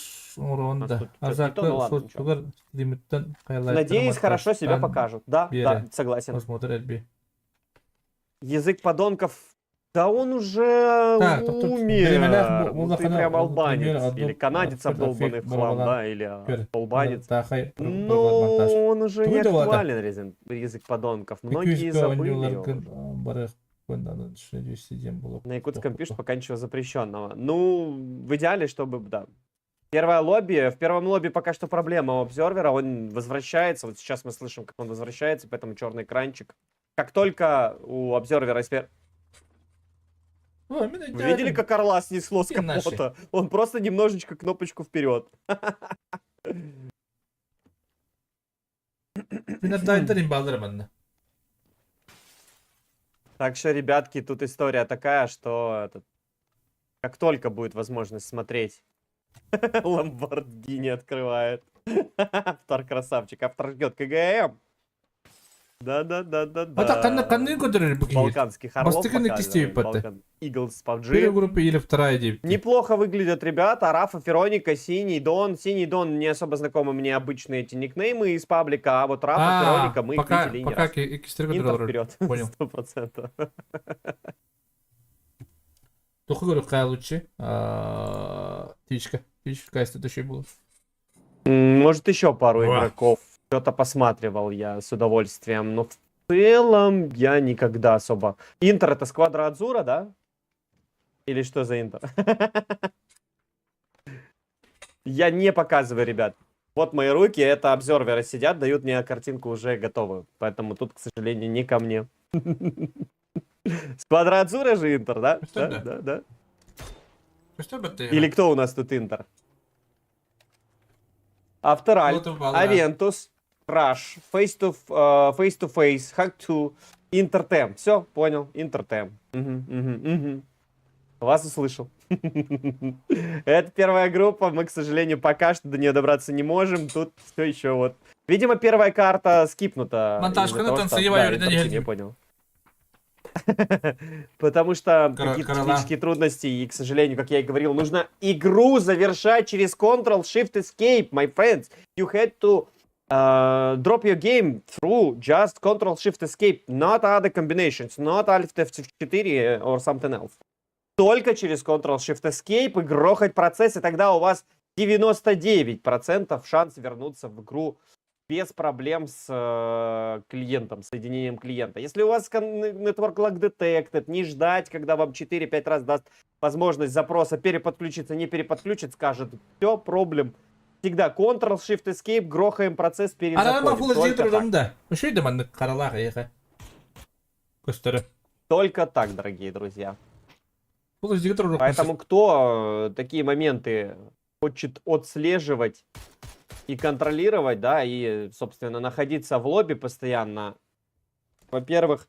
Надеюсь, хорошо себя покажут. Да, да, согласен. Язык подонков Да он уже Так, тобто в умер. Беременах Ну, ты Булахана, прям албанец. например, Или канадец одну обдолбанный в хлам, да? Или албанец. Та хай Ну, он уже не Туди лада. актуален, язык подонков. Многие забыли его. На якутском пишут пока ничего запрещенного. Ну, в идеале, чтобы, да. Первое лобби. В первом лобби пока что проблема у обзервера. Он возвращается. Вот сейчас мы слышим, как он возвращается, поэтому черный экранчик. Как только у обзервера... Вы видели, как орла снесло с И наши. капота? Он просто немножечко кнопочку вперед. Так что, ребятки, тут история такая, что как только будет возможность смотреть, Ламборгини открывает. Автор красавчик. Автор ждет КГМ. Да-да-да-да-да. Балканских орлов показываем. Eagles PUBG. группы или вторая девять. Неплохо выглядят ребята. Рафа, Фероника, Синий Дон. Синий Дон не особо знакомы мне обычные эти никнеймы из паблика, а вот Рафа, Фероника мы их видели не раз. Интер вперед. Понял. 100%. Только говорю, какая лучше. Птичка. Птичка, какая следующая была. Может, еще пару Ура. игроков. Что-то посматривал я с удовольствием. Но в целом я никогда особо... Интер — это Сквадра Адзура, да? Или что за Интер? Я не показываю, ребят. Вот мои руки, это обзерверы сидят, дают мне картинку уже готовую. Поэтому тут, к сожалению, не ко мне. Сквадра Адзура же Интер, да? Да. Или кто у нас тут Интер? Автораль, Авентус, Краш, Face to Face, Hack 2, Интертем. Все, понял, Интертем. Вас услышал. Это первая группа, мы, к сожалению, пока что до нее добраться не можем. Тут все еще вот. Видимо, первая карта скипнута. Монтажка из-за на того, что- танцевой да, арене Интертем, не я понял. Потому что Корола. какие-то технические трудности, и, к сожалению, как я и говорил, нужно игру завершать через Ctrl-Shift-Escape, my friends. You had to drop your game through just Ctrl-Shift-Escape, not other combinations, not Alt F4 or something else. Только через Ctrl-Shift-Escape и грохать процесс, и тогда у вас 99% шанс вернуться в игру без проблем с клиентом, соединением клиента. Если у вас Network Lag Detected, не ждать, когда вам 4-5 раз даст возможность запроса переподключиться, не переподключить, скажет, все, проблем. Всегда Ctrl-Shift-Escape, грохаем процесс, перезаходим. Только так. Да. Еще йде мене каралага яка. Костера. Только так, дорогие друзья. Поэтому... Поэтому кто такие моменты хочет отслеживать и контролировать, да, и, собственно, находиться в лобби постоянно, во-первых,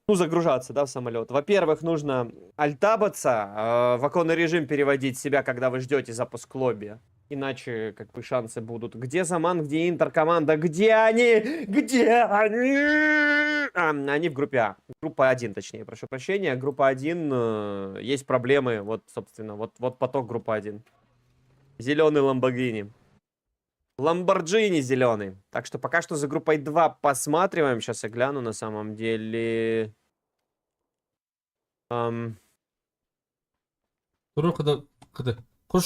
ну, загружаться, да, в самолет. Во-первых, нужно альтабаться, в оконный режим переводить себя, когда вы ждете запуск лобби. Иначе, как бы, шансы будут. Где Заман, где Интер-команда? Где они? Где они? Они в группе А. Группа 1, точнее, прошу прощения. Группа 1, есть проблемы. Вот, собственно, вот поток группа 1. Зеленый Ламборгини. Ламборджини зеленый. Так что пока что за группой 2 посматриваем. Сейчас я гляну на самом деле. Хорошо,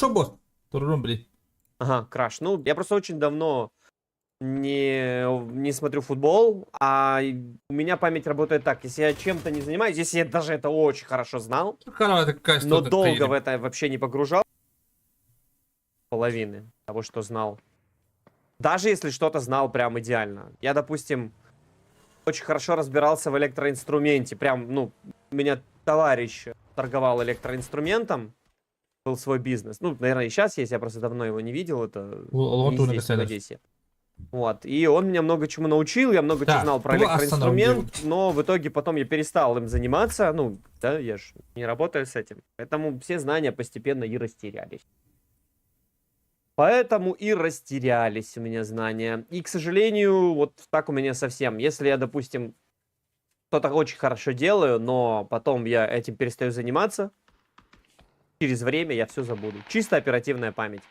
босс. Турурум, блин. Ага, Краш. Ну, я просто очень давно не смотрю футбол, а у меня память работает так. Если я чем-то не занимаюсь, если я даже это очень хорошо знал, но долго в это вообще не погружал, половины того, что знал. Даже если что-то знал прям идеально. Я, допустим, очень хорошо разбирался в электроинструменте. Прям, ну, у меня товарищ торговал электроинструментом. Был свой бизнес. Ну, наверное, и сейчас есть. Я просто давно его не видел. Это не здесь, в Одессе. Вот. И он меня много чему научил. Я много чего знал про электроинструмент. Но в итоге потом я перестал им заниматься. Ну, да, я же не работаю с этим. Поэтому все знания постепенно и растерялись. Поэтому и растерялись у меня знания. И, к сожалению, вот так у меня совсем. Если я, допустим, что-то очень хорошо делаю, но потом я этим перестаю заниматься, через время я все забуду. Чисто оперативная память.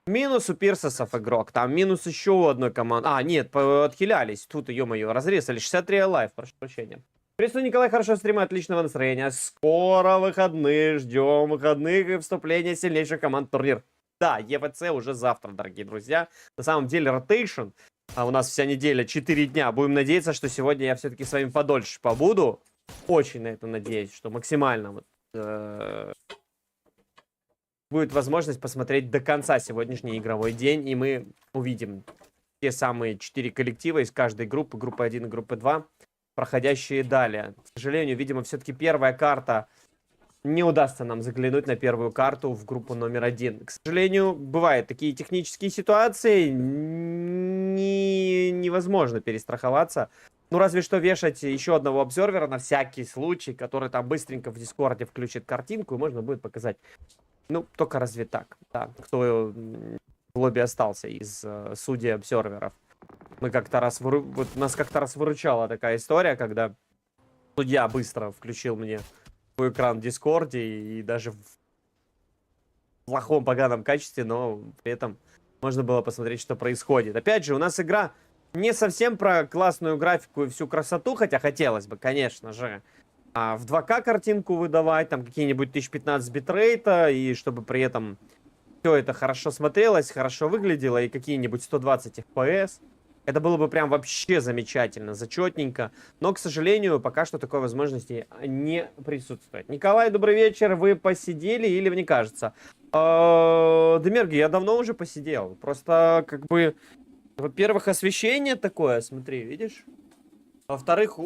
Минус у Пирсосов игрок. Там минус еще у одной команды. А, нет, отхилялись. Тут, ё-моё, разрезали. 63 лайф, прошу прощения. Приветствую, Николай, хорошего стрима, отличного настроения. Скоро выходные, ждем выходных и вступления сильнейших команд в турнир. Да, ЕВЦ уже завтра, дорогие друзья. На самом деле, ротейшн. А у нас вся неделя 4 дня. Будем надеяться, что сегодня я все-таки с вами подольше побуду. Очень на это надеюсь, что максимально вот, будет возможность посмотреть до конца сегодняшний игровой день. И мы увидим те самые 4 коллектива из каждой группы. Группа 1 и группа 2, проходящие далее. К сожалению, видимо, все-таки первая карта... Не удастся нам заглянуть на первую карту в группу номер 1. К сожалению, бывают такие технические ситуации. Невозможно перестраховаться. Ну, разве что вешать еще одного обзорвера на всякий случай, который там быстренько в Дискорде включит картинку, и можно будет показать. Ну, только разве так. Да, кто в лобби остался из судей обзорверов. Мы как-то раз... Вот нас как-то раз выручала такая история, когда судья быстро включил мне экран в Дискорде и даже в плохом поганом качестве, но при этом можно было посмотреть, что происходит. Опять же, у нас игра не совсем про классную графику и всю красоту, хотя хотелось бы, конечно же, в 2К картинку выдавать, там какие-нибудь 1015 битрейта, и чтобы при этом все это хорошо смотрелось, хорошо выглядело, и какие-нибудь 120 FPS. Это было бы прям вообще замечательно, зачетненько. Но, к сожалению, пока что такой возможности не присутствует. Николай, добрый вечер. Вы посидели или мне кажется? Демерги, я давно уже посидел. Просто, как бы, во-первых, освещение такое, смотри, видишь? Во-вторых,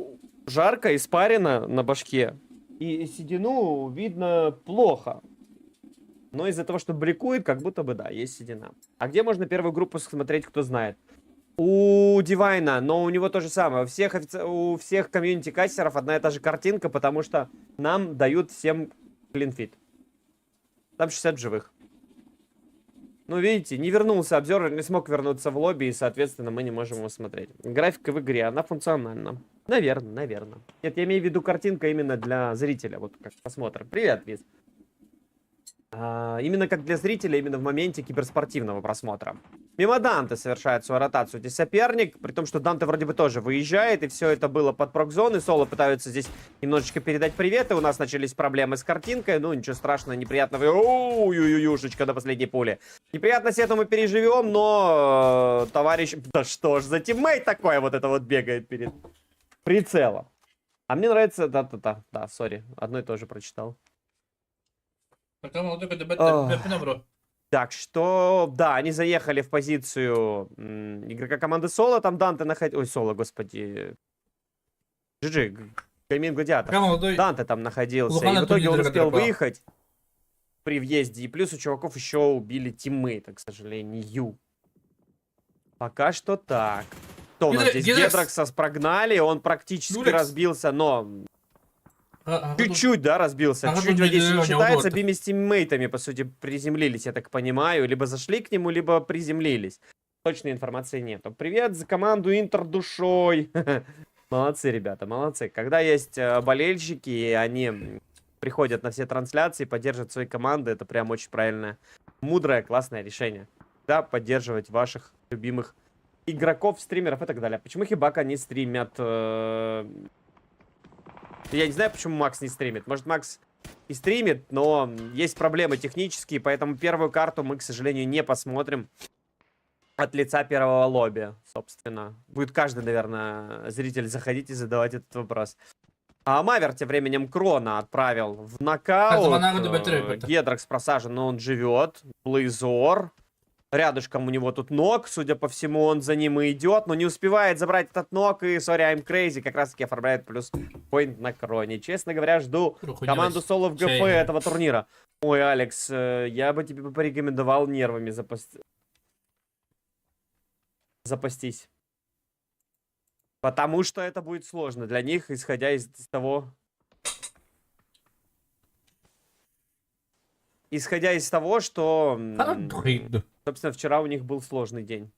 жарко, испарено на башке. И седину видно плохо. Но из-за того, что бликует, как будто бы, да, есть седина. А где можно первую группу смотреть, кто знает? У Дивайна, но у него то же самое. У всех комьюнити-кастеров одна и та же картинка, потому что нам дают всем клинфит. Там 60 живых. Ну, видите, не вернулся обзор, не смог вернуться в лобби, и, соответственно, мы не можем его смотреть. Графика в игре, она функциональна. Наверное. Нет, я имею в виду картинка именно для зрителя. Вот как посмотрим. Привет, Виз. Именно как для зрителя, именно в моменте киберспортивного просмотра. Мимо Данте совершает свою ротацию здесь соперник, при том, что Данте вроде бы тоже выезжает, и все это было под прок-зоны. Соло пытаются здесь немножечко передать приветы, у нас начались проблемы с картинкой, ну ничего страшного, неприятного. Ой-ой-ой-юшечка до последней пули. Неприятность эту мы переживем, но товарищ... Да что ж за тиммейт такое вот это вот бегает перед прицелом. А мне нравится... Да, сори, одно и то же прочитал. Так что, да, они заехали в позицию игрока команды Соло, там Данте находил... Ой, Соло, господи. GG, Гамин Гладиатор. Данте там находился, и в итоге он успел выехать при въезде. И плюс у чуваков еще убили тиммейта, к сожалению. Пока что так. Что у нас здесь? Гедрокса прогнали, он практически разбился, но... Чуть-чуть, да, разбился. Чуть-чуть в Одессе не считается. Бими с тиммейтами, по сути, приземлились, я так понимаю. Либо зашли к нему, либо приземлились. Точной информации нету. Привет за команду Интер душой. Молодцы, ребята, молодцы. Когда есть болельщики, и они приходят на все трансляции, поддерживают свои команды, это прям очень правильное, мудрое, классное решение. Да, поддерживать ваших любимых игроков, стримеров и так далее. Почему Хибака не стримят... Я не знаю, почему Макс не стримит. Может, Макс и стримит, но есть проблемы технические, поэтому первую карту мы, к сожалению, не посмотрим от лица первого лобби, собственно. Будет каждый, наверное, зритель заходить и задавать этот вопрос. А Мавер тем временем Крона отправил в нокаут. Гедрокс просажен, но он живет. Блейзор. Рядышком у него тут ног, судя по всему, он за ним и идет, но не успевает забрать этот ног, и Sorry, I'm Crazy как раз-таки оформляет плюс поинт на Кроне. Честно говоря, жду команду Соло в ГФ этого турнира. Ой, Алекс, я бы тебе порекомендовал нервами запастись. Потому что это будет сложно для них, исходя из того... Исходя из того, что... Собственно, вчера у них был сложный день.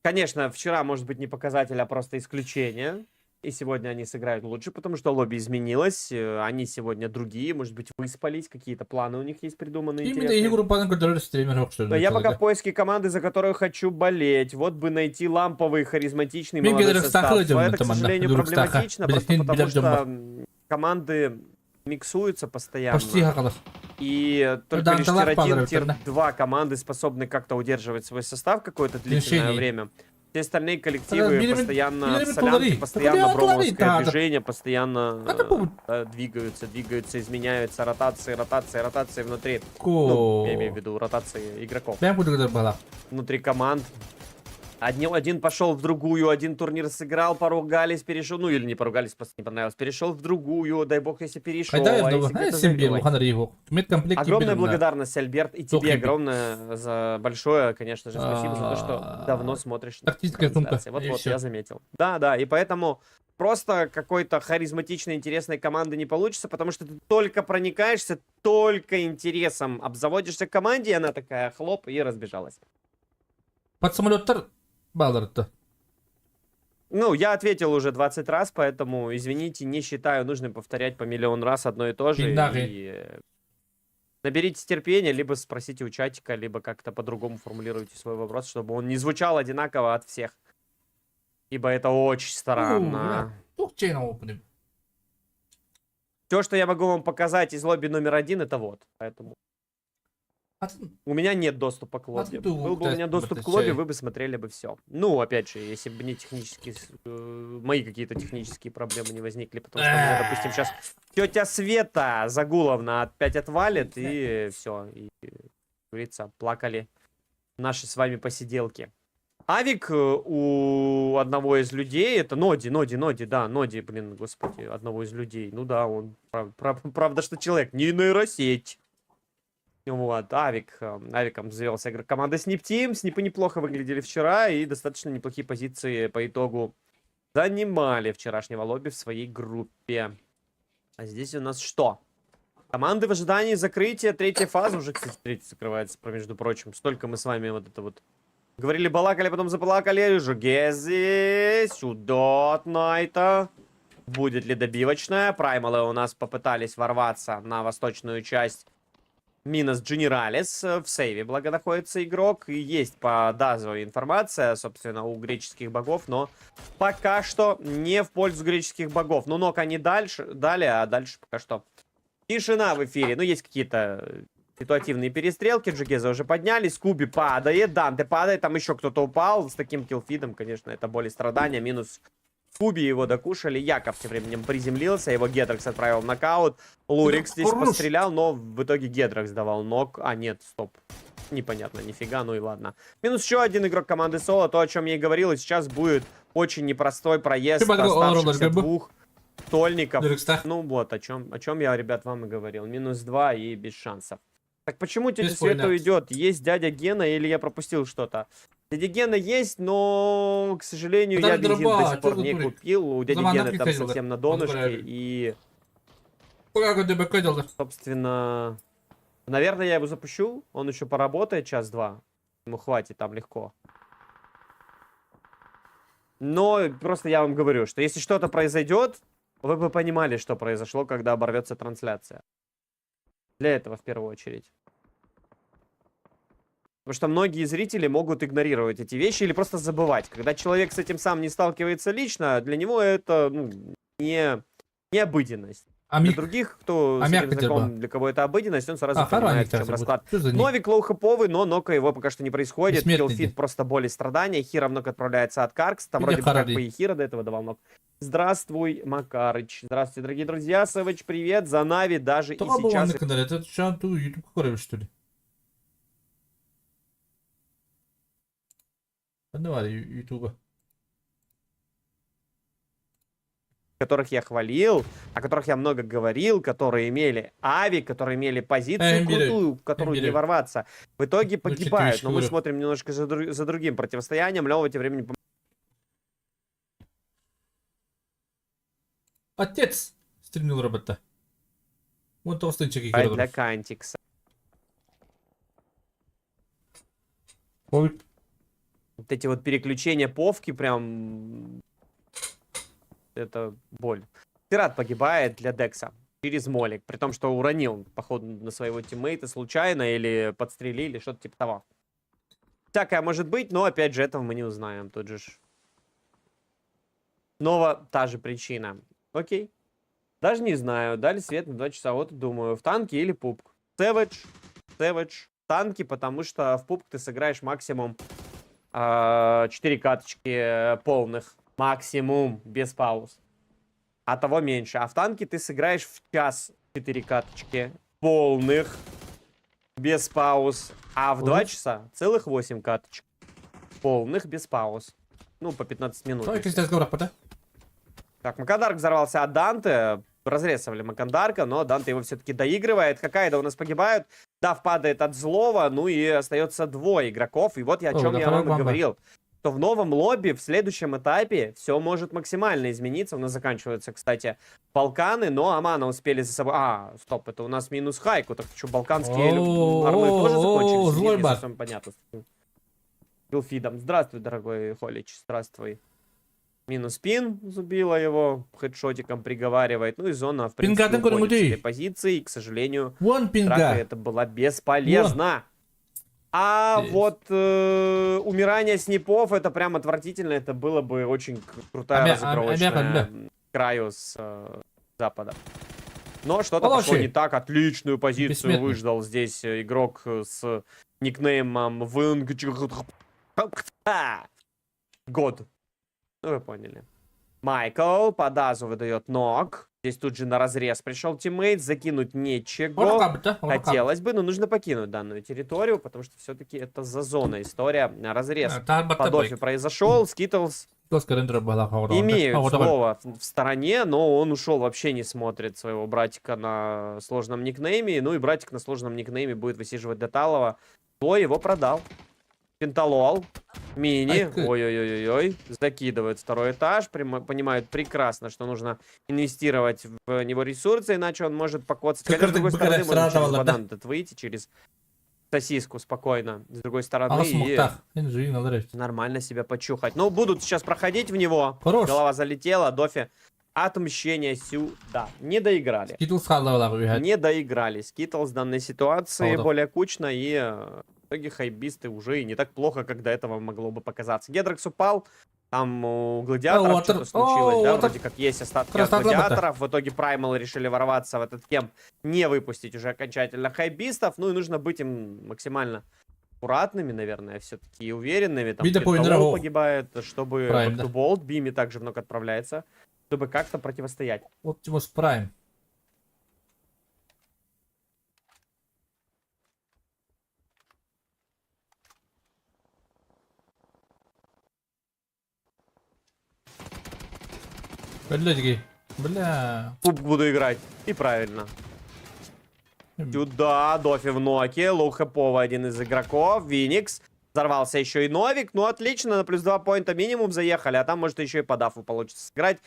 Конечно, вчера может быть не показатель, а просто исключение. И сегодня они сыграют лучше, потому что лобби изменилось. Они сегодня другие, может быть, выспались, какие-то планы у них есть придуманные Именно интересные. iyi gruppadan götürür streamer Но я пока в поиске команды, за которую хочу болеть. Вот бы найти ламповый, харизматичный молодой Гелерек состав. Стаха идем Но на это, к команда. сожалению, Гелерек Стаха. проблематично, Блин, просто потому билет что ждем. команды миксуются постоянно. Почти хакалар. И только Да, лишь Анталах тир-1, падает, тир-2 команды способны как-то удерживать свой состав какое-то длительное Решений. время. Все остальные коллективы Миллиметр- постоянно в миллиметр солянке, половины. постоянно Половина, бромовское да. движение, постоянно Это будет. двигаются, изменяются, ротации внутри. Ну, я имею в виду ротации игроков. Ben bu kadar bala. Внутри команд. Один пошел в другую, один турнир сыграл, поругались, перешел, ну или не поругались, просто не понравилось, перешел в другую, дай бог, если перешел. Hayda а evde bu. если где-то Sen bir забил. bu kadar iyi bu. Kmet komplekt Огромная благодарность, Альберт, и Çok тебе iyi. огромное за большое, конечно же, спасибо за то, что давно смотришь на Тактическая сумка. трансляции. И Вот, всё. я заметил. Да, и поэтому просто какой-то харизматичной, интересной команды не получится, потому что ты только проникаешься, только интересом обзаводишься к команде, и она такая хлоп, и разбежалась. Под самолеттар bağlardı. Ну, я ответил уже 20 раз, поэтому, извините, не считаю нужным повторять по миллион раз одно и то же. Пиндахи. И наберитесь терпения, либо спросите у чатика, либо как-то по-другому формулируйте свой вопрос, чтобы он не звучал одинаково от всех. Ибо это очень странно. Çok chain opening. Все, что я могу вам показать из лобби номер 1, это вот. Поэтому у меня нет доступа к лобби. Отду, Был бы у меня да, доступ это к лобби, чай. вы бы смотрели бы все. Ну, опять же, если бы не технические... мои какие-то технические проблемы не возникли, потому что, у меня, допустим, сейчас тетя Света Загуловна опять отвалит, и все. И, как говорится, плакали наши с вами посиделки. Авик у одного из людей, это Ноди, да, Ноди, блин, господи, одного из людей. Ну да, он, правда, что человек, не нейросеть. Вот, Авиком завелся игрок команды Snip Team. Снипы неплохо выглядели вчера и достаточно неплохие позиции по итогу занимали вчерашнего лобби в своей группе. А здесь у нас что? Команды в ожидании закрытия третьей фазы. Уже, кстати, третья закрывается, между прочим. Столько мы с вами вот это вот говорили, балакали, потом заплакали. Жугези, сюда от Найта. Будет ли добивочная? Праймалы у нас попытались ворваться на восточную часть. Минус Генералис. В сейве, благо, находится игрок. И есть по дазовой информация, собственно, у греческих богов, но пока что не в пользу греческих богов. Ну, ног они дали, а дальше пока что тишина в эфире. Ну, есть какие-то ситуативные перестрелки. Джигеза уже поднялись. Куби падает, Данте падает. Там еще кто-то упал с таким киллфидом. Конечно, это боль и страдания. Минус Куби, его докушали. Яков тем временем приземлился. Его Гедрекс отправил в нокаут. Лурик здесь пострелял, но в итоге Гедрекс давал нок. А, нет, стоп. Непонятно, нифига, ну и ладно. Минус еще один игрок команды Соло. То, о чем я и говорил. И сейчас будет очень непростой проезд оставшихся двух стольников. Ну вот, о чем я, ребят, вам и говорил. Минус 2 и без шансов. Так почему тетя Света идет? Есть дядя Гена или я пропустил что-то? Дядя Гена есть, но, к сожалению, я бензин до сих пор не купил. У дяди Гены там совсем на донышке. И, собственно, наверное, я его запущу. Он еще поработает час-два. Ему хватит там легко. Но просто я вам говорю, что если что-то произойдет, вы бы понимали, что произошло, когда оборвется трансляция. Для этого в первую очередь. Потому что многие зрители могут игнорировать эти вещи или просто забывать. Когда человек с этим сам не сталкивается лично, для него это не обыденность. Для других, кто с этим знаком, для кого это обыденность, он сразу понимает, в чем расклад. Новик лоу-хэповый, но нока его пока что не происходит. Киллфит просто боль и страдания. Хиро нок отправляется от Каркс. Там вроде бы как бы и Хиро до этого давал нок. Здравствуй, Макарыч. Здравствуйте, дорогие друзья. Сэвэдж, привет. За Нави даже и сейчас... Это шанту YouTube король, что ли? Давай, YouTube. Которых я хвалил, о которых я много говорил, которые имели ави, которые имели позицию крутую, в которую не ворваться, в итоге погибают. Но мы смотрим немножко за другим противостоянием. Лёва тем временем... Отец стримил робота. Вот толстынчик и для Кантикса. Ой. Вот эти вот переключения повки прям... это боль. Пират погибает для Декса через молик, при том, что уронил, походу, на своего тиммейта случайно или подстрелили, что-то типа того. Всякое может быть, но, опять же, этого мы не узнаем. Тут же снова та же причина. Окей. Даже не знаю. Дали свет на 2 часа. Вот думаю, в танке или пупк. Сэвэдж. Танки, потому что в пупк ты сыграешь максимум 4 каточки полных. Максимум, без пауз. А того меньше. А в танке ты сыграешь в час 4 каточки полных. Без пауз. А в 2 часа целых 8 каточек. Полных, без пауз. Ну, по 15 минут. Так, Макандарк взорвался от Данте. Разрезали Макандарка, но Данте его все-таки доигрывает. Хоккайдо у нас погибают. Дав падает от злого. Ну и остается 2 игроков. И вот я о чем я вам и говорил. То в новом лобби, в следующем этапе, все может максимально измениться. У нас заканчиваются, кстати, Балканы, но Амана успели за собой... Стоп, это у нас минус Хайку. Так что, балканские орлы тоже закончились? Злой Не бар. совсем понятно. Билфидом. Здравствуй, дорогой Холич, здравствуй. Минус пин, зубила его, хедшотиком приговаривает. Ну и зона, в принципе, Пинга, уходит с этой позиции. И, к сожалению, Вон пинга. драка это была бесполезна. А Здесь. вот умирание снипов, это прям отвратительно. Это было бы очень крутая разыгровочная к краю с запада. Но что-то пошло не так. Отличную позицию Бессмертный. выждал здесь игрок с никнеймом Год. Ну, вы поняли. Майкл по дазу выдает ног. Здесь тут же на разрез пришел тиммейт. Закинуть нечего. Хотелось бы, но нужно покинуть данную территорию, потому что все-таки это за зона история. Разрез по дофе произошел. Скитлс имеют слово в стороне, но он ушел, вообще не смотрит своего братика на сложном никнейме. Ну и братик на сложном никнейме будет высиживать Деталова. Кто его продал? Пенталол. Мини. Ой-ой-ой-ой. Закидывают 2-й этаж. Понимают прекрасно, что нужно инвестировать в него ресурсы, иначе он может покоцать. Хотя, с другой стороны, можно через банан этот выйти, через сосиску спокойно. С другой стороны, и нормально себя почухать. Ну, будут сейчас проходить в него. Голова залетела. Дофи. Отмщение сюда. Не доиграли. Не доиграли. Скитлс в данной ситуации более кучно, и в итоге хайбисты уже и не так плохо, как до этого могло бы показаться. Гедрекс упал. Там у гладиаторов что-то случилось, да, вроде как есть остатки от гладиаторов. В итоге Праймалы решили ворваться в этот кемп, не выпустить уже окончательно хайбистов. Ну и нужно быть им максимально аккуратными, наверное, все-таки и уверенными. Там Пенталол погибает, чтобы Болт, Бими также много отправляется, чтобы как-то противостоять. Оптимус Прайм. Бля. Пуп буду играть. И правильно. Сюда, Дофи в ноке. Лоу хэповый один из игроков. Виникс. Взорвался еще и Новик. Ну, отлично, на плюс 2 поинта минимум заехали. А там, может, еще и по дафу получится сыграть.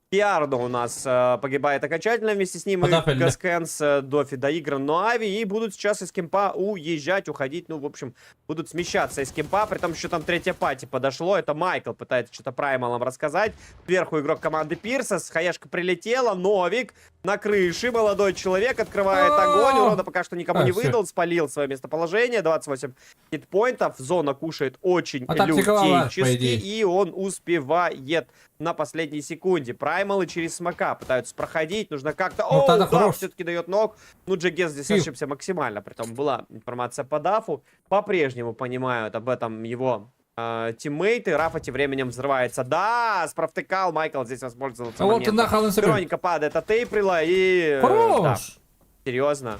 Пиардо у нас погибает окончательно. Вместе с ним и Гаскэн с Дофи доигран. Но Ави и будут сейчас из кемпа уезжать, уходить. Ну, в общем, будут смещаться из кемпа. При том, что там 3-я пати подошло. Это Майкл пытается что-то Праймалом рассказать. Сверху игрок команды Пирса. Хаешка прилетела. Новик на крыше. Молодой человек открывает огонь. Урона пока что никому не выдал. Спалил свое местоположение. 28 хитпоинтов. Зона кушает очень лютейчески. И он успевает на последней секунде. Праймалы через смока пытаются проходить. Нужно как-то... Даф все-таки дает ног. Ну, Джегес здесь ошибся максимально. Притом была информация по дафу. По-прежнему понимают об этом его тиммейты. Рафа тем временем взрывается. Да, спровтыкал. Майкл здесь воспользовался моментом. Хроника падает от Эйприла и... Да, серьезно.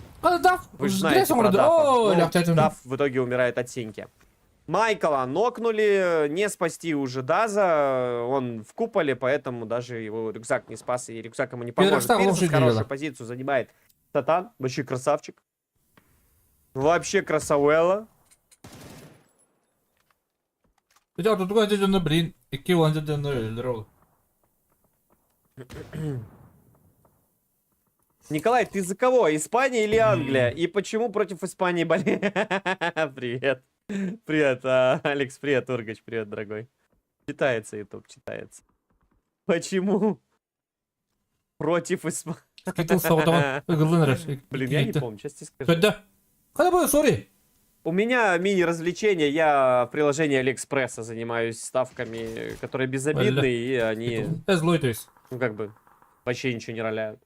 Вы же знаете про Дафа. Ну, Даф в итоге умирает от синьки. Майкла нокнули, не спасти уже Даза, он в куполе, поэтому даже его рюкзак не спас, и рюкзак ему не поможет. Пирс хорошую позицию занимает Сатан, вообще красавчик. Вообще красавелла. Николай, ты за кого? Испания или Англия? И почему против Испании болеет? Привет. Привет, Алекс, привет, Ургач, привет, дорогой. Читается YouTube, читается. Почему Против Испании. Скитился вот он. Блин, я не помню, сейчас тебе скажу. Когда? Когда было, сори? У меня мини-развлечение, я в приложении Алиэкспресса занимаюсь ставками, которые безобидные, и они, Злой, то есть. ну, как бы, вообще ничего не роляют.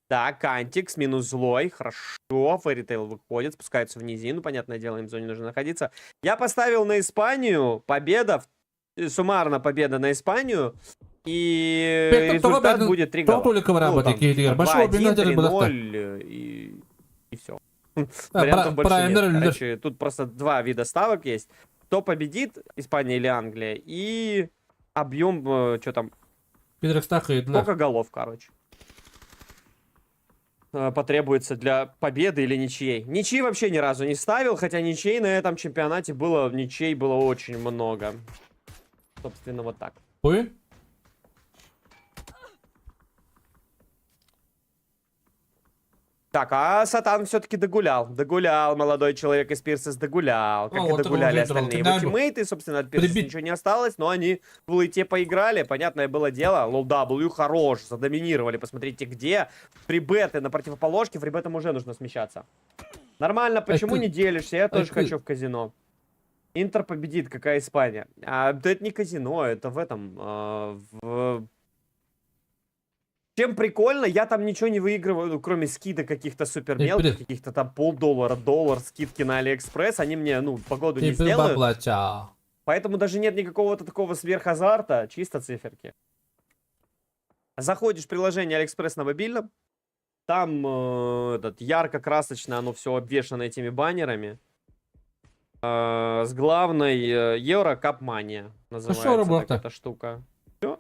Так, Антикс минус злой, хорошо, Фэритейл выходит, спускается в низину, понятное дело, им в зоне нужно находиться. Я поставил на Испанию, победа, суммарно победа на Испанию, и результат будет 3 гола. Только Ну, там, работать, Киевер. Большого 2-1, обвинителя было. 3-0, и все. Вариантов больше нет. Короче, тут просто два вида ставок есть. Кто победит, Испания или Англия, и объем, что там, Пидрик стахает, да. сколько голов, короче, потребуется для победы или ничьей. Ничьи вообще ни разу не ставил, хотя ничьей на этом чемпионате было, ничьей было очень много. Собственно, вот так. Ой? Так, а Сатан все-таки догулял. Догулял, молодой человек из Пирсес догулял. Как и вот догуляли уже остальные драл. его тиммейты. Собственно, от Пирсес ничего не осталось, но они в лейте поиграли. Понятное было дело. Лол W хорош, задоминировали. Посмотрите, где. Фрибеты на противоположке. Фрибетам уже нужно смещаться. Нормально, почему не делишься? Я тоже хочу в казино. Интер победит, какая Испания. Да это не казино, это в этом... Чем прикольно, я там ничего не выигрываю, ну, кроме скидок каких-то супер мелких, каких-то там $0.50, $1, скидки на Алиэкспресс, они мне, ну, погоду не сделают. Поэтому даже нет никакого такого сверхазарта, чисто циферки. Заходишь в приложение Алиэкспресс на мобильном, там ярко-красочно оно все обвешано этими баннерами. С главной Евро Капмания называется так эта штука. Все,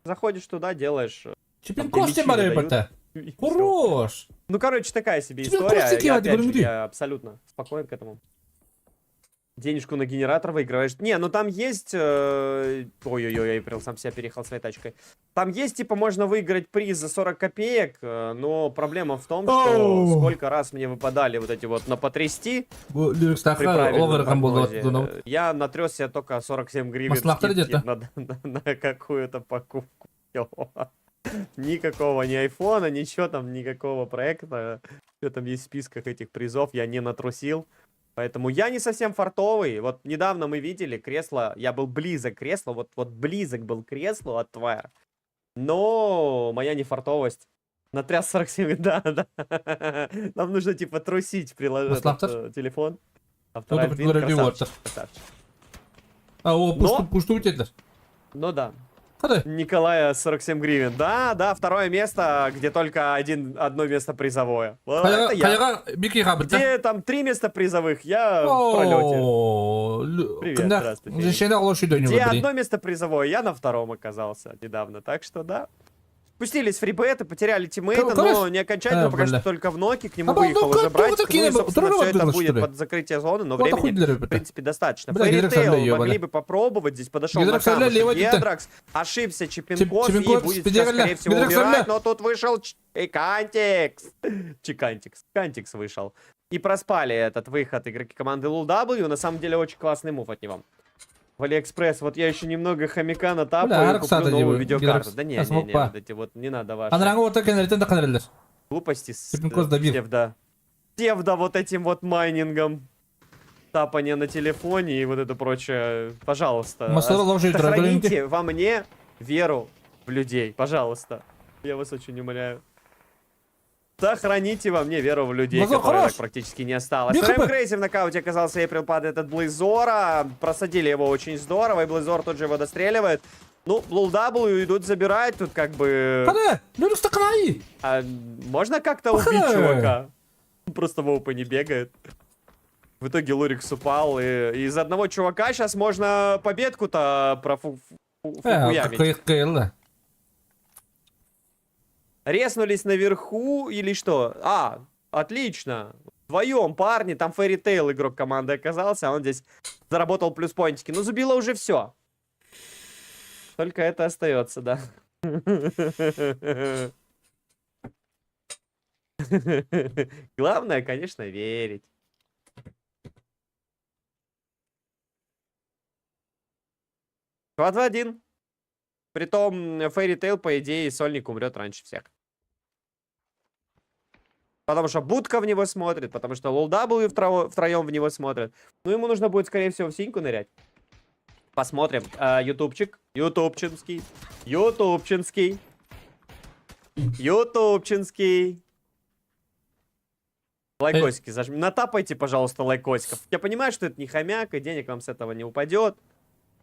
заходишь туда, делаешь... Чемпионков ребята. Хорош. Ну, короче, такая себе история. Я абсолютно спокоен к этому. Денежку на генератор выигрываешь. Не, ну там есть... Ой-ой-ой, я прям сам себя переехал своей тачкой. Там есть, типа, можно выиграть приз за 40 копеек, но проблема в том, что сколько раз мне выпадали вот эти вот на потрясти при правильном прогнозе. Я натрес себе только 47 гривен скидки на какую-то покупку. Никакого ни айфона, ничего там, никакого проекта. Что там есть в списках этих призов, я не натрусил. Поэтому я не совсем фартовый. Вот недавно мы видели кресло, я был близок к креслу, вот близок был к креслу от Twire. Но моя нефартовость натряс 47, да. Нам нужно типа трусить приложить телефон. А вторая красавчик. Ну да. Николая 47 гривен. Да, второе место, где только одно место призовое. Вот это я. Где там 3 места призовых, я в пролете. Привет, здравствуйте. Где одно место призовое, я на втором оказался недавно. Так что да. Спустились фрибеты, потеряли тиммейта, но не окончательно, пока что только в ноке. К нему выехал уже братик. Ну и, собственно, все это будет под закрытие зоны, но времени, в принципе, достаточно. Фэритейл могли бы попробовать. Здесь подошел на камушек Гедракс. Ошибся Чипенков и будет сейчас, скорее всего, убирать. Но тут вышел Чикантикс. Кантикс вышел. И проспали этот выход игроки команды LulW. На самом деле, очень классный мув от него. В Алиэкспресс, вот я еще немного хомяка натапаю, куплю новую видеокарту. Да не, вот эти вот, не надо ваши глупости с псевдо вот этим вот майнингом, тапание на телефоне и вот это прочее. Пожалуйста, сохраните во мне веру в людей, пожалуйста. Я вас очень умоляю. Сохраните во мне веру в людей, которых так практически не осталось. Рэм Крейзи в нокауте оказался, Эйприл падает от Блейзора. Просадили его очень здорово, и Блейзор тут же его достреливает. Ну, LulW идут забирать, тут как бы... можно как-то убить чувака? Просто в опене бегает. В итоге Лурикс упал, и из одного чувака сейчас можно победку-то профукуявить. Резнулись наверху или что? Отлично. Вдвоем, парни, там Фэритейл игрок команды оказался, а он здесь заработал плюс-поинтики. Ну, забило уже все. Только это остается, да. Главное, конечно, верить. 2-2-1. Притом, Fairy Tail, по идее, сольник умрет раньше всех. Потому что Будка в него смотрит, потому что Лол W втроем в него смотрят. Ну, ему нужно будет, скорее всего, в синьку нырять. Посмотрим. Ютубчик. Ютубчинский. Ютубчинский. Ютубчинский. Лайкосики зажми. Натапайте, пожалуйста, лайкосиков. Я понимаю, что это не хомяк, и денег вам с этого не упадет.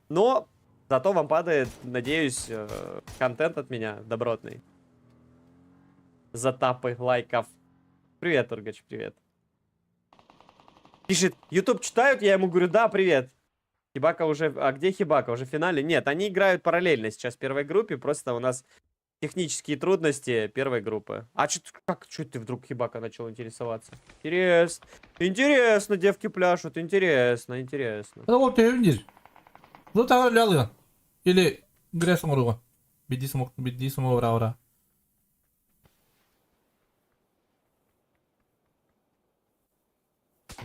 Но зато вам падает, надеюсь, контент от меня добротный. Затапы лайков. Привет, Тургач, привет. Пишет, YouTube читают? Я ему говорю, да, привет. Хибака уже... А где Хибака? Уже в финале? Нет, они играют параллельно сейчас в первой группе. Просто у нас технические трудности первой группы. А как ты вдруг Хибака начал интересоваться? Интересно. Интересно, девки пляшут. Интересно, интересно. Это вот ты видишь. Ну так ляли. Или грязь морога. Биди самого раура.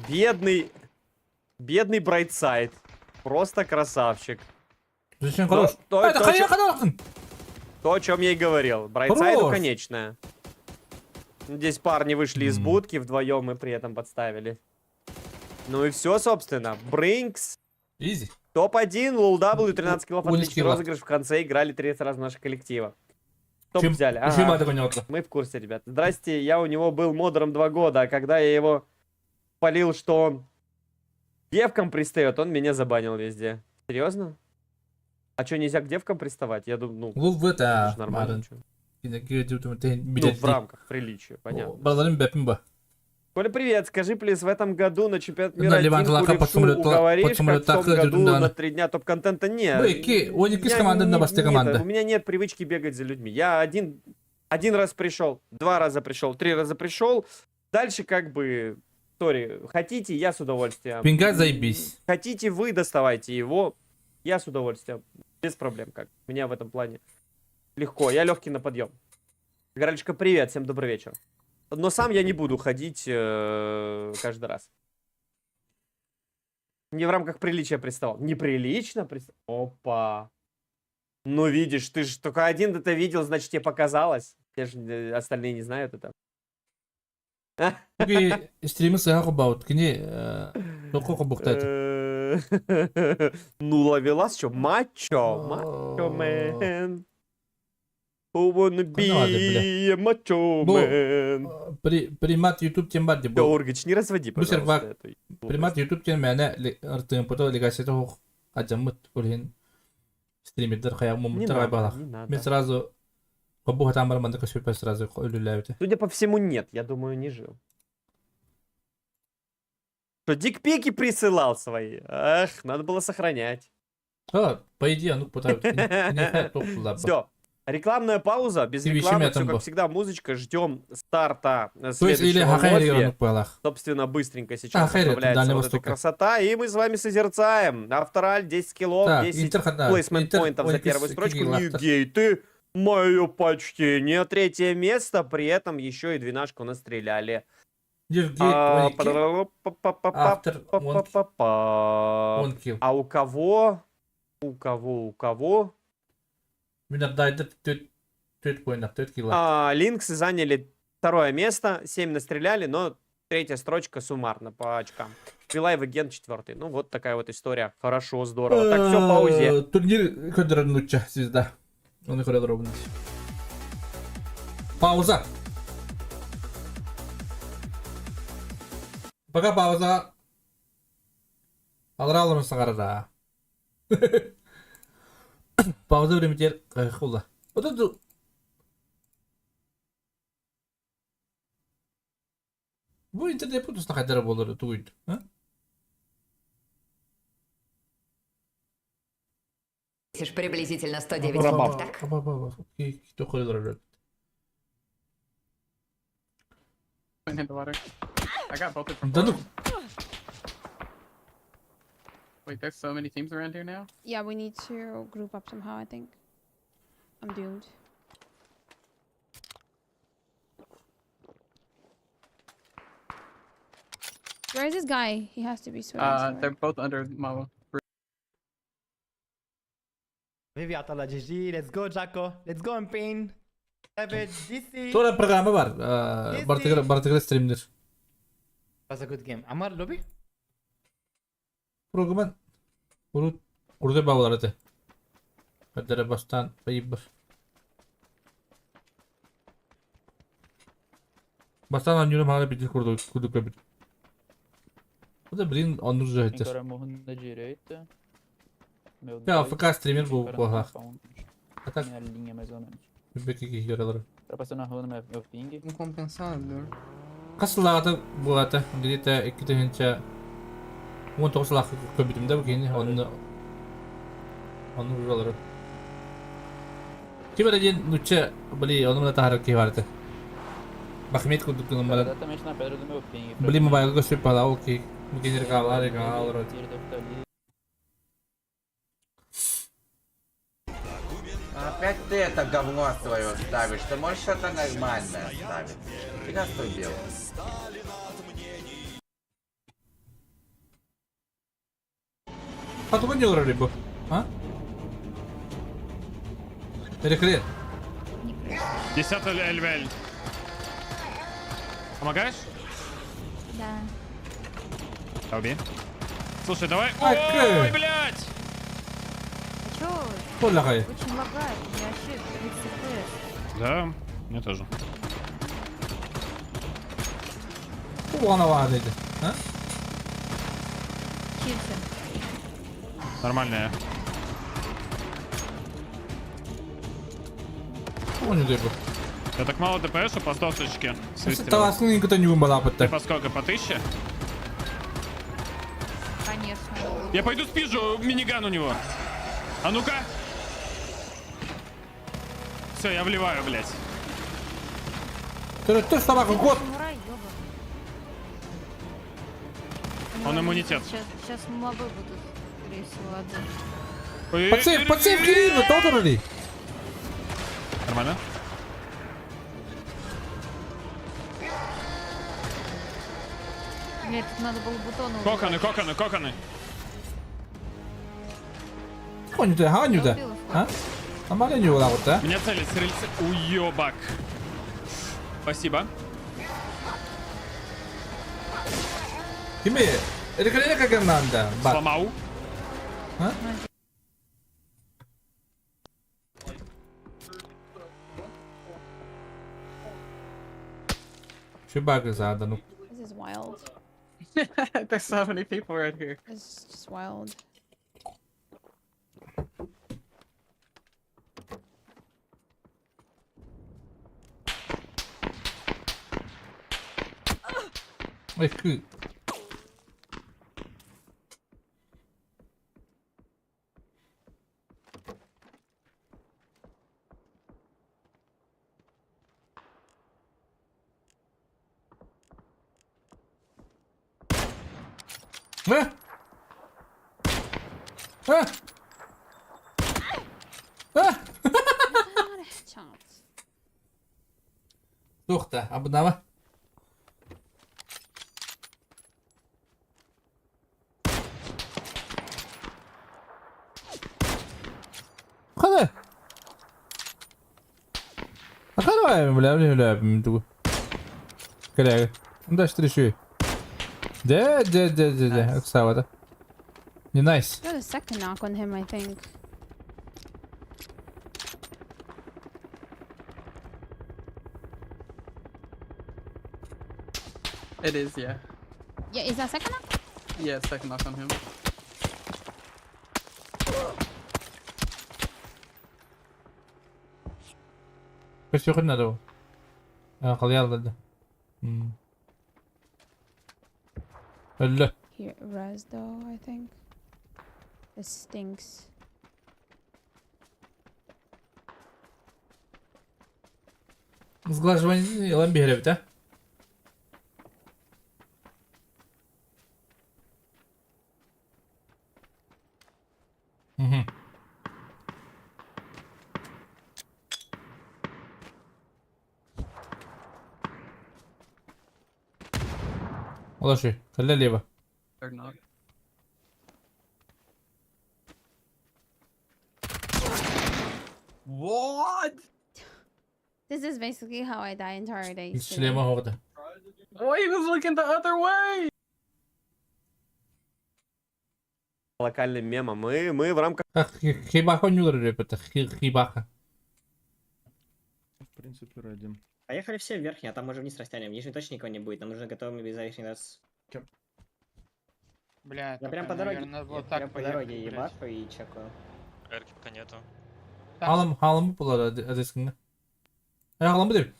Бедный Брайтсайд. Просто красавчик. Зачем хорош? То, Это конечно. То, о чем я и говорил. Брайтсайду Хорош. конечная. Здесь парни вышли из будки вдвоем и при этом подставили. Ну и все, собственно. Бринкс. Изи. Топ-1, Лул W, 13 киллов, Улис отличный килла. розыгрыш. В конце играли 30 раз нашего коллектива. Топ Чем- взяли. чем Ага. это гонётся? Мы в курсе, ребят. Здрасте, я у него был модером 2 года, а когда я его полил, что он девкам пристает, он меня забанил везде. Серьезно? А что, нельзя к девкам приставать? Я думаю, ну, Бұл в это это. ж нормально. чё. Ну, В рамках приличия, понятно. Бразалин бәпін ба. Коля, привет. Скажи, плиз, в этом году на чемпионат Да, мира Леван Динку Лака Левшу под уговоришь, как в самолетах том году да. на 3 дня топ-контента? Нет. Быки, у них Я команда на не- басте нет, команда. У меня нет привычки бегать за людьми. Я один раз пришел, 2 раза пришел, 3 раза пришел. Дальше как бы... Сори, хотите, я с удовольствием. Пинга заебись. Хотите вы, доставайте его. Я с удовольствием. Без проблем как. У меня в этом плане легко. Я легкий на подъем. Горальчика, привет. Всем добрый вечер. Но сам я не буду ходить каждый раз. Не в рамках приличия приставал. Неприлично приставал? Опа. Ну, видишь, ты же только один это видел, значит, тебе показалось. Те же остальные не знают это. Быки, стримы сыға құбауыт. Кіне, тоқы құбықтайды. Ну, ловелас, что? Мачо мэн. Who wanna be a macho man? Примат YouTube тем бар Да, дебу. Оргач, не разводи, Бусер пожалуйста, бак. эту. Примат YouTube тем мәне артын пото легасеті хоқ. Аджамыт өлген стримердер қаяқ Не момынтар надо, айбалақ. не надо. Мен сразу құбу хатам бар мандық көшпепе сразу өлілі Судя по всему, нет. Я думаю, не жил. Что, дикпики присылал свои? Ах, надо было сохранять. По идее, ну пытают. Все. Рекламная пауза. Без Ты вещи рекламы, меня все там как был. всегда, музычка. Ждем старта То есть или следующего хахайри лобби. он палах. Собственно, быстренько сейчас Хахайри, это обновляется Дальнего вот эта Востока. красота. И мы с вами созерцаем. Автораль 10 киллов, Так, 10 Интерхат, плейсмент поинтов за первую строчку. Нигей, ты мое почтение. 3-е место. При этом еще и 12-ку настреляли. Автор он килл. А у кого? У кого? Минардайды төт поинах, төт килла. Линксы заняли 2-е место. 7 настреляли, но 3-я строчка суммарно по очкам. Пилай в Ген 4-й. Ну, вот такая вот история. Хорошо, здорово. Так, все, паузе. Турнир Ходорнуча, звезда. Он их ровно. Пауза. Пока пауза. Алралым сағарда. Пауза время тер қайқылда. Вот это... Бұл интернет путусына қайдары болыр туйд. Приблизительно 109 фунтов, так? Кто ходит? Да ну. Wait, there's so many teams around here now? Yeah, we need to group up somehow, I think. I'm doomed. Where is this guy? He has to be swimming somewhere. They're both under Mama. Vivi atala GG. Let's go Jacko. Let's go Pain. Savage DC. Sonra programı var. Bartıklı streamdir. Was a good game. Amar lobby. Programın Urdu bağları. Kadere bastan bayıp bir. Bastan anlıyorum hala bir kurduk bir. Bu da birin onur zahittir. Ya AFK streamer bu ha. Atak. Peki ki yaraları. Compensado. Kasıllarda bu ata. Gidip de iki tane 19 lakı köbüdümde bu kendi onu vuraları. Ki böyle nuçça beli onunla taharak ki vardı. Bakmet kurduk numara. Beli mobile gösterip pala okey. Mungkin regalar. Опять ты это говно свое ставишь. Ты можешь что-то нормальное ставить? Я что делаю? Fatuma ne olur bu? Ha? Перекрыт. 10 LVL. Помогаешь? Да. Да, убей. Слушай, давай. Окей. Ой, блядь! А чё? Поллагай. Очень лагает. Я вообще 30 FPS. Да, мне тоже. Bu bana vadeydi. Ha? Чипсы. Нормальная. O ne diyor bu? Я так мало ДПСу по 100 точке. с выстрелом. Tavasını никто не вымбала Ты пытта. по сколько? По 1000? Конечно. Я пойду спижу миниган у него. А ну-ка. Все, я вливаю, блядь. Ты собака кот. Самурай, ёба. Он иммунитет. Сейчас мобы будут, скорее всего, один. Ой, Подсев Кирилла, тот ли? Нормально? Нет, тут надо было бутоны Коконы, коконы, коконы. Hangi de hangi de? Ha? Ama ne diyorlar burada? Меня целит с рельсы. Уёбак. Спасибо. Kimi? Erkeğe kagananda. Bak. Сломал. Ha? Şu bakı zaten. This is wild. There's so many people right here. This is just wild. Ay kı. Ne? Ha? Ha? Not a chance. Toxta, abu nava. Hadi. Akara bля, tu. Коляга. Да что еще? Да. Оксава. Не найс. Got a second knock on him, I think. It is, yeah. Yeah, is that second knock? Yeah, second knock on him. بس ياخدنا ده. خليه ده. لا. Here, res though, I think. This stinks. Zglażwanie yalan bir herif de. والله شيء خليه ليبه. Third knock. What? This is basically how I die in Paradise. today. Шлема orada. Oh, he was looking the other way. Локальным мемом. Мы в рамках... Хибаха не ударили, это хибаха. В принципе, ради. Поехали все в верхний, а там уже вниз растянем. В нижней точно никого не будет, нам нужно готовыми за лишний раз. Бля, Я прям по дороге, прям по дороге ебашу и чекаю. Эрки пока нету. Halım bular adeskinde. Halım değil.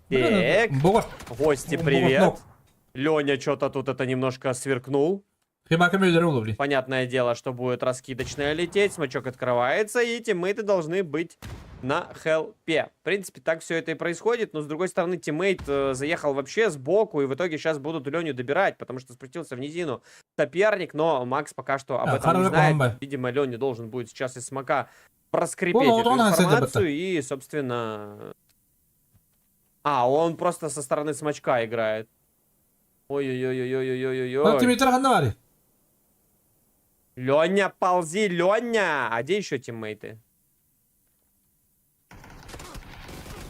Так, Богор. гости, привет. Леня что-то тут это немножко сверкнул. Хибаха müdürü olur, блин. Понятное дело, что будет раскидочная лететь, смачок открывается, и тиммейты должны быть на хелпе. В принципе, так все это и происходит, но с другой стороны, тиммейт заехал вообще сбоку, и в итоге сейчас будут Леню добирать, потому что спустился в низину соперник, но Макс пока что об этом не знает. Видимо, Леня должен будет сейчас из смока проскрипеть эту информацию, и, собственно... он просто со стороны смачка играет. Ой-ой-ой-ой-ой-ой-ой-ой. Леня, ползи, Леня! А где еще тиммейты?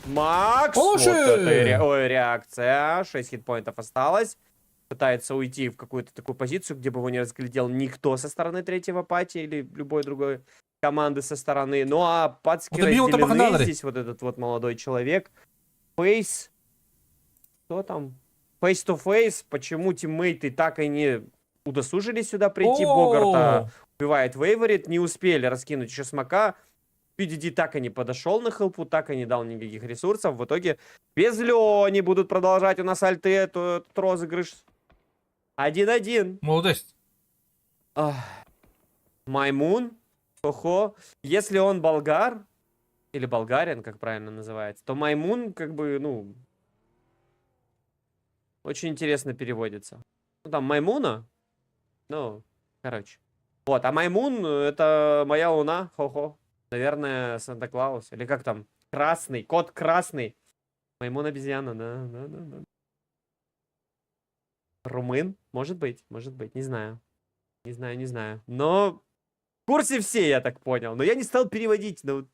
Макс! Вот это реакция. 6 хитпоинтов осталось. Пытается уйти в какую-то такую позицию, где бы его не разглядел никто со стороны третьего пати или любой другой команды со стороны. Ну а пацки разделены. Здесь вот этот вот молодой человек. Фейс. Кто там? Face to face. Почему тиммейты так и не удосужились сюда прийти? Богарта убивает Вейворит. Не успели раскинуть еще смока. PDD так и не подошел на хелпу, так и не дал никаких ресурсов. В итоге без Лёни будут продолжать у нас альты этот розыгрыш. 1-1. Молодость. Маймун. Хо-хо. Если он болгар, или болгарин, как правильно называется, то Маймун, как бы, ну, очень интересно переводится. Ну, там Маймуна. Ну, короче. Вот, а Маймун — это моя луна. Хо-хо. Наверное, Санта-Клаус. Или как там? Красный. Кот красный. Маймун обезьяна, да. Румын? Может быть. Не знаю. Не знаю. Но в курсе все, я так понял. Но я не стал переводить. Ну,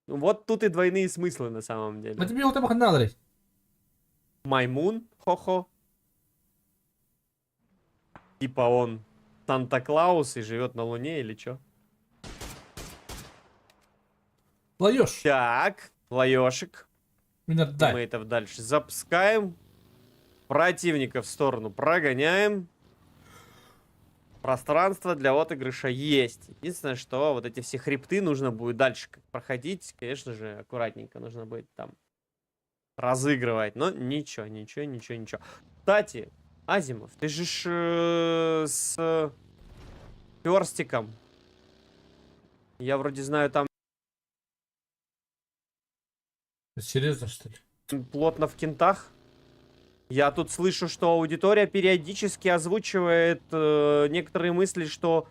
вот тут и двойные смыслы на самом деле. А тебе вот там надо. Маймун? Хо-хо. Типа он Санта-Клаус и живет на Луне или чё? Лаёш. Так, лаёшек. Тиммейтов дальше запускаем. Противника в сторону прогоняем. Пространство для отыгрыша есть. Единственное, что вот эти все хребты нужно будет дальше проходить. Конечно же, аккуратненько нужно будет там разыгрывать. Но ничего. Кстати, Азимов, ты же с перстиком. Я вроде знаю, там Серьезно, что ли? плотно в кентах. Я тут слышу, что аудитория периодически озвучивает некоторые мысли, что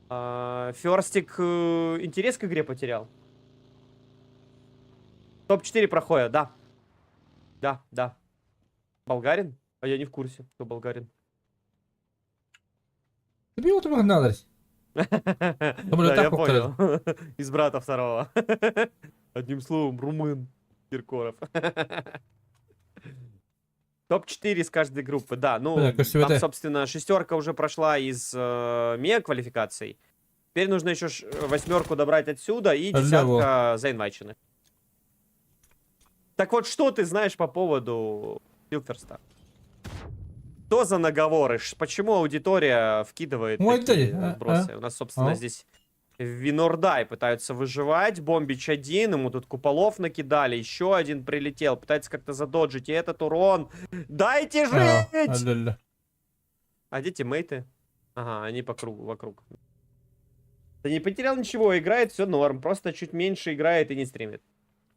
Ферстик интерес к игре потерял. Топ-4 проходит, да. Да. Болгарин? А я не в курсе, кто болгарин. Тебе вот там надо. Да, я понял. Из брата второго. Одним словом, румын Киркоров. Топ-4 с каждой группы, да. Ну, там, собственно, шестерка уже прошла из МЕА-квалификаций. Теперь нужно еще 8 добрать отсюда и 10 заинвайченных. Так вот, что ты знаешь по поводу Филферста? Что за наговоры? Почему аудитория вкидывает такие вбросы? У нас, собственно, здесь Винордай пытаются выживать. Бомбич один, ему тут куполов накидали. Еще один прилетел, пытается как-то задоджить. И этот урон. Дайте жить! А где тиммейты? Ага, они по кругу, вокруг. Да не потерял ничего, играет, все норм. Просто чуть меньше играет и не стримит.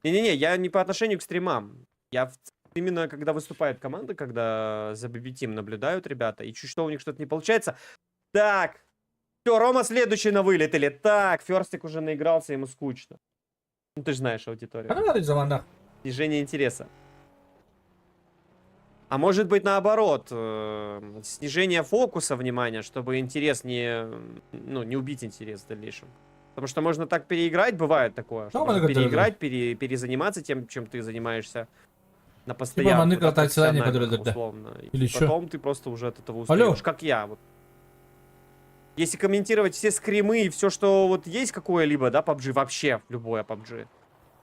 Не-не-не, я не по отношению к стримам. Я именно когда выступает команда, когда за BB Team наблюдают ребята, и чуть что у них что-то не получается. Так. Все, Рома следующий на вылет или так. Ферстик уже наигрался, ему скучно. Ну ты же знаешь аудиторию. Снижение интереса. А может быть наоборот, снижение фокуса внимания, чтобы интерес не убить интерес в дальнейшем. Потому что можно так переиграть, бывает такое. Что можно переиграть, перезаниматься тем, чем ты занимаешься на постоянно, Типа профессионально, условно. Или И потом ты просто уже от этого устаешь, как я. Вот. Если комментировать все скримы и все, что вот есть какое-либо, да, PUBG, вообще любое PUBG,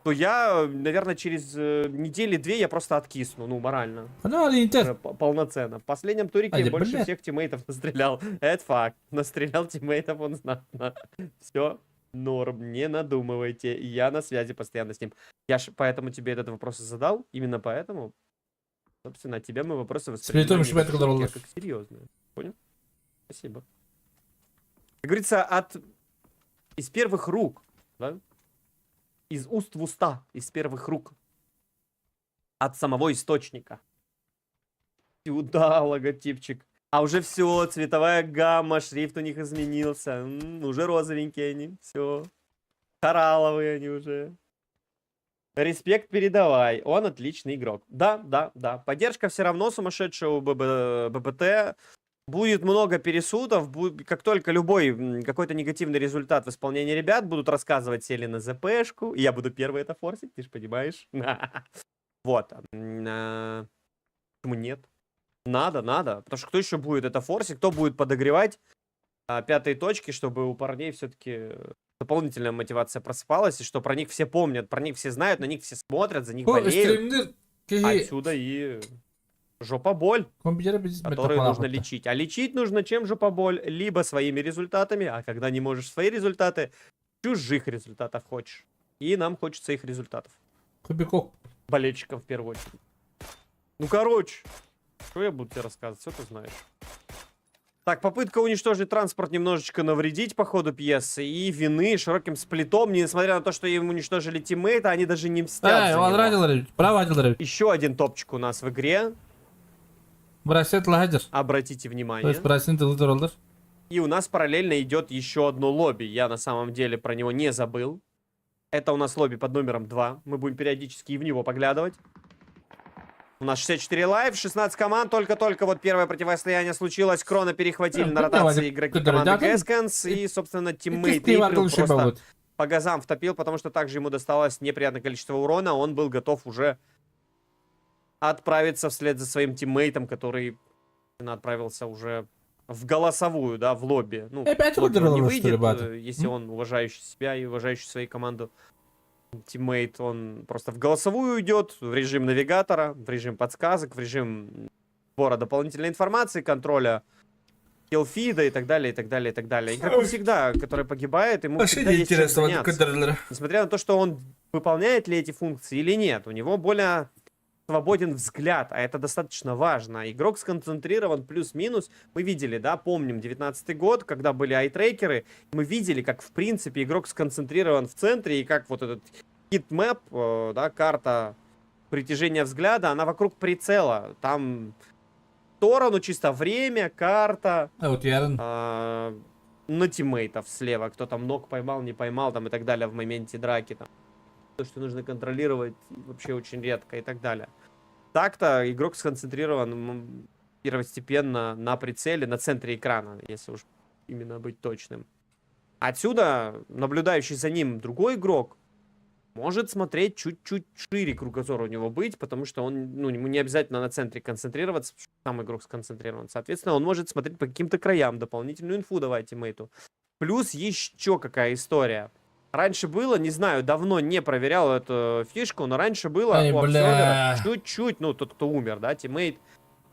то я, наверное, через недели-две я просто откисну, ну, морально. Полноценно. В последнем турике я больше всех тиммейтов настрелял. Это факт. Настрелял тиммейтов он знатно. Все, норм, не надумывайте. Я на связи постоянно с ним. Я ж поэтому тебе этот вопрос и задал. Именно поэтому, собственно, от тебя мы вопросы воспринимаем как серьезные. Понял? Спасибо. Как говорится, из первых рук, да? Из уст в уста, из первых рук. От самого источника. Сюда логотипчик. А уже все, цветовая гамма, шрифт у них изменился. Уже розовенькие они, все. Коралловые они уже. Респект передавай, он отличный игрок. Да. Поддержка все равно сумасшедшая у ББТ. Будет много пересудов, как только любой какой-то негативный результат в исполнении ребят будут рассказывать, сели на ЗПшку, и я буду первый это форсить, ты же понимаешь. Вот. Почему нет? Надо. Потому что кто еще будет это форсить, кто будет подогревать пятые точки, чтобы у парней все-таки дополнительная мотивация просыпалась, и что про них все помнят, про них все знают, на них все смотрят, за них болеют. Отсюда и... жопа боль, которую нужно лечить. А лечить нужно чем жопа боль? Либо своими результатами, а когда не можешь свои результаты, чужих результатов хочешь. И нам хочется их результатов. Кубиков. Болельщикам в первую очередь. Ну, короче, что я буду тебе рассказывать, все ты знаешь. Так, попытка уничтожить транспорт немножечко навредить по ходу пьесы. И вины широким сплитом, несмотря на то, что им уничтожили тиммейта, они даже не мстят за него. Еще один топчик у нас в игре. Обратите внимание. И у нас параллельно идет еще одно лобби. Я на самом деле про него не забыл. Это у нас лобби под номером 2. Мы будем периодически и в него поглядывать. У нас 64 лайв, 16 команд. Только-только вот первое противостояние случилось. Крона перехватили на ротации игроки команды Гэскэнс. И, собственно, тиммейт Эйприл просто по газам втопил, потому что также ему досталось неприятное количество урона. Он был готов уже отправиться вслед за своим тиммейтом, который отправился уже в голосовую, да, в лобби. Ну, в лобби он не выйдет, если он уважающий себя и уважающий свою команду тиммейт, он просто в голосовую идет, в режим навигатора, в режим подсказок, в режим сбора дополнительной информации, контроля киллфида и так далее, и так далее, и так далее. Игроку всегда, который погибает, ему всегда есть чем заняться. Несмотря на то, что он выполняет ли эти функции или нет, у него более свободен взгляд, а это достаточно важно. Игрок сконцентрирован плюс-минус. Мы видели, да, помним 19-й год, когда были айтрекеры, мы видели, как в принципе игрок сконцентрирован в центре, и как вот этот хит-мэп, да, карта притяжения взгляда, она вокруг прицела. Там в сторону чисто время, карта, на тиммейтов слева, кто там ног поймал, не поймал, там и так далее в моменте драки. Там. То, что нужно контролировать, вообще очень редко и так далее. Так-то игрок сконцентрирован первостепенно на прицеле, на центре экрана, если уж именно быть точным. Отсюда наблюдающий за ним другой игрок может смотреть чуть-чуть шире кругозор у него быть, потому что он, ну, ему не обязательно на центре концентрироваться, сам игрок сконцентрирован. Соответственно, он может смотреть по каким-то краям, дополнительную инфу давать тиммейту. Плюс еще какая история. Раньше было, не знаю, давно не проверял эту фишку, но раньше было у обсервера чуть-чуть, ну, тот, кто умер, да, тиммейт,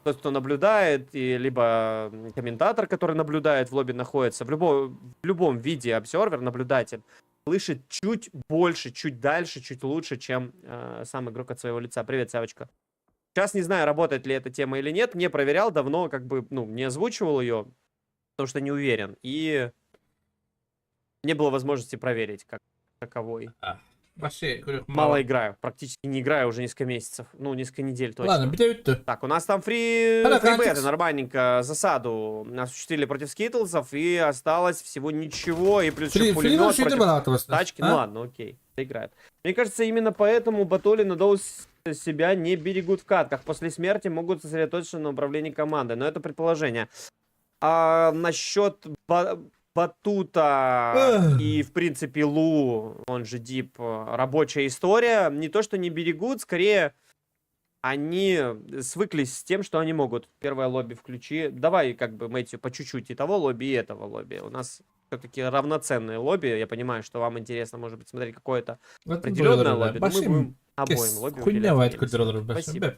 тот, кто наблюдает, и либо комментатор, который наблюдает, в лобби находится, в любом виде обсервер, наблюдатель, слышит чуть больше, чуть дальше, чуть лучше, чем сам игрок от своего лица. Привет, Савочка. Сейчас не знаю, работает ли эта тема или нет, не проверял, давно как бы, ну, не озвучивал ее, потому что не уверен, и не было возможности проверить, как таковой. Мало играю, практически не играю уже несколько месяцев, ну, несколько недель точно. Ладно, так, у нас там фрибеты, нормальненько засаду осуществили против скитлсов, и осталось всего ничего, и плюс еще пулемет против тачки. Ну ладно, окей, играет. Мне кажется, именно поэтому Батоли на Доус себя не берегут в катках. После смерти могут сосредоточиться на управлении командой. Но это предположение. А насчет Батута и, в принципе, Лу, он же Дип, рабочая история. Не то, что не берегут, скорее они свыклись с тем, что они могут. Первое лобби включи. Давай, как бы, Мэтью, по чуть-чуть и того лобби, и этого лобби. У нас все-таки равноценные лобби. Я понимаю, что вам интересно, может быть, смотреть какое-то определенное лобби. Но мы будем обоим лобби уделять время. Спасибо.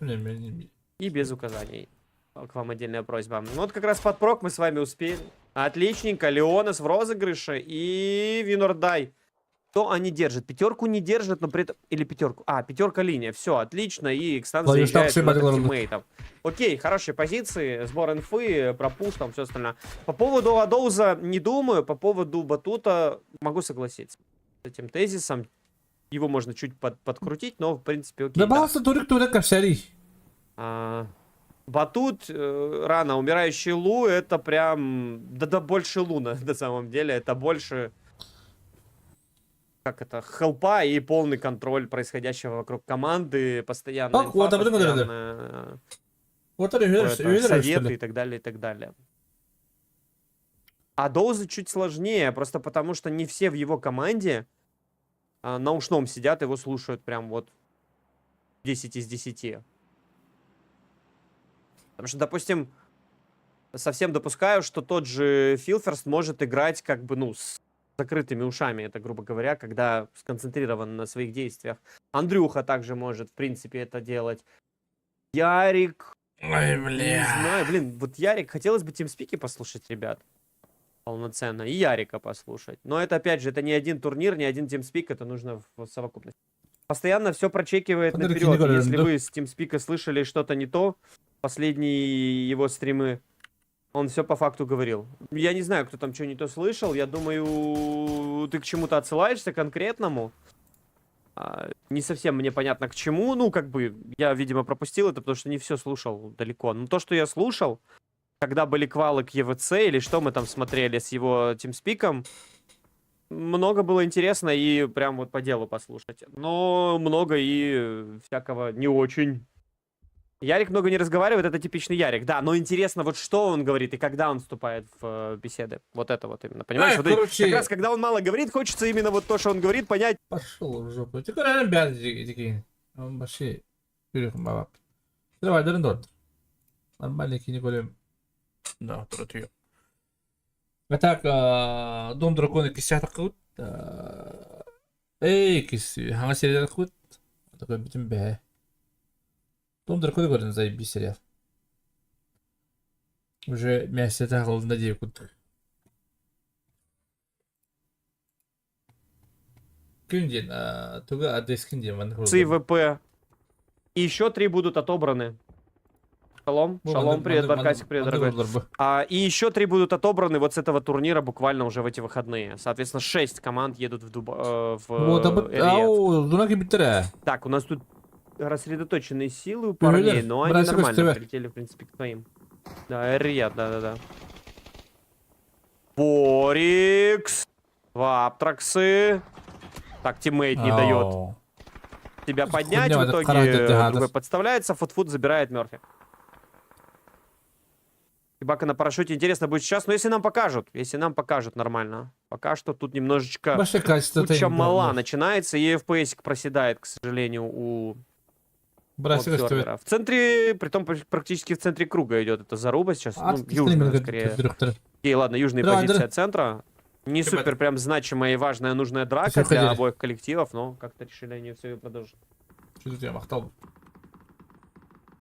И без указаний. К вам отдельная просьба. Ну вот как раз под прок мы с вами успели. Отличненько. Леонес в розыгрыше и Винордай. Что они держат? Пятерку не держат, но при этом... Или пятерку? А, пятерка линия. Все, отлично. И Икстан заезжает на тиммейтов. Окей, хорошие позиции. Сбор инфы, пропуш, там все остальное. По поводу Адоуза не думаю. По поводу Батута могу согласиться с этим тезисом. Его можно чуть подкрутить, но в принципе окей. Батут, рано умирающий Лу, это прям... Да больше Луна, на самом деле. Это больше... Как это? Хелпа и полный контроль происходящего вокруг команды. Постоянно советы и так далее, и так далее. А Доузы чуть сложнее, просто потому что не все в его команде на ушном сидят, его слушают прям вот 10 из 10. Потому что, допустим, совсем допускаю, что тот же Филферст может играть как бы, ну, с закрытыми ушами, это, грубо говоря, когда сконцентрирован на своих действиях. Андрюха также может, в принципе, это делать. Ярик... Ой, бля. Не знаю, блин, вот Ярик, хотелось бы тимспики послушать, ребят. Полноценно. И Ярика послушать. Но это, опять же, это не один турнир, не один тимспик, это нужно в совокупности. Постоянно все прочекивает наперед. Если вы с тимспика слышали что-то не то, последние его стримы, он все по факту говорил. Я не знаю, кто там что не то слышал. Я думаю, ты к чему-то отсылаешься конкретному. Не совсем мне понятно к чему. Ну, как бы, я, видимо, пропустил это, потому что не все слушал далеко. Но то, что я слушал, когда были квалы к ЕВЦ, или что мы там смотрели с его тимспиком, много было интересно и прям вот по делу послушать. Но много и всякого не очень. Ярик много не разговаривает, это типичный Ярик. Да, но интересно, вот что он говорит и когда он вступает в беседы. Вот это вот именно, понимаешь? Вот короче... Как раз, когда он мало говорит, хочется именно вот то, что он говорит, понять. Пошел в жопу. Ты говоришь, бяд, он вообще... Давай, дорогой. Нормальный кинеголем. Да, тротью. А так, Дом Дракона кисят акут. Эй, киси, ханга серия акут. Такой битим бе. Дом Дракона говорит, заебись сериал. Уже мясо тахал на 9 кут. Кюндин, туга адрес Кюндин ван. ЦВП. И еще 3 будут отобраны. Шалом, шалом, привет, Баркасик, привет, дорогой. И еще 3 будут отобраны вот с этого турнира буквально уже в эти выходные. Соответственно, 6 команд едут в Риад. Так, у нас тут рассредоточенные силы у парней, но они нормально прилетели, в принципе, к твоим. Да, Риад, да-да-да. Борикс, Ваптраксы. Так, тиммейт не дает тебя поднять, в итоге другой подставляется, Футфут забирает Мёрфи. Бака на парашюте интересно будет сейчас, но если нам покажут нормально. Пока что тут немножечко куча мала начинается, и FPS проседает, к сожалению, у сервера. В центре, притом практически в центре круга идет эта заруба сейчас, ну, южная скорее. Окей, ладно, южная позиция центра. Не супер прям значимая и важная нужная драка для обоих коллективов, но как-то решили они все продолжить. Что тут я махтал?